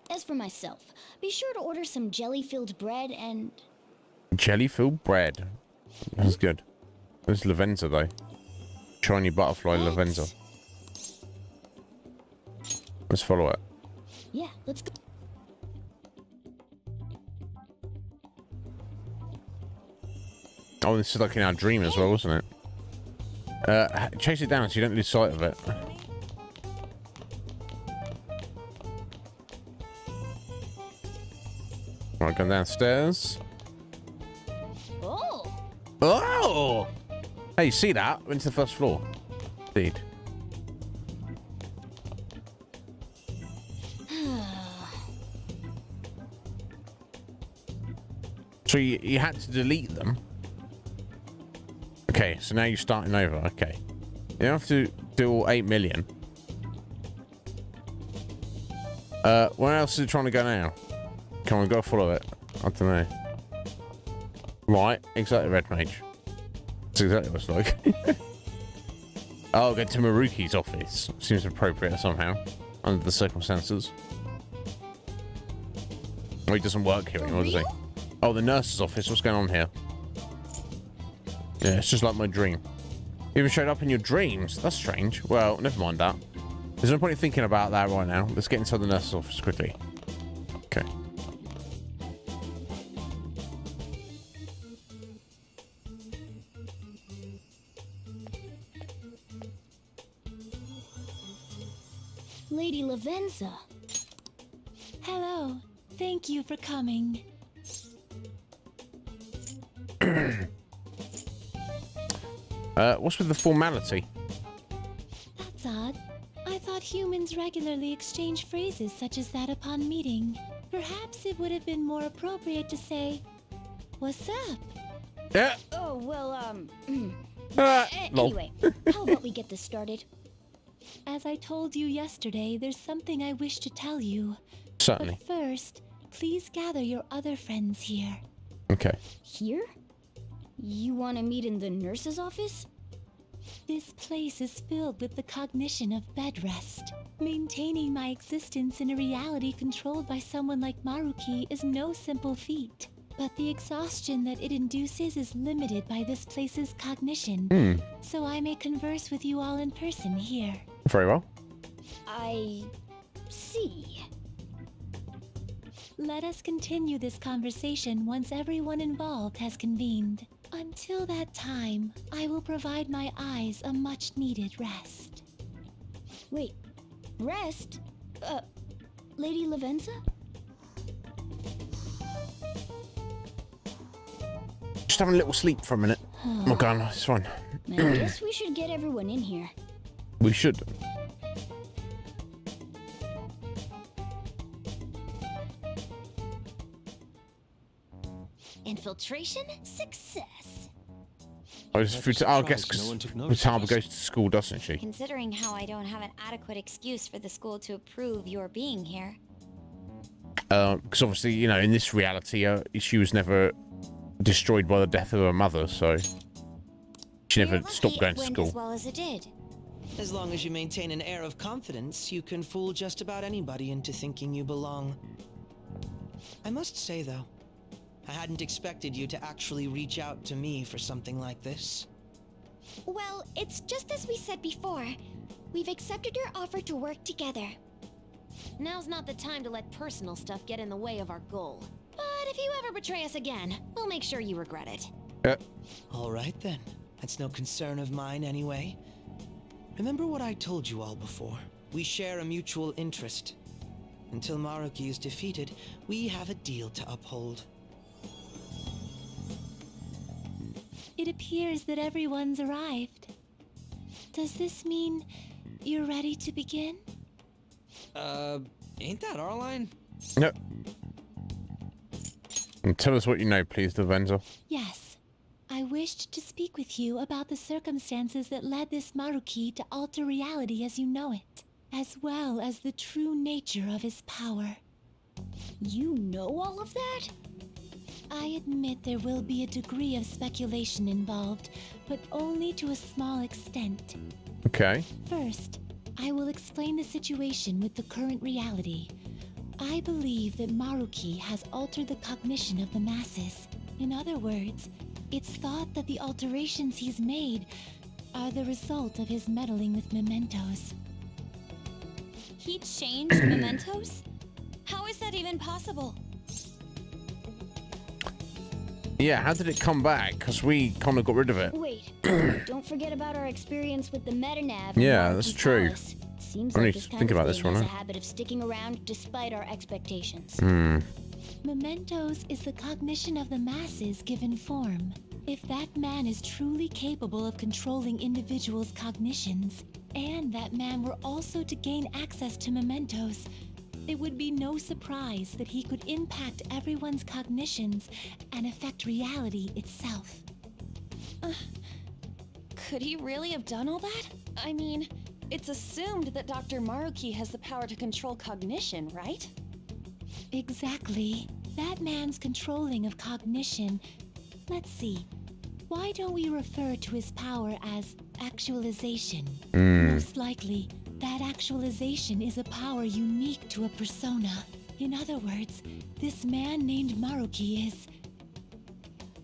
As for myself, be sure to order some jelly-filled bread and... Jelly-filled bread. That's good. There's Lavenza, though. Shiny butterfly Lavenza. Let's follow it. Yeah, let's go. Oh, this is like in our dream as well, wasn't it? Chase it down so you don't lose sight of it. Right, going downstairs. Oh! Oh! Hey, you see that? Went to the first floor. Indeed. So you had to delete them? Okay, so now you're starting over. Okay. You don't have to do all 8 million. Where else is it trying to go now? Come on, go follow it. I don't know. Right, exactly, Red Mage. That's exactly what it's like. I'll go to Maruki's office. Seems appropriate somehow, under the circumstances. Oh, he doesn't work here anymore, does he? Oh, the nurse's office. What's going on here? Yeah, it's just like my dream. Even showed up in your dreams. That's strange. Well, never mind that. There's no point in thinking about that right now. Let's get inside the nurse's office quickly. Okay. Lady Lavenza. Hello. Thank you for coming. What's with the formality? That's odd. I thought humans regularly exchange phrases such as that upon meeting. Perhaps it would have been more appropriate to say, "What's up?" Yeah. Oh, well, Lol. anyway, how about we get this started? As I told you yesterday, there's something I wish to tell you. Certainly. But first, please gather your other friends here. Okay. Here? You want to meet in the nurse's office? This place is filled with the cognition of bed rest. Maintaining my existence in a reality controlled by someone like Maruki is no simple feat. But the exhaustion that it induces is limited by this place's cognition. So I may converse with you all in person here. Very well. I see. Let us continue this conversation once everyone involved has convened. Until that time, I will provide my eyes a much-needed rest. Wait, rest? Lady Lavenza? Just having a little sleep for a minute. Oh god, it's fine. I guess we should get everyone in here. We should. Infiltration success. I guess Futaba goes to school, doesn't she? Considering how I don't have an adequate excuse for the school to approve your being here. Because obviously, you know, in this reality, she was never destroyed by the death of her mother, so she never stopped going to school. As well as it did. As long as you maintain an air of confidence, you can fool just about anybody into thinking you belong. I must say, though, I hadn't expected you to actually reach out to me for something like this. Well, it's just as we said before. We've accepted your offer to work together. Now's not the time to let personal stuff get in the way of our goal. But if you ever betray us again, we'll make sure you regret it. All right, then. That's no concern of mine, anyway. Remember what I told you all before. We share a mutual interest. Until Maruki is defeated, we have a deal to uphold. It appears that everyone's arrived. Does this mean you're ready to begin? Ain't that our line? No. And tell us what you know, please, Lavenza. Yes. I wished to speak with you about the circumstances that led this Maruki to alter reality as you know it, as well as the true nature of his power. You know all of that? I admit there will be a degree of speculation involved, but only to a small extent. Okay. First, I will explain the situation with the current reality. I believe that Maruki has altered the cognition of the masses. In other words, it's thought that the alterations he's made are the result of his meddling with mementos. He changed mementos? How is that even possible? Yeah, how did it come back? Because we kind of got rid of it. Wait, don't forget about our experience with the metanav. Yeah, that's true. Seems I like need this to kind think of about this thing one, has a huh? habit of sticking around despite our expectations. Mementos is the cognition of the masses given form. If that man is truly capable of controlling individuals' cognitions, and that man were also to gain access to mementos, it would be no surprise that he could impact everyone's cognitions and affect reality itself. Could he really have done all that? I mean, it's assumed that Dr. Maruki has the power to control cognition, right? Exactly. That man's controlling of cognition. Let's see. Why don't we refer to his power as actualization? Most likely, that actualization is a power unique to a persona. In other words, this man named Maruki is...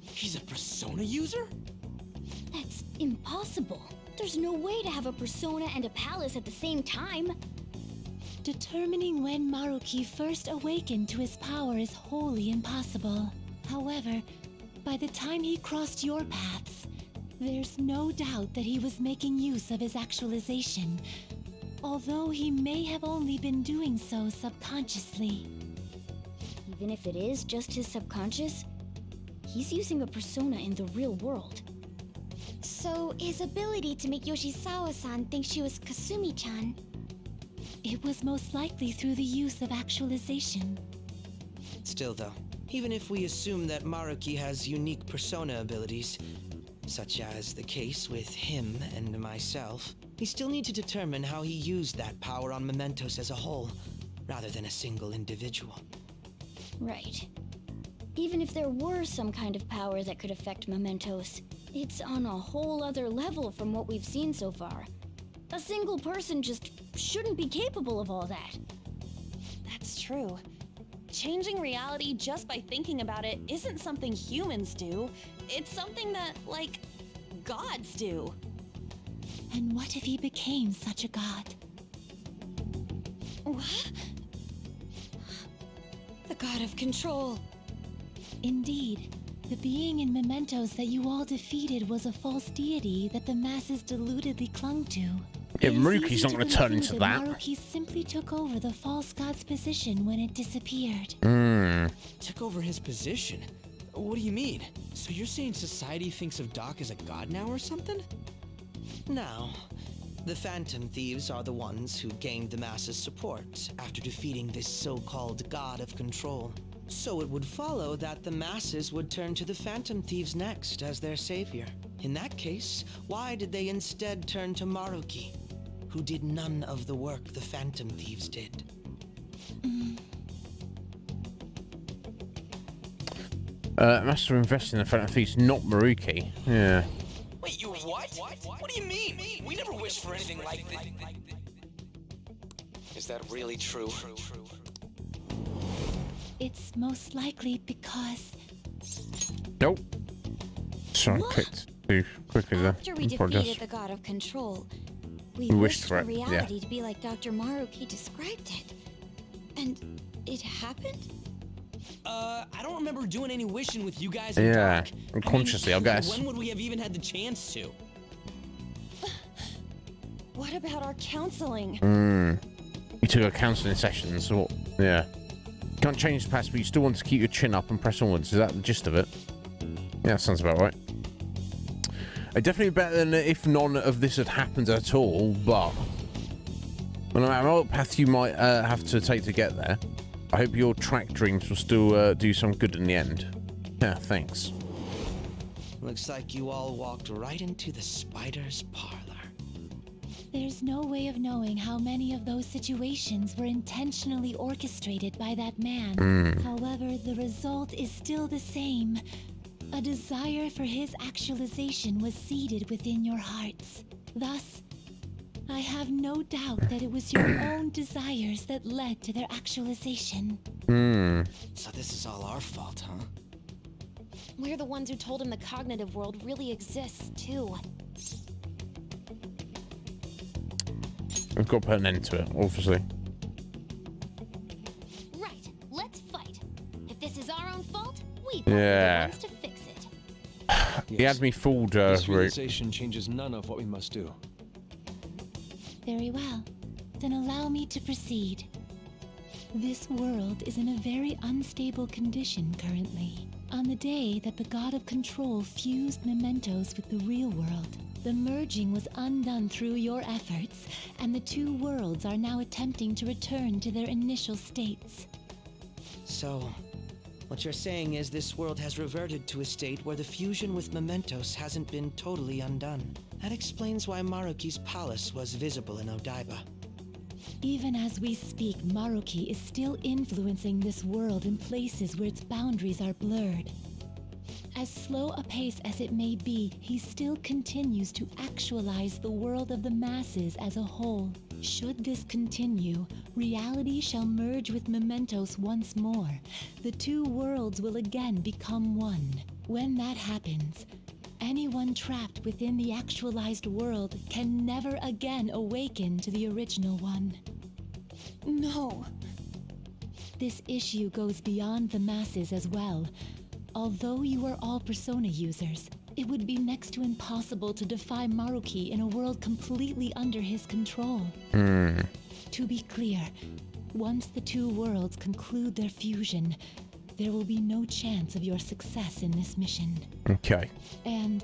He's a persona user? That's impossible. There's no way to have a persona and a palace at the same time. Determining when Maruki first awakened to his power is wholly impossible. However, by the time he crossed your paths, there's no doubt that he was making use of his actualization, although he may have only been doing so subconsciously. Even if it is just his subconscious, he's using a persona in the real world. So, his ability to make Yoshizawa-san think she was Kasumi-chan. It was most likely through the use of actualization. Still though, even if we assume that Maruki has unique persona abilities, such as the case with him and myself, we still need to determine how he used that power on Mementos as a whole, rather than a single individual. Right. Even if there were some kind of power that could affect Mementos, it's on a whole other level from what we've seen so far. A single person just shouldn't be capable of all that. That's true. Changing reality just by thinking about it isn't something humans do. It's something that, like, gods do. And what if he became such a god? What? The god of control. Indeed. The being in Mementos that you all defeated was a false deity that the masses deludedly clung to. Yeah, Maruki's not going to turn into that. Maruki simply took over the false god's position when it disappeared. Took over his position? What do you mean? So you're saying society thinks of Doc as a god now or something? Now, the Phantom Thieves are the ones who gained the masses' support after defeating this so-called god of control. So it would follow that the masses would turn to the Phantom Thieves next as their savior. In that case, why did they instead turn to Maruki, who did none of the work the Phantom Thieves did? Master invested in the Phantom Thieves, not Maruki. Yeah. Wait, you what? What do you mean? We never wished for anything like this. Is that really true? It's most likely because... Nope. Sorry, I clicked too quickly there. After we defeated the god of control, we wished for for it, reality yeah. to be like Dr. Maruki described it. And it happened? I don't remember doing any wishing with you guys and Yeah, Doc. unconsciously, I guess. When would we have even had the chance to? What about our counseling? You took a counselling session, so what? Yeah. Can't change the past, but you still want to keep your chin up and press onwards. Is that the gist of it? Yeah, sounds about right. Definitely better than if none of this had happened at all, but no matter what path you might have to take to get there, I hope your track dreams will still do some good in the end. Yeah, thanks. Looks like you all walked right into the spider's parlor. there's no way of knowing how many of those situations were intentionally orchestrated by that man. However, the result is still the same. A desire for his actualization was seeded within your hearts. Thus, I have no doubt that it was your own desires that led to their actualization. So this is all our fault, huh? We're the ones who told him the cognitive world really exists, too. We've got to put an end to it, obviously. Right, let's fight. If this is our own fault, we've Yeah. got the ones to fix it. He had me fooled, This Root. realization changes none of what we must do. Very well. Then allow me to proceed. This world is in a very unstable condition currently. On the day that the God of Control fused mementos with the real world, the merging was undone through your efforts, and the two worlds are now attempting to return to their initial states. So, what you're saying is this world has reverted to a state where the fusion with mementos hasn't been totally undone. That explains why Maruki's palace was visible in Odaiba. Even as we speak, Maruki is still influencing this world in places where its boundaries are blurred. As slow a pace as it may be, he still continues to actualize the world of the masses as a whole. Should this continue, reality shall merge with mementos once more. The two worlds will again become one. When that happens, anyone trapped within the actualized world can never again awaken to the original one. No. This issue goes beyond the masses as well. Although you are all Persona users, it would be next to impossible to defy Maruki in a world completely under his control. To be clear, once the two worlds conclude their fusion, there will be no chance of your success in this mission. Okay. And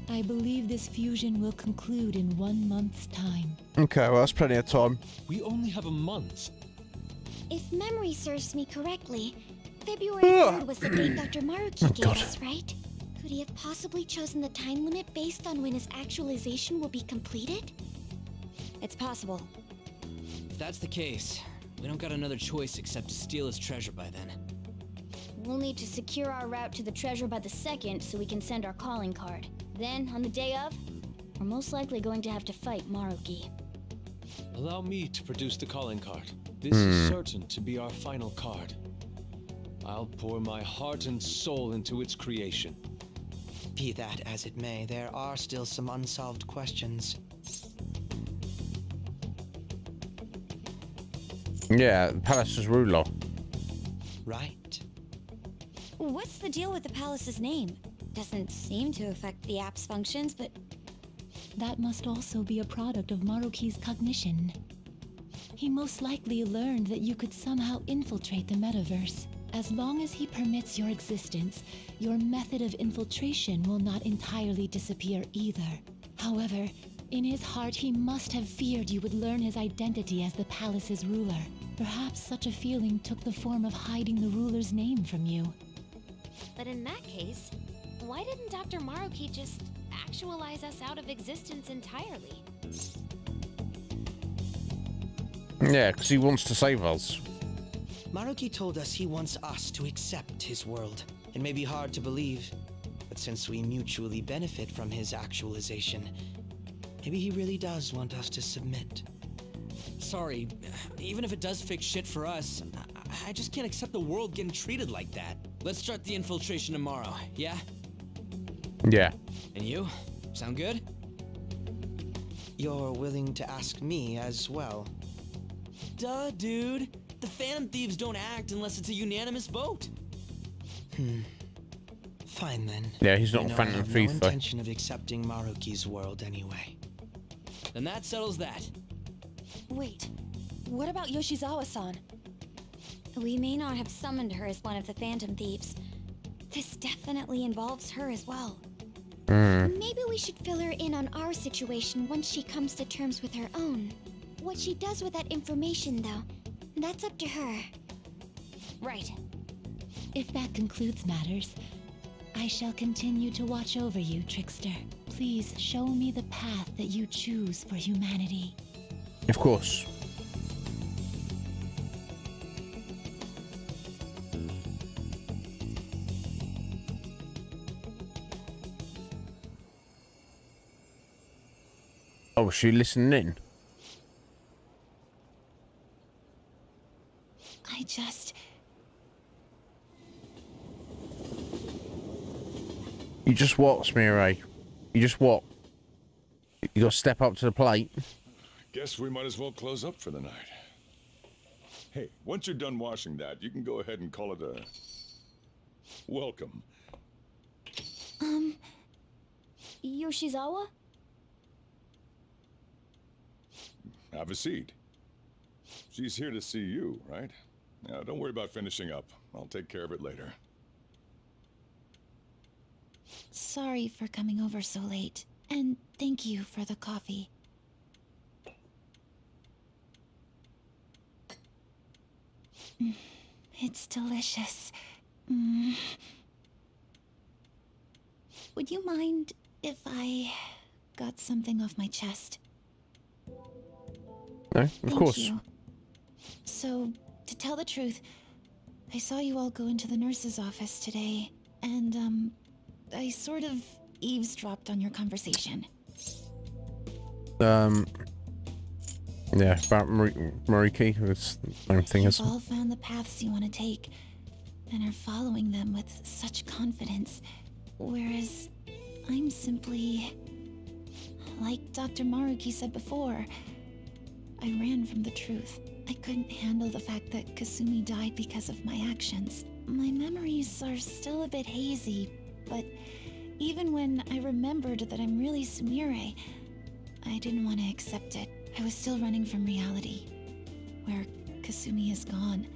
I believe this fusion will conclude in 1 month's time. Okay, well, that's plenty of time. We only have a month. If memory serves me correctly, February 3rd was the date Dr. Maruki gave us, right? Could he have possibly chosen the time limit based on when his actualization will be completed? It's possible. If that's the case, we don't got another choice except to steal his treasure by then. We'll need to secure our route to the treasure by the 2nd so we can send our calling card. Then, on the day of, we're most likely going to have to fight Maruki. Allow me to produce the calling card. This is certain to be our final card. I'll pour my heart and soul into its creation. Be that as it may, there are still some unsolved questions. Yeah, the palace's ruler. Right. What's the deal with the palace's name? Doesn't seem to affect the app's functions, but... That must also be a product of Maruki's cognition. He most likely learned that you could somehow infiltrate the metaverse. As long as he permits your existence, your method of infiltration will not entirely disappear either. However, in his heart he must have feared you would learn his identity as the palace's ruler. Perhaps such a feeling took the form of hiding the ruler's name from you. But in that case, why didn't Dr. Maruki just actualize us out of existence entirely? Yeah, because he wants to save us. Maruki told us he wants us to accept his world. It may be hard to believe, but since we mutually benefit from his actualization, maybe he really does want us to submit. Sorry, even if it does fix shit for us, I just can't accept the world getting treated like that. Let's start the infiltration tomorrow, yeah? Yeah. And you? Sound good? You're willing to ask me as well. Duh, dude. The Phantom Thieves don't act unless it's a unanimous vote. Fine then. Yeah, he's not You a know, Phantom I have Thief, no though. intention of accepting Maruki's world anyway. Then that settles that. Wait, what about Yoshizawa-san? We may not have summoned her as one of the Phantom Thieves. This definitely involves her as well. Maybe we should fill her in on our situation once she comes to terms with her own. What she does with that information, though, that's up to her. Right. If that concludes matters, I shall continue to watch over you, Trickster. Please show me the path that you choose for humanity. Of course. Oh, is she listening in? I just... You just what, Smeary? You just what? You got to step up to the plate. Guess we might as well close up for the night. Hey, once you're done washing that, you can go ahead and call it a welcome. Yoshizawa? Have a seat. She's here to see you, right? Now, don't worry about finishing up. I'll take care of it later. Sorry for coming over so late, and thank you for the coffee. It's delicious. Would you mind if I got something off my chest? No, of Thank course. you. So, to tell the truth, I saw you all go into the nurse's office today, and, I sort of eavesdropped on your conversation. Yeah, about Maruki, it's the same thing You've as... all found the paths you want to take, and are following them with such confidence, whereas I'm simply... like Dr. Maruki said before, I ran from the truth. I couldn't handle the fact that Kasumi died because of my actions. My memories are still a bit hazy, but even when I remembered that I'm really Sumire, I didn't want to accept it. I was still running from reality, where Kasumi is gone,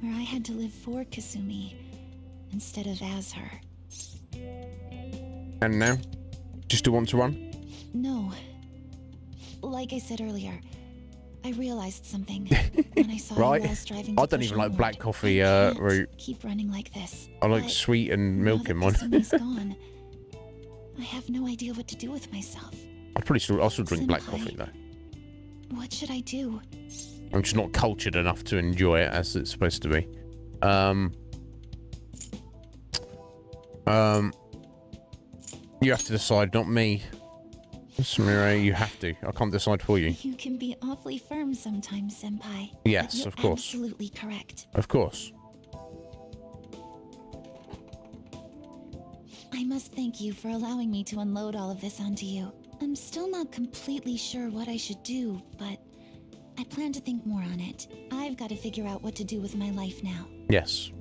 where I had to live for Kasumi instead of as her. And now? Just do want to run? No. Like I said earlier, I realized something when I saw right. you all striving I to don't push even like onward. black coffee I route. can't keep running like this. I like But sweet and milk in now mine. that Kasumi's gone, I have no idea what to do with myself. I'll still drink black Senpai. coffee though. What should I do? I'm just not cultured enough to enjoy it as it's supposed to be. You have to decide, not me. Sumire, you have to. I can't decide for you. You can be awfully firm sometimes, Senpai. Yes, but you're of course. Absolutely correct. Of course. I must thank you for allowing me to unload all of this onto you. I'm still not completely sure what I should do, but I plan to think more on it. I've got to figure out what to do with my life now. Yes.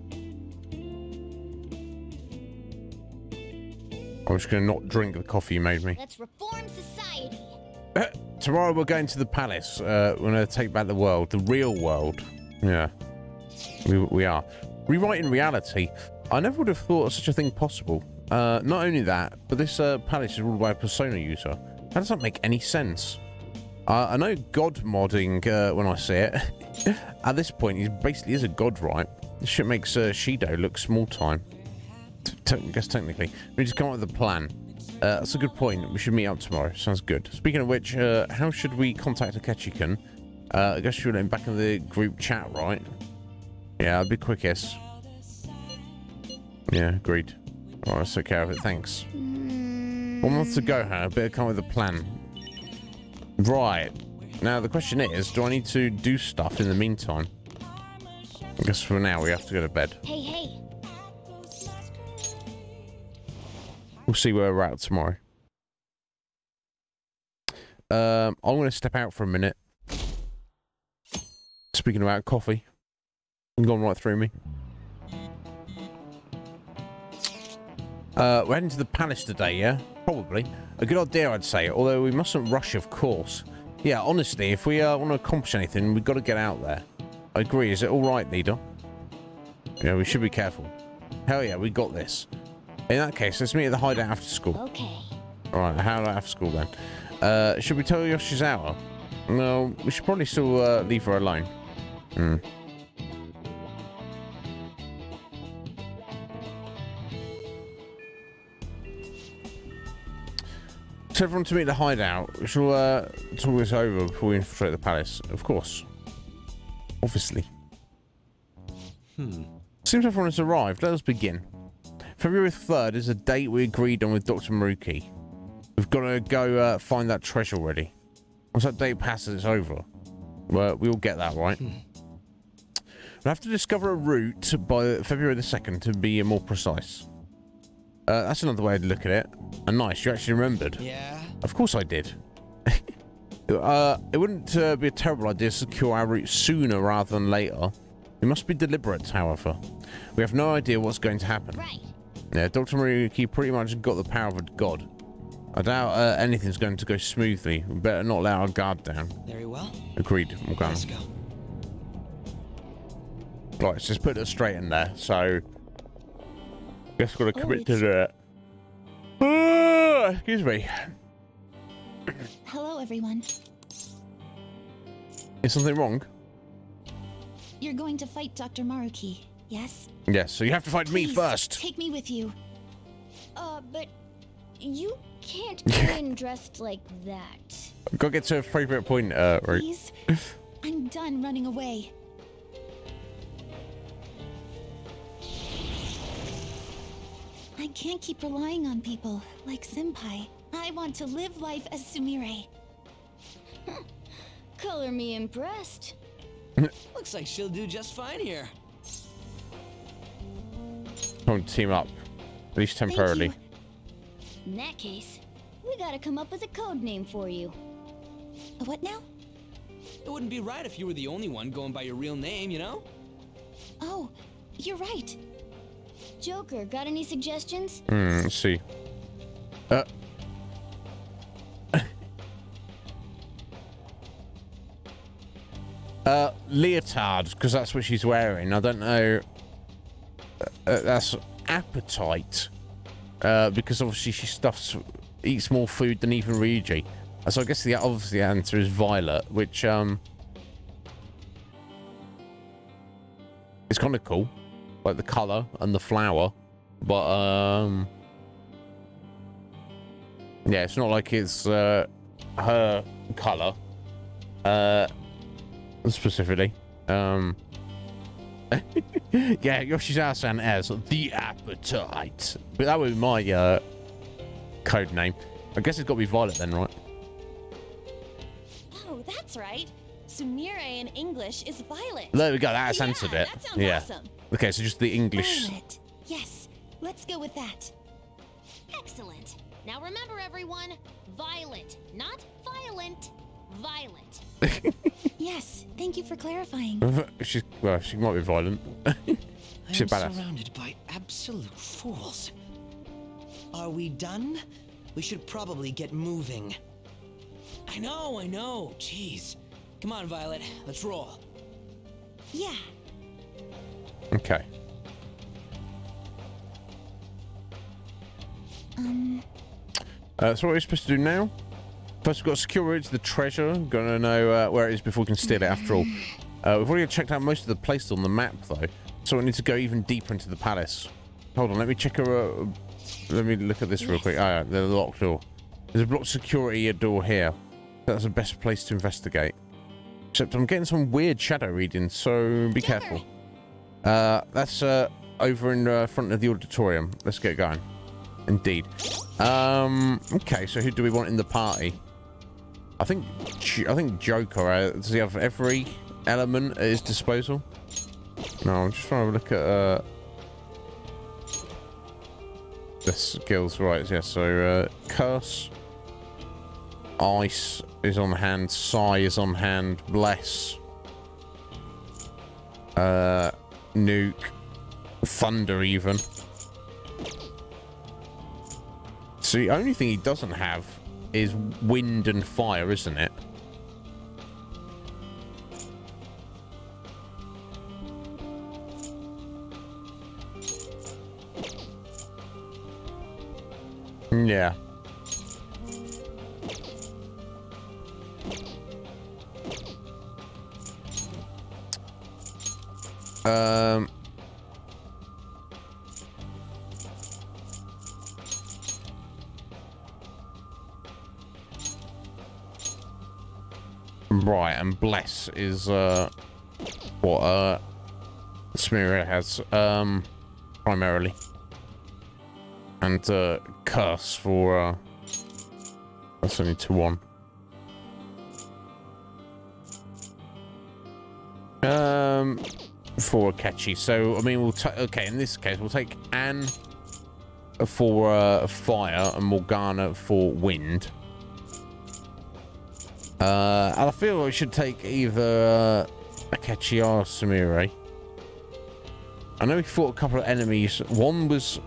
I'm just going to not drink the coffee you made me. Let's reform society. Tomorrow we're going to the palace. We're going to take back the world. The real world. Yeah. We are. Rewriting reality. I never would have thought of such a thing possible. Not only that, but this palace is ruled by a persona user. How does that make any sense? I know god modding when I see it. At this point, he basically is a god, right? This shit makes Shido look small time. I guess technically. We just come up with a plan. That's a good point. We should meet up tomorrow. Sounds good. Speaking of which, how should we contact Akechi-kun? I guess you'll let him back in the group chat, right? Yeah, that'd be quickest. Yeah, agreed. Alright, let's take care of it. Thanks. 1 month to go, huh? Better come up with a plan. Right. Now, the question is, do I need to do stuff in the meantime? I guess for now, we have to go to bed. Hey, hey. We'll see where we're at tomorrow. I'm going to step out for a minute. Speaking about coffee. It's gone right through me. We're heading to the palace today, yeah? Probably. A good idea, I'd say, although we mustn't rush, of course. Yeah, honestly, if we want to accomplish anything, we've got to get out there. I agree. Is it all right, leader? Yeah, we should be careful. Hell yeah, we got this. In that case, let's meet at the hideout after school. Okay. Alright, how about after school then? Should we tell Yoshizawa? No, we should probably still leave her alone. So everyone to meet the hideout. We shall talk this over before we infiltrate the palace. Of course. Obviously. Seems everyone has arrived. Let us begin. February 3rd is a date we agreed on with Dr. Maruki. We've got to go find that treasure already. Once that date passes, it's over. Well, we'll get that, right? We'll have to discover a route by February the 2nd to be more precise. That's another way to look at it. And nice, you actually remembered. Yeah? Of course I did. It wouldn't be a terrible idea to secure our route sooner rather than later. We must be deliberate, however. We have no idea what's going to happen. Right. Yeah, Dr. Maruki pretty much got the power of a god. I doubt anything's going to go smoothly. We better not let our guard down. Very well. Agreed, Morgana. Let's go. Right, let's just put it straight in there. So, guess we've got to commit to that. Excuse me. Hello, everyone. Is something wrong? You're going to fight Dr. Maruki, yes? Yes, so you have to fight me Please, first. Take me with you. But you can't go in dressed like that. Gotta get to a favorite point, right? Please? I'm done running away. I can't keep relying on people like Senpai. I want to live life as Sumire. Color me impressed. Looks like she'll do just fine here. Come on, team up. At least temporarily. In that case, we gotta come up with a code name for you. What now? It wouldn't be right if you were the only one going by your real name, you know? Oh, you're right. Joker, got any suggestions? Let's see. Leotard, because that's what she's wearing. I don't know. That's appetite. Because obviously she eats more food than even Ryuji. So I guess the obviously answer is violet, which is kind of cool, like the color and the flower, but yeah, it's not like it's her color specifically. Yeah, Yoshi's Asan as the appetite, but that would be my code name. I guess it's got to be violet then, right? Oh, that's right. Sumire in English is violet. There we go. That's answered it. That sounds awesome. Okay, so just the English. Violet. Yes, let's go with that. Excellent. Now remember, everyone, violet, not violent. Violet. Yes, thank you for clarifying. She might be violent. She's I'm badass. surrounded by absolute fools. Are we done? We should probably get moving. I know. Jeez. Come on, Violet. Let's roll. Yeah. Okay. So what are we supposed to do now? First, we've got to secure it to the treasure. Gonna know where it is before we can steal it. After all, we've already checked out most of the places on the map, though. So we need to go even deeper into the palace. Hold on, let me check her. Let me look at this real quick. Oh, yeah, the locked door. There's a blocked security door here. That's the best place to investigate. Except I'm getting some weird shadow reading, so be careful. That's over in front of the auditorium. Let's get going. Indeed. Okay, so who do we want in the party? I think Joker. Does he have every element at his disposal? No, I'm just trying to look at the skills. Right, yeah. So curse, ice is on hand, Psy is on hand, bless, nuke, thunder even. So the only thing he doesn't have is wind and fire, isn't it? Yeah. Right, and bless is what Smearer has primarily, and curse for that's only 2-1. For Akechi. So I mean, we'll take okay. In this case, we'll take Anne for fire and Morgana for wind. And I feel we should take either Akechi or Sumire. I know we fought a couple of enemies. One was,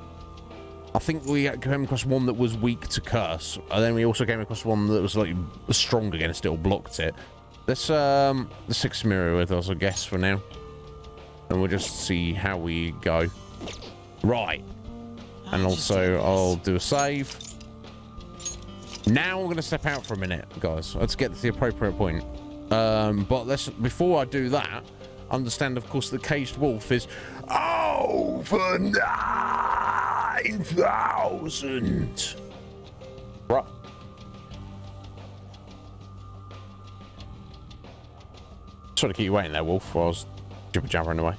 I think we came across one that was weak to curse, and then we also came across one that was like strong against it or blocked it. Let's take Sumire with us, I guess, for now, and we'll just see how we go. Right, and also I'll do a save. Now I'm going to step out for a minute, guys. Let's get to the appropriate point. But before I do that, understand, of course, the caged wolf is over 9,000. Right. Sort of keep you waiting there, wolf, while I was jibber-jabbering away.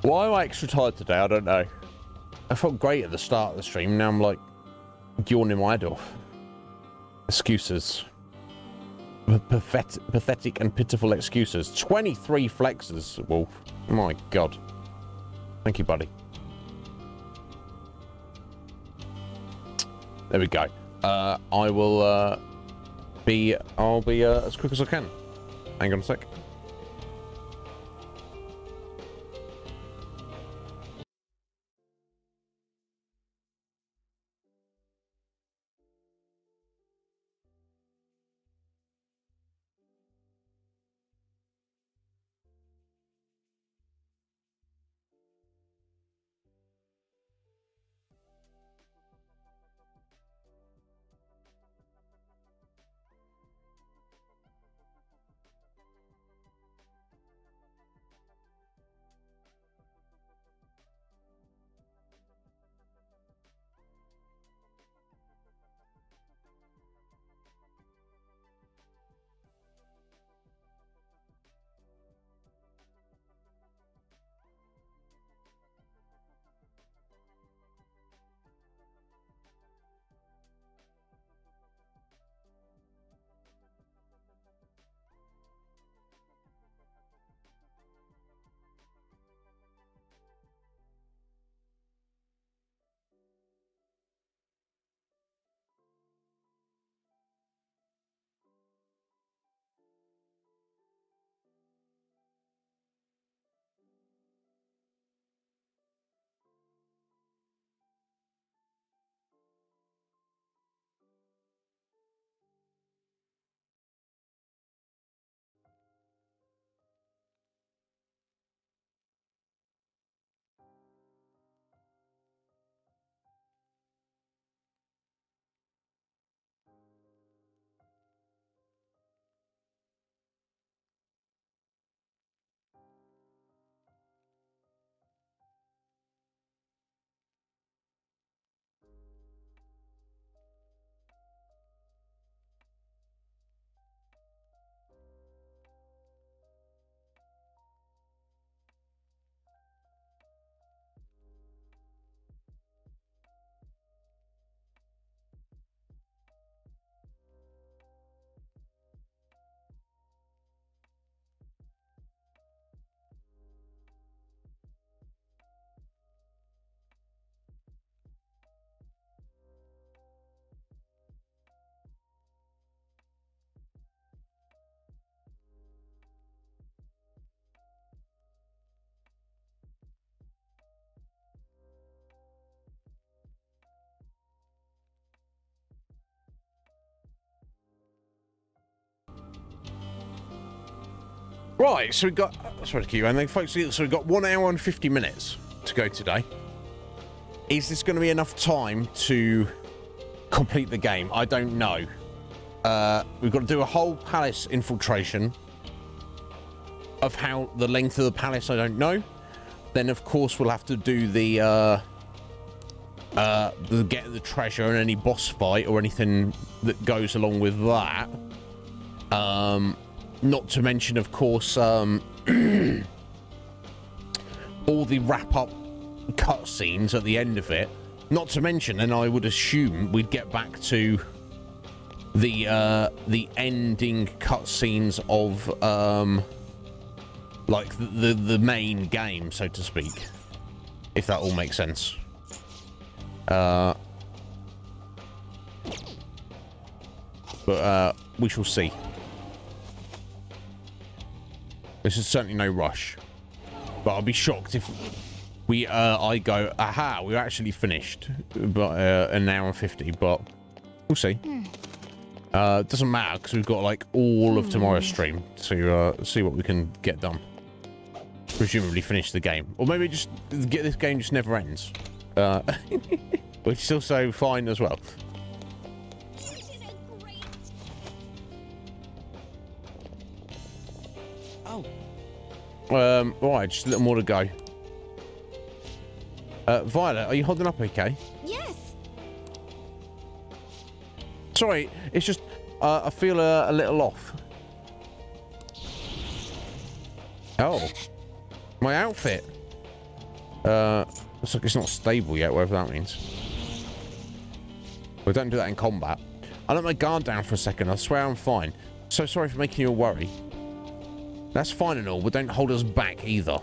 Why am I extra tired today? I don't know. I felt great at the start of the stream. Now I'm like yawning my head off. Excuses. pathetic and pitiful excuses. 23 flexes, Wolf. My God. Thank you, buddy. There we go. I'll be as quick as I can. Hang on a sec. Right, so we got... sorry to keep you on there, folks. So we've got 1 hour and 50 minutes to go today. Is this going to be enough time to complete the game? I don't know. We've got to do a whole palace infiltration. Of how the length of the palace, I don't know. Then, of course, we'll have to do the get the treasure and any boss fight or anything that goes along with that. Not to mention, of course, all the wrap-up cutscenes at the end of it. Not to mention, and I would assume we'd get back to the ending cutscenes of like the main game, so to speak, if that all makes sense. But we shall see. This is certainly no rush, but I'll be shocked if we I go, aha, we're actually finished, but an hour and 50, but we'll see. Doesn't matter because we've got like all of tomorrow's stream to see what we can get done. Presumably finish the game, or maybe just get this game just never ends, which is also fine as well. Alright, just a little more to go. Violet, are you holding up okay? Yes. Sorry, it's just I feel a little off. Oh, my outfit. Looks like it's not stable yet, whatever that means. We don't do that in combat. I let my guard down for a second. I swear I'm fine. So sorry for making you a worry. That's fine and all, but don't hold us back either.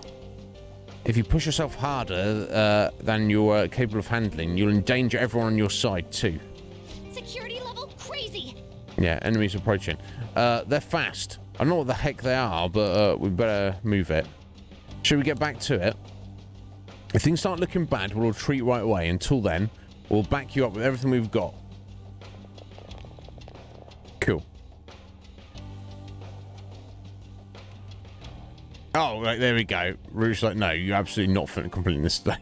If you push yourself harder than you're capable of handling, you'll endanger everyone on your side too. Security level crazy. Yeah, enemies approaching. They're fast. I don't know what the heck they are, but we better move it. Should we get back to it? If things start looking bad, we'll retreat right away. Until then, we'll back you up with everything we've got. Cool. Oh, right, there we go. Rouge's like, no, you're absolutely not completing this today.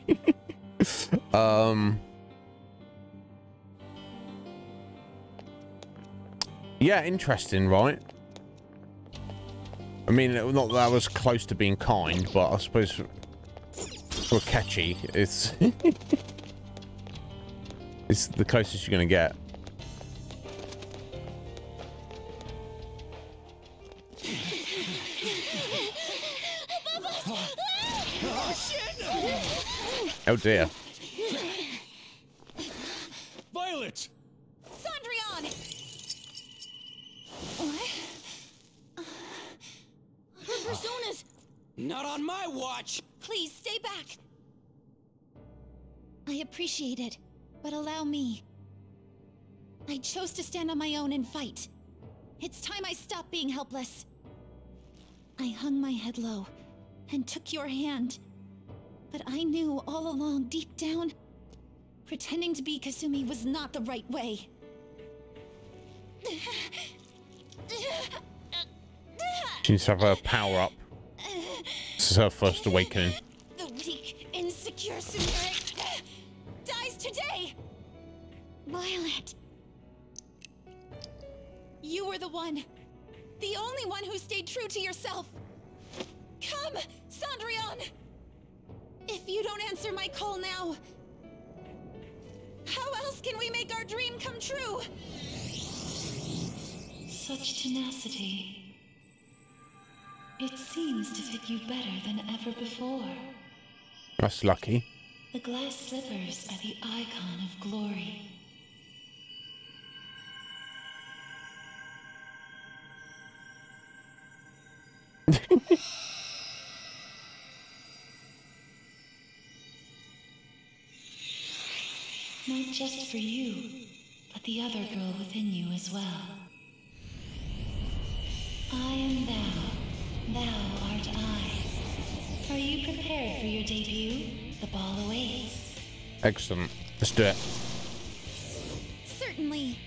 Yeah, interesting, right? I mean, not that I was close to being kind, but I suppose for catchy, it's it's the closest you're gonna get. Oh dear. Violet! Cendrillon! Her personas! Not on my watch! Please stay back! I appreciate it, but allow me. I chose to stand on my own and fight. It's time I stopped being helpless. I hung my head low and took your hand. But I knew all along, deep down, pretending to be Kasumi was not the right way. She needs to have her power up. This is her first awakening. The weak, insecure Sumire dies today! Violet. You were the one. The only one who stayed true to yourself. Come, Cendrillon! If you don't answer my call now, how else can we make our dream come true? Such tenacity. It seems to fit you better than ever before. That's lucky. The glass slippers are the icon of glory. Not just for you, but the other girl within you as well. I am thou, thou art I. Are you prepared for your debut? The ball awaits. Excellent. Let's do it. Certainly.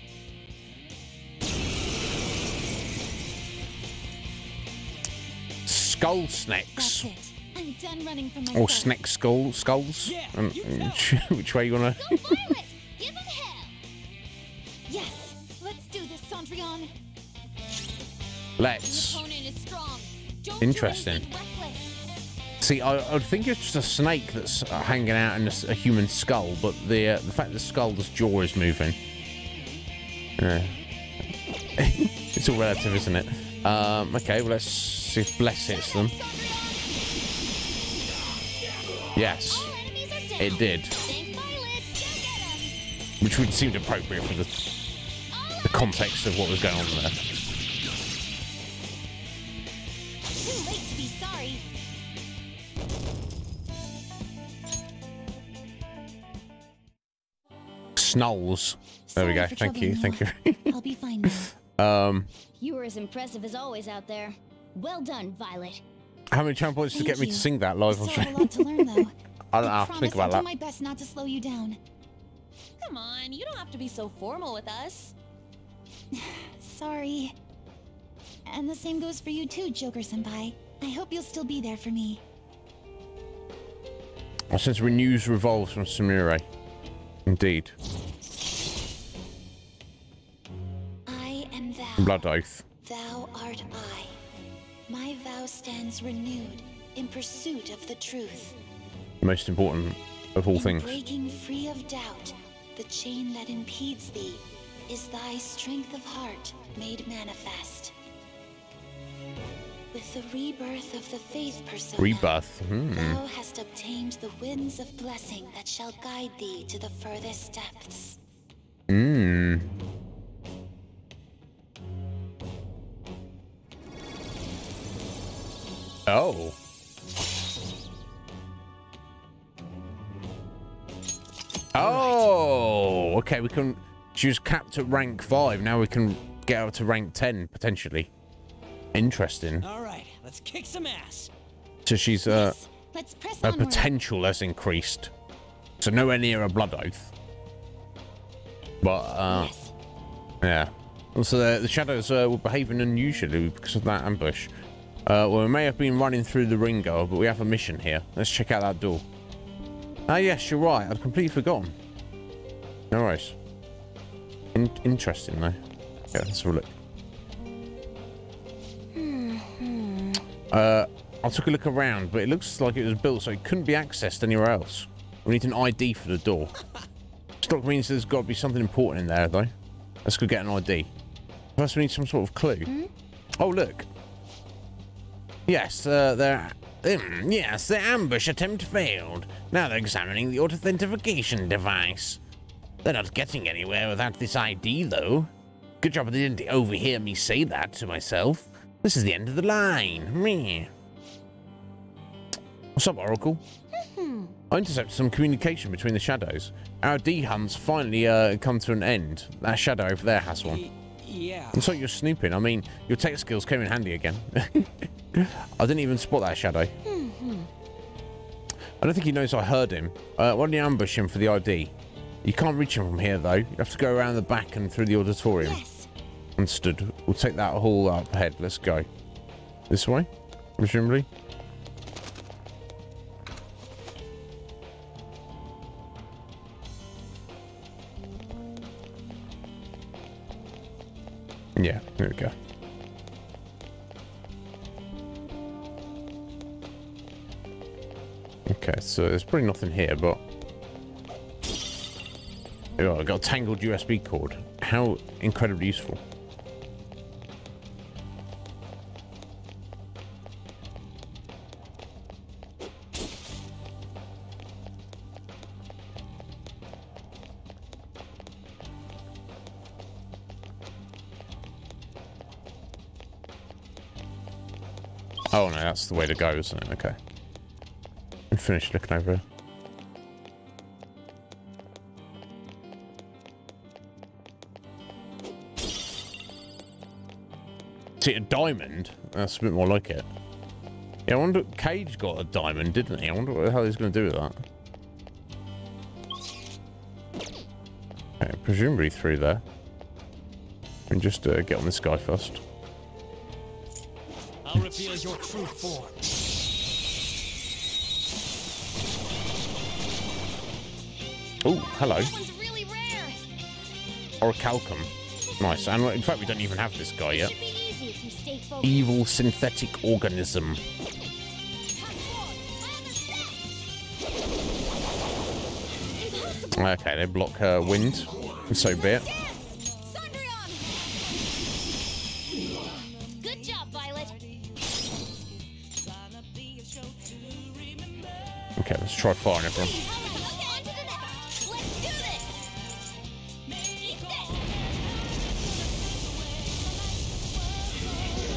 Skull snacks. That's it. I'm done running from Or myself. snack skulls. Which way you wanna? Go Violet! Give him hell! Yes, let's do this, Cendrillon. Let's. The opponent is strong. Don't Interesting. do anything reckless. See, I think it's just a snake that's hanging out in a human skull, but the fact the skull's jaw is moving. Yeah. It's all relative, isn't it? Okay, well, let's see if Bless hits them. Yes, it did. Which would seem appropriate for the context of what was going on there. Too late to be sorry. Snolls. There we go. Thank you. Thank you. I'll be fine now. You were as impressive as always out there. Well done, Violet. How many channel points to get me to sing that live on Still have a stream? lot to learn, though. I don't know. Promise Think about I'll that. do my best not to slow you down. Come on, you don't have to be so formal with us. Sorry. And the same goes for you too, Joker-senpai. I hope you'll still be there for me. I sense renews revolves from Sumire. Indeed. I am thou. Blood oath. Thou art I. My vow stands renewed in pursuit of the truth. Most important of all In things. breaking free of doubt, the chain that impedes thee is thy strength of heart made manifest. With the rebirth of the faith persona, Rebirth. thou hast obtained the winds of blessing that shall guide thee to the furthest depths. okay, we can... She was capped at rank 5. Now we can get her to rank 10, potentially. Interesting. All right, let's kick some ass. So she's, Let's press her onward. potential has increased. So nowhere near a blood oath. But, Yes. yeah. Also, the shadows were behaving unusually because of that ambush. Well, we may have been running through the Ringo, but we have a mission here. Let's check out that door. Ah, yes, you're right. I'd completely forgotten. No worries. Interesting, though. Yeah, let's have a look. I took a look around, but it looks like it was built so it couldn't be accessed anywhere else. We need an ID for the door. Stock means there's got to be something important in there, though. Let's go get an ID. First, we need some sort of clue. Oh, look. Yes, yes, the ambush attempt failed. Now they're examining the authentication device. They're not getting anywhere without this ID, though. Good job they didn't overhear me say that to myself. This is the end of the line. Meh. What's up, Oracle? I intercepted some communication between the shadows. Our D hunt's finally come to an end. That shadow over there has one. Yeah. Looks like you're snooping. I mean, your tech skills came in handy again. I didn't even spot that shadow. I don't think he knows I heard him. Why don't you ambush him for the ID? You can't reach him from here, though. You have to go around the back and through the auditorium. Yes. Understood. We'll take that hall up ahead. Let's go. This way, presumably. Yeah, there we go. Okay, so there's probably nothing here, but... Oh, I got a tangled USB cord. How incredibly useful. Oh no, that's the way to go, isn't it? Okay. I'm finished looking over here. See, a diamond? That's a bit more like it. Yeah, I wonder... Cage got a diamond, didn't he? I wonder what the hell he's going to do with that. Okay, presumably through there. And just get on this guy first. I'll reveal your true form. Oh, hello. Really rare. Orichalcum. Nice. And in fact, we don't even have this guy yet. Should be easy if you stay focused. Evil synthetic organism. Okay, they block wind. So be it. Good job, Violet. Okay, let's try firing everyone.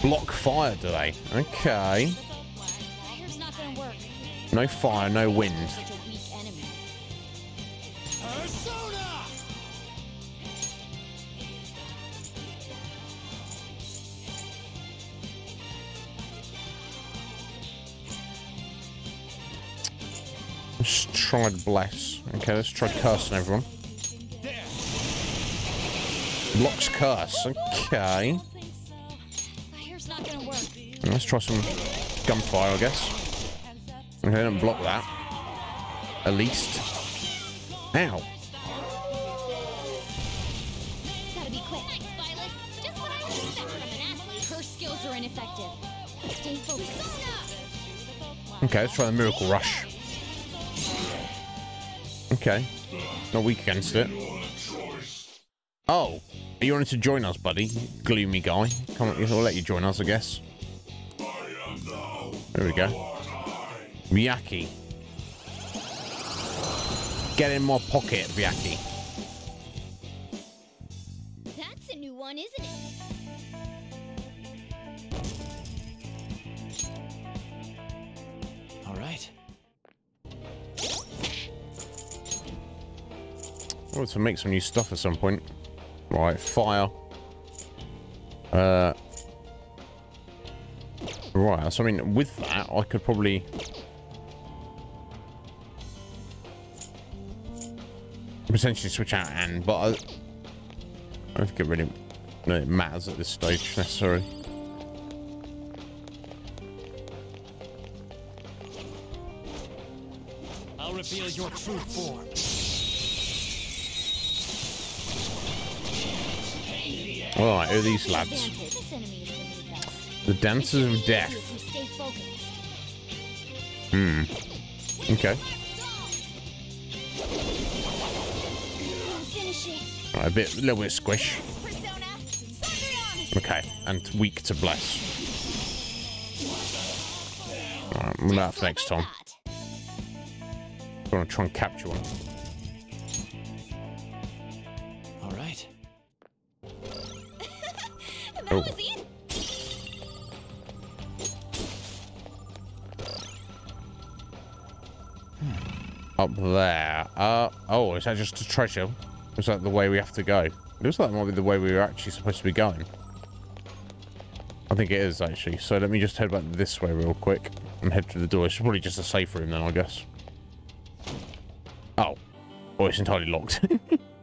Block fire, do they? Okay. Fire's not gonna work. No fire, no wind. Such a weak enemy. Let's try to bless. Okay, let's try cursing everyone. Blocks curse. Okay. Fire's not gonna work. Let's try some gunfire, I guess. Okay, don't block that. At least. Ow. Gotta be quick. Nice, Violet. Just what I would expect from an athlete. Her skills are ineffective. Stay focused. Okay, let's try the miracle rush. Okay. Not weak against it. Oh. You wanted to join us, buddy? Gloomy guy. Come on, we'll let you join us, I guess. There we go. Vyaki. Get in my pocket, Vyaki. That's a new one, isn't it? All right. I want to make some new stuff at some point. Right, fire. Right, so I mean, with that, I could probably... potentially switch out Anne, but I don't think it really matters at this stage, necessarily. I'll reveal your true form. Alright, who are these lads? The Dancers of Death. Hmm. Okay. Right, a little bit squish. Okay, and weak to bless. Alright, we'll know that for next time. I'm gonna try and capture one. All right. Oh. Up there. Oh, is that just a treasure? Is that the way we have to go? It looks like that might be the way we were actually supposed to be going. I think it is, actually. So let me just head back this way real quick and head through the door. It's probably just a safe room then, I guess. Oh. Oh, it's entirely locked.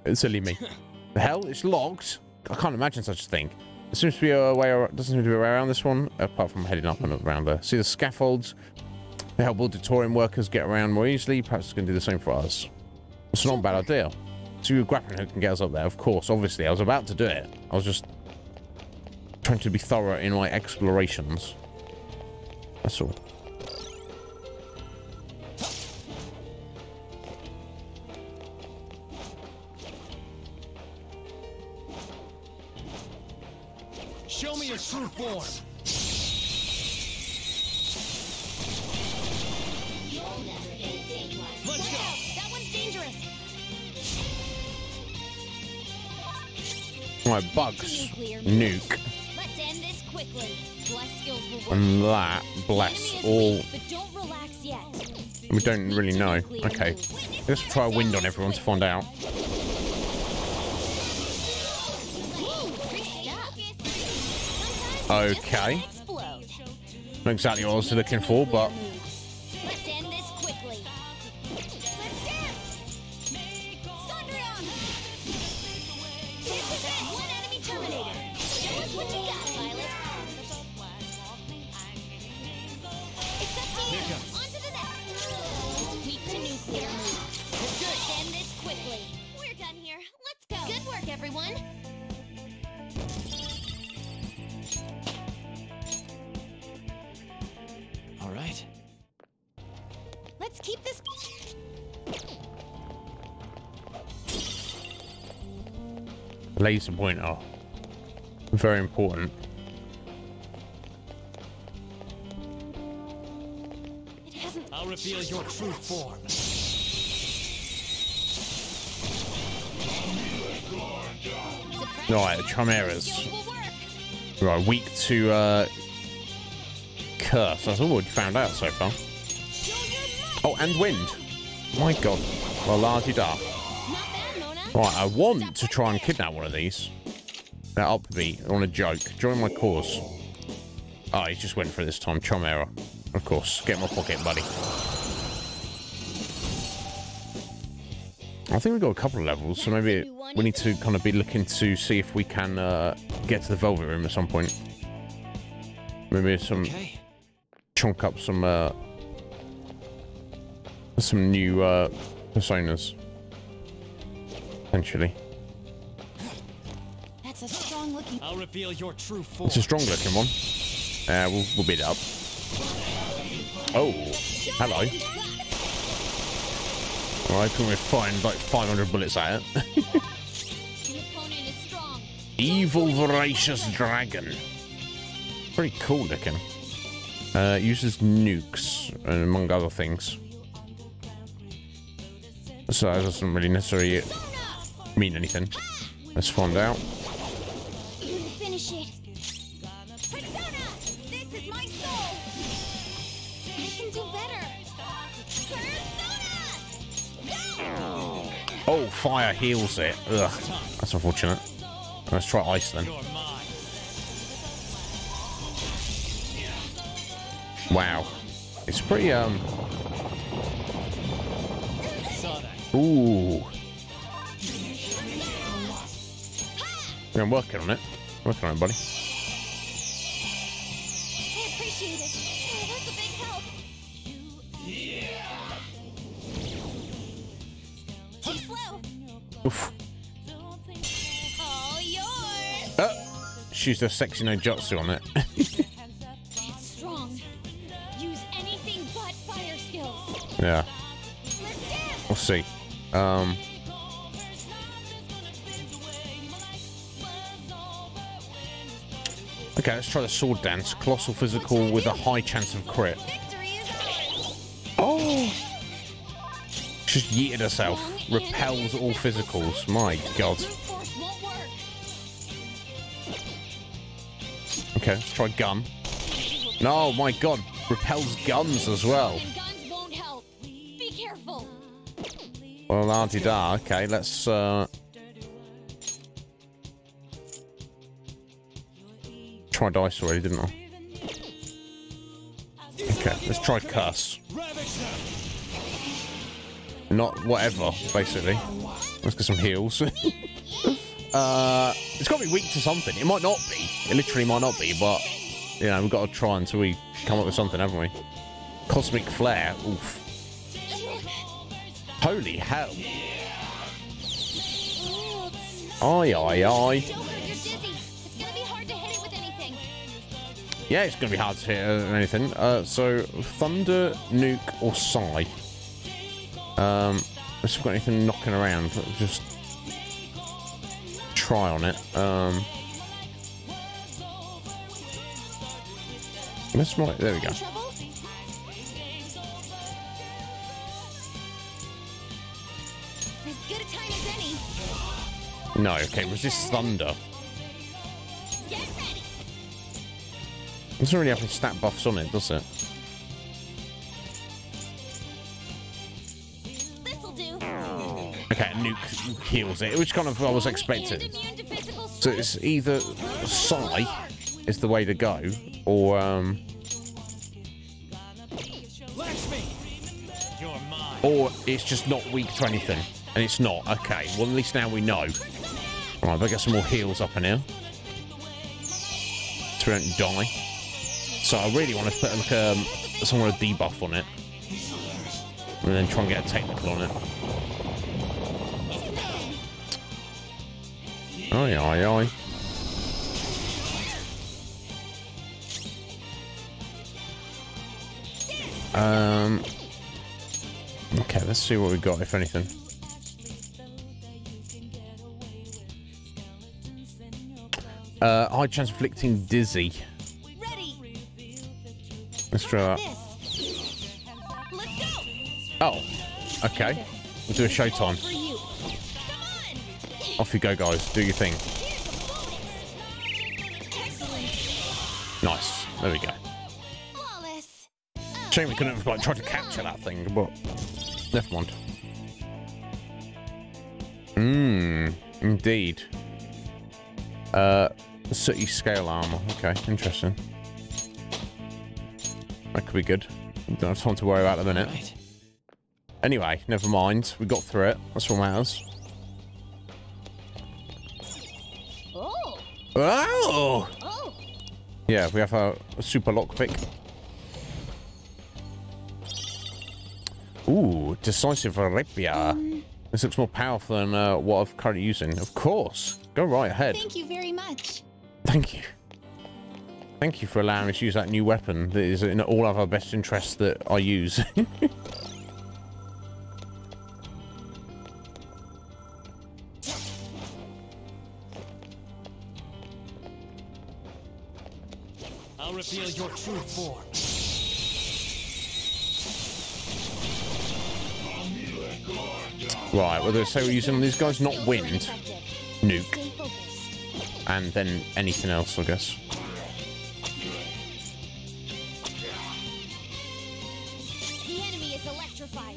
It's silly me. The hell? It's locked? I can't imagine such a thing. There seems to be a way around, doesn't seem to be a way around this one, apart from heading up and around there. See the scaffolds? They help auditorium workers get around more easily. Perhaps it's going to do the same for us. It's not a bad idea. So a grappling hook can get us up there, of course. Obviously, I was about to do it. I was just trying to be thorough in my explorations. That's all. Show me your true form. Let's go. That one's dangerous. Right, bugs. Nuke. Let's end this quickly. Bless skills will work. And that. Bless. All. But don't relax yet. We don't really know. Okay. Let's try a wind on everyone to find out. Okay. Not exactly what I was looking for, but... Let's end this quickly. Let's dance! Thundreon! This is it! One enemy terminated. Show us what you got, Violet. It's up to you. On to the next. Weak to nuclear move. Let's end this quickly. We're done here. Let's go. Good work, everyone. All right. Let's keep this. Laser pointer. Very important. It hasn't. I'll reveal your true form. Right, chimeras. Right, weak to curse. That's all we've found out so far. Oh, and wind. My god. Well, la-di-da. Right, I want to try and kidnap one of these. That upbeat on a joke. Join my cause. Oh, he just went for it this time. Chimera. Of course. Get in my pocket, buddy. I think we've got a couple of levels, so maybe we need to kind of be looking to see if we can get to the Velvet Room at some point. Maybe some... chunk up some new personas. Potentially. That's a strong looking. I'll reveal your true form. It's a strong looking one. We'll beat it up. Oh, hello. Alright, can we find like 500 bullets at it? The opponent is strong. Evil voracious dragon. Pretty cool looking. Uses nukes, among other things. So that doesn't really necessarily mean anything. Let's find out. Finish it. Persona! This is my soul! I can do better! Persona! No! Oh, fire heals it. Ugh, that's unfortunate. Let's try ice then. Wow, it's pretty Ooh. Yeah, I'm working on it. Working on it, buddy. I appreciate it. Oh, that's a big help. Too slow. Oof. All yours. She's a sexy no jutsu on it. It's strong. Use anything but fire skills. Yeah. Let's dance. We'll see. Okay, let's try the sword dance. Colossal physical with a high chance of crit. Oh! Just yeeted herself. Repels all physicals. My god. Okay, let's try gun. No, my god. Repels guns as well. Guns won't help. Be careful. Well, la-di-da. Okay, let's tried ice already, didn't I? Okay, let's try curse. Not whatever, basically. Let's get some heals. It's got to be weak to something. It might not be. It literally might not be, but you know, we've got to try until we come up with something, haven't we? Cosmic flare. Oof. Holy hell. Aye, aye, aye. Yeah, it's going to be hard to hit anything. So, Thunder, Nuke, or Psy. Let's see if we've got anything knocking around. Just try on it. This might... There we go. No, okay, resist Thunder. It doesn't really have any stat buffs on it, does it? Okay, Nuke heals it, which kind of I was expecting. So it's either Psy is the way to go, or it's just not weak to anything, and it's not. Okay, well at least now we know. All right, better get some more heals up in here, so we don't die. So I really want to put like some kind of debuff on it, and then try and get a technical on it. Aye, aye, aye. Okay, let's see what we got, if anything. High chance of inflicting dizzy. Let's try that. Oh, okay. We'll do a showtime. Off you go, guys. Do your thing. Nice. There we go. Shame we couldn't have like tried to capture that thing, but never mind. Indeed. Sooty scale armor. Okay, interesting. That could be good. Don't have time to worry about at the minute. Anyway, never mind. We got through it. That's what matters. Oh. Oh. Oh. Yeah, we have a super lockpick. Ooh, decisive rapier. This looks more powerful than what I'm currently using. Of course. Go right ahead. Thank you very much. Thank you. Thank you for allowing us to use that new weapon that is in all of our best interests that I use. I'll reveal your true form. Right, well, so we're using these guys, not wind, nuke, and then anything else, I guess. The enemy is electrified.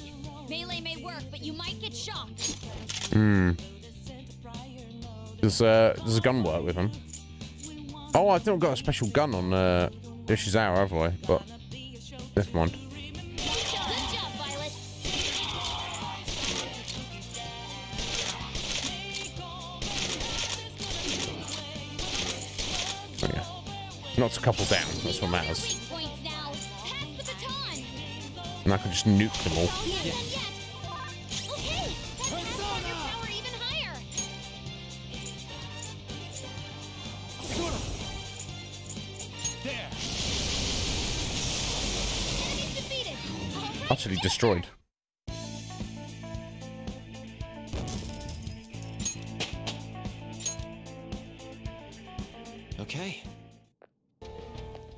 Melee may work, but you might get shocked. Does a gun work with him? Oh, I've not got a special gun on Dish's Hour, have I? But never mind. Oh, yeah. Knocks a couple down, that's what matters. And I can just nuke them all. Utterly destroyed. Okay.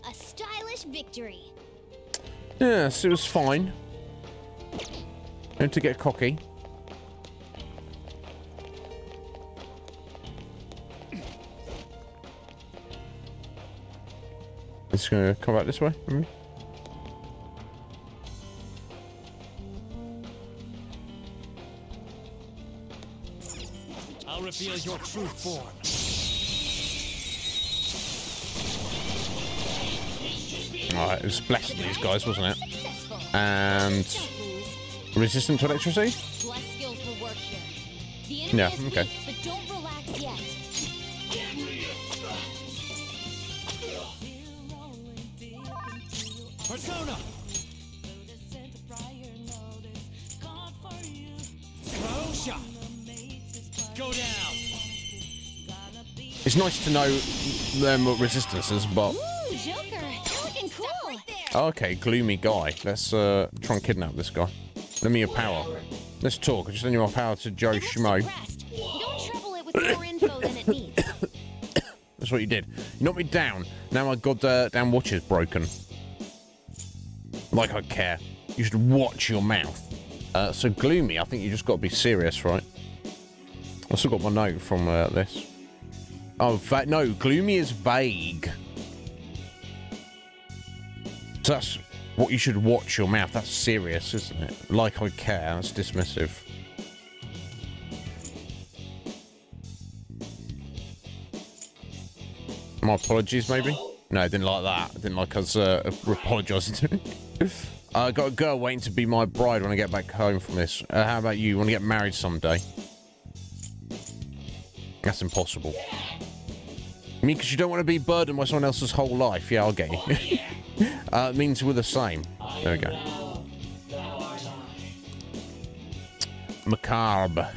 A stylish victory. Yes, it was fine. Don't to get cocky. It's gonna come out this way, maybe? I'll reveal your true form. Alright, it was blasting these guys, wasn't it? And resistant to electricity? Yeah, okay. But don't relax yet. Persona! Closure! Go down! It's nice to know them resistances, but... Ooh, Joker, you're looking cool. Okay, gloomy guy. Let's try and kidnap this guy. Lend me your power. Let's talk. I just lend you my power to Joe Schmo. Don't trouble it with more info than it needs. That's what you did. You knocked me down. Now my goddamn watch is broken. Like I care. You should watch your mouth. So gloomy, I think you just got to be serious, right? I still got my note from this. Oh, no, gloomy is vague. So that's what you should watch your mouth. That's serious, isn't it? Like I care. That's dismissive. My apologies, maybe? No, I didn't like that. I didn't like us apologising to me. I got a girl waiting to be my bride when I get back home from this. How about you? Want to get married someday? That's impossible. I mean, because you don't want to be burdened by someone else's whole life. Yeah, I'll get you. It means we're the same. There we go. Macabre.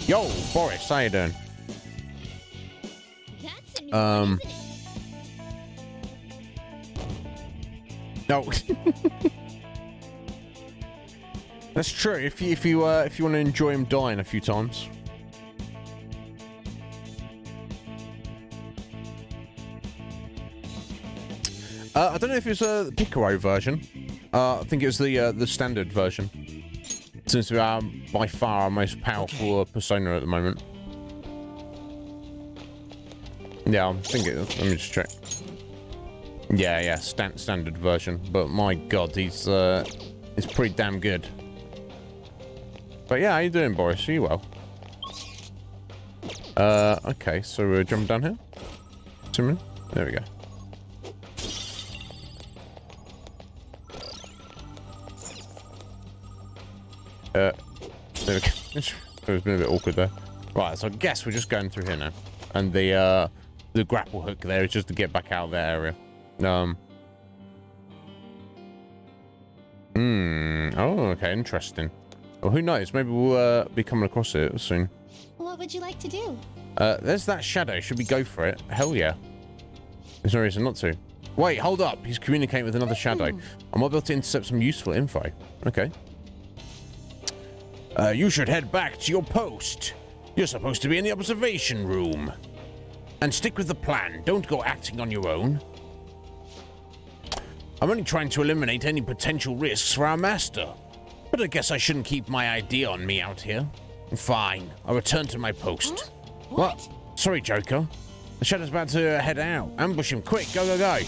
Yo, Boris, how you doing? No. That's true. If you want to enjoy him dying a few times. I don't know if it's a Piccolo version. I think it was the standard version. Seems to be by far our most powerful persona at the moment. Yeah, I think it is. Let me just check. Yeah, standard version. But my God, he's pretty damn good. But yeah, how you doing, Boris? Are you well? Okay, so we're jumping down here. There we go. There we go. It's been a bit awkward there. Right, so I guess we're just going through here now. And the grapple hook there is just to get back out of that area. Oh, okay, interesting. Well, who knows? Maybe we'll be coming across it soon. What would you like to do? There's that shadow. Should we go for it? Hell yeah. There's no reason not to. Wait, hold up. He's communicating with another shadow. I might be able to intercept some useful info. Okay. You should head back to your post. You're supposed to be in the observation room. And stick with the plan. Don't go acting on your own. I'm only trying to eliminate any potential risks for our master. But I guess I shouldn't keep my idea on me out here. Fine. I'll return to my post. Huh? What? Sorry, Joker. The Shadow's about to head out. Ambush him. Quick. Go, go, go.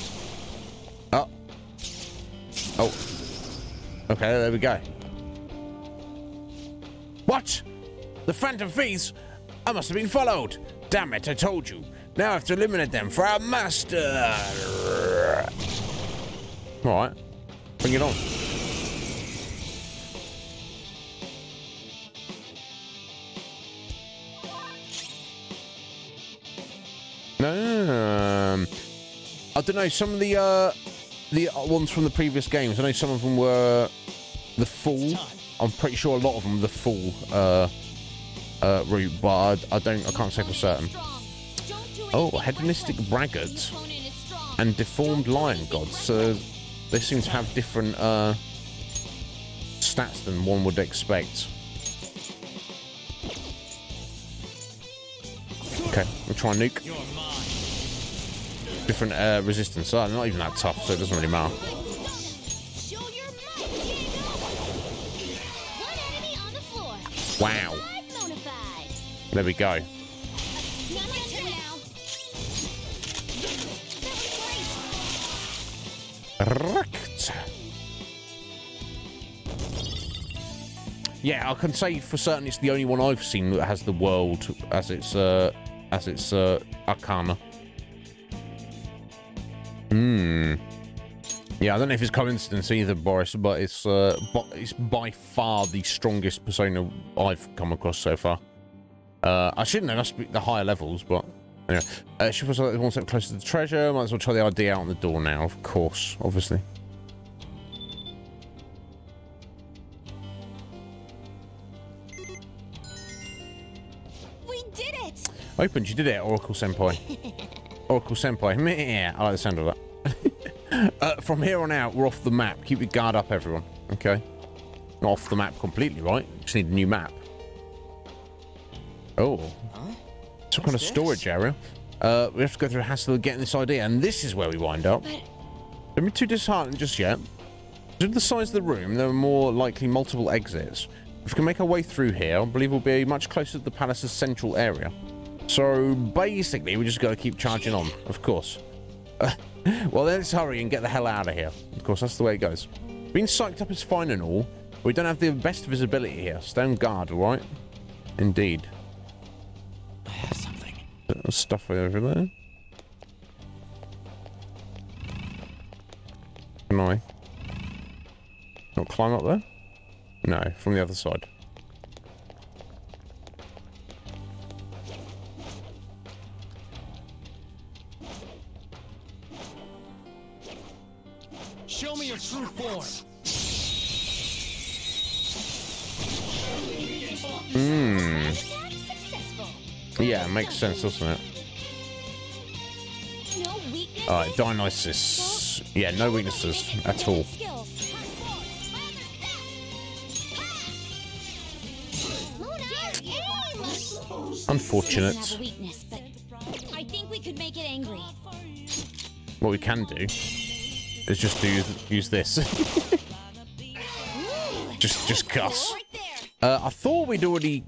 Oh. Okay, there we go. What? The Phantom Thieves? I must have been followed. Damn it, I told you. Now I have to eliminate them for our master. Alright. Bring it on. I don't know, some of the ones from the previous games, I know some of them were the full. I'm pretty sure a lot of them were the full route, but I can't say for certain. Oh, hedonistic braggarts and deformed lion gods. So they seem to have different stats than one would expect. Okay, we'll try and nuke. Different resistance. Oh, not even that tough, so it doesn't really matter. Wow. There we go. Yeah, I can say for certain it's the only one I've seen that has the world as its arcana. Yeah, I don't know if it's coincidence either, Boris, but it's by far the strongest persona I've come across so far. I shouldn't know, that's the higher levels, but anyway. She was one step closer to the treasure. Might as well try the ID out on the door now, of course, obviously. We did it! Opened, you did it, Oracle Senpai. Oracle Senpai. Meh, I like the sound of that. From here on out, we're off the map. Keep your guard up, everyone. Okay? Not off the map completely, right? Just need a new map. Oh. Some kind of storage area. We have to go through a hassle of getting this idea, and this is where we wind up. Don't be too disheartened just yet. Due to the size of the room, there are more likely multiple exits. If we can make our way through here, I believe we'll be much closer to the palace's central area. So, basically, we just got to keep charging on, of course. Well, let's hurry and get the hell out of here. Of course, that's the way it goes. Being psyched up is fine and all, but we don't have the best visibility here. Stay on guard, alright? Indeed. I have something. Stuff over there. Can I not climb up there? No, from the other side. Show me your true form. Yeah, it makes sense, doesn't it? Alright, Dionysus. Yeah, no weaknesses at all. Unfortunate. I think we could make it angry. What we can do is just use this. just cuss. I thought we'd already.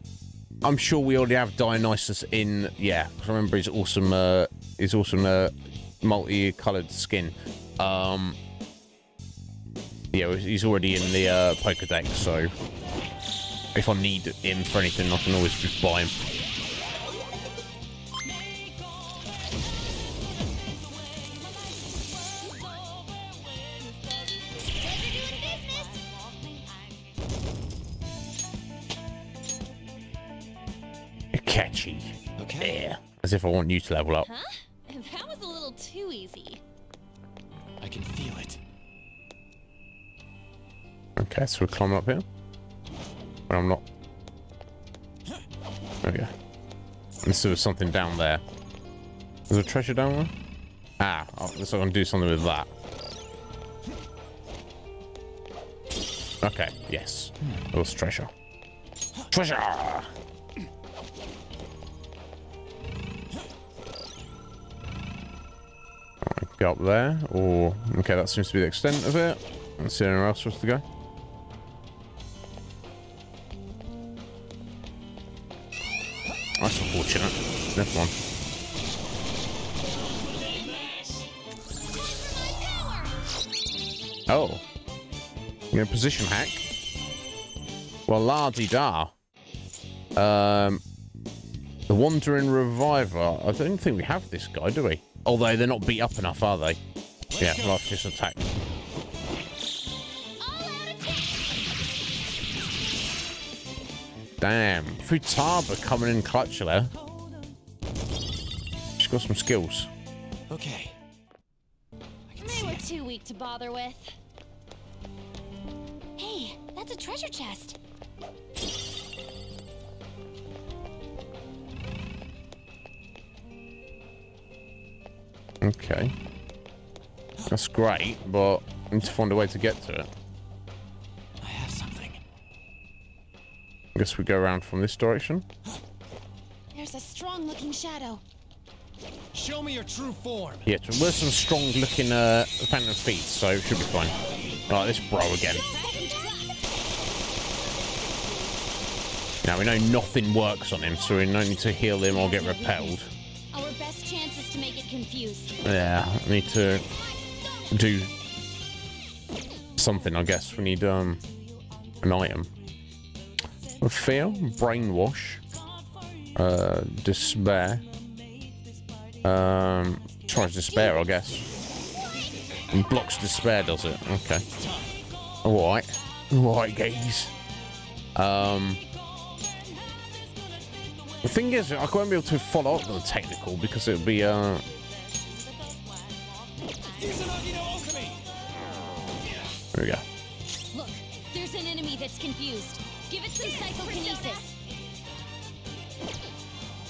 I'm sure we already have Dionysus in. Yeah, I remember his awesome multi-colored skin. Yeah, he's already in the Pokédex, so if I need him for anything, I can always just buy him. Catchy. Okay. Yeah. As if I want you to level up. Huh? That was a little too easy. I can feel it. Okay, so we'll climb up here. But I'm not. There we go. Unless there was something down there. Is there a treasure down there? Ah, so I can do something with that. Okay, yes. There was treasure. Treasure! Go up there, or okay, that seems to be the extent of it. Let's see anywhere else for us to go. That's unfortunate. Never mind. Oh, you know, position hack. Well, la-di-da. The Wandering Reviver. I don't think we have this guy, do we? Although they're not beat up enough, are they? Yeah, life just attack. Damn, Futaba coming in clutch there. She's got some skills. Okay. They were too weak to bother with. Hey, that's a treasure chest. Okay. That's great, but I need to find a way to get to it. I have something. I guess we go around from this direction. There's a strong-looking shadow. Show me your true form. Yeah, there's some strong-looking phantom feet, so it should be fine. Alright, this bro again. Now, we know nothing works on him, so we don't need to heal him or get repelled. Our best chance is to make it confused. Yeah, I need to do something, I guess. We need an item. Fear, brainwash, despair. Tries despair, I guess. And blocks despair, does it? Okay. Alright. Alright, guys. The thing is, I won't be able to follow up with the technical because it would be, There we go. Look, there's an enemy that's confused. Give it some psychokinesis.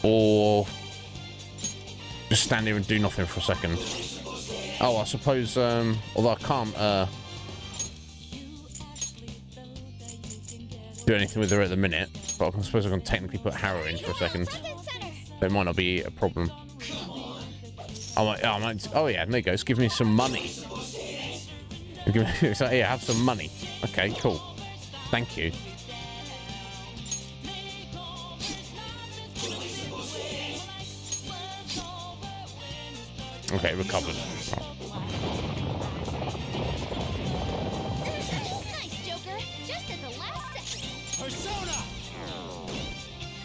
Or just stand here and do nothing for a second. Oh, I suppose, although I can't, do anything with her at the minute, but I suppose I can technically put Harrow in for a second. There might not be a problem. Oh yeah, there you go. It's giving me some money. So, yeah, have some money. Okay, cool. Thank you. Okay, recovered. Nice, Joker. Just at the last second. Persona!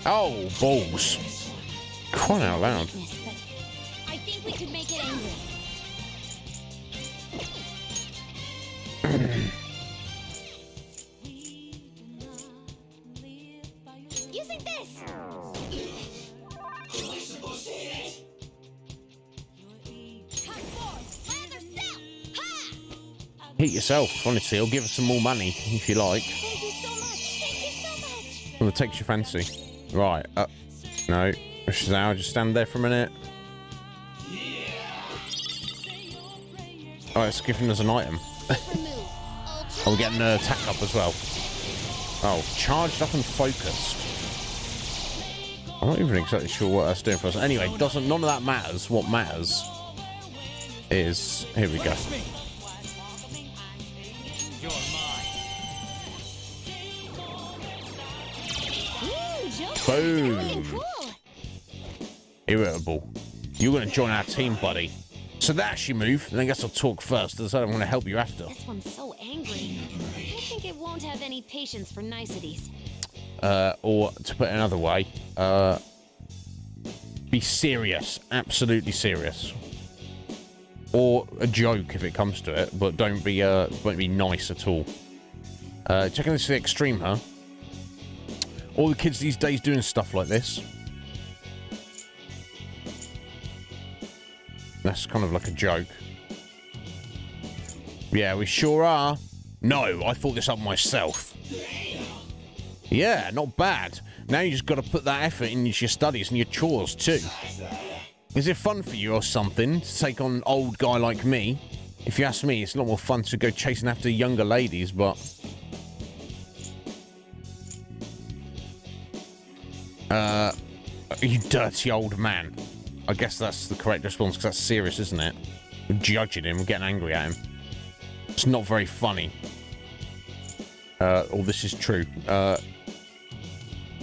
Oh, balls. Crying out loud. I think we could make it angry. Using this. Hit yourself, honestly. I'll give us some more money if you like. Thank you so much. Thank you so much. Well, it takes your fancy. Right. No. Shazam, just stand there for a minute. Oh, it's giving us an item. Oh, we're getting an attack up as well. Oh, charged up and focused. I'm not even exactly sure what that's doing for us. Anyway, none of that matters. What matters is... Here we go. Boom. Irritable. You're going to join our team, buddy. So that's your move. Then I guess I'll talk first. I'm going to help you after. This one's so angry. I think it won't have any patience for niceties. Or to put it another way, be serious. Absolutely serious. Or a joke if it comes to it, but don't be nice at all. Checking this to the extreme, huh? All the kids these days doing stuff like this. That's kind of like a joke. Yeah, we sure are. No, I thought this up myself. Yeah, not bad. Now you just got to put that effort in your studies and your chores too. Is it fun for you or something to take on an old guy like me? If you ask me, it's a lot more fun to go chasing after younger ladies, but... you dirty old man. I guess that's the correct response, because that's serious, isn't it? We're judging him, we're getting angry at him. It's not very funny. Or this is true.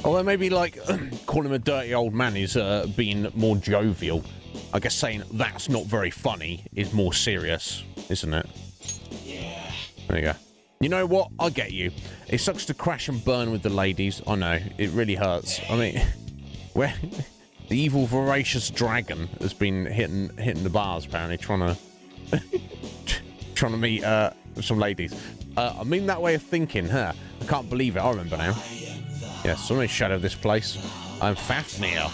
Although maybe, like, calling him a dirty old man is being more jovial. I guess saying that's not very funny is more serious, isn't it? Yeah. There you go. You know what? I get you. It sucks to crash and burn with the ladies. I know, it really hurts. I mean, where the evil, voracious dragon has been hitting the bars apparently, trying to meet some ladies. I mean that way of thinking, huh? I can't believe it. I remember now. Yes, I'm in shadow of this place. I'm Fafnir.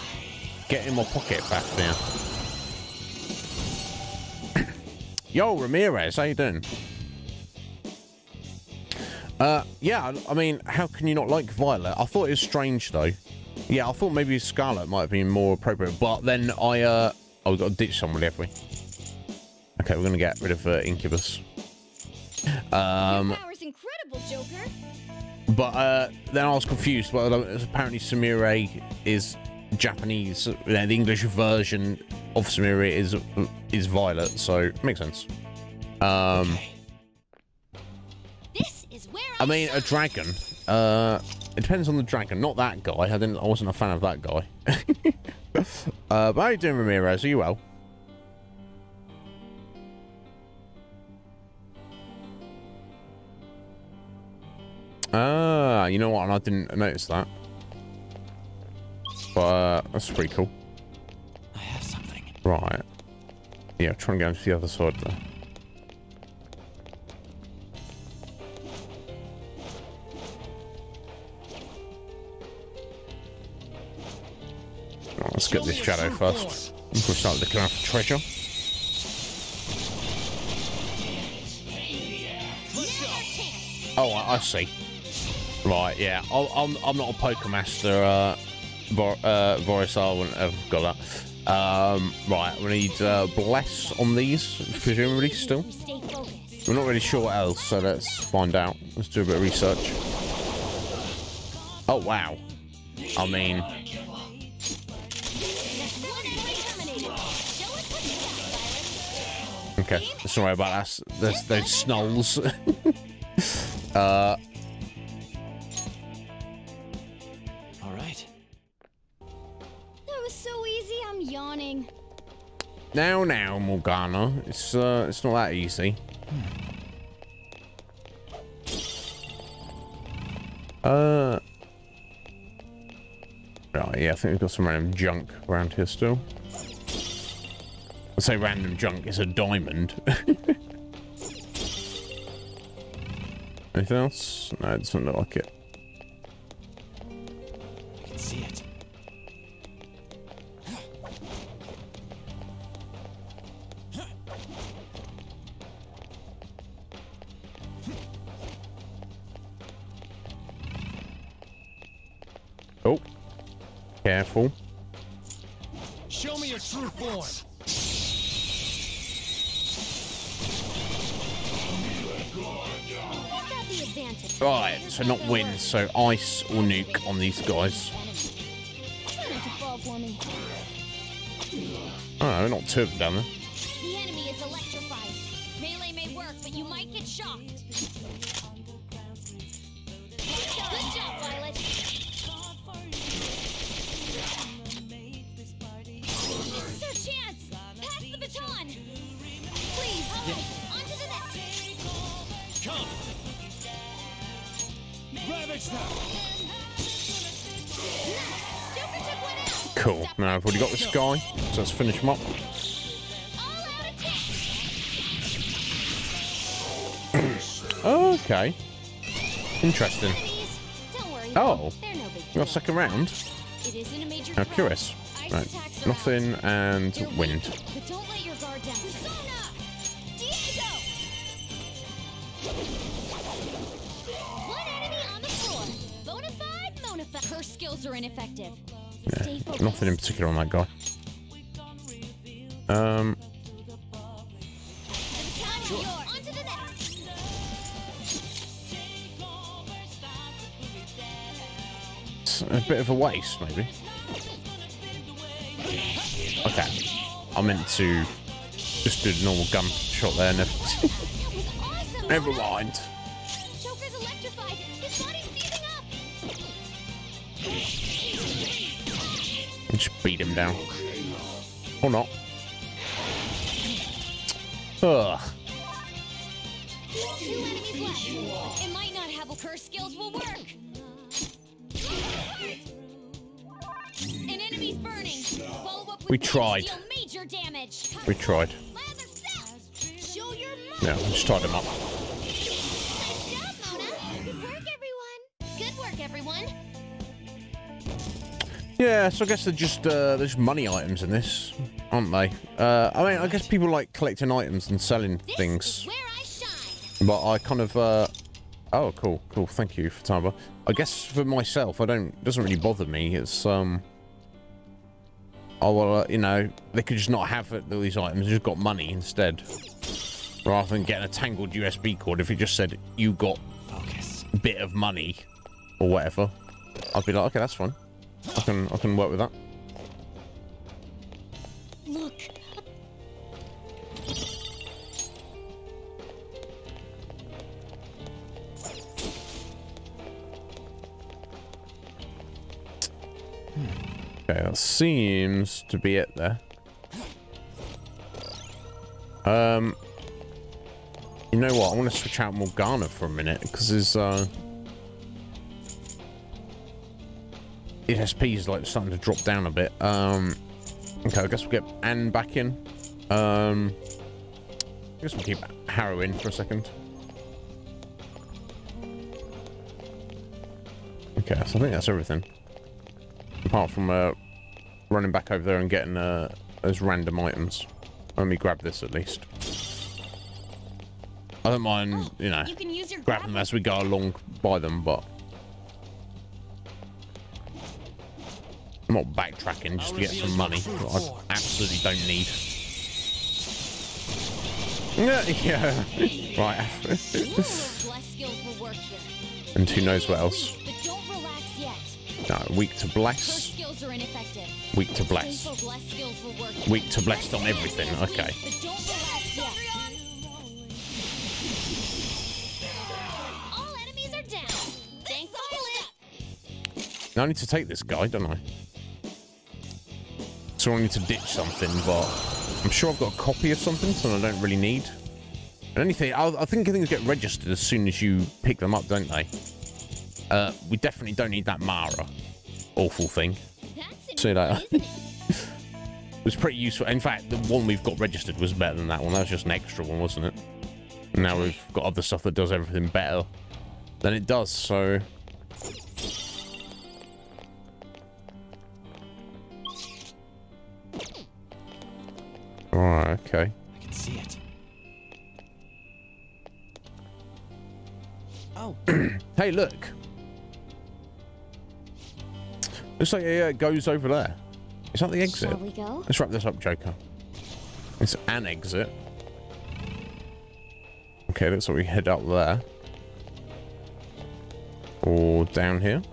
Get in my pocket, Fafnir. Yo, Ramirez, how you doing? Yeah, I mean, how can you not like Violet? I thought it was strange, though. Yeah, I thought maybe Scarlet might have been more appropriate, but then oh, we've got to ditch somebody, have we? Okay, we're going to get rid of Incubus. Your power's incredible, Joker. But then I was confused. Well, apparently Samire is Japanese. The English version of Samire is Violet, so it makes sense. This is where I mean, a dragon. It depends on the dragon. Not that guy. I wasn't a fan of that guy. But how are you doing, Ramirez? Are you well? Ah, you know what? I didn't notice that. But that's pretty cool. I have something. Right. Yeah, try and go to the other side there. Right, let's get this shadow first. We'll start looking out for treasure. Oh, I see. Right, yeah. I'm not a poker master, Boris. I wouldn't have got that. Right, we need bless on these, presumably still. We're not really sure what else, so let's find out. Let's do a bit of research. Oh wow. I mean, okay, let's not worry about that. There's those snolls. Alright. That was so easy, I'm yawning. Now, Morgana. It's not that easy. Right, yeah, I think we've got some random junk around here still. I say random junk, it's a diamond. Anything else? No, it doesn't look like it. I can see it. Oh. Careful. Show me your true form. Right, so not wind, so ice or nuke on these guys. Oh, not two of them down there. The enemy is electrified. Melee may work, but you might get shocked. Good job, Violet. This is our chance. Pass the baton. Please, on to the next. Come. Ravage them. Cool. Now I've already got this guy, so let's finish him up. Okay. Interesting. Oh, we got a second round. How curious. Right, nothing and wind. But don't let your guard down. Persona! Diego! One enemy on the floor. Bonafide, Monafide. Her skills are ineffective. Yeah, nothing in particular on that guy. It's a bit of a waste, maybe. Okay, I meant to just do the normal gun shot there. Never mind. Joker's electrified. His body's seizing up. Just beat him down. Or not. Ugh. 2 enemies left. It might not have Curse skills will work. An enemy's burning. Follow up with We tried. deal major damage. We tried. Show your Yeah, we just tied him up. Nice job, Mona. Good work, everyone. Good work, everyone. Yeah, so I guess they're just there's money items in this, aren't they? I mean, I guess people like collecting items and selling things. But I kind of oh, cool. Thank you, Futaba. I guess for myself, it doesn't really bother me. It's oh well, you know, they could just not have all these items. They just got money instead, rather than getting a tangled USB cord. If it just said you got a bit of money or whatever, I'd be like, okay, that's fine. I can work with that. Look. Okay, that seems to be it there. You know what? I want to switch out Morgana for a minute because his SP is like starting to drop down a bit. Okay, I guess we'll get Anne back in. I guess we'll keep Harrow in for a second. Okay, so I think that's everything. Apart from running back over there and getting those random items. Let me grab this at least. I don't mind, you know, grabbing them as we go along by them, but I'm not backtracking just to get some money that I absolutely don't need. Yeah, right. And who knows what else? No, weak to bless. Weak to bless. Weak to blessed on everything. Okay. All enemies are down. Thanks a bullet. Now I need to take this guy, don't I? So I need to ditch something, but I'm sure I've got a copy of something, so I don't really need. And anything, I think things get registered as soon as you pick them up, don't they? We definitely don't need that Mara. Awful thing. See you later. It was pretty useful. In fact, the one we've got registered was better than that one. That was just an extra one, wasn't it? And now we've got other stuff that does everything better than it does, so... Alright, okay. I can see it. Oh. Hey, look. Looks like it goes over there. Is that the exit? Shall we go? Let's wrap this up, Joker. It's an exit. Okay, looks like we head up there. Or down here.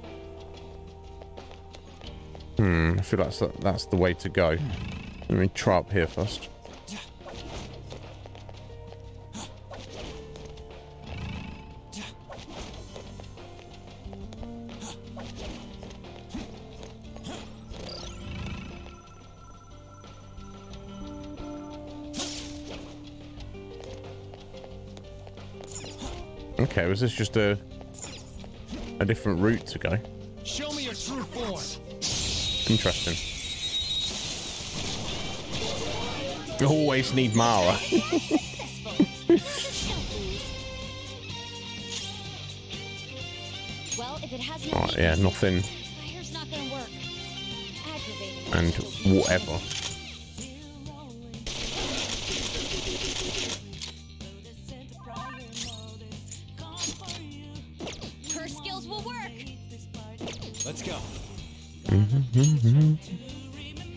I feel like that's the way to go. Let me try up here first. Okay, was this just a different route to go? Show me your true form. Interesting. You always need Mara. Well, if it has Alright, yeah, nothing. Fire's not gonna work. Aggravating. And whatever. Her skills will work. Let's go.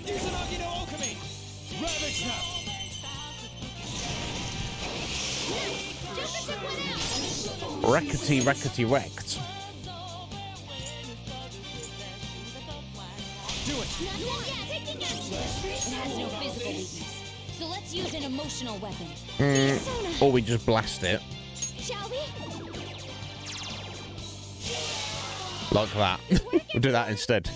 Izanagi no Okami. Ravage now. Rackety wrecked. Do it. Taking action. It has no physical weakness. So let's use an emotional weapon. Or we just blast it. Shall we? Like that. We'll do that instead.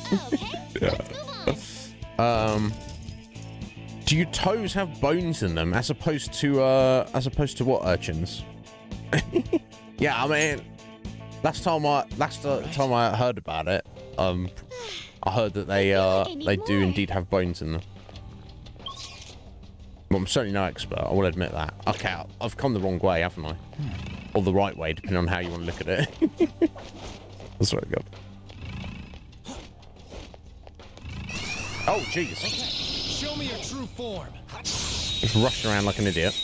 Do your toes have bones in them as opposed to what urchins? Yeah, I mean Last time I heard about it, I heard that they do indeed have bones in them. Well, I'm certainly no expert, I will admit that. Okay, I've come the wrong way, haven't I? Or the right way, depending on how you want to look at it. That's very good. Oh, jeez. Okay. Show me your true form. Just rushed around like an idiot.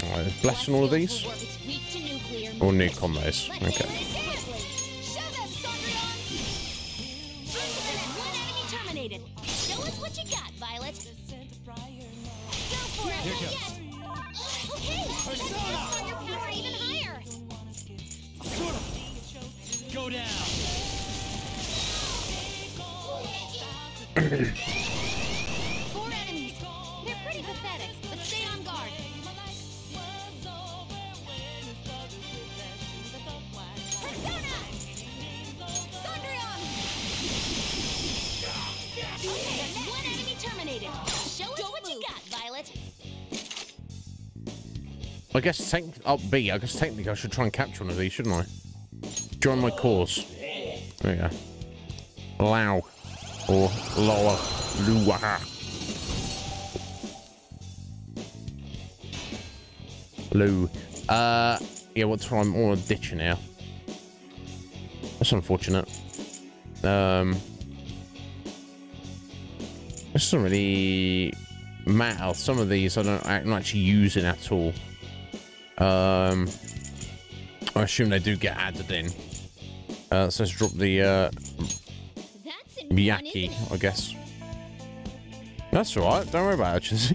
Alright, blessing all of these? Or new combos? Okay. Show us what you got, Violet. Go for it. Here goes. Okay, let's bring your power even higher. Go down. 4 enemies. They're pretty pathetic, but stay on guard. Persona! Sondrion! Okay, 1 enemy terminated. Show us what you got, Violet. I guess B. I guess technically I should try and capture one of these, shouldn't I? Join my cause. There you go. Lao. Or Loa. Lua. Lou. Yeah, what's wrong? I'm all ditching now. That's unfortunate. This doesn't really matter. Some of these I'm not actually using at all. I assume they do get added in. So let's drop the Miyaki, I guess. That's alright, don't worry about it.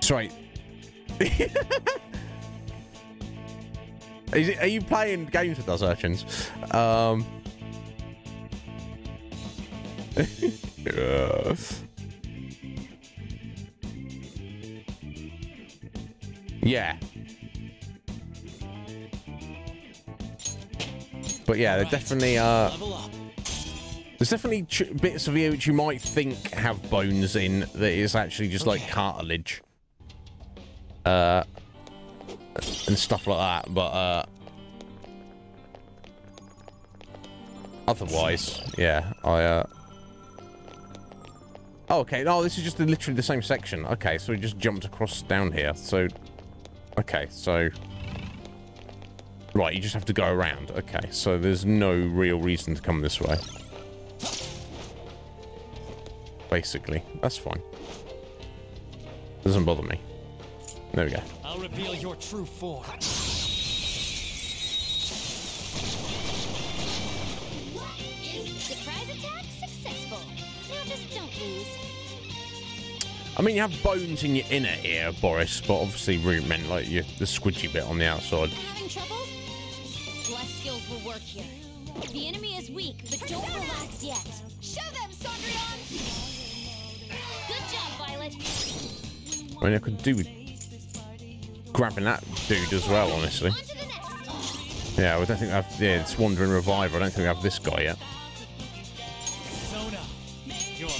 Sorry. Are you playing games with us, urchins? Yeah. But yeah, they're definitely there's definitely bits of you which you might think have bones in that is actually just like cartilage. And stuff like that, but otherwise, yeah, oh, okay, no, this is just literally the same section. Okay, so we just jumped across down here. So, okay, so right, you just have to go around. Okay, so there's no real reason to come this way. Basically, that's fine. Doesn't bother me. There we go. I'll reveal your true form. Surprise attack successful. Now just don't lose. I mean, you have bones in your inner ear, Boris, but obviously really meant like the squidgy bit on the outside. Having trouble? Bless skills will work here. The enemy is weak, but don't relax yet. Show them, Sondrion! Good job, Violet. I mean, I could do with grabbing that dude as well, honestly. Yeah, I don't think I've... Yeah, it's Wandering Reviver. I don't think we have this guy yet.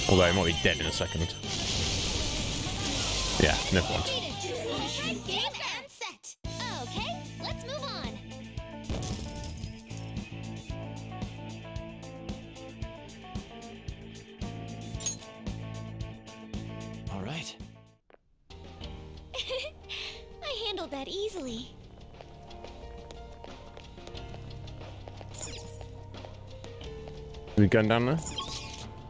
Although he might be dead in a second. Yeah, never mind. Game and set. Okay, let's move on. All right. I handled that easily. Are we going down there?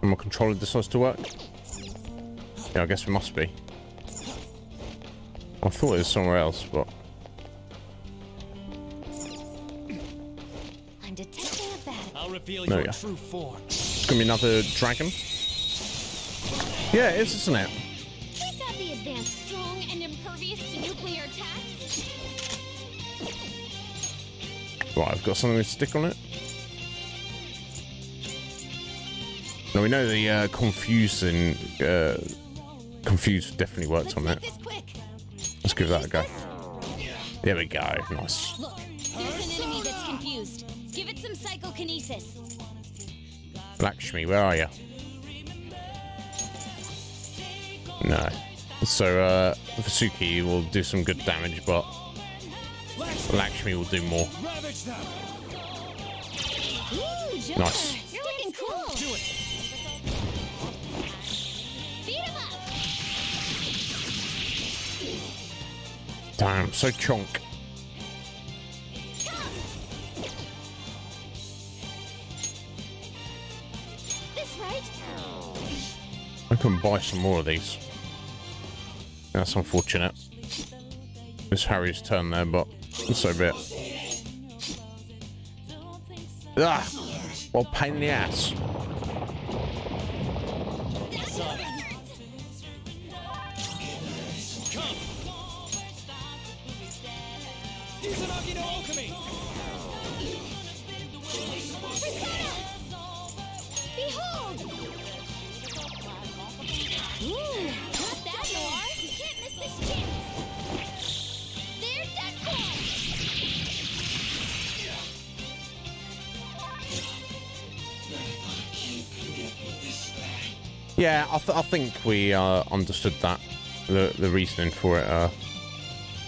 Am I controlling this supposed to work? Yeah, I guess we must be. I thought it was somewhere else, but... I'm detecting a battle. I'll reveal There we your go. true form. It's gonna be another dragon. Yeah, it is, isn't it? We've got the advanced strong and impervious to nuclear attacks. Right, I've got something with a stick on it. Now we know the confusing... confused definitely works on it. Let's give that a go. There we go. Nice. Look, there's an enemy that's confused. Give it some psychokinesis. Lakshmi, where are you? No. So, Vasuki will do some good damage, but Lakshmi will do more. Nice. You're looking cool. Do it. Beat him up. Damn, so chonk. This right? I can buy some more of these. That's unfortunate. It's Harry's turn there, but so be it. Ah! Well, pain in the ass. Behold! Ooh, not that Noir. You can't miss this chance. There's that call. Yeah, I think we understood that, the reasoning for it,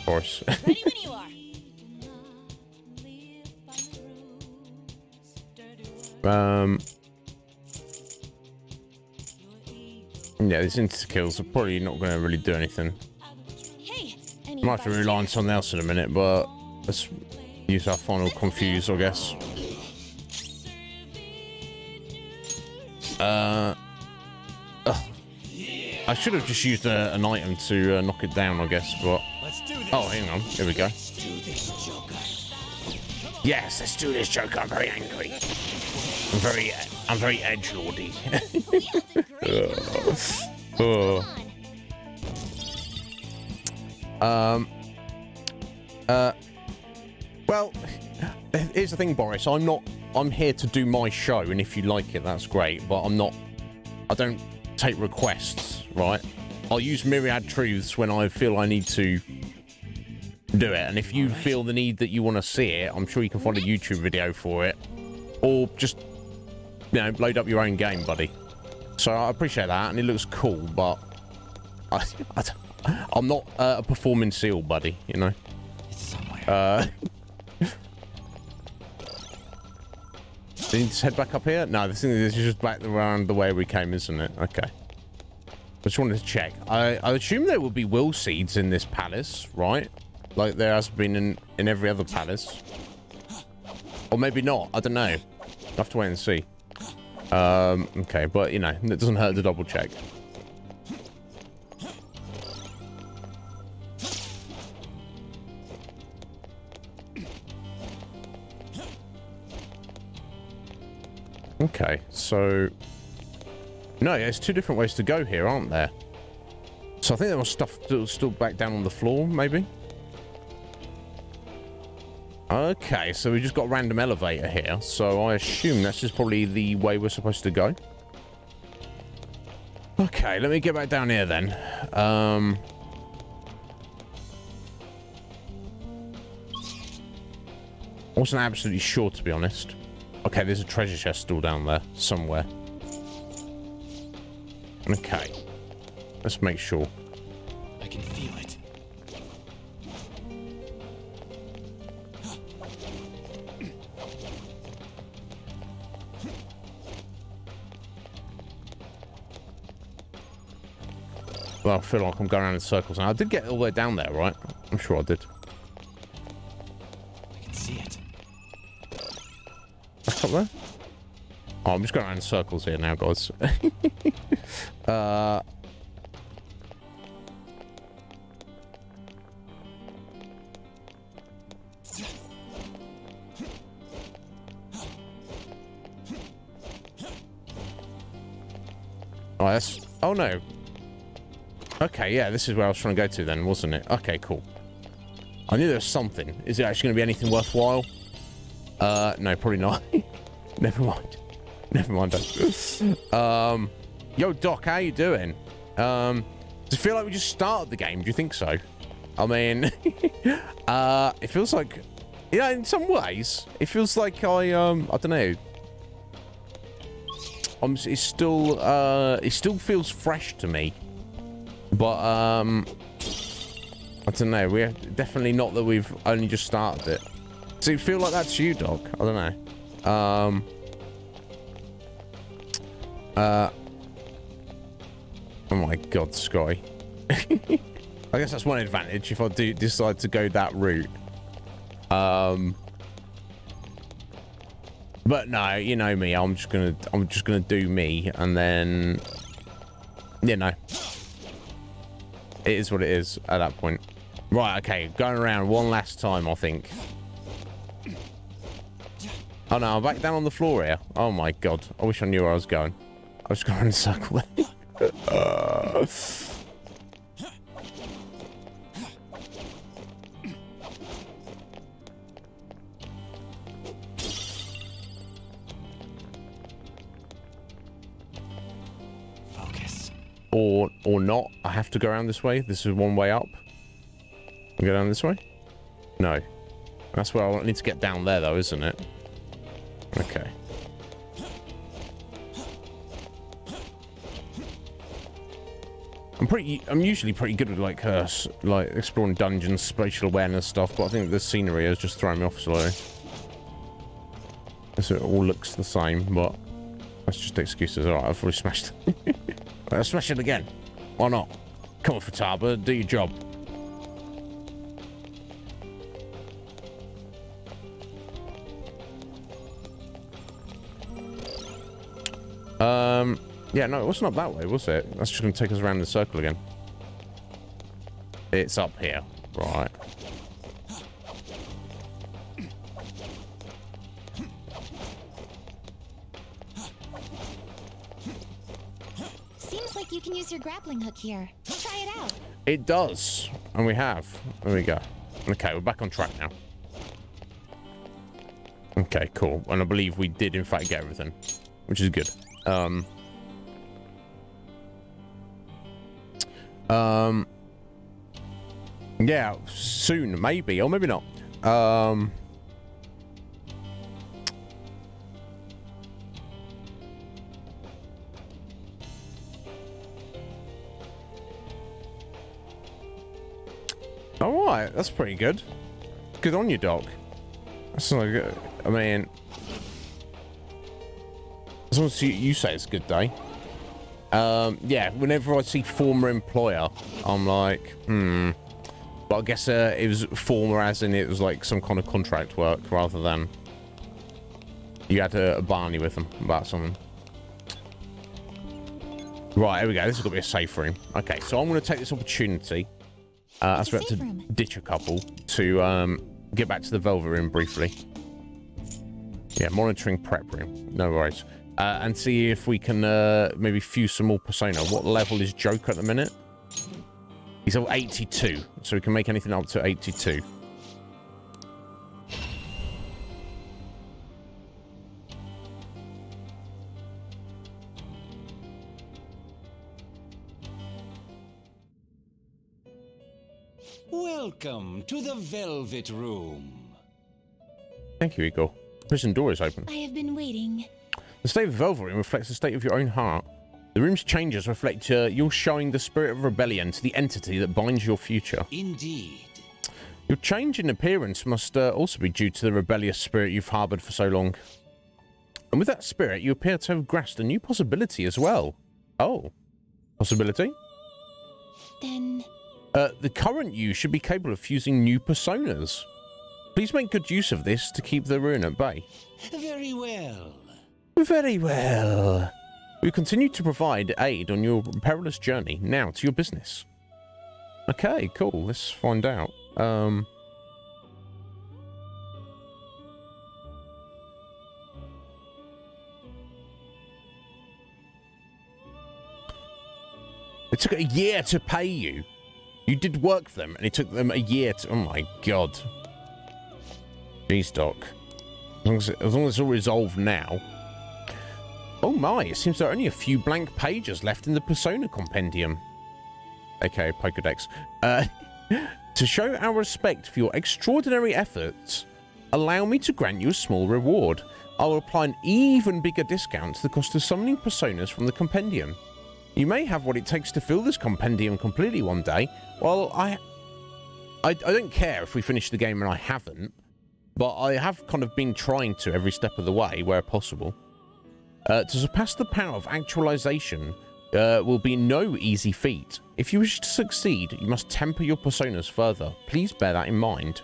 for us. Ready when you are. Yeah, these insta-kills are probably not going to really do anything. Hey, Might have to rely on something else in a minute, but let's use our final confuse, I guess. I should have just used an item to knock it down, I guess, but... Oh, hang on. Here we go. Yes, let's do this, Joker. I'm very angry. I'm very edgelordy. Well, here's the thing, Boris. I'm here to do my show, and if you like it, that's great. But I don't take requests, right? I'll use Myriad Truths when I feel I need to do it. And if you feel the need that you want to see it, I'm sure you can find a YouTube video for it, or just, you know, load up your own game, buddy. So I appreciate that, and it looks cool, but I'm not a performing seal, buddy, you know. It's somewhere. Do you need to head back up here? No, this is just back around the way we came, isn't it? Okay. I just wanted to check. I assume there will be will seeds in this palace, right? Like there has been in every other palace. Or maybe not. I don't know. I'll have to wait and see. Okay, but, you know, it doesn't hurt to double check. Okay, so... No, there's two different ways to go here, aren't there? So I think there was stuff still back down on the floor, maybe? Okay, so we just got a random elevator here, so I assume that's just probably the way we're supposed to go. Okay, let me get back down here then. I wasn't absolutely sure, to be honest. Okay, there's a treasure chest still down there, somewhere. Okay. Let's make sure. I can feel it. Well, I feel like I'm going around in circles now. I did get all the way down there, right? I'm sure I did. I can see it. Back up there? Oh, I'm just going around in circles here now, guys. Oh, that's... Oh, no. Okay, yeah, this is where I was trying to go to then, wasn't it? Okay, cool. I knew there was something. Is it actually going to be anything worthwhile? No, probably not. Never mind. Never mind. Yo, Doc, how you doing? Does it feel like we just started the game? Do you think so? I mean, it feels like, yeah, in some ways, it feels like I don't know. It still feels fresh to me. But I don't know. We're definitely not that we've only just started it. Does it feel like that to you, Doc? I don't know. Oh my God, Scotty. I guess that's one advantage if I do decide to go that route. But no, you know me. I'm just gonna do me, and then, you know, it is what it is at that point. Right, okay, going around one last time, I think. Oh no, I'm back down on the floor here. Oh my God, I wish I knew where I was going. I was going in a circle. Focus. Or not. I have to go around this way. This is one way up. Go down this way? No. That's where I need to get down there, though, isn't it? Okay. I'm usually pretty good with like exploring dungeons, spatial awareness stuff, but I think the scenery has just thrown me off slowly. So it all looks the same, but that's just excuses. Alright, I've already smashed it. I'll smash it again. Why not? Come on, Futaba, do your job. Yeah, no, it wasn't up that way, was it? That's just going to take us around the circle again. It's up here. Right. Seems like you can use your grappling hook here. Try it out. It does. And we have. There we go. Okay, we're back on track now. Okay, cool. And I believe we did, in fact, get everything, which is good. Yeah, soon, maybe, or maybe not. All right, that's pretty good. Good on you, Doc. That's not good. I mean, as long as you say it's a good day. Yeah, whenever I see former employer, I'm like, But I guess it was former as in it was like some kind of contract work rather than you had a Barney with them about something. Right, here we go. This is going to be a safe room. Okay, so I'm going to take this opportunity. I was about to ditch a couple to get back to the Velvet Room briefly. Yeah, monitoring prep room. No worries. And see if we can maybe fuse some more persona. What level is Joker at the minute? He's level 82, so we can make anything up to 82. Welcome to the Velvet Room. Thank you, Igor. Prison door is open. I have been waiting. The state of the Velvet Room reflects the state of your own heart. The room's changes reflect your showing the spirit of rebellion to the entity that binds your future. Indeed. Your change in appearance must also be due to the rebellious spirit you've harbored for so long. And with that spirit, you appear to have grasped a new possibility as well. Oh. Possibility? Then... the current you should be capable of fusing new personas. Please make good use of this to keep the ruin at bay. Very well. Very well. We continue to provide aid on your perilous journey. Now to your business. Okay, cool. Let's find out. It took a year to pay you. You did work for them, and it took them a year to... Oh my god. Jeez, Doc. As long as it's all resolved now. Oh my, it seems there are only a few blank pages left in the Persona Compendium. Okay, Pokedex. To show our respect for your extraordinary efforts, allow me to grant you a small reward. I will apply an even bigger discount to the cost of summoning personas from the Compendium. You may have what it takes to fill this compendium completely one day. Well, I don't care if we finish the game and I haven't, but I have kind of been trying to every step of the way where possible. To surpass the power of actualization will be no easy feat. If you wish to succeed, you must temper your personas further. Please bear that in mind.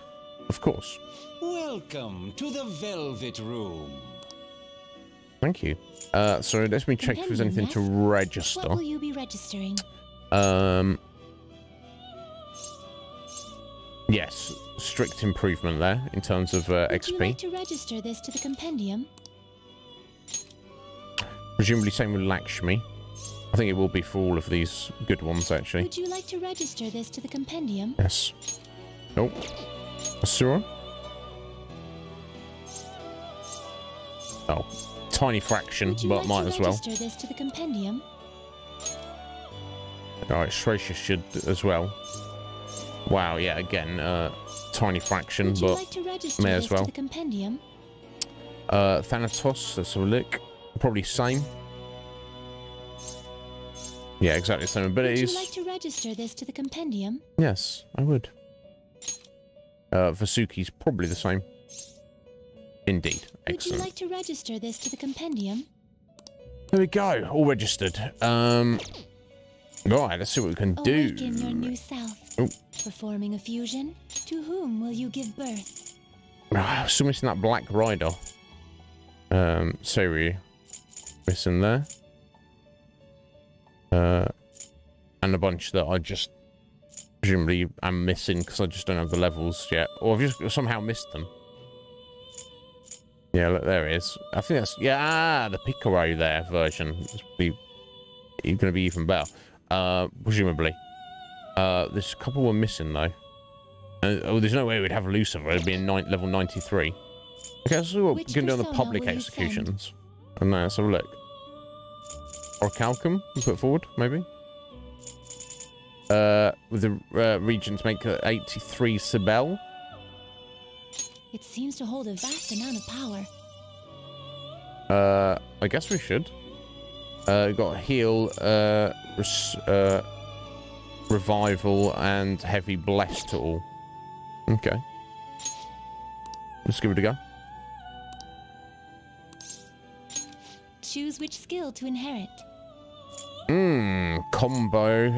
Of course. Welcome to the Velvet Room. Thank you. So let me check if there's anything to register. What will you be registering? Yes, strict improvement there in terms of XP. Would you like to register this to the compendium? Presumably same with Lakshmi. I think it will be for all of these good ones, actually. Would you like to register this to the compendium? Yes. Nope. Asura? Oh, tiny fraction, but might as well. Would you like to register this to the compendium? Alright, Shreya should as well. Wow, yeah, again, tiny fraction, Would you but like to register may this as well. to the compendium? Thanatos, let's have a look. Probably same. Yeah, exactly the same abilities. Would you like to register this to the compendium? Yes, I would. Vasuki's probably the same. Indeed. Would Excellent. you like to register this to the compendium? There we go. All registered. Right, let's see what we can do. Awaken your new self. Oh. Performing a fusion, to whom will you give birth? Still missing that Black Rider. Siri. Missing there. And a bunch that I just presumably am missing because I just don't have the levels yet. Or I've just somehow missed them. Yeah, look, there it is. I think that's... Yeah, the Piccolo there version. It's going to be even better. Presumably. There's a couple we're missing, though. There's no way we'd have Lucifer. It'd be in level 93. Okay, let's see what we can do on the public executions. And let's have a look. Or Calcum, you put forward, maybe? With the regents make 83 Sibel. It seems to hold a vast amount of power. I guess we should. Got heal, revival, and heavy bless to all. Okay. Let's give it a go. Choose which skill to inherit. Combo.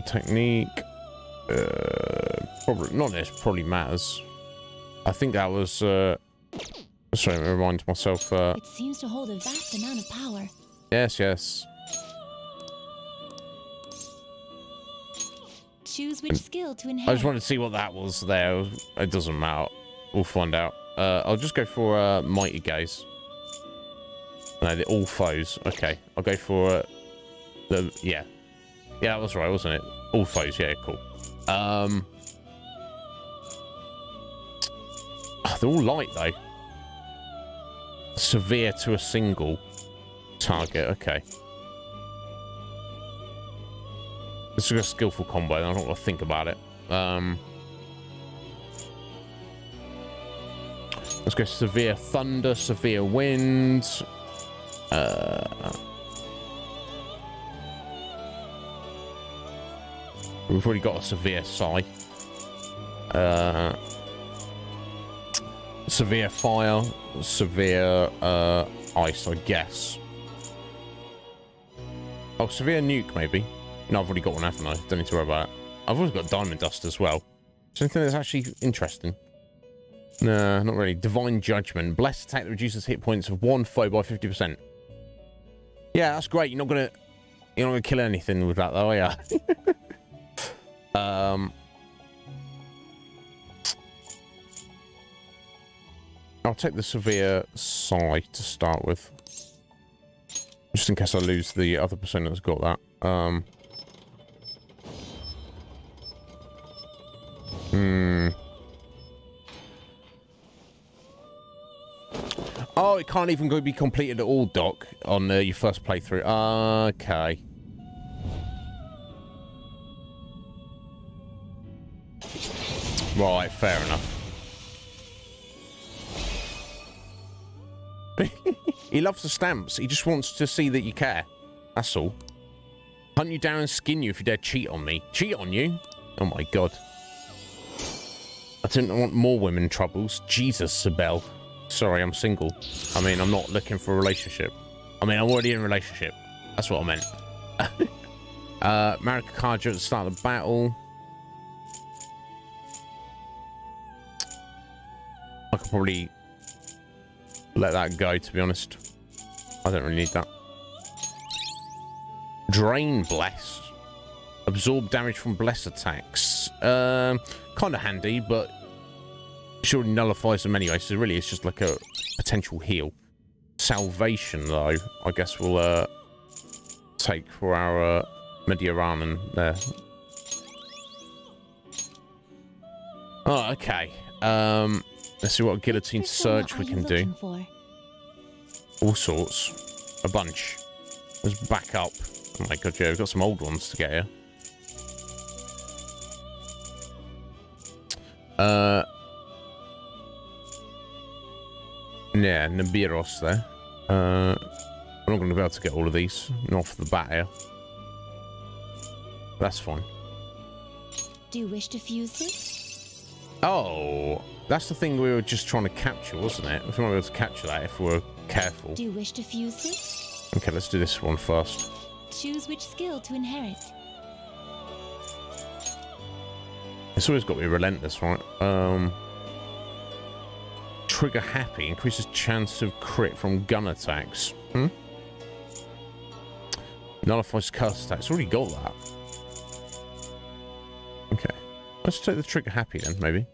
Technique. Probably not. This probably matters. I think that was. Sorry, let me remind myself. It seems to hold a vast amount of power. Yes, yes. Choose which skill to inherit. I just wanted to see what that was there. It doesn't matter. We'll find out. I'll just go for Mighty Gaze. No, they're all foes. Okay, I'll go for the... Yeah. Yeah, that was right, wasn't it? All foes, yeah, cool. Oh, they're all light, though. Severe to a single target, okay. This is a skillful combo, I don't want to think about it. Let's go severe thunder, severe wind. We've already got a severe psi. Severe fire, severe ice, I guess. Oh, severe nuke, maybe. No, I've already got one, haven't I? Don't need to worry about it. I've always got diamond dust as well. Something that's actually interesting. Nah, not really. Divine Judgment. Blessed attack that reduces hit points of one foe by 50%. Yeah, that's great. You're not gonna kill anything with that, though, are you? I'll take the severe psi to start with, just in case I lose the other persona that's got that. Oh, it can't even go be completed at all, Doc, on your first playthrough. Okay. Right, fair enough. He loves the stamps. He just wants to see that you care. That's all. Hunt you down and skin you if you dare cheat on me. Cheat on you? Oh my god. I didn't want more women troubles. Jesus, Sibel. Sorry, I'm single. I mean, I'm not looking for a relationship. I mean, I'm already in a relationship. That's what I meant. Marika Kaja at the start of the battle. I could probably let that go, to be honest. I don't really need that. Drain Bless. Absorb damage from Bless attacks. Kind of handy, but surely nullifies them anyway, so really it's just like a potential heal. Salvation, though, I guess we'll take for our Medioraman there. Oh, okay. Let's see what guillotine surge we can do. All sorts. A bunch. Let's back up. Oh my god, yeah, we've got some old ones to get here. Yeah, Nibiros there. We're not going to be able to get all of these. Not off the bat here. That's fine. Do you wish to fuse this? Oh, that's the thing we were just trying to capture, wasn't it? If we might be able to capture that if we're careful. Do you wish to fuse this? Okay, let's do this one first. Choose which skill to inherit. It's always got to be relentless, right? Trigger happy increases chance of crit from gun attacks. Nullifies curse attacks. Already got that. Okay, let's take the trigger happy then, maybe.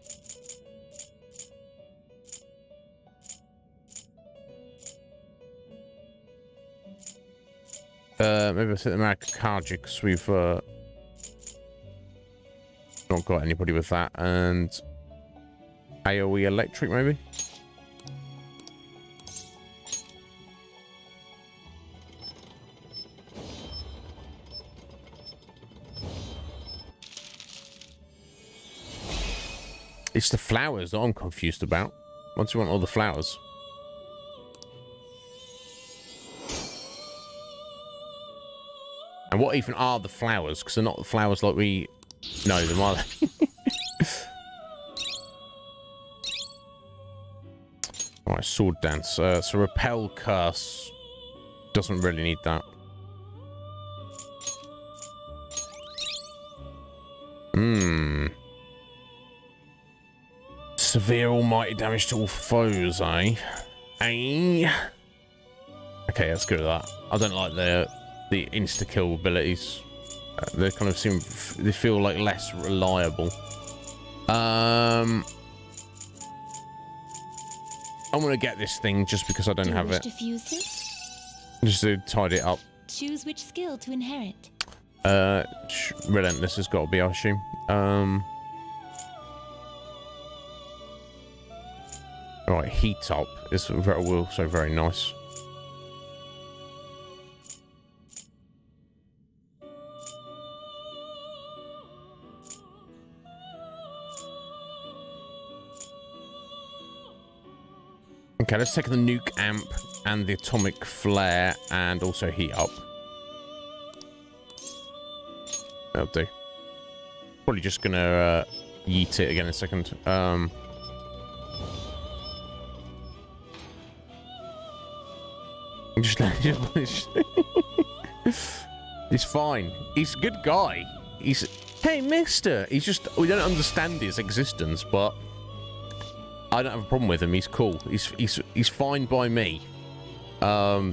Maybe I'll take the Marikaji because we've not got anybody with that, and AoE electric maybe. It's the flowers that I'm confused about. Once you want all the flowers. And what even are the flowers? Because they're not the flowers like we know them, are they? Alright, sword dance. So repel curse. Doesn't really need that. Severe almighty damage to all foes, eh? Eh? Okay, let's go with that. I don't like the insta-kill abilities. They kind of seem... They feel like less reliable. I'm gonna get this thing just because I don't have it. To fuse this? Just to tidy it up. Choose which skill to inherit. Relentless has got to be, I assume. Alright, heat up is also very nice. Okay, let's take the nuke amp and the atomic flare and also heat up. That'll do. Probably just gonna yeet it again in a second. He's fine. He's a good guy. He's... Hey, mister! He's just... We don't understand his existence, but... I don't have a problem with him. He's cool. He's fine by me. Yeah,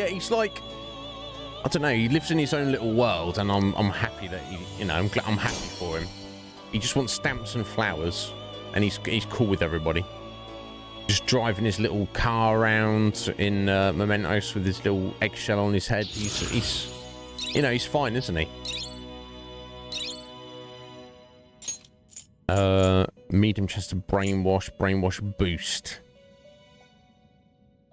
he's like... I don't know. He lives in his own little world, and I'm happy that he... You know, I'm happy for him. He just wants stamps and flowers. And he's cool with everybody. Just driving his little car around in Mementos with his little eggshell on his head. He's you know, he's fine, isn't he? Medium chest of brainwash boost.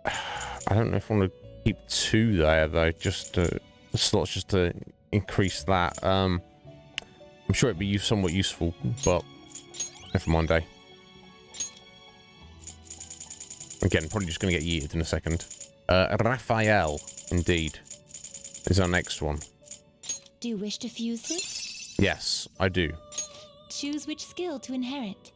I don't know if I want to keep 2 there though. Just the slots just to increase that. I'm sure it'd be somewhat useful, but. Never mind, eh? Again, probably just going to get yeeted in a second. Raphael, indeed, is our next one. Do you wish to fuse this? Yes, I do. Choose which skill to inherit.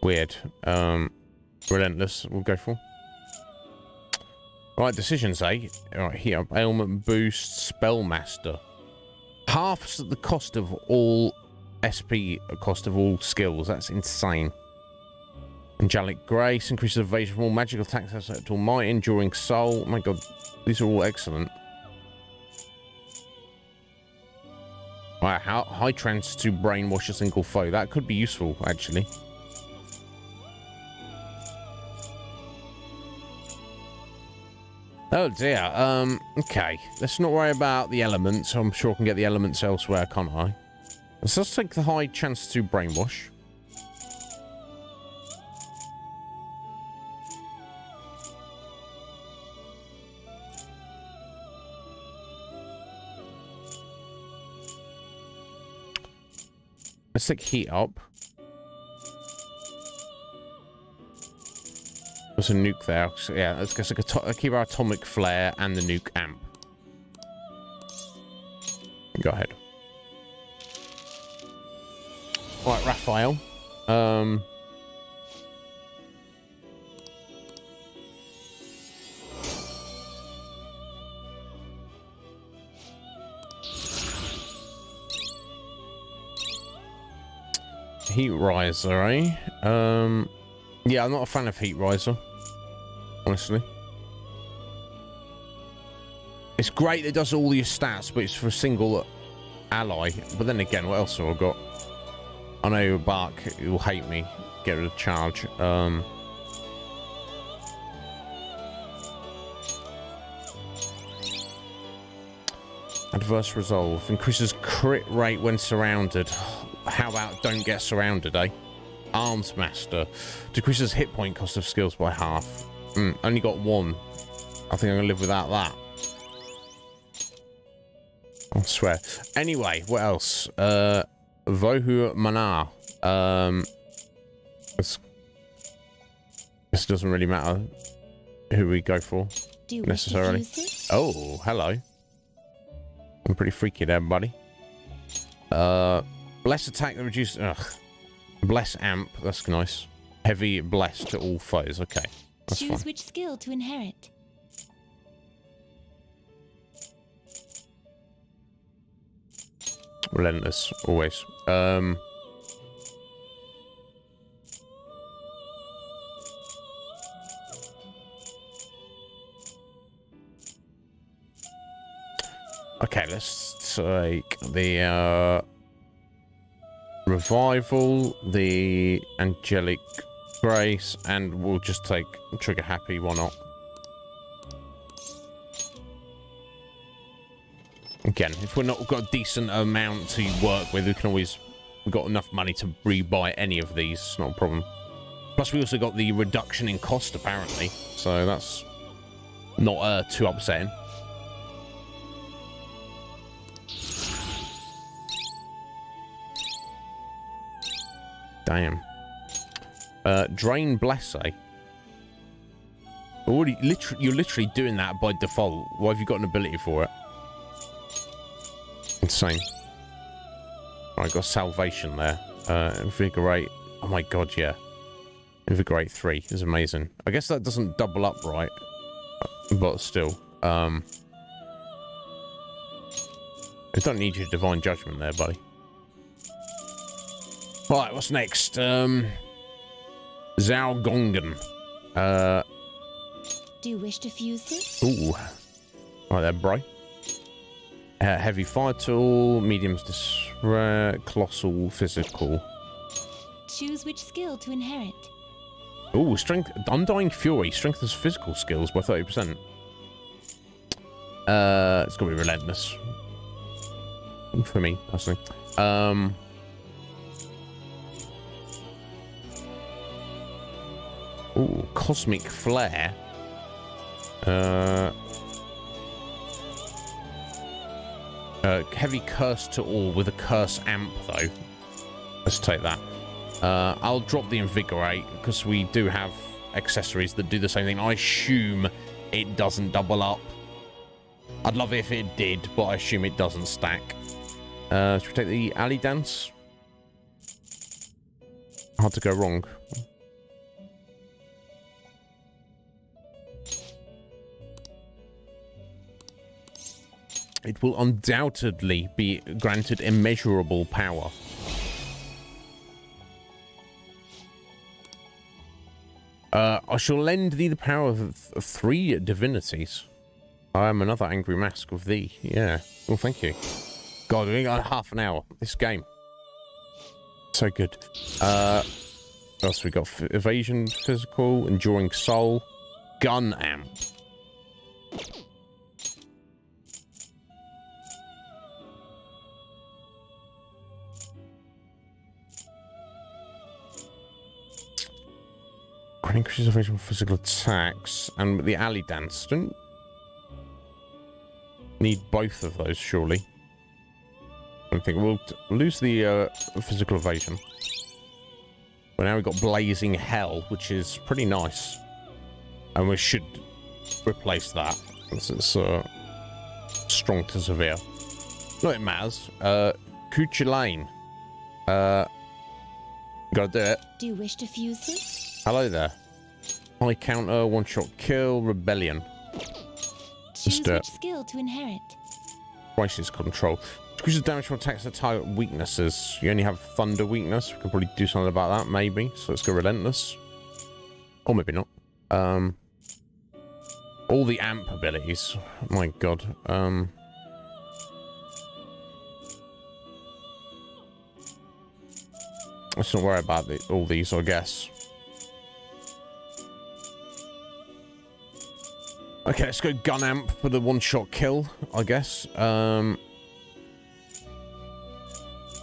Weird. Relentless, we'll go for. Right, decisions, eh? Alright, here. Ailment boost, Spellmaster. Half the cost of all SP, cost of all skills. That's insane. Angelic Grace, increases evasion from all magical attacks, to all might, enduring soul. Oh my god, these are all excellent. Right, high trance to brainwash a single foe. That could be useful, actually. Oh dear, okay. Let's not worry about the elements. I'm sure I can get the elements elsewhere, can't I? Let's just take the high chance to brainwash. Let's take heat up. There's a nuke there. So yeah, let's get keep our atomic flare and the nuke amp. Go ahead. Alright, Raphael. Heat Riser, eh? Yeah, I'm not a fan of Heat Riser. Honestly. It's great that it does all your stats, but it's for a single ally. But then again, what else have I got? I know Bark will hate me. Get rid of charge. Adverse resolve. Increases crit rate when surrounded. How about don't get surrounded, eh? Arms Master. Decreases hit point cost of skills by half. Only got one. I think I'm going to live without that. I swear. Anyway, what else? Vohu Manar. This doesn't really matter who we go for necessarily. Oh, hello. I'm pretty freaky there, buddy. Bless attack that reduces. Bless amp. That's nice. Heavy bless to all foes. Okay. That's Choose fine. which skill to inherit. Relentless, always. Okay, let's take the revival, the angelic grace, and we'll just take trigger happy. Why not? Again, if we're not got a decent amount to work with, we can always, we've got enough money to rebuy any of these. It's not a problem. Plus, we also got the reduction in cost apparently, so that's not too upsetting. Damn. Drain Bless, eh? Already, you're literally doing that by default. Why have you got an ability for it? Insane. Right, got salvation there. Invigorate. Oh my god, yeah. Invigorate 3 is amazing. I guess that doesn't double up right, but still. I don't need your divine judgment there, buddy. Right, what's next? Zhao Gongan. Do you wish to fuse this? Ooh. Right there, bro. Heavy fire tool, mediums colossal, physical. Choose which skill to inherit. Ooh, strength. Undying Fury strengthens physical skills by 30%. It's gonna be relentless for me personally. Ooh, cosmic flare. Heavy curse to all with a curse amp, though. Let's take that. I'll drop the invigorate because we do have accessories that do the same thing. I assume it doesn't double up. I'd love it if it did, but I assume it doesn't stack. Should we take the alley dance? Hard to go wrong. It will undoubtedly be granted immeasurable power. I shall lend thee the power of 3 divinities. I am another angry mask of thee. Yeah. Well, thank you. God, we got half an hour. This game. So good. What else we got? Evasion, physical, enduring soul, gun amp. Increases evasion physical attacks, and the alley dance. Don't need both of those, surely. I think we'll lose the physical evasion. But now we've got blazing hell, which is pretty nice, and we should replace that. This is strong to severe. Not it matters. Cuchulain. Gotta do it. Do you wish to fuse this? Hello there. High counter, one-shot kill, rebellion. Choose which skill to inherit. Crisis control. Increases damage from attacks that target weaknesses. You only have thunder weakness. We could probably do something about that, maybe. So let's go relentless. Or maybe not. All the amp abilities. My god. Let's not worry about all these, I guess. Okay, let's go gun amp for the one-shot kill, I guess.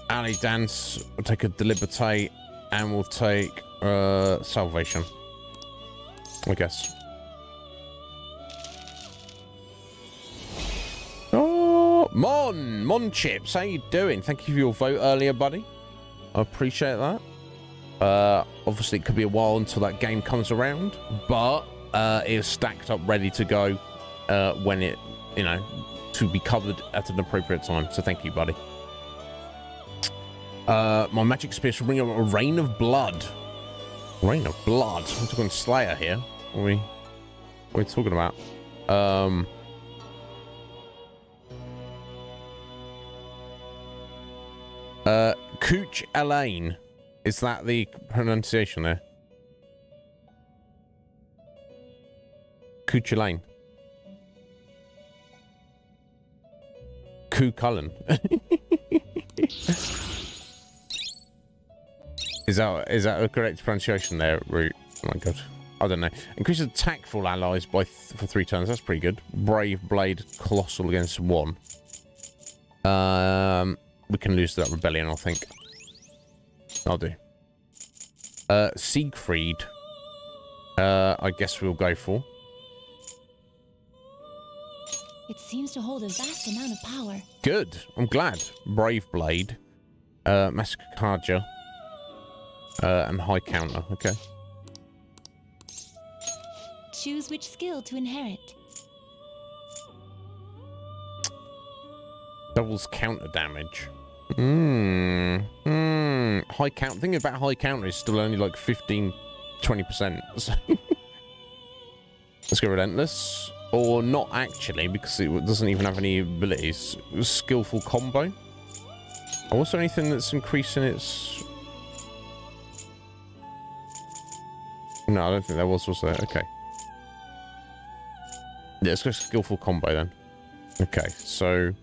Alley dance, we'll take a deliberate, and we'll take salvation, I guess. Oh, Mon Chips, how you doing? Thank you for your vote earlier, buddy. I appreciate that. Obviously, it could be a while until that game comes around, but it is stacked up, ready to go when it, you know, to be covered at an appropriate time. So thank you, buddy. My magic spear will bring up a rain of blood. Rain of blood? We're talking Slayer here. What are we talking about? Cooch Elaine. Is that the pronunciation there? Cooch Elaine. Coo Cullen. Is that a correct pronunciation there, Root? Oh my god. I don't know. Increases attack for all allies by for 3 turns. That's pretty good. Brave Blade, Colossal against 1. We can lose that rebellion, I think. I'll do. Siegfried. I guess we'll go for. It seems to hold a vast amount of power. Good. I'm glad. Brave Blade. Mascaja. And high counter. Okay. Choose which skill to inherit. Doubles counter damage. High count. Thinking about high counter is still only like 15-20%. So let's go relentless. Or not actually, because it doesn't even have any abilities. Skillful combo. Or was there anything that's increasing its... No, I don't think there was there? Okay. Yeah, let's go skillful combo then. Okay, so...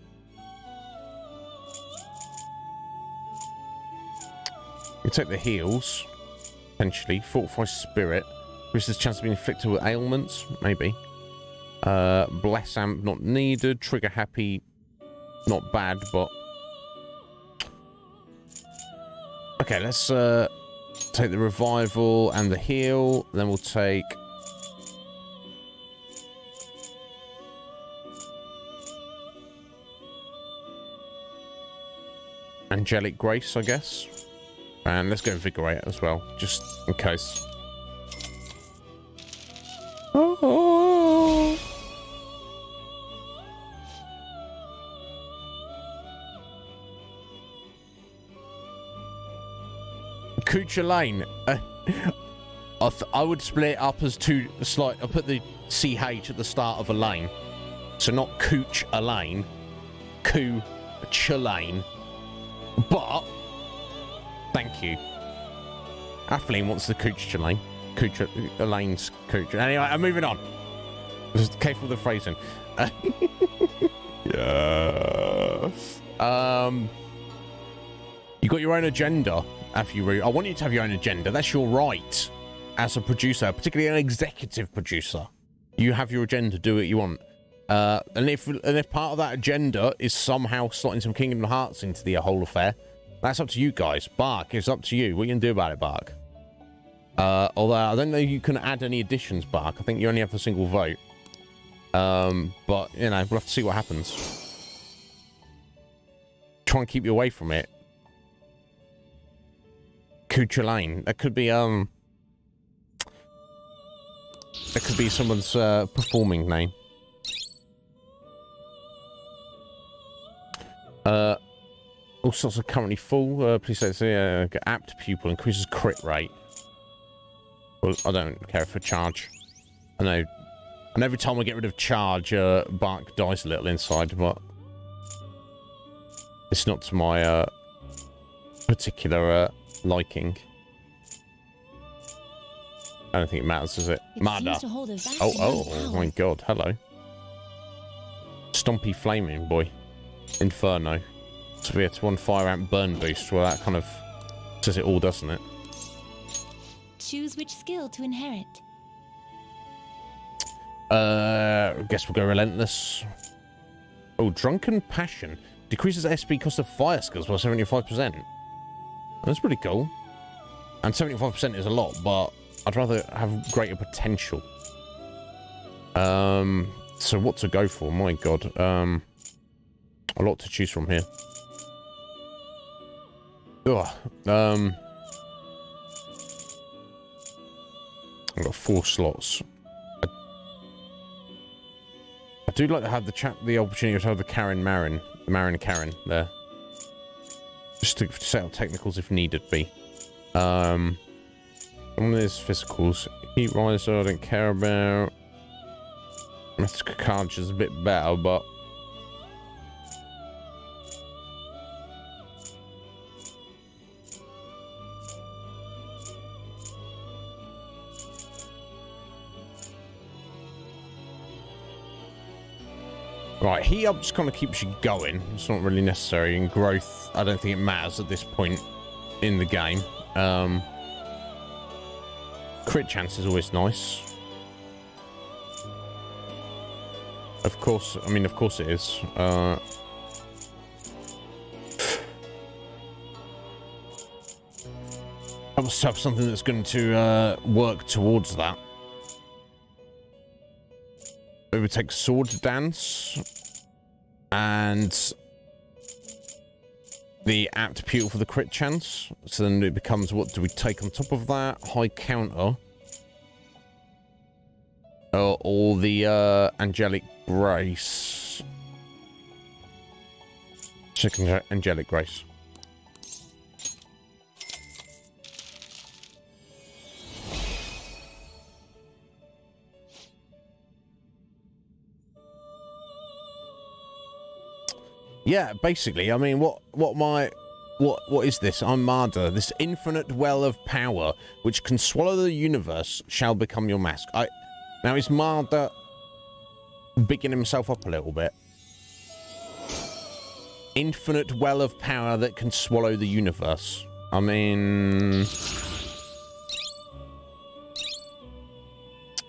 we take the heals, potentially. Fortify Spirit. Increases the chance of being inflicted with ailments, maybe. Bless Amp, not needed. Trigger Happy, not bad, but... okay, let's take the Revival and the heal. Then we'll take... Angelic Grace, I guess. And let's go Invigorate as well, just in case. Oh. Kucha Lane. I would split it up as two slight. I'll put the CH at the start of a lane. So not Cooch a lane. Kucha Lane. But thank you. Atheline wants the Cooch Lane. Cooch Elaine's Cooch. Anyway, I'm moving on. Just careful with the phrasing. Yeah. You got your own agenda, have you, Roo? I want you to have your own agenda. That's your right as a producer, particularly an executive producer. You have your agenda. Do what you want. And if part of that agenda is somehow slotting some Kingdom Hearts into the whole affair, that's up to you guys. Bark, it's up to you. What are you going to do about it, Bark? Although I don't know you can add any additions, Bark. I think you only have a single vote. But, you know, we'll have to see what happens. Try and keep you away from it. Kucha Lane. That could be, that could be someone's, performing name. All sorts are currently full. Please say apt pupil increases crit rate. Well, I don't care for charge. I know. And every time I get rid of charge, Bark dies a little inside, but it's not to my particular liking. I don't think it matters, does it? Mada. Oh my god, hello. Stompy Flaming Boy. Inferno. Severe to 1 fire amp burn boost. Well, that kind of says it all, doesn't it? Choose which skill to inherit. I guess we'll go Relentless. Oh, Drunken Passion. Decreases SP cost of fire skills by 75%. That's pretty cool. And 75% is a lot, but I'd rather have greater potential. So what to go for? My god. A lot to choose from here. Ugh. I've got 4 slots. I do like to have the opportunity to have the Marin Karen there. Just to set up technicals if needed be. One of these physicals. Heat Riser I don't care about. Mythical Carnage is a bit better, but right, heat up just kind of keeps you going. It's not really necessary. In growth, I don't think it matters at this point in the game. Crit chance is always nice. Of course, I mean, of course it is. I must have something that's going to work towards that. It would take Sword Dance and the apt pupil for the crit chance. So then it becomes, what do we take on top of that? High counter. Or the Angelic Grace. Check Angelic Grace. Yeah, basically, I mean, what is this? I'm Marder. This infinite well of power, which can swallow the universe, shall become your mask. Now, is Marder bigging himself up a little bit? Infinite well of power that can swallow the universe. I mean,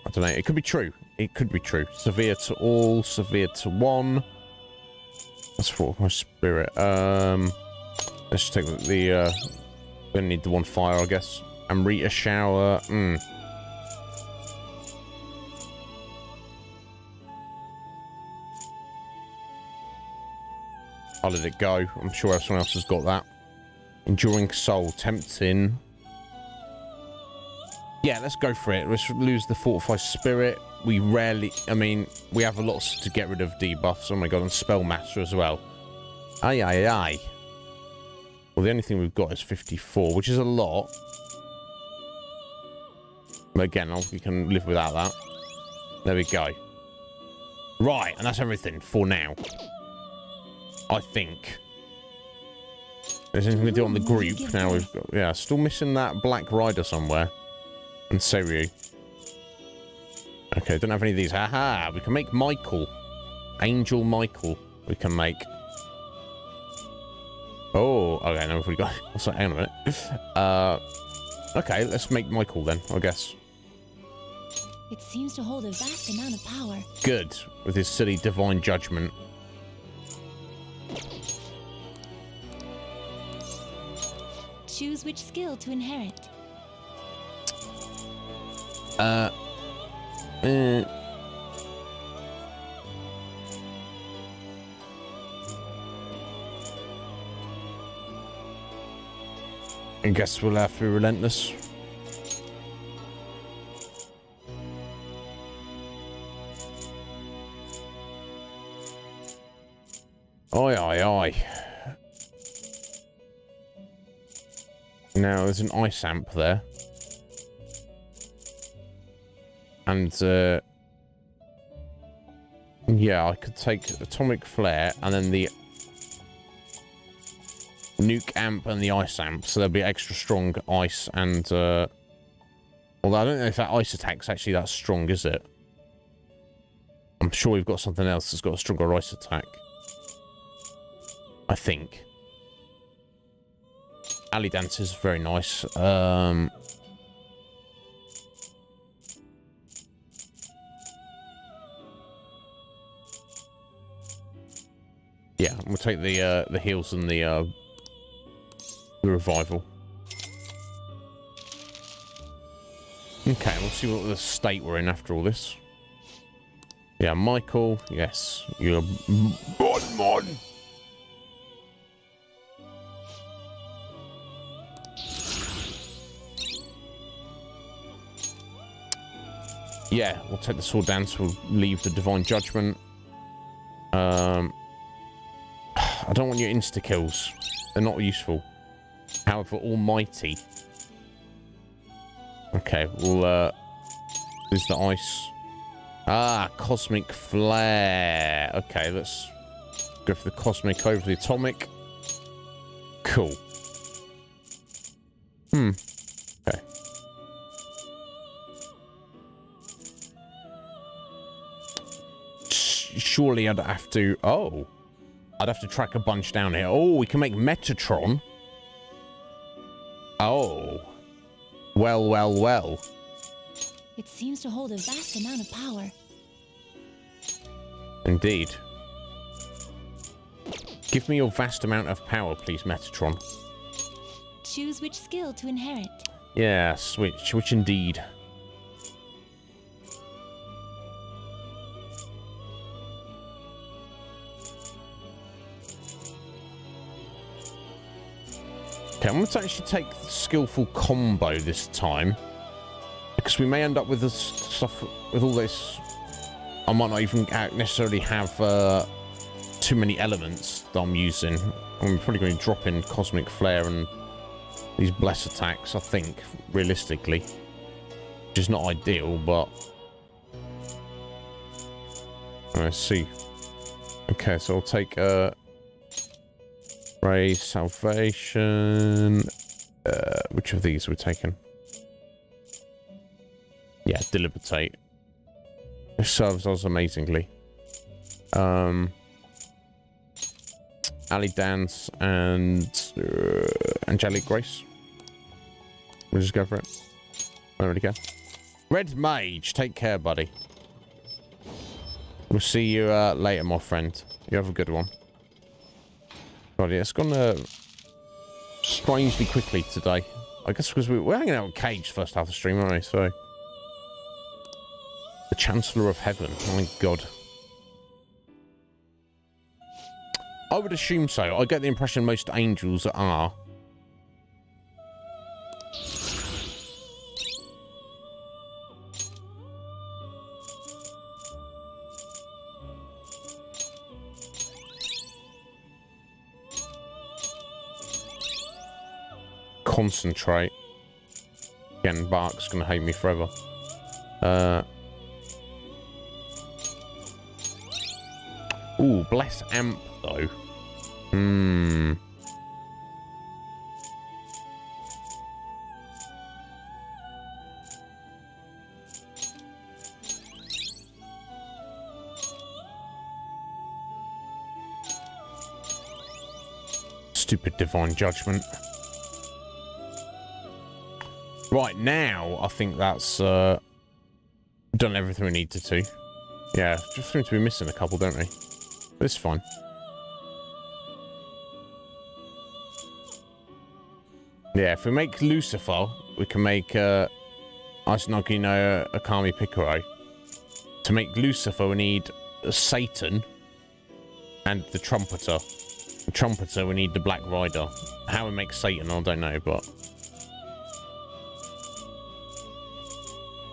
I don't know. It could be true. It could be true. Severe to all, severe to one. That's for my spirit. Let's just take the we need the 1 fire, I guess. Amrita shower. I'll let it go. I'm sure someone else has got that. Enduring soul, tempting. Yeah, let's go for it. Let's lose the fortified spirit. We rarely, I mean, we have a lot to get rid of debuffs. Oh my god, and spell master as well. Aye, aye, aye. Well, the only thing we've got is 54, which is a lot. But again, we can live without that. There we go. Right, and that's everything for now. I think. There's anything to do on the group. Now we've got, yeah, still missing that Black Rider somewhere. And Seryu. Okay, don't have any of these. Haha, we can make Michael. Angel Michael, we can make. Oh, okay, now we got. What's that? Hang on a minute. Okay, let's make Michael then, I guess. It seems to hold a vast amount of power. Good, with his silly divine judgment. Choose which skill to inherit. I guess we'll have to be relentless. Oi, oi, oi. Now, there's an ice amp there. And, yeah, I could take Atomic Flare and then the Nuke Amp and the Ice Amp. So there'll be extra strong ice and, although I don't know if that ice attack's actually that strong, is it? I'm sure we've got something else that's got a stronger ice attack. I think. Alley Dance is very nice. Yeah, we'll take the heals and the revival. Okay, we'll see what the state we're in after all this. Yeah, Michael, yes, you're mon. Yeah, we'll take the sword dance. We'll leave the divine judgment. I don't want your insta kills. They're not useful. However, almighty. Okay, we'll use the ice. Ah, cosmic flare. Okay, let's go for the cosmic over the atomic. Cool. Okay. Surely I'd have to... Oh. I'd have to track a bunch down here. Oh, we can make Metatron. Oh. Well, well, well. It seems to hold a vast amount of power. Indeed. Give me your vast amount of power, please, Metatron. Choose which skill to inherit. Yeah, switch. Which indeed. Okay, I'm going to actually take the skillful combo this time. Because we may end up with this stuff, with all this. I might not even necessarily have too many elements that I'm using. I'm probably going to drop in Cosmic Flare and these Bless attacks, I think, realistically. Which is not ideal, but... Let's see. Okay, so I'll take... Ray, Salvation. Which of these we're taking? Yeah, Deliberate. It serves us amazingly. Ali Dance and Angelic Grace. We'll just go for it. There we go. Red Mage, take care, buddy. We'll see you later, my friend. You have a good one. God, yeah, it's gone strangely quickly today. I guess because we're hanging out with Cage first half of the stream, aren't we? So, the Chancellor of Heaven. Oh my God. I would assume so. I get the impression most angels are. Concentrate. Again, Bark's gonna hate me forever. Ooh, Bless Amp though. Stupid Divine Judgment. Right, now I think that's done everything we needed to. Yeah, just seem to be missing a couple, don't we? But it's fine. Yeah, if we make Lucifer, we can make Iznib no Akami Picaro. To make Lucifer, we need Satan and the Trumpeter. The Trumpeter, we need the Black Rider. How we make Satan, I don't know, but...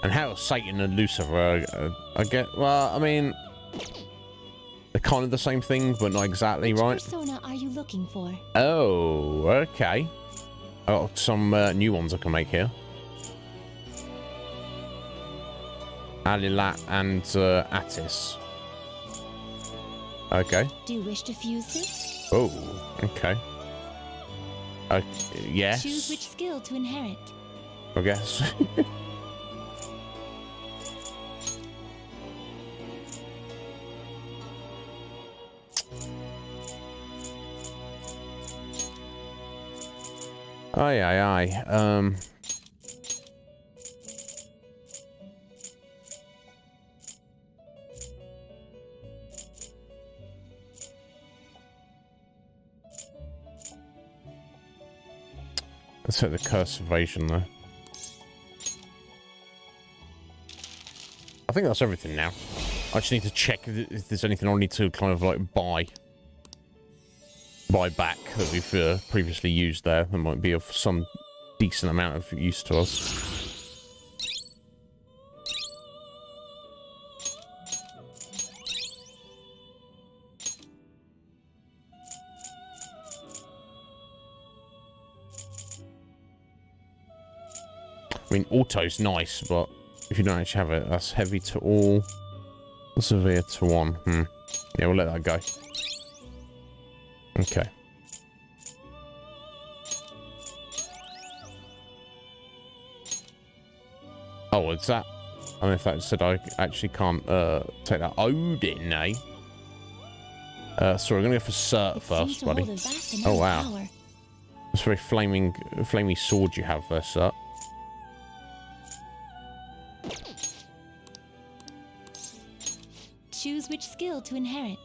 And how Satan and Lucifer, I get... Well, I mean... They're kind of the same thing, but not exactly, right? Which persona are you looking for? Oh, okay. I got some new ones I can make here. Alilat and Attis. Okay. Do you wish to fuse this? Oh, okay. Yes. Choose which skill to inherit. I guess. Aye. Let's hit the curse evasion though. I think that's everything now. I just need to check if there's anything I need to kind of like buy back that we've previously used there. That might be of some decent amount of use to us. I mean, auto's nice, but if you don't actually have it, that's heavy to all, severe to one. Yeah, we'll let that go. Okay. Oh, it's that. I don't know if that said I actually can't take that. Odin, eh? Sorry, I'm gonna go for Cert first, buddy. Oh wow. It's a very flamey sword you have there, Cert. Choose which skill to inherit.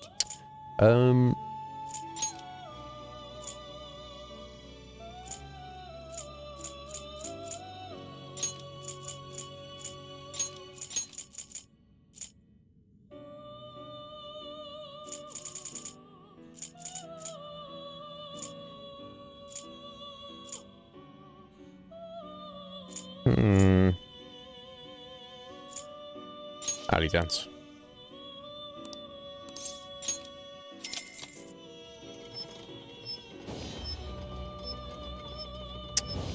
Alley dance.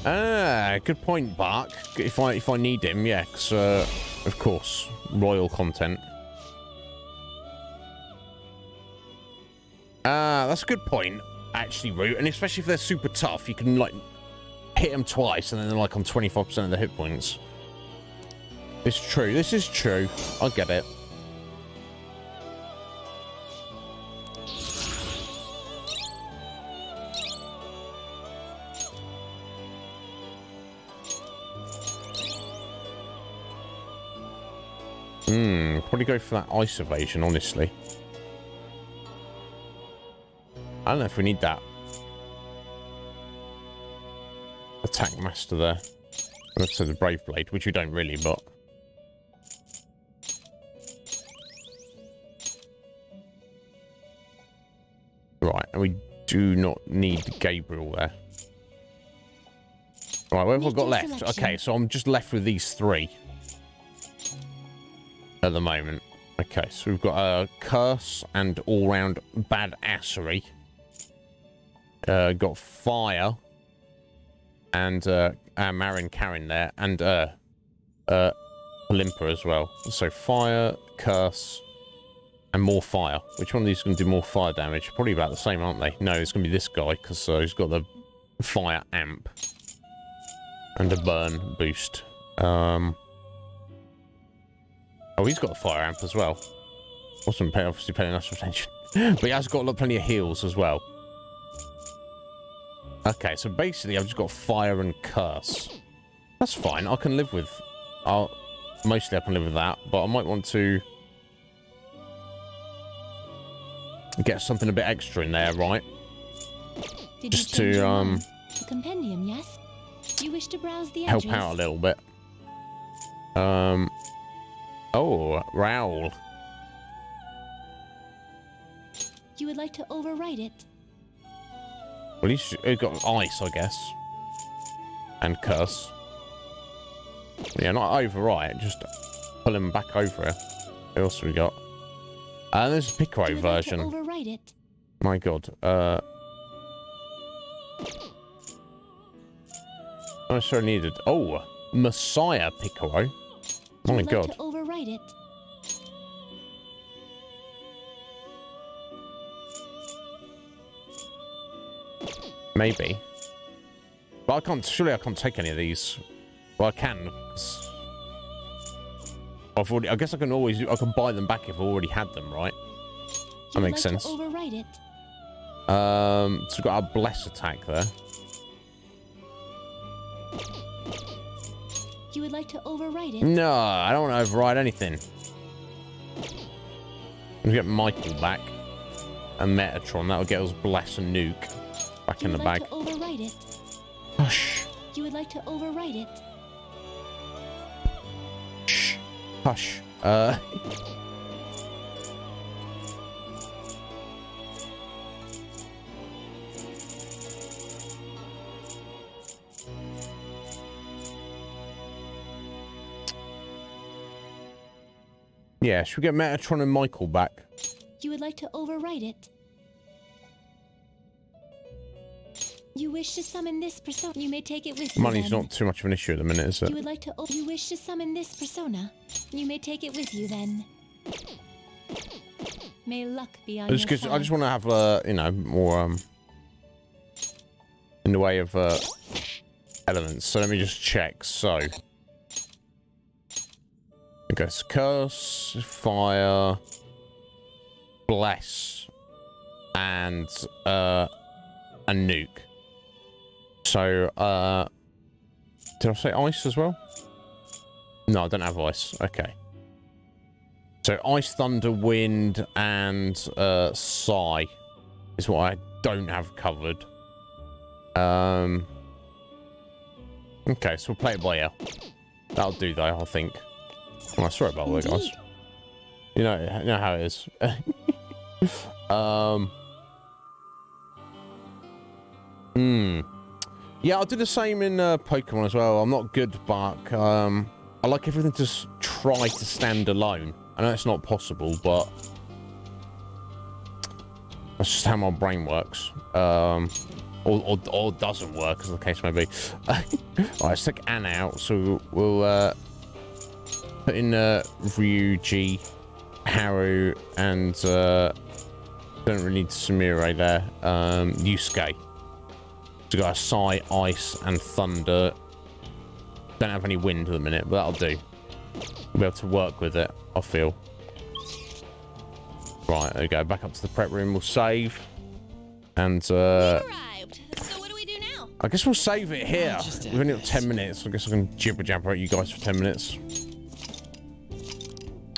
Ah, good point, Bark. If I need him, yeah, 'cause, of course, royal content. Ah, that's a good point, actually, Root. And especially if they're super tough, you can like hit them twice, and then they're like on 25% of the hit points. It's true. This is true. I get it. Probably go for that ice evasion, honestly. I don't know if we need that. Attack master there. Let's say the Brave Blade, which we don't really, but... Right, and we do not need Gabriel there. Right, what have I got left? Okay, so I'm just left with these three. At the moment. Okay, so we've got a curse and all-round badassery. Got fire and Marin Karen there, and Olympia as well. So fire, curse, and more fire. Which one of these is going to do more fire damage? Probably about the same, aren't they? No, it's going to be this guy, because he's got the fire amp and a burn boost. Oh, he's got the fire amp as well. Wasn't obviously paying us attention. But he has got plenty of heals as well. Okay, so basically I've just got fire and curse. That's fine. I can live with... mostly I can live with that, but I might want to get something a bit extra in there, right? Just to the compendium, yes? You wish to browse the help out a little bit. Oh, Raoul. You would like to overwrite it? Well, he's got ice, I guess. And curse. Yeah, not overwrite, just pull him back over here. What else have we got? There's a Piccolo version. Like to overwrite it? My god. I sure needed. Oh, Messiah Piccolo. My god. To overwrite it? Maybe. But I can't, surely I can't take any of these. Well, I can. I've already, I guess I can always, I can buy them back if I already had them, right? That makes sense. To overwrite it? So we've got our bless attack there. You would like to overwrite it? No, I don't want to override anything. We'll get Michael back. And Metatron, that'll get us bless and nuke back in the bag. To overwrite it? Hush. You would like to overwrite it? Shh. Hush. Yeah, should we get Metatron and Michael back? You would like to overwrite it? You wish to summon this persona. You may take it with you. Money's not too much of an issue at the minute, is it? You would like to. You wish to summon this persona. You may take it with you then. May luck be on your side. I just want to have you know, more in the way of elements. So let me just check. So okay, so curse, fire, bless, and a nuke. So, did I say ice as well? No, I don't have ice. Okay. So, ice, thunder, wind, and psi is what I don't have covered. Okay, so we'll play it by ear. That'll do, though, I think. Oh, sorry about that, guys. You know how it is. Yeah, I'll do the same in Pokemon as well. I'm not good, but I like everything to try to stand alone. I know it's not possible, but that's just how my brain works. Or doesn't work, as the case may be. Alright, let's take Anna out. So we'll put in Ryuji, Haru, and don't really need Sumire there. Yusuke. So we've got a Psi, Ice, and Thunder. Don't have any wind at the minute, but that'll do. We'll be able to work with it, I feel. Right, there we go. Back up to the prep room. We'll save. And, We've arrived. So what do we do now? I guess we'll save it here. We've only got 10 minutes. I guess I can jibber-jabber at you guys for 10 minutes.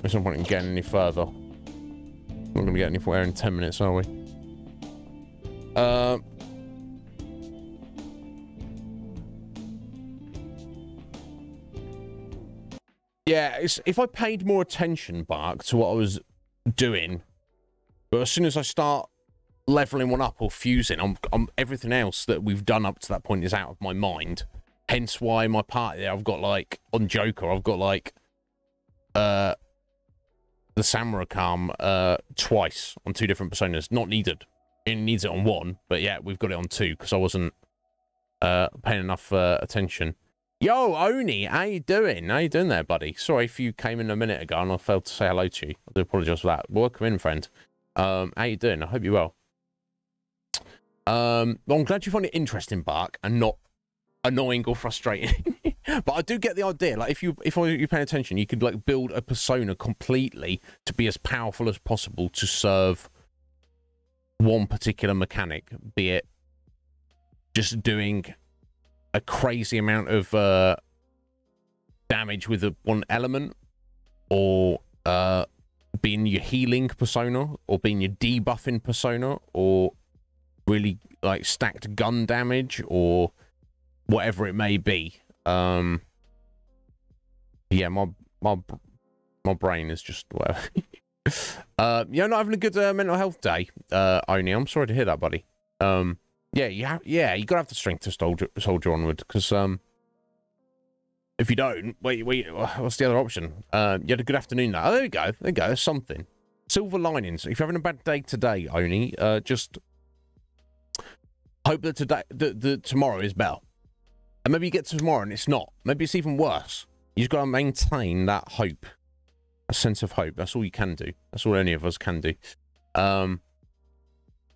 There's no point in getting any further. Not going to get anywhere in 10 minutes, are we? Yeah, if I paid more attention, Bark, to what I was doing, but as soon as I start leveling one up or fusing, I'm everything else that we've done up to that point is out of my mind. Hence why my party there, I've got like, on Joker, I've got like, the Samurai twice on 2 different personas. Not needed. It needs it on 1, but yeah, we've got it on 2 because I wasn't paying enough attention. Yo, Oni, how you doing? How you doing there, buddy? Sorry if you came in a minute ago and I failed to say hello to you. I do apologise for that. Welcome in, friend. How you doing? I hope you're well. Well, I'm glad you find it interesting, Bark, and not annoying or frustrating. But I do get the idea. Like, if you're paying attention, you could like build a persona completely to be as powerful as possible to serve one particular mechanic, be it just doing a crazy amount of damage with one element, or being your healing persona, or being your debuffing persona, or really like stacked gun damage, or whatever it may be. Yeah, my brain is just whatever. You're not having a good mental health day, Oni. I'm sorry to hear that, buddy. Yeah, you gotta have the strength to soldier onward, because if you don't, wait, what's the other option? You had a good afternoon now. Oh, there you go. There's something. Silver linings. If you're having a bad day today, Oni, just hope that tomorrow is better. And maybe you get to tomorrow and it's not. Maybe it's even worse. You just got to maintain that hope. A sense of hope. That's all you can do. That's all any of us can do.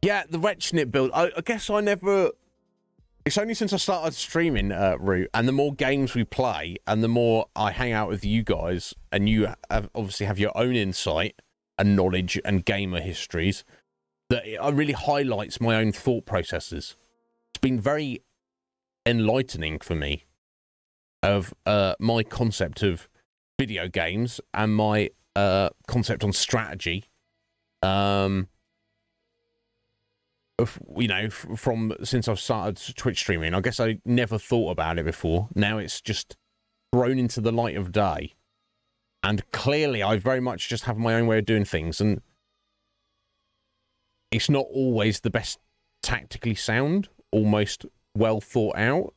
Yeah, the Wretchnit build. I guess I never... It's only since I started streaming, Root, and the more games we play, and the more I hang out with you guys, and you obviously have your own insight and knowledge and gamer histories, that it really highlights my own thought processes. It's been very enlightening for me of my concept of video games and my concept on strategy. You know, from since I've started Twitch streaming. I guess I never thought about it before. Now it's just thrown into the light of day. And clearly I very much just have my own way of doing things, and it's not always the best tactically sound, almost well thought out.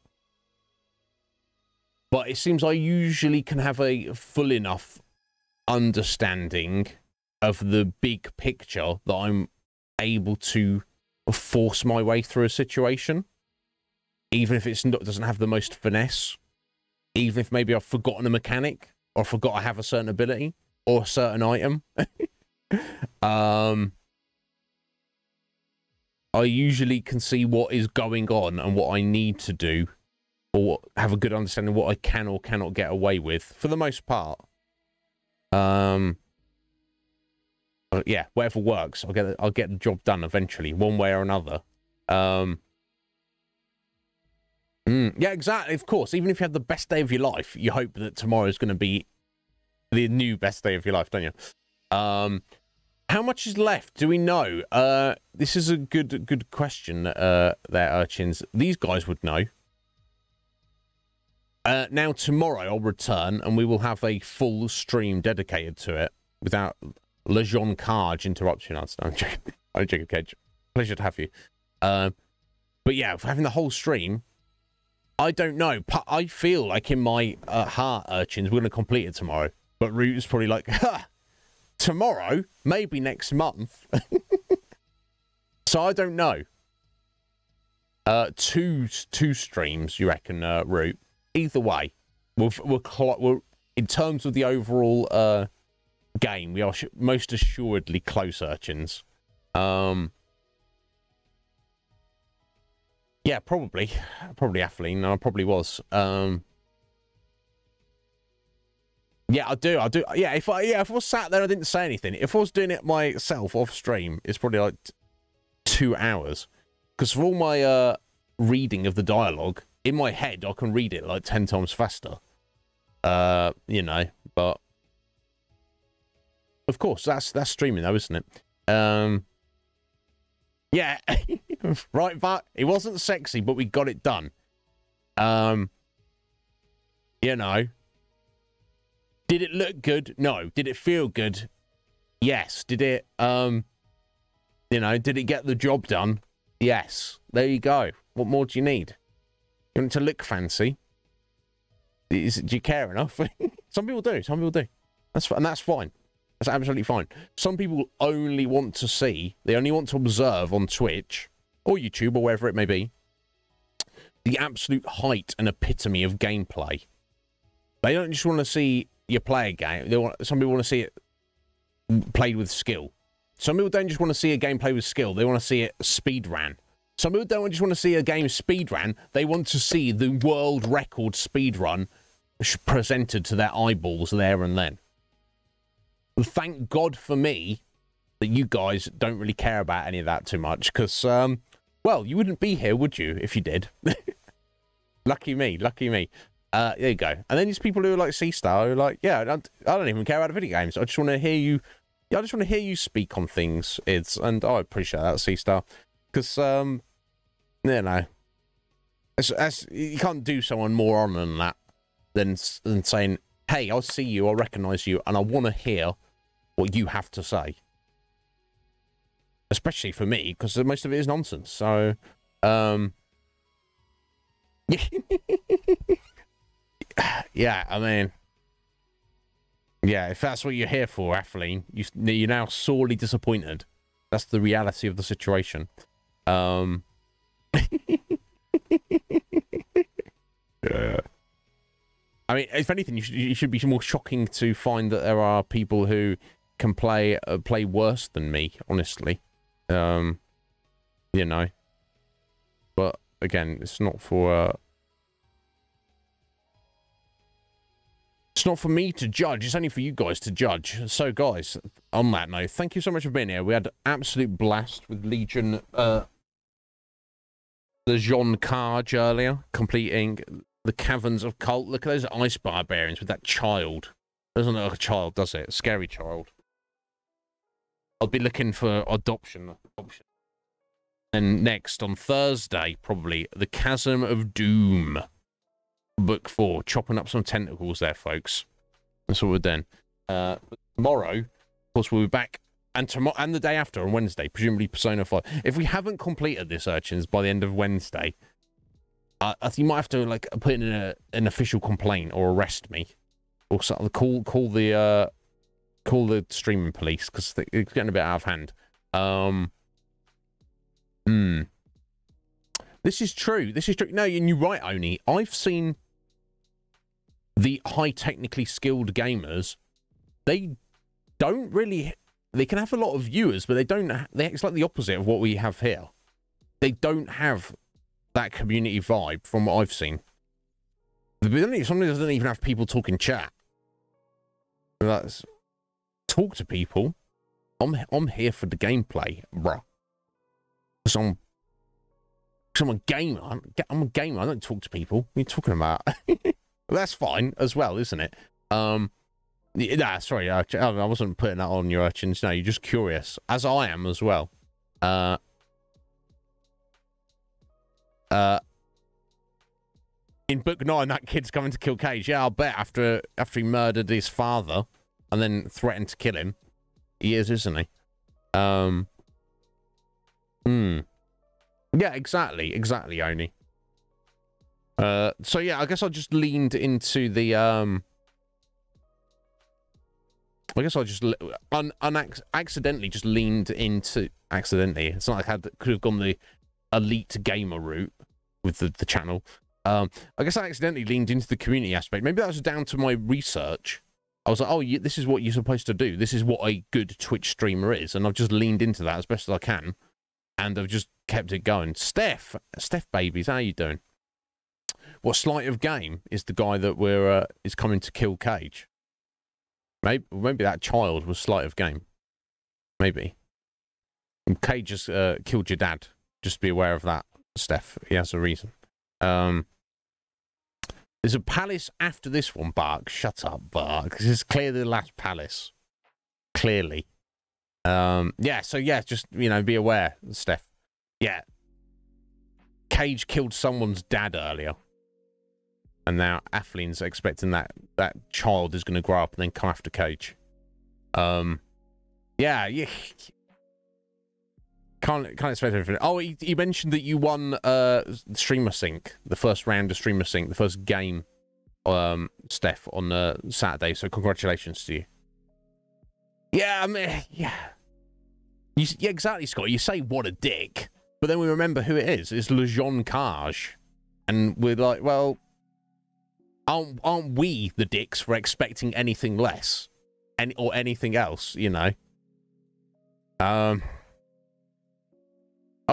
But it seems I usually can have a full enough understanding of the big picture that I'm able to force my way through a situation, even if it's not, doesn't have the most finesse, even if maybe I've forgotten a mechanic, or forgot I have a certain ability or a certain item. I usually can see what is going on and what I need to do, or have a good understanding of what I can or cannot get away with for the most part. Yeah, whatever works, I'll get the job done eventually, one way or another. Yeah, exactly. Of course, even if you have the best day of your life, you hope that tomorrow is going to be the new best day of your life, don't you? How much is left? Do we know? This is a good question. There, urchins. These guys would know. Now tomorrow I'll return, and we will have a full stream dedicated to it without Lejean Carge interruption. I'm joking, Kedge. Pleasure to have you. But yeah, having the whole stream, I don't know. I feel like in my heart, urchins, we're going to complete it tomorrow. But Root is probably like, ha! Tomorrow? Maybe next month. So I don't know. Two streams, you reckon, Root? Either way, we're in terms of the overall game, we are most assuredly close, urchins. Yeah, probably Atheline. No, I probably was. Yeah, I do. Yeah, if I was sat there and I didn't say anything, if I was doing it myself off stream, it's probably like 2 hours. Because for all my reading of the dialogue, in my head, I can read it like 10 times faster. You know, but of course, that's streaming though, isn't it? Yeah, right, but it wasn't sexy, but we got it done. You know, did it look good? No. Did it feel good? Yes. Did it, you know, did it get the job done? Yes. There you go. What more do you need? You want it to look fancy? Do you care enough? Some people do. Some people do. And that's fine. That's absolutely fine. Some people only want to see, they only want to observe on Twitch or YouTube or wherever it may be, the absolute height and epitome of gameplay. They don't just want to see you play a game. Some people want to see it played with skill. Some people don't just want to see a game played with skill. They want to see it speed ran. Some people don't just want to see a game speed ran. They want to see the world record speed run presented to their eyeballs there and then. Well, thank God for me that you guys don't really care about any of that too much, because, well, you wouldn't be here, would you, if you did? Lucky me, lucky me. There you go. And then there's people who are like C-Star, who are like, yeah, I don't even care about video games. I just want to hear you. I just want to hear you speak on things. And I appreciate that, C-Star, because you know, you can't do someone more on than that than saying, hey, I see you, I recognise you, and I want to hear what you have to say. Especially for me, because most of it is nonsense. So, yeah, I mean, yeah, if that's what you're here for, Atheline, you're now sorely disappointed. That's the reality of the situation. Yeah. I mean, if anything, you should be more shocking to find that there are people who can play worse than me, honestly. You know. But, again, it's not for... It's not for me to judge. It's only for you guys to judge. So, guys, on that note, thank you so much for being here. We had an absolute blast with Legion... the Jean Carge earlier, completing the Caverns of Cult. Look at those ice barbarians with that child. Doesn't look like a child, does it? Scary child. I'll be looking for adoption. And next, on Thursday, probably, The Chasm of Doom. Book 4. Chopping up some tentacles there, folks. That's what we're doing. Tomorrow, of course, we'll be back. And tomorrow, and the day after, on Wednesday, presumably Persona 5. If we haven't completed this, urchins, by the end of Wednesday, I think you might have to like put in an official complaint or arrest me, or something. Call the streaming police, because it's getting a bit out of hand. This is true. This is true. No, and you're right, Oni. I've seen the high technically skilled gamers. They don't really. They can have a lot of viewers, but they don't. It's like the opposite of what we have here. They don't have that community vibe from what I've seen. Somebody doesn't even have people talk in chat. Talk to people. I'm here for the gameplay, bruh. Because I'm a gamer. I'm a gamer. I don't talk to people. What are you talking about? That's fine as well, isn't it? Nah, sorry, I wasn't putting that on your urchins. No, you're just curious, as I am as well. In book 9, that kid's coming to kill Cage. Yeah, I'll bet after he murdered his father and then threatened to kill him, he is, isn't he? Yeah, exactly, Oni. So yeah, I guess I just leaned into the I guess I just accidentally just leaned into... Accidentally. It's not like I could have gone the elite gamer route with the channel. I guess I accidentally leaned into the community aspect. Maybe that was down to my research. I was like, oh, this is what you're supposed to do. This is what a good Twitch streamer is. And I've just leaned into that as best as I can. And I've just kept it going. Steph babies, how you doing? What, Sleight of Game is the guy that is coming to kill Cage? Maybe that child was Sleight of Game. Maybe. And Cage just killed your dad. Just be aware of that, Steph. He has a reason. There's a palace after this one, Bark. Shut up, Bark. This is clearly the last palace. Clearly. Yeah, so yeah, just, be aware, Steph. Yeah. Cage killed someone's dad earlier. And now Atheline's expecting that child is going to grow up and then come after Cage. Yeah. Can't expect everything. Oh, he mentioned that you won Streamer Sync, the first round of Streamer Sync, the first game, Steph, on Saturday. So congratulations to you. Yeah, I mean, yeah. Yeah, exactly, Scott. You say what a dick, but then we remember who it is. It's Le Jean Carge. And we're like, well, aren't we the dicks for expecting anything less? Or anything else, you know? Oh,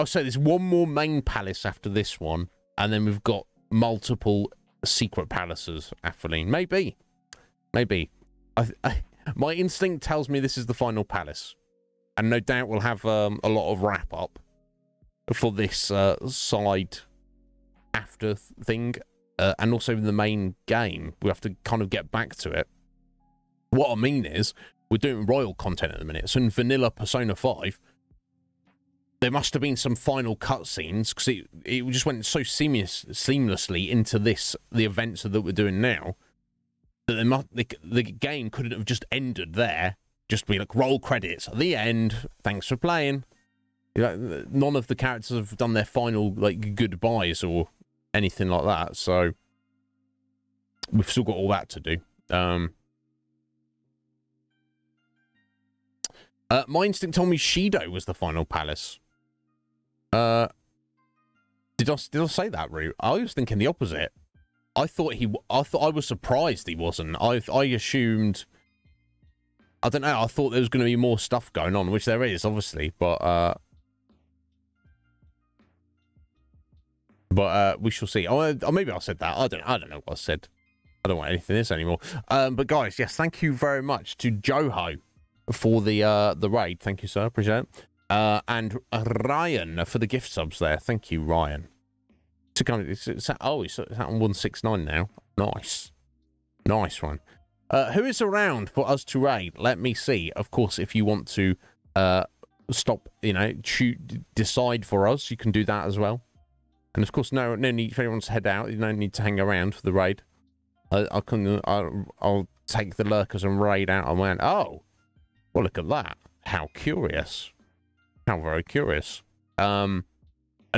so there's one more main palace after this one, and then we've got multiple secret palaces, Atheline. Maybe. My instinct tells me this is the final palace. And no doubt we'll have a lot of wrap-up for this side after thing. And also in the main game, we have to kind of get back to it. What I mean is, we're doing royal content at the minute. So in vanilla Persona 5, there must have been some final cutscenes, because it just went so seamlessly into the events that we're doing now, that the game couldn't have just ended there. Just be like, roll credits at the end, thanks for playing. You know, none of the characters have done their final like goodbyes or anything like that, so we've still got all that to do. My instinct told me Shido was the final palace. Did I say that, Rue? I was thinking the opposite. I was surprised he wasn't. I assumed, I don't know, I thought there was going to be more stuff going on, which there is, obviously, but we shall see. Or maybe I said that. I don't know what I said. I don't want anything this anymore. But guys, yes, thank you very much to Joho for the raid. Thank you, sir. Appreciate it. And Ryan for the gift subs there. Thank you, Ryan. It's at 169 now. Nice. Nice one. Who is around for us to raid? Let me see. Of course, if you want to stop, you know, decide for us, you can do that as well. And of course, no need if anyone wants to head out. You don't need to hang around for the raid. I'll take the lurkers and raid out and went, oh, well, look at that. How curious. How very curious. And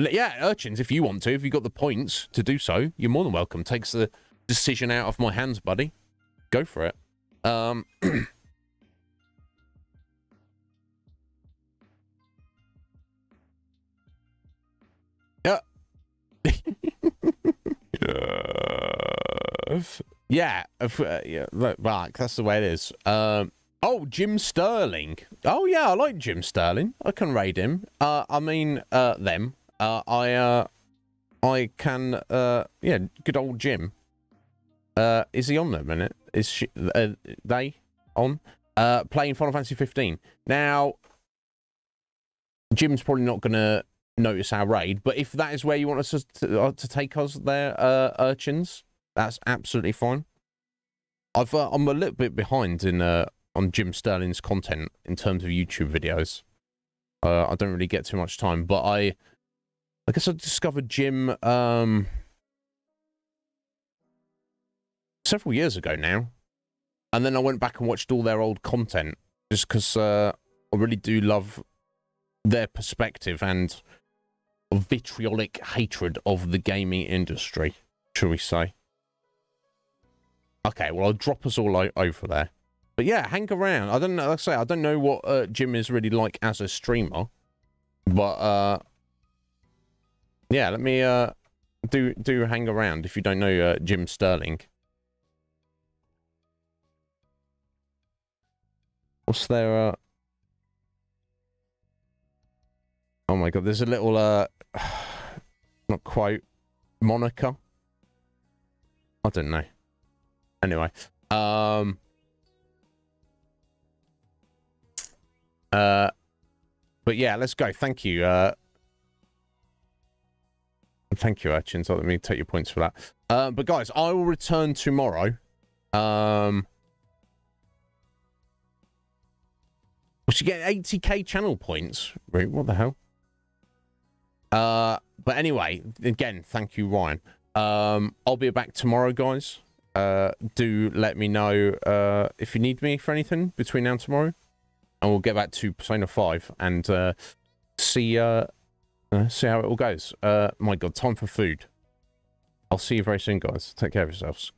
yeah, urchins, if you want to, if you've got the points to do so, you're more than welcome. Takes the decision out of my hands, buddy. Go for it. Yeah. Yeah, right, that's the way it is. Oh, Jim Sterling. Oh yeah, I like Jim Sterling. I can raid him. I mean, them. I can. Yeah, good old Jim. Is he on there a minute? Is she? They on? Playing Final Fantasy 15 now. Jim's probably not gonna notice our raid, but if that is where you want us to take us there, urchins, that's absolutely fine. I'm a little bit behind in on Jim Sterling's content in terms of YouTube videos. I don't really get too much time, but I guess I discovered Jim several years ago now, and then I went back and watched all their old content just because I really do love their perspective and vitriolic hatred of the gaming industry, shall we say. Okay, well, I'll drop us all over there. But yeah, hang around. I don't know, like I say, I don't know what Jim is really like as a streamer. But, yeah, let me do hang around if you don't know Jim Sterling. What's their, oh my god, there's a little, not quite, moniker? I don't know. Anyway, but yeah, let's go. Thank you. Thank you, urchins. Let me take your points for that. But guys, I will return tomorrow. We should get 80k channel points. Right, what the hell? But anyway, again, thank you, Ryan. I'll be back tomorrow, guys. Do let me know if you need me for anything between now and tomorrow, and we'll get back to Persona 5 and see how it all goes. My god, time for food. I'll see you very soon, guys. Take care of yourselves.